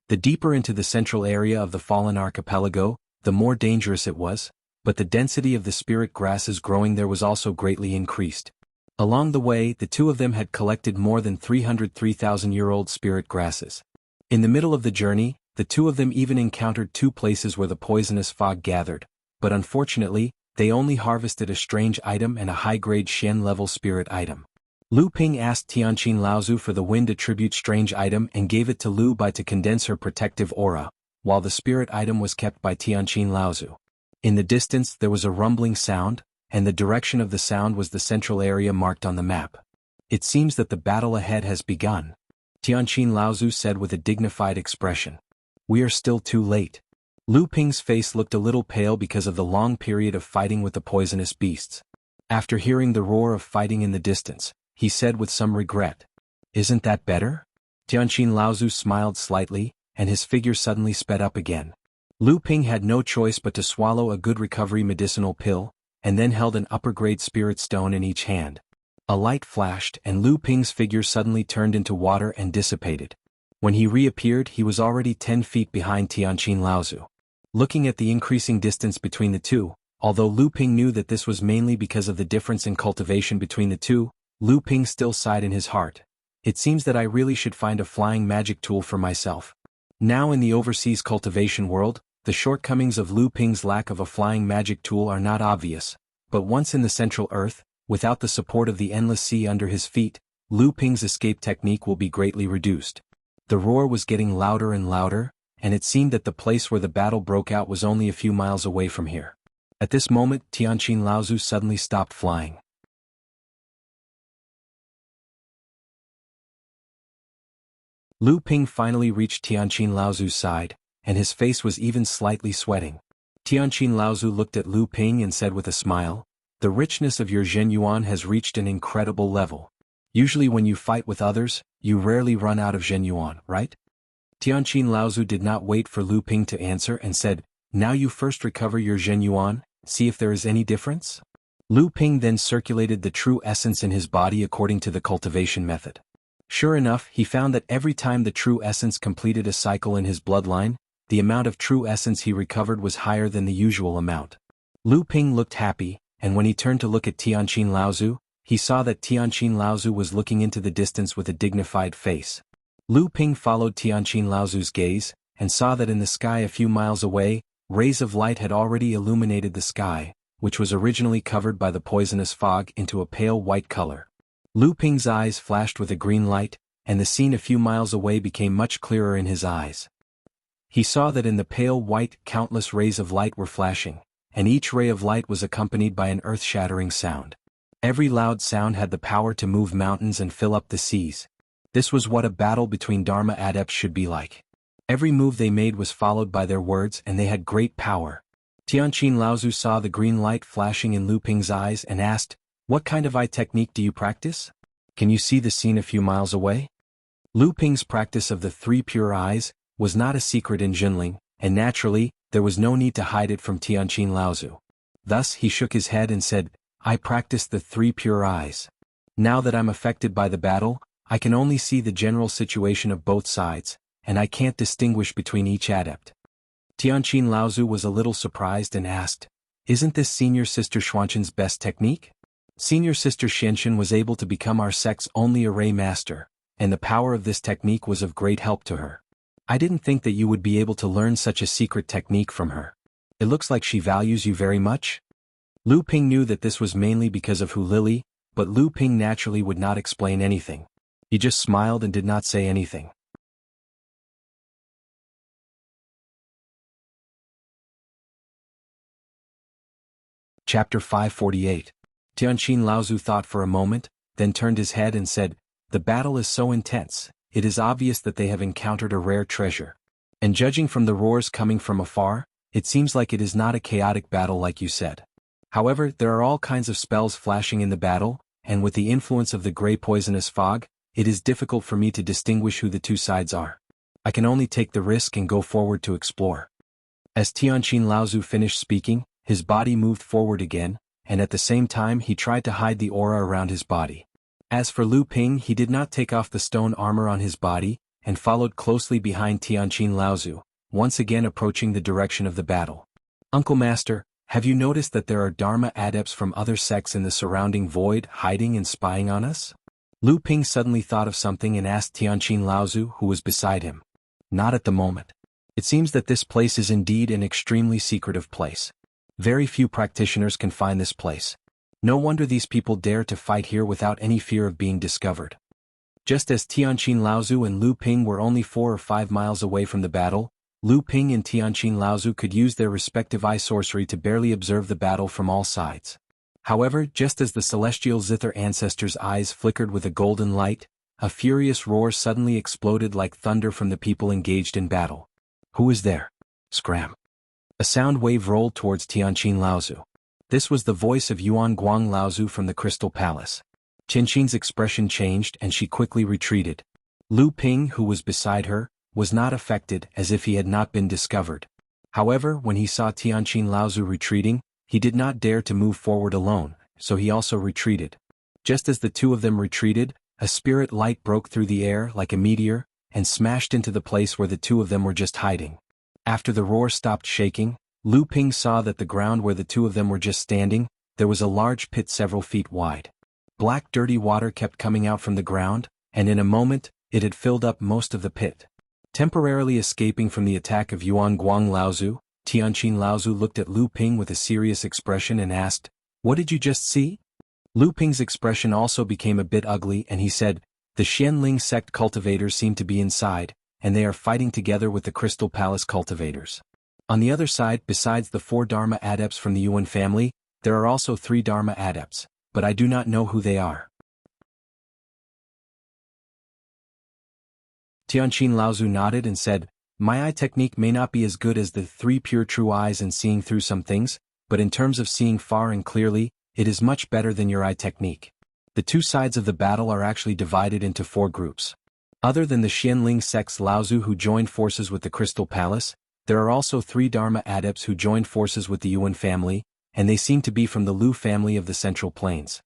The deeper into the central area of the Fallen Archipelago, the more dangerous it was, but the density of the spirit grasses growing there was also greatly increased. Along the way, the 2 of them had collected more than 303,000-year-old spirit grasses. In the middle of the journey, the 2 of them even encountered 2 places where the poisonous fog gathered, but unfortunately, they only harvested a strange item and a high-grade Shen-level spirit item. Lu Ping asked Tianqin Laozu for the wind attribute strange item and gave it to Lu Bai to condense her protective aura, while the spirit item was kept by Tianqin Laozu. In the distance there was a rumbling sound, and the direction of the sound was the central area marked on the map. It seems that the battle ahead has begun. Tianqin Laozu said with a dignified expression. We are still too late. Lu Ping's face looked a little pale because of the long period of fighting with the poisonous beasts. After hearing the roar of fighting in the distance, he said with some regret. Isn't that better? Tianqin Laozu smiled slightly, and his figure suddenly sped up again. Lu Ping had no choice but to swallow a good recovery medicinal pill, and then held an upper-grade spirit stone in each hand. A light flashed and Lu Ping's figure suddenly turned into water and dissipated. When he reappeared, he was already 10 feet behind Tianqin Laozu. Looking at the increasing distance between the two, although Lu Ping knew that this was mainly because of the difference in cultivation between the two, Lu Ping still sighed in his heart. It seems that I really should find a flying magic tool for myself. Now in the overseas cultivation world, the shortcomings of Lu Ping's lack of a flying magic tool are not obvious, but once in the Central Earth, without the support of the endless sea under his feet, Lu Ping's escape technique will be greatly reduced. The roar was getting louder and louder, and it seemed that the place where the battle broke out was only a few miles away from here. At this moment, Tianqin Laozu suddenly stopped flying. Lu Ping finally reached Tianqin Laozu's side, and his face was even slightly sweating. Tianqin Laozu looked at Lu Ping and said with a smile, the richness of your Zhenyuan has reached an incredible level. Usually when you fight with others, you rarely run out of Zhenyuan, right? Tianqin Laozu did not wait for Lu Ping to answer and said, now you first recover your Zhenyuan, see if there is any difference? Lu Ping then circulated the true essence in his body according to the cultivation method. Sure enough, he found that every time the true essence completed a cycle in his bloodline, the amount of true essence he recovered was higher than the usual amount. Lu Ping looked happy, and when he turned to look at Tianqin Laozu, he saw that Tianqin Laozu was looking into the distance with a dignified face. Lu Ping followed Tianqin Laozu's gaze, and saw that in the sky a few miles away, rays of light had already illuminated the sky, which was originally covered by the poisonous fog, into a pale white color. Lu Ping's eyes flashed with a green light, and the scene a few miles away became much clearer in his eyes. He saw that in the pale white, countless rays of light were flashing, and each ray of light was accompanied by an earth-shattering sound. Every loud sound had the power to move mountains and fill up the seas. This was what a battle between Dharma adepts should be like. Every move they made was followed by their words, and they had great power. Tianqin Laozu saw the green light flashing in Lu Ping's eyes and asked, what kind of eye technique do you practice? Can you see the scene a few miles away? Lu Ping's practice of the 3 pure eyes was not a secret in Jinling, and naturally, there was no need to hide it from Tianqin Laozu. Thus he shook his head and said, I practice the 3 pure eyes. Now that I'm affected by the battle, I can only see the general situation of both sides, and I can't distinguish between each adept. Tianqin Laozu was a little surprised and asked, isn't this Senior Sister Xuanqin's best technique? Senior Sister Xianqin was able to become our sect's only array master, and the power of this technique was of great help to her. I didn't think that you would be able to learn such a secret technique from her. It looks like she values you very much. Lu Ping knew that this was mainly because of Hu Lily, but Lu Ping naturally would not explain anything. He just smiled and did not say anything. Chapter 548. Tianqin Laozu thought for a moment, then turned his head and said, the battle is so intense, it is obvious that they have encountered a rare treasure. And judging from the roars coming from afar, it seems like it is not a chaotic battle like you said. However, there are all kinds of spells flashing in the battle, and with the influence of the gray poisonous fog, it is difficult for me to distinguish who the two sides are. I can only take the risk and go forward to explore. As Tianqin Laozu finished speaking, his body moved forward again, and at the same time he tried to hide the aura around his body. As for Lu Ping, he did not take off the stone armor on his body, and followed closely behind Tianqin Laozu, once again approaching the direction of the battle. Uncle Master, have you noticed that there are Dharma adepts from other sects in the surrounding void hiding and spying on us? Lu Ping suddenly thought of something and asked Tianqin Laozu, who was beside him. Not at the moment. It seems that this place is indeed an extremely secretive place. Very few practitioners can find this place. No wonder these people dare to fight here without any fear of being discovered. Just as Tianqin Laozu and Lu Ping were only 4 or 5 miles away from the battle, Lu Ping and Tianqin Laozu could use their respective eye sorcery to barely observe the battle from all sides. However, just as the celestial Zither ancestors' eyes flickered with a golden light, a furious roar suddenly exploded like thunder from the people engaged in battle. "Who is there?" Scram. A sound wave rolled towards Tianqin Laozu. This was the voice of Yuan Guang Laozu from the Crystal Palace. Tianqin's expression changed and she quickly retreated. Lu Ping, who was beside her, was not affected, as if he had not been discovered. However, when he saw Tianqin Laozu retreating, he did not dare to move forward alone, so he also retreated. Just as the two of them retreated, a spirit light broke through the air like a meteor, and smashed into the place where the two of them were just hiding. After the roar stopped shaking, Lu Ping saw that the ground where the two of them were just standing, there was a large pit several feet wide. Black dirty water kept coming out from the ground, and in a moment, it had filled up most of the pit. Temporarily escaping from the attack of Yuan Guang Laozu, Tianqin Laozu looked at Lu Ping with a serious expression and asked, "What did you just see?" Lu Ping's expression also became a bit ugly and he said, "The Xianling sect cultivators seem to be inside, and they are fighting together with the Crystal Palace cultivators. On the other side, besides the 4 Dharma adepts from the Yuan family, there are also 3 Dharma adepts, but I do not know who they are." Tianqin Laozu nodded and said, "My eye technique may not be as good as the 3 pure true eyes in seeing through some things, but in terms of seeing far and clearly, it is much better than your eye technique. The 2 sides of the battle are actually divided into 4 groups. Other than the Xianling sect's Laozu who joined forces with the Crystal Palace, there are also 3 Dharma adepts who joined forces with the Yuan family, and they seem to be from the Lu family of the Central Plains.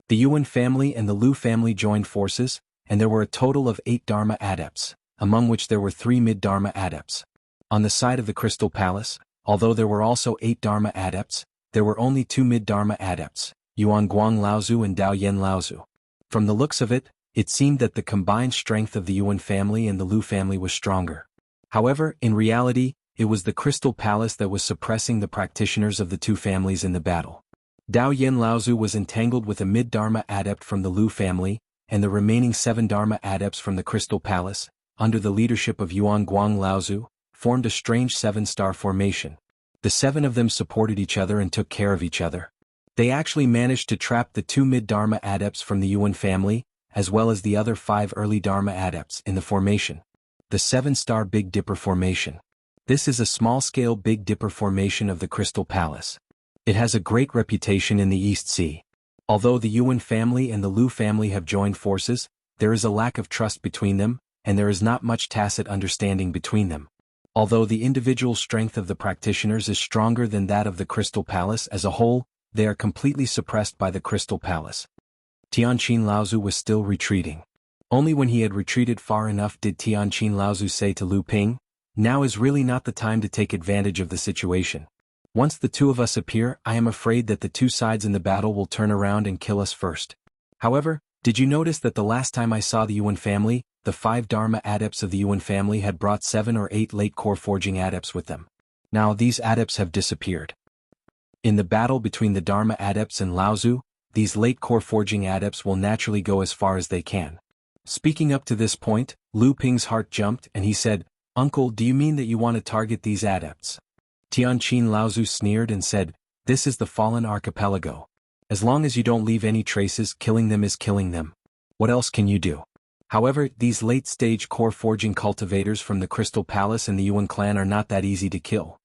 The Yuan family and the Lu family joined forces, and there were a total of 8 Dharma adepts, among which there were 3 mid-Dharma adepts. On the side of the Crystal Palace, although there were also 8 Dharma adepts, there were only 2 mid-Dharma adepts, Yuan Guang Laozu and Dao Yen Laozu. From the looks of it, it seemed that the combined strength of the Yuan family and the Lu family was stronger. However, in reality, it was the Crystal Palace that was suppressing the practitioners of the 2 families in the battle. Dao Yen Laozu was entangled with a mid-Dharma adept from the Lu family, and the remaining 7 Dharma adepts from the Crystal Palace, under the leadership of Yuan Guang Laozu, formed a strange 7-star formation. The 7 of them supported each other and took care of each other. They actually managed to trap the 2 mid-Dharma adepts from the Yuan family, as well as the other 5 early Dharma adepts in the formation. The 7-star Big Dipper Formation. This is a small-scale Big Dipper formation of the Crystal Palace. It has a great reputation in the East Sea. Although the Yuan family and the Lu family have joined forces, there is a lack of trust between them, and there is not much tacit understanding between them. Although the individual strength of the practitioners is stronger than that of the Crystal Palace as a whole, they are completely suppressed by the Crystal Palace. Tianqin Laozu was still retreating. Only when he had retreated far enough did Tianqin Laozu say to Lu Ping, "Now is really not the time to take advantage of the situation. Once the 2 of us appear, I am afraid that the 2 sides in the battle will turn around and kill us first." However, did you notice that the last time I saw the Yuan family, the 5 Dharma adepts of the Yuan family had brought 7 or 8 late core forging adepts with them? Now these adepts have disappeared. In the battle between the Dharma adepts and Laozu, these late core forging adepts will naturally go as far as they can. Speaking up to this point, Lu Ping's heart jumped and he said, "Uncle, do you mean that you want to target these adepts?" Tianqin Laozu sneered and said, "This is the Fallen Archipelago. As long as you don't leave any traces, killing them is killing them. What else can you do?" However, these late-stage core forging cultivators from the Crystal Palace and the Yuan clan are not that easy to kill.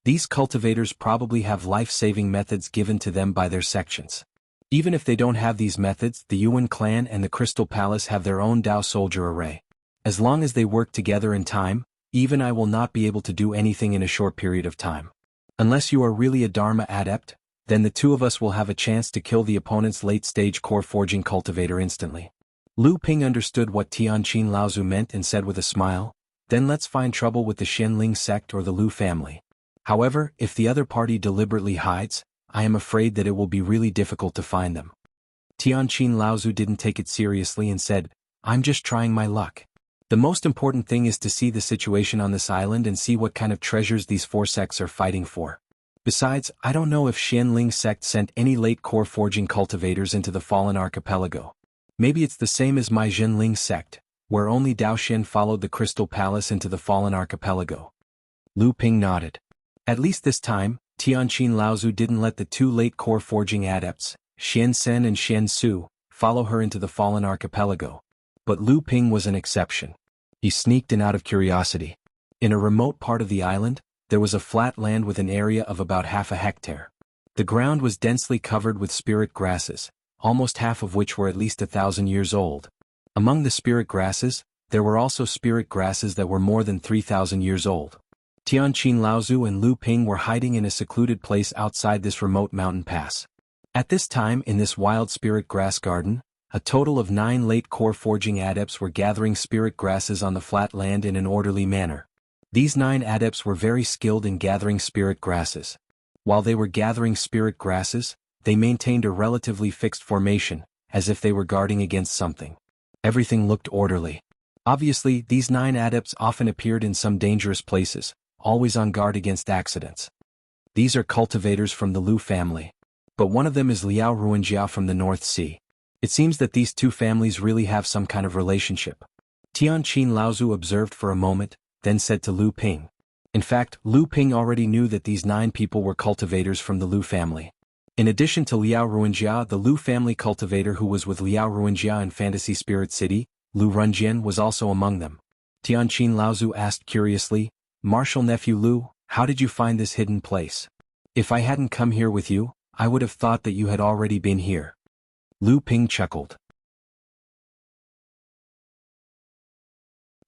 These cultivators probably have life-saving methods given to them by their sections. Even if they don't have these methods, the Yuan clan and the Crystal Palace have their own Dao soldier array. As long as they work together in time, even I will not be able to do anything in a short period of time. Unless you are really a Dharma adept, then the 2 of us will have a chance to kill the opponent's late-stage core forging cultivator instantly. Lu Ping understood what Tianqin Laozu meant and said with a smile, "Then let's find trouble with the Xianling sect or the Lu family. However, if the other party deliberately hides, I am afraid that it will be really difficult to find them." Tianqin Laozu didn't take it seriously and said, "I'm just trying my luck. The most important thing is to see the situation on this island and see what kind of treasures these 4 sects are fighting for. Besides, I don't know if Xianling sect sent any late core forging cultivators into the Fallen Archipelago. Maybe it's the same as my Jianghu sect, where only Daoxian followed the Crystal Palace into the Fallen Archipelago." Lu Ping nodded. At least this time, Tianqin Laozu didn't let the 2 late core forging adepts, Xian Sen and Xian Su, follow her into the fallen archipelago. But Lu Ping was an exception. He sneaked in out of curiosity. In a remote part of the island, there was a flat land with an area of about half a hectare. The ground was densely covered with spirit grasses, almost half of which were at least 1,000 years old. Among the spirit grasses, there were also spirit grasses that were more than 3,000 years old. Tianqin Laozu and Lu Ping were hiding in a secluded place outside this remote mountain pass. At this time in this wild spirit grass garden, a total of 9 late core forging adepts were gathering spirit grasses on the flat land in an orderly manner. These 9 adepts were very skilled in gathering spirit grasses. While they were gathering spirit grasses, they maintained a relatively fixed formation, as if they were guarding against something. Everything looked orderly. Obviously, these 9 adepts often appeared in some dangerous places, always on guard against accidents. These are cultivators from the Lu family. But one of them is Liao Ruanjia from the North Sea. It seems that these 2 families really have some kind of relationship. Tianqin Laozu observed for a moment, then said to Lu Ping. In fact, Lu Ping already knew that these 9 people were cultivators from the Lu family. In addition to Liao Ruanjia, the Lu family cultivator who was with Liao Ruanjia in Fantasy Spirit City, Lu Runjian, was also among them. Tianqin Laozu asked curiously, "Martial nephew Lu, how did you find this hidden place? If I hadn't come here with you, I would have thought that you had already been here." Lu Ping chuckled.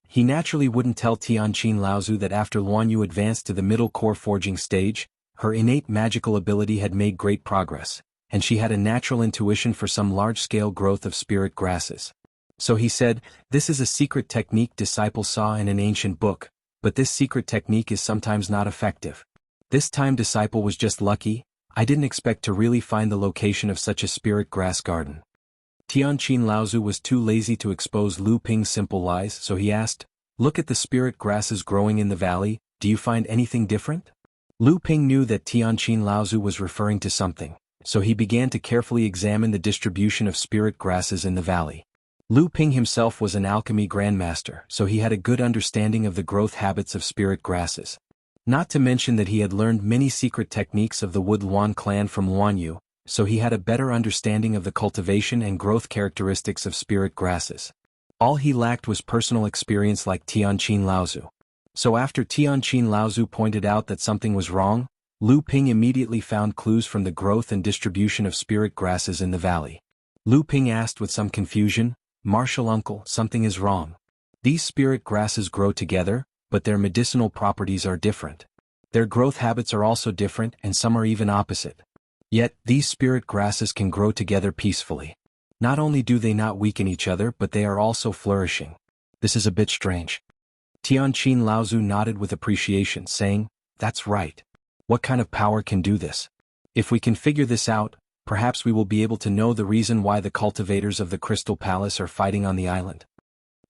He naturally wouldn't tell Tianqin Laozu that after Luan Yu advanced to the middle core forging stage, her innate magical ability had made great progress, and she had a natural intuition for some large-scale growth of spirit grasses. So he said, "This is a secret technique disciples saw in an ancient book, but this secret technique is sometimes not effective. This time disciple was just lucky. I didn't expect to really find the location of such a spirit grass garden." Tianqin Laozu was too lazy to expose Lu Ping's simple lies, so he asked, "Look at the spirit grasses growing in the valley, do you find anything different?" Lu Ping knew that Tianqin Laozu was referring to something, so he began to carefully examine the distribution of spirit grasses in the valley. Lu Ping himself was an alchemy grandmaster, so he had a good understanding of the growth habits of spirit grasses. Not to mention that he had learned many secret techniques of the Wood Luan clan from Luan Yu, so he had a better understanding of the cultivation and growth characteristics of spirit grasses. All he lacked was personal experience like Tianqin Laozu. So after Tianqin Laozu pointed out that something was wrong, Lu Ping immediately found clues from the growth and distribution of spirit grasses in the valley. Lu Ping asked with some confusion, "Martial uncle, something is wrong. These spirit grasses grow together, but their medicinal properties are different. Their growth habits are also different and some are even opposite. Yet, these spirit grasses can grow together peacefully. Not only do they not weaken each other but they are also flourishing. This is a bit strange." Tianqin Laozu nodded with appreciation, saying, "That's right. What kind of power can do this? If we can figure this out, perhaps we will be able to know the reason why the cultivators of the Crystal Palace are fighting on the island."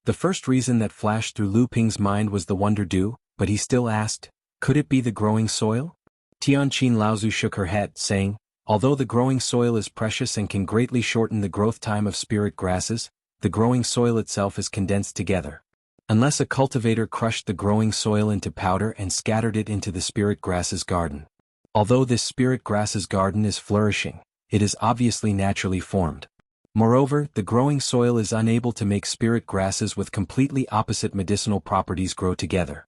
The first reason that flashed through Lu Ping's mind was the Wonder Dew, but he still asked, "Could it be the growing soil?" Tianqin Laozu shook her head, saying, "Although the growing soil is precious and can greatly shorten the growth time of spirit grasses, the growing soil itself is condensed together. Unless a cultivator crushed the growing soil into powder and scattered it into the spirit grasses garden. Although this spirit grasses garden is flourishing, it is obviously naturally formed. Moreover, the growing soil is unable to make spirit grasses with completely opposite medicinal properties grow together."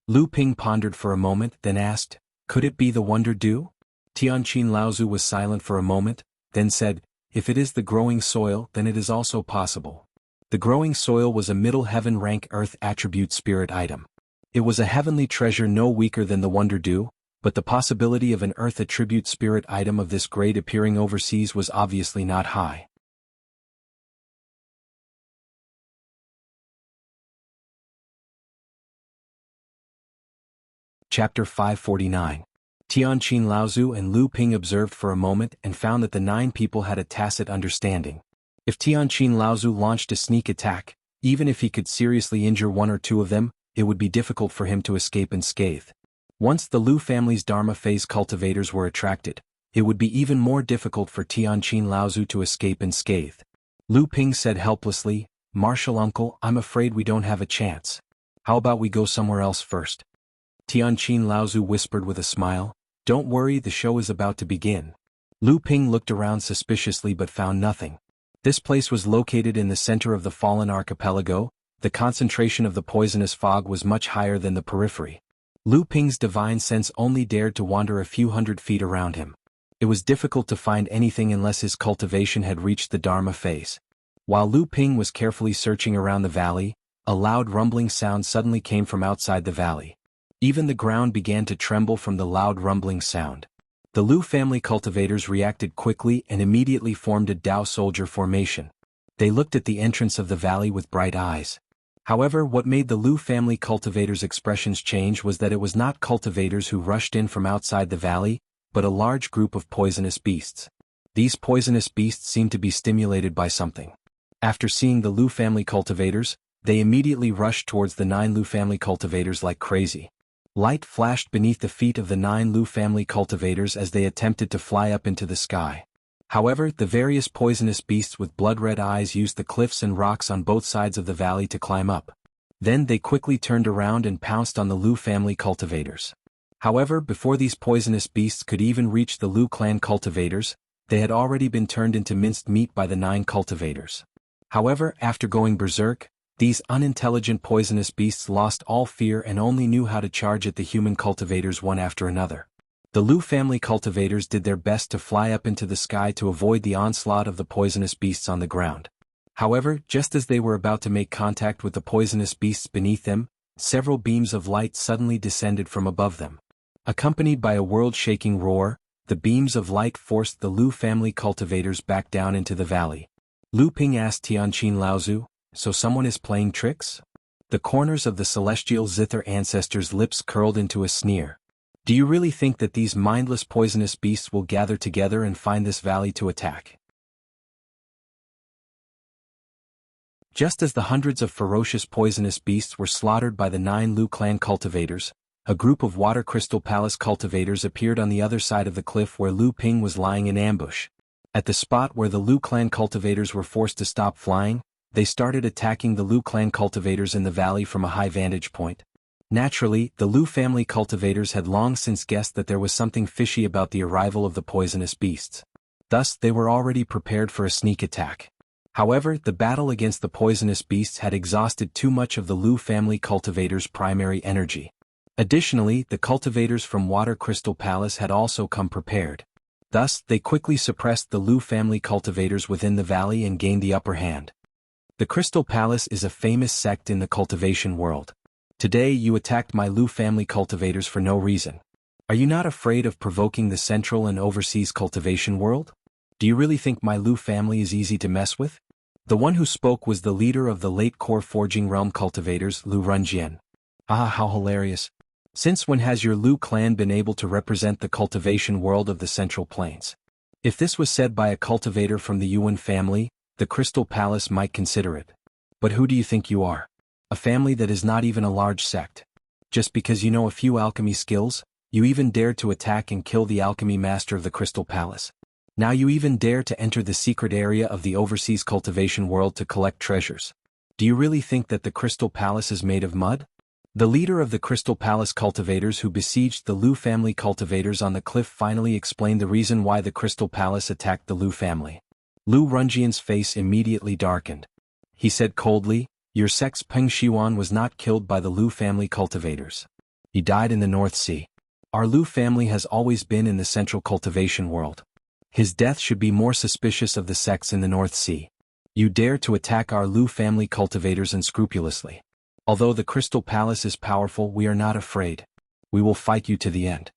Lu Ping pondered for a moment, then asked, "Could it be the Wonder Dew?" Tianqin Laozu was silent for a moment, then said, "If it is the growing soil, then it is also possible." The growing soil was a middle heaven rank earth attribute spirit item. It was a heavenly treasure no weaker than the Wonder Dew, but the possibility of an earth attribute spirit item of this grade appearing overseas was obviously not high. Chapter 549. Tianqin Laozu and Lu Ping observed for a moment and found that the 9 people had a tacit understanding. If Tianqin Laozu launched a sneak attack, even if he could seriously injure 1 or 2 of them, it would be difficult for him to escape unscathed. Once the Lu family's Dharma phase cultivators were attracted, it would be even more difficult for Tianqin Laozu to escape unscathed. Lu Ping said helplessly, "Martial uncle, I'm afraid we don't have a chance. How about we go somewhere else first?" Tianqin Laozu whispered with a smile, "Don't worry, the show is about to begin. Lu Ping looked around suspiciously but found nothing. This place was located in the center of the fallen archipelago. The concentration of the poisonous fog was much higher than the periphery. Lu Ping's divine sense only dared to wander a few hundred feet around him. It was difficult to find anything unless his cultivation had reached the Dharma phase. While Lu Ping was carefully searching around the valley, a loud rumbling sound suddenly came from outside the valley. Even the ground began to tremble from the loud rumbling sound. The Lu family cultivators reacted quickly and immediately formed a Dao soldier formation. They looked at the entrance of the valley with bright eyes. However, what made the Lu family cultivators' expressions change was that it was not cultivators who rushed in from outside the valley, but a large group of poisonous beasts. These poisonous beasts seemed to be stimulated by something. After seeing the Lu family cultivators, they immediately rushed towards the 9 Lu family cultivators like crazy. Light flashed beneath the feet of the 9 Lu family cultivators as they attempted to fly up into the sky. However, the various poisonous beasts with blood-red eyes used the cliffs and rocks on both sides of the valley to climb up. Then they quickly turned around and pounced on the Lu family cultivators. However, before these poisonous beasts could even reach the Lu clan cultivators, they had already been turned into minced meat by the 9 cultivators. However, after going berserk, these unintelligent poisonous beasts lost all fear and only knew how to charge at the human cultivators one after another. The Lu family cultivators did their best to fly up into the sky to avoid the onslaught of the poisonous beasts on the ground. However, just as they were about to make contact with the poisonous beasts beneath them, several beams of light suddenly descended from above them. Accompanied by a world-shaking roar, the beams of light forced the Lu family cultivators back down into the valley. Lu Ping asked Tianqin Laozu, "So someone is playing tricks?" The corners of the celestial zither ancestors' lips curled into a sneer. "Do you really think that these mindless poisonous beasts will gather together and find this valley to attack?" Just as the hundreds of ferocious poisonous beasts were slaughtered by the 9 Lu clan cultivators, a group of Water Crystal Palace cultivators appeared on the other side of the cliff where Lu Ping was lying in ambush. At the spot where the Lu clan cultivators were forced to stop flying, they started attacking the Lu clan cultivators in the valley from a high vantage point. Naturally, the Lu family cultivators had long since guessed that there was something fishy about the arrival of the poisonous beasts. Thus, they were already prepared for a sneak attack. However, the battle against the poisonous beasts had exhausted too much of the Lu family cultivators' primary energy. Additionally, the cultivators from Water Crystal Palace had also come prepared. Thus, they quickly suppressed the Lu family cultivators within the valley and gained the upper hand. The Crystal Palace is a famous sect in the cultivation world. Today you attacked my Lu family cultivators for no reason. Are you not afraid of provoking the central and overseas cultivation world? Do you really think my Lu family is easy to mess with? The one who spoke was the leader of the late core forging realm cultivators, Lu Runjian. Ah, how hilarious. Since when has your Lu clan been able to represent the cultivation world of the Central Plains? If this was said by a cultivator from the Yuan family, the Crystal Palace might consider it. But who do you think you are? A family that is not even a large sect. Just because you know a few alchemy skills, you even dared to attack and kill the alchemy master of the Crystal Palace. Now you even dare to enter the secret area of the overseas cultivation world to collect treasures. Do you really think that the Crystal Palace is made of mud? The leader of the Crystal Palace cultivators who besieged the Lu family cultivators on the cliff finally explained the reason why the Crystal Palace attacked the Lu family. Lu Runjian's face immediately darkened. He said coldly, "Your sect's Peng Shiwan was not killed by the Lu family cultivators. He died in the North Sea. Our Lu family has always been in the central cultivation world. His death should be more suspicious of the sects in the North Sea. You dare to attack our Lu family cultivators unscrupulously. Although the Crystal Palace is powerful, we are not afraid. We will fight you to the end."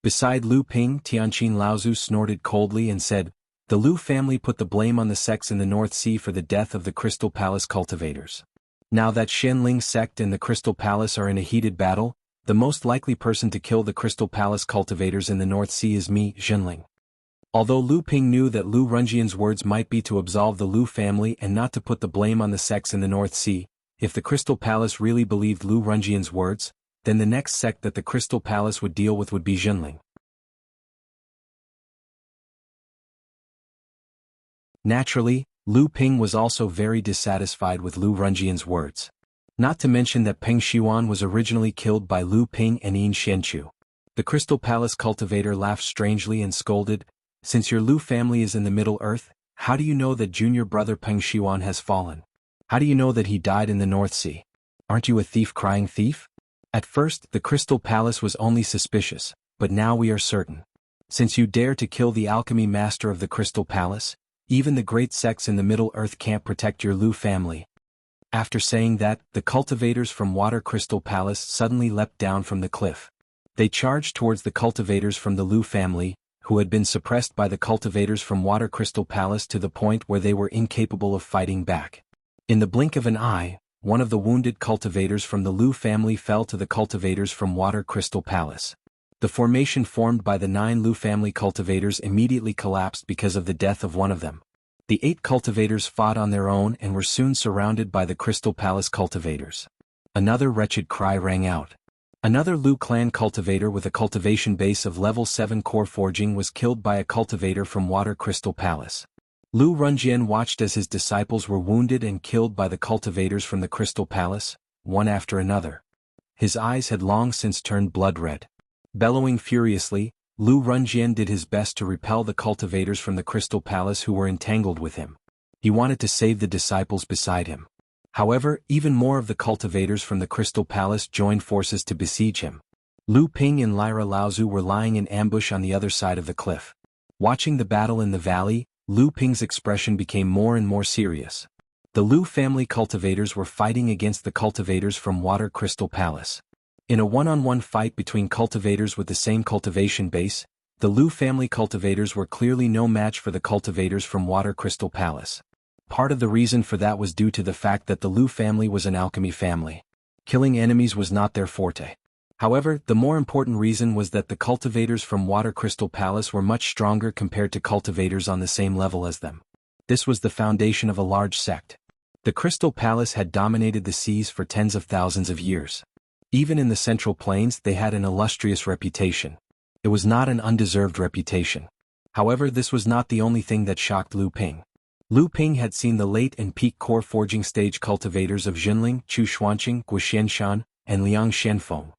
Beside Lu Ping, Tianqin Laozu snorted coldly and said, "The Lu family put the blame on the sects in the North Sea for the death of the Crystal Palace cultivators. Now that Shenling sect and the Crystal Palace are in a heated battle, the most likely person to kill the Crystal Palace cultivators in the North Sea is me, Zhenling." Although Lu Ping knew that Lu Runjian's words might be to absolve the Lu family and not to put the blame on the sects in the North Sea, if the Crystal Palace really believed Lu Runjian's words, then the next sect that the Crystal Palace would deal with would be Zhenling. Naturally, Lu Ping was also very dissatisfied with Lu Runjian's words. Not to mention that Peng Shiwan was originally killed by Lu Ping and Yin Xianchu. The Crystal Palace cultivator laughed strangely and scolded, Since your Lu family is in the Middle Earth, how do you know that junior brother Peng Shiwan has fallen? How do you know that he died in the North Sea? Aren't you a thief crying thief? At first, the Crystal Palace was only suspicious, but now we are certain. Since you dare to kill the alchemy master of the Crystal Palace, even the great sects in the Middle Earth can't protect your Lu family. After saying that, the cultivators from Water Crystal Palace suddenly leapt down from the cliff. They charged towards the cultivators from the Lu family, who had been suppressed by the cultivators from Water Crystal Palace to the point where they were incapable of fighting back. In the blink of an eye, one of the wounded cultivators from the Lu family fell to the cultivators from Water Crystal Palace. The formation formed by the 9 Lu family cultivators immediately collapsed because of the death of one of them. The 8 cultivators fought on their own and were soon surrounded by the Crystal Palace cultivators. Another wretched cry rang out. Another Lu clan cultivator with a cultivation base of level 7 core forging was killed by a cultivator from Water Crystal Palace. Lu Runjian watched as his disciples were wounded and killed by the cultivators from the Crystal Palace, one after another. His eyes had long since turned blood red. Bellowing furiously, Lu Runjian did his best to repel the cultivators from the Crystal Palace who were entangled with him. He wanted to save the disciples beside him. However, even more of the cultivators from the Crystal Palace joined forces to besiege him. Lu Ping and Lyra Laozu were lying in ambush on the other side of the cliff. Watching the battle in the valley, Lu Ping's expression became more and more serious. The Lu family cultivators were fighting against the cultivators from Water Crystal Palace. In a one-on-one fight between cultivators with the same cultivation base, the Lu family cultivators were clearly no match for the cultivators from Water Crystal Palace. Part of the reason for that was due to the fact that the Lu family was an alchemy family. Killing enemies was not their forte. However, the more important reason was that the cultivators from Water Crystal Palace were much stronger compared to cultivators on the same level as them. This was the foundation of a large sect. The Crystal Palace had dominated the seas for tens of thousands of years. Even in the Central Plains they had an illustrious reputation. It was not an undeserved reputation. However, this was not the only thing that shocked Lu Ping. Lu Ping had seen the late and peak core forging stage cultivators of Jinling, Chu Xuanqing, Guxianshan, and Liang Xianfeng.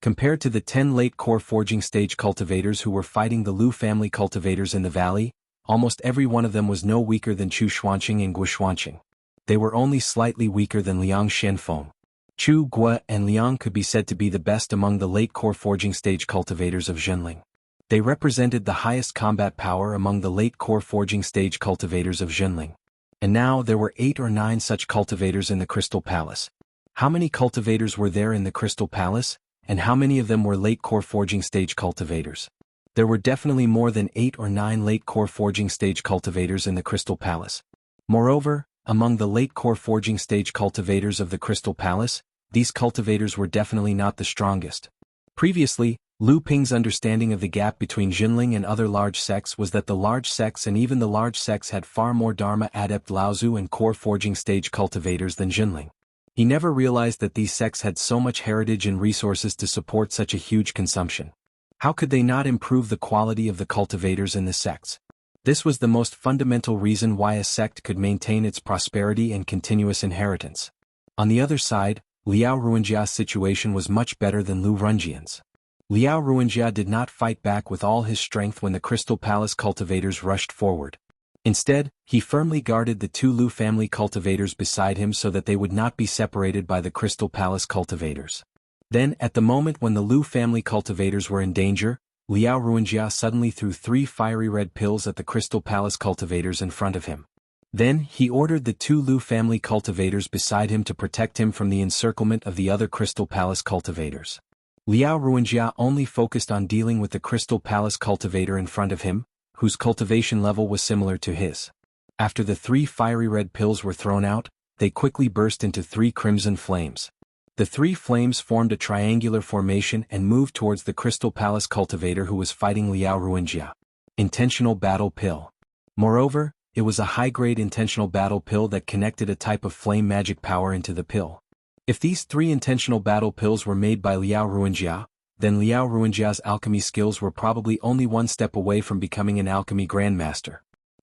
Compared to the 10 late core forging stage cultivators who were fighting the Lu family cultivators in the valley, almost every one of them was no weaker than Chu Xuanqing and Guxianshan. They were only slightly weaker than Liang Xianfeng. Chu Gua and Liang could be said to be the best among the late core forging stage cultivators of Jinling. They represented the highest combat power among the late core forging stage cultivators of Jinling. And now there were 8 or 9 such cultivators in the Crystal Palace. How many cultivators were there in the Crystal Palace, and how many of them were late core forging stage cultivators? There were definitely more than 8 or 9 late core forging stage cultivators in the Crystal Palace. Moreover, among the late core forging stage cultivators of the Crystal Palace, these cultivators were definitely not the strongest. Previously, Lu Ping's understanding of the gap between Jinling and other large sects was that the large sects and even the large sects had far more Dharma adept Laozu and core forging stage cultivators than Jinling. He never realized that these sects had so much heritage and resources to support such a huge consumption. How could they not improve the quality of the cultivators in the sects? This was the most fundamental reason why a sect could maintain its prosperity and continuous inheritance. On the other side, Liao Ruinjia's situation was much better than Lu Runjian's. Liao Ruinjia did not fight back with all his strength when the Crystal Palace cultivators rushed forward. Instead, he firmly guarded the 2 Lu family cultivators beside him so that they would not be separated by the Crystal Palace cultivators. Then, at the moment when the Lu family cultivators were in danger, Liao Ruinjia suddenly threw 3 fiery red pills at the Crystal Palace cultivators in front of him. Then, he ordered the 2 Lu family cultivators beside him to protect him from the encirclement of the other Crystal Palace cultivators. Liao Ruinjia only focused on dealing with the Crystal Palace cultivator in front of him, whose cultivation level was similar to his. After the 3 fiery red pills were thrown out, they quickly burst into 3 crimson flames. The 3 flames formed a triangular formation and moved towards the Crystal Palace cultivator who was fighting Liao Ruinjia. Intentional battle pill. Moreover, it was a high-grade intentional battle pill that connected a type of flame magic power into the pill. If these 3 intentional battle pills were made by Liao Ruinjia, then Liao Ruinjia's alchemy skills were probably only one step away from becoming an alchemy grandmaster.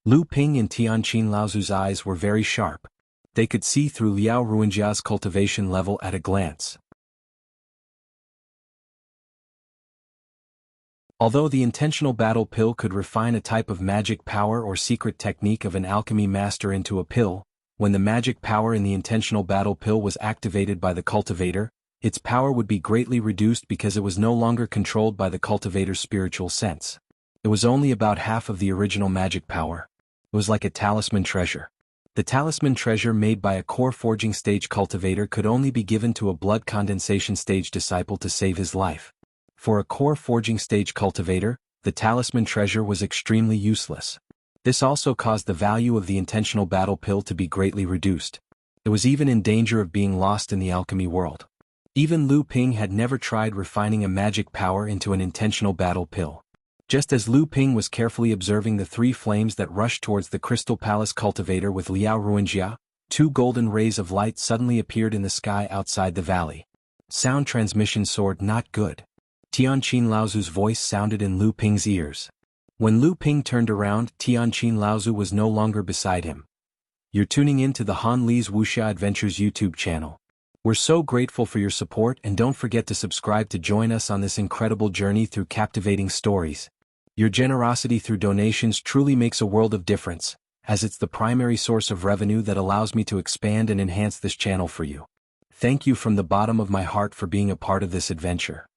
Lu Ping and Tianqin Laozu's eyes were very sharp. They could see through Liao Ruinjia's cultivation level at a glance. Although the intentional battle pill could refine a type of magic power or secret technique of an alchemy master into a pill, when the magic power in the intentional battle pill was activated by the cultivator, its power would be greatly reduced because it was no longer controlled by the cultivator's spiritual sense. It was only about half of the original magic power. It was like a talisman treasure. The talisman treasure made by a core forging stage cultivator could only be given to a blood condensation stage disciple to save his life. For a core forging stage cultivator, the talisman treasure was extremely useless. This also caused the value of the intentional battle pill to be greatly reduced. It was even in danger of being lost in the alchemy world. Even Lu Ping had never tried refining a magic power into an intentional battle pill. Just as Lu Ping was carefully observing the three flames that rushed towards the Crystal Palace cultivator with Liao Ruanjia, two golden rays of light suddenly appeared in the sky outside the valley. Sound transmission sword not good. Tianqin Laozu's voice sounded in Lu Ping's ears. When Lu Ping turned around, Tianqin Laozu was no longer beside him. You're tuning in to the Han Li's Wuxia Adventures YouTube channel. We're so grateful for your support, and don't forget to subscribe to join us on this incredible journey through captivating stories. Your generosity through donations truly makes a world of difference, as it's the primary source of revenue that allows me to expand and enhance this channel for you. Thank you from the bottom of my heart for being a part of this adventure.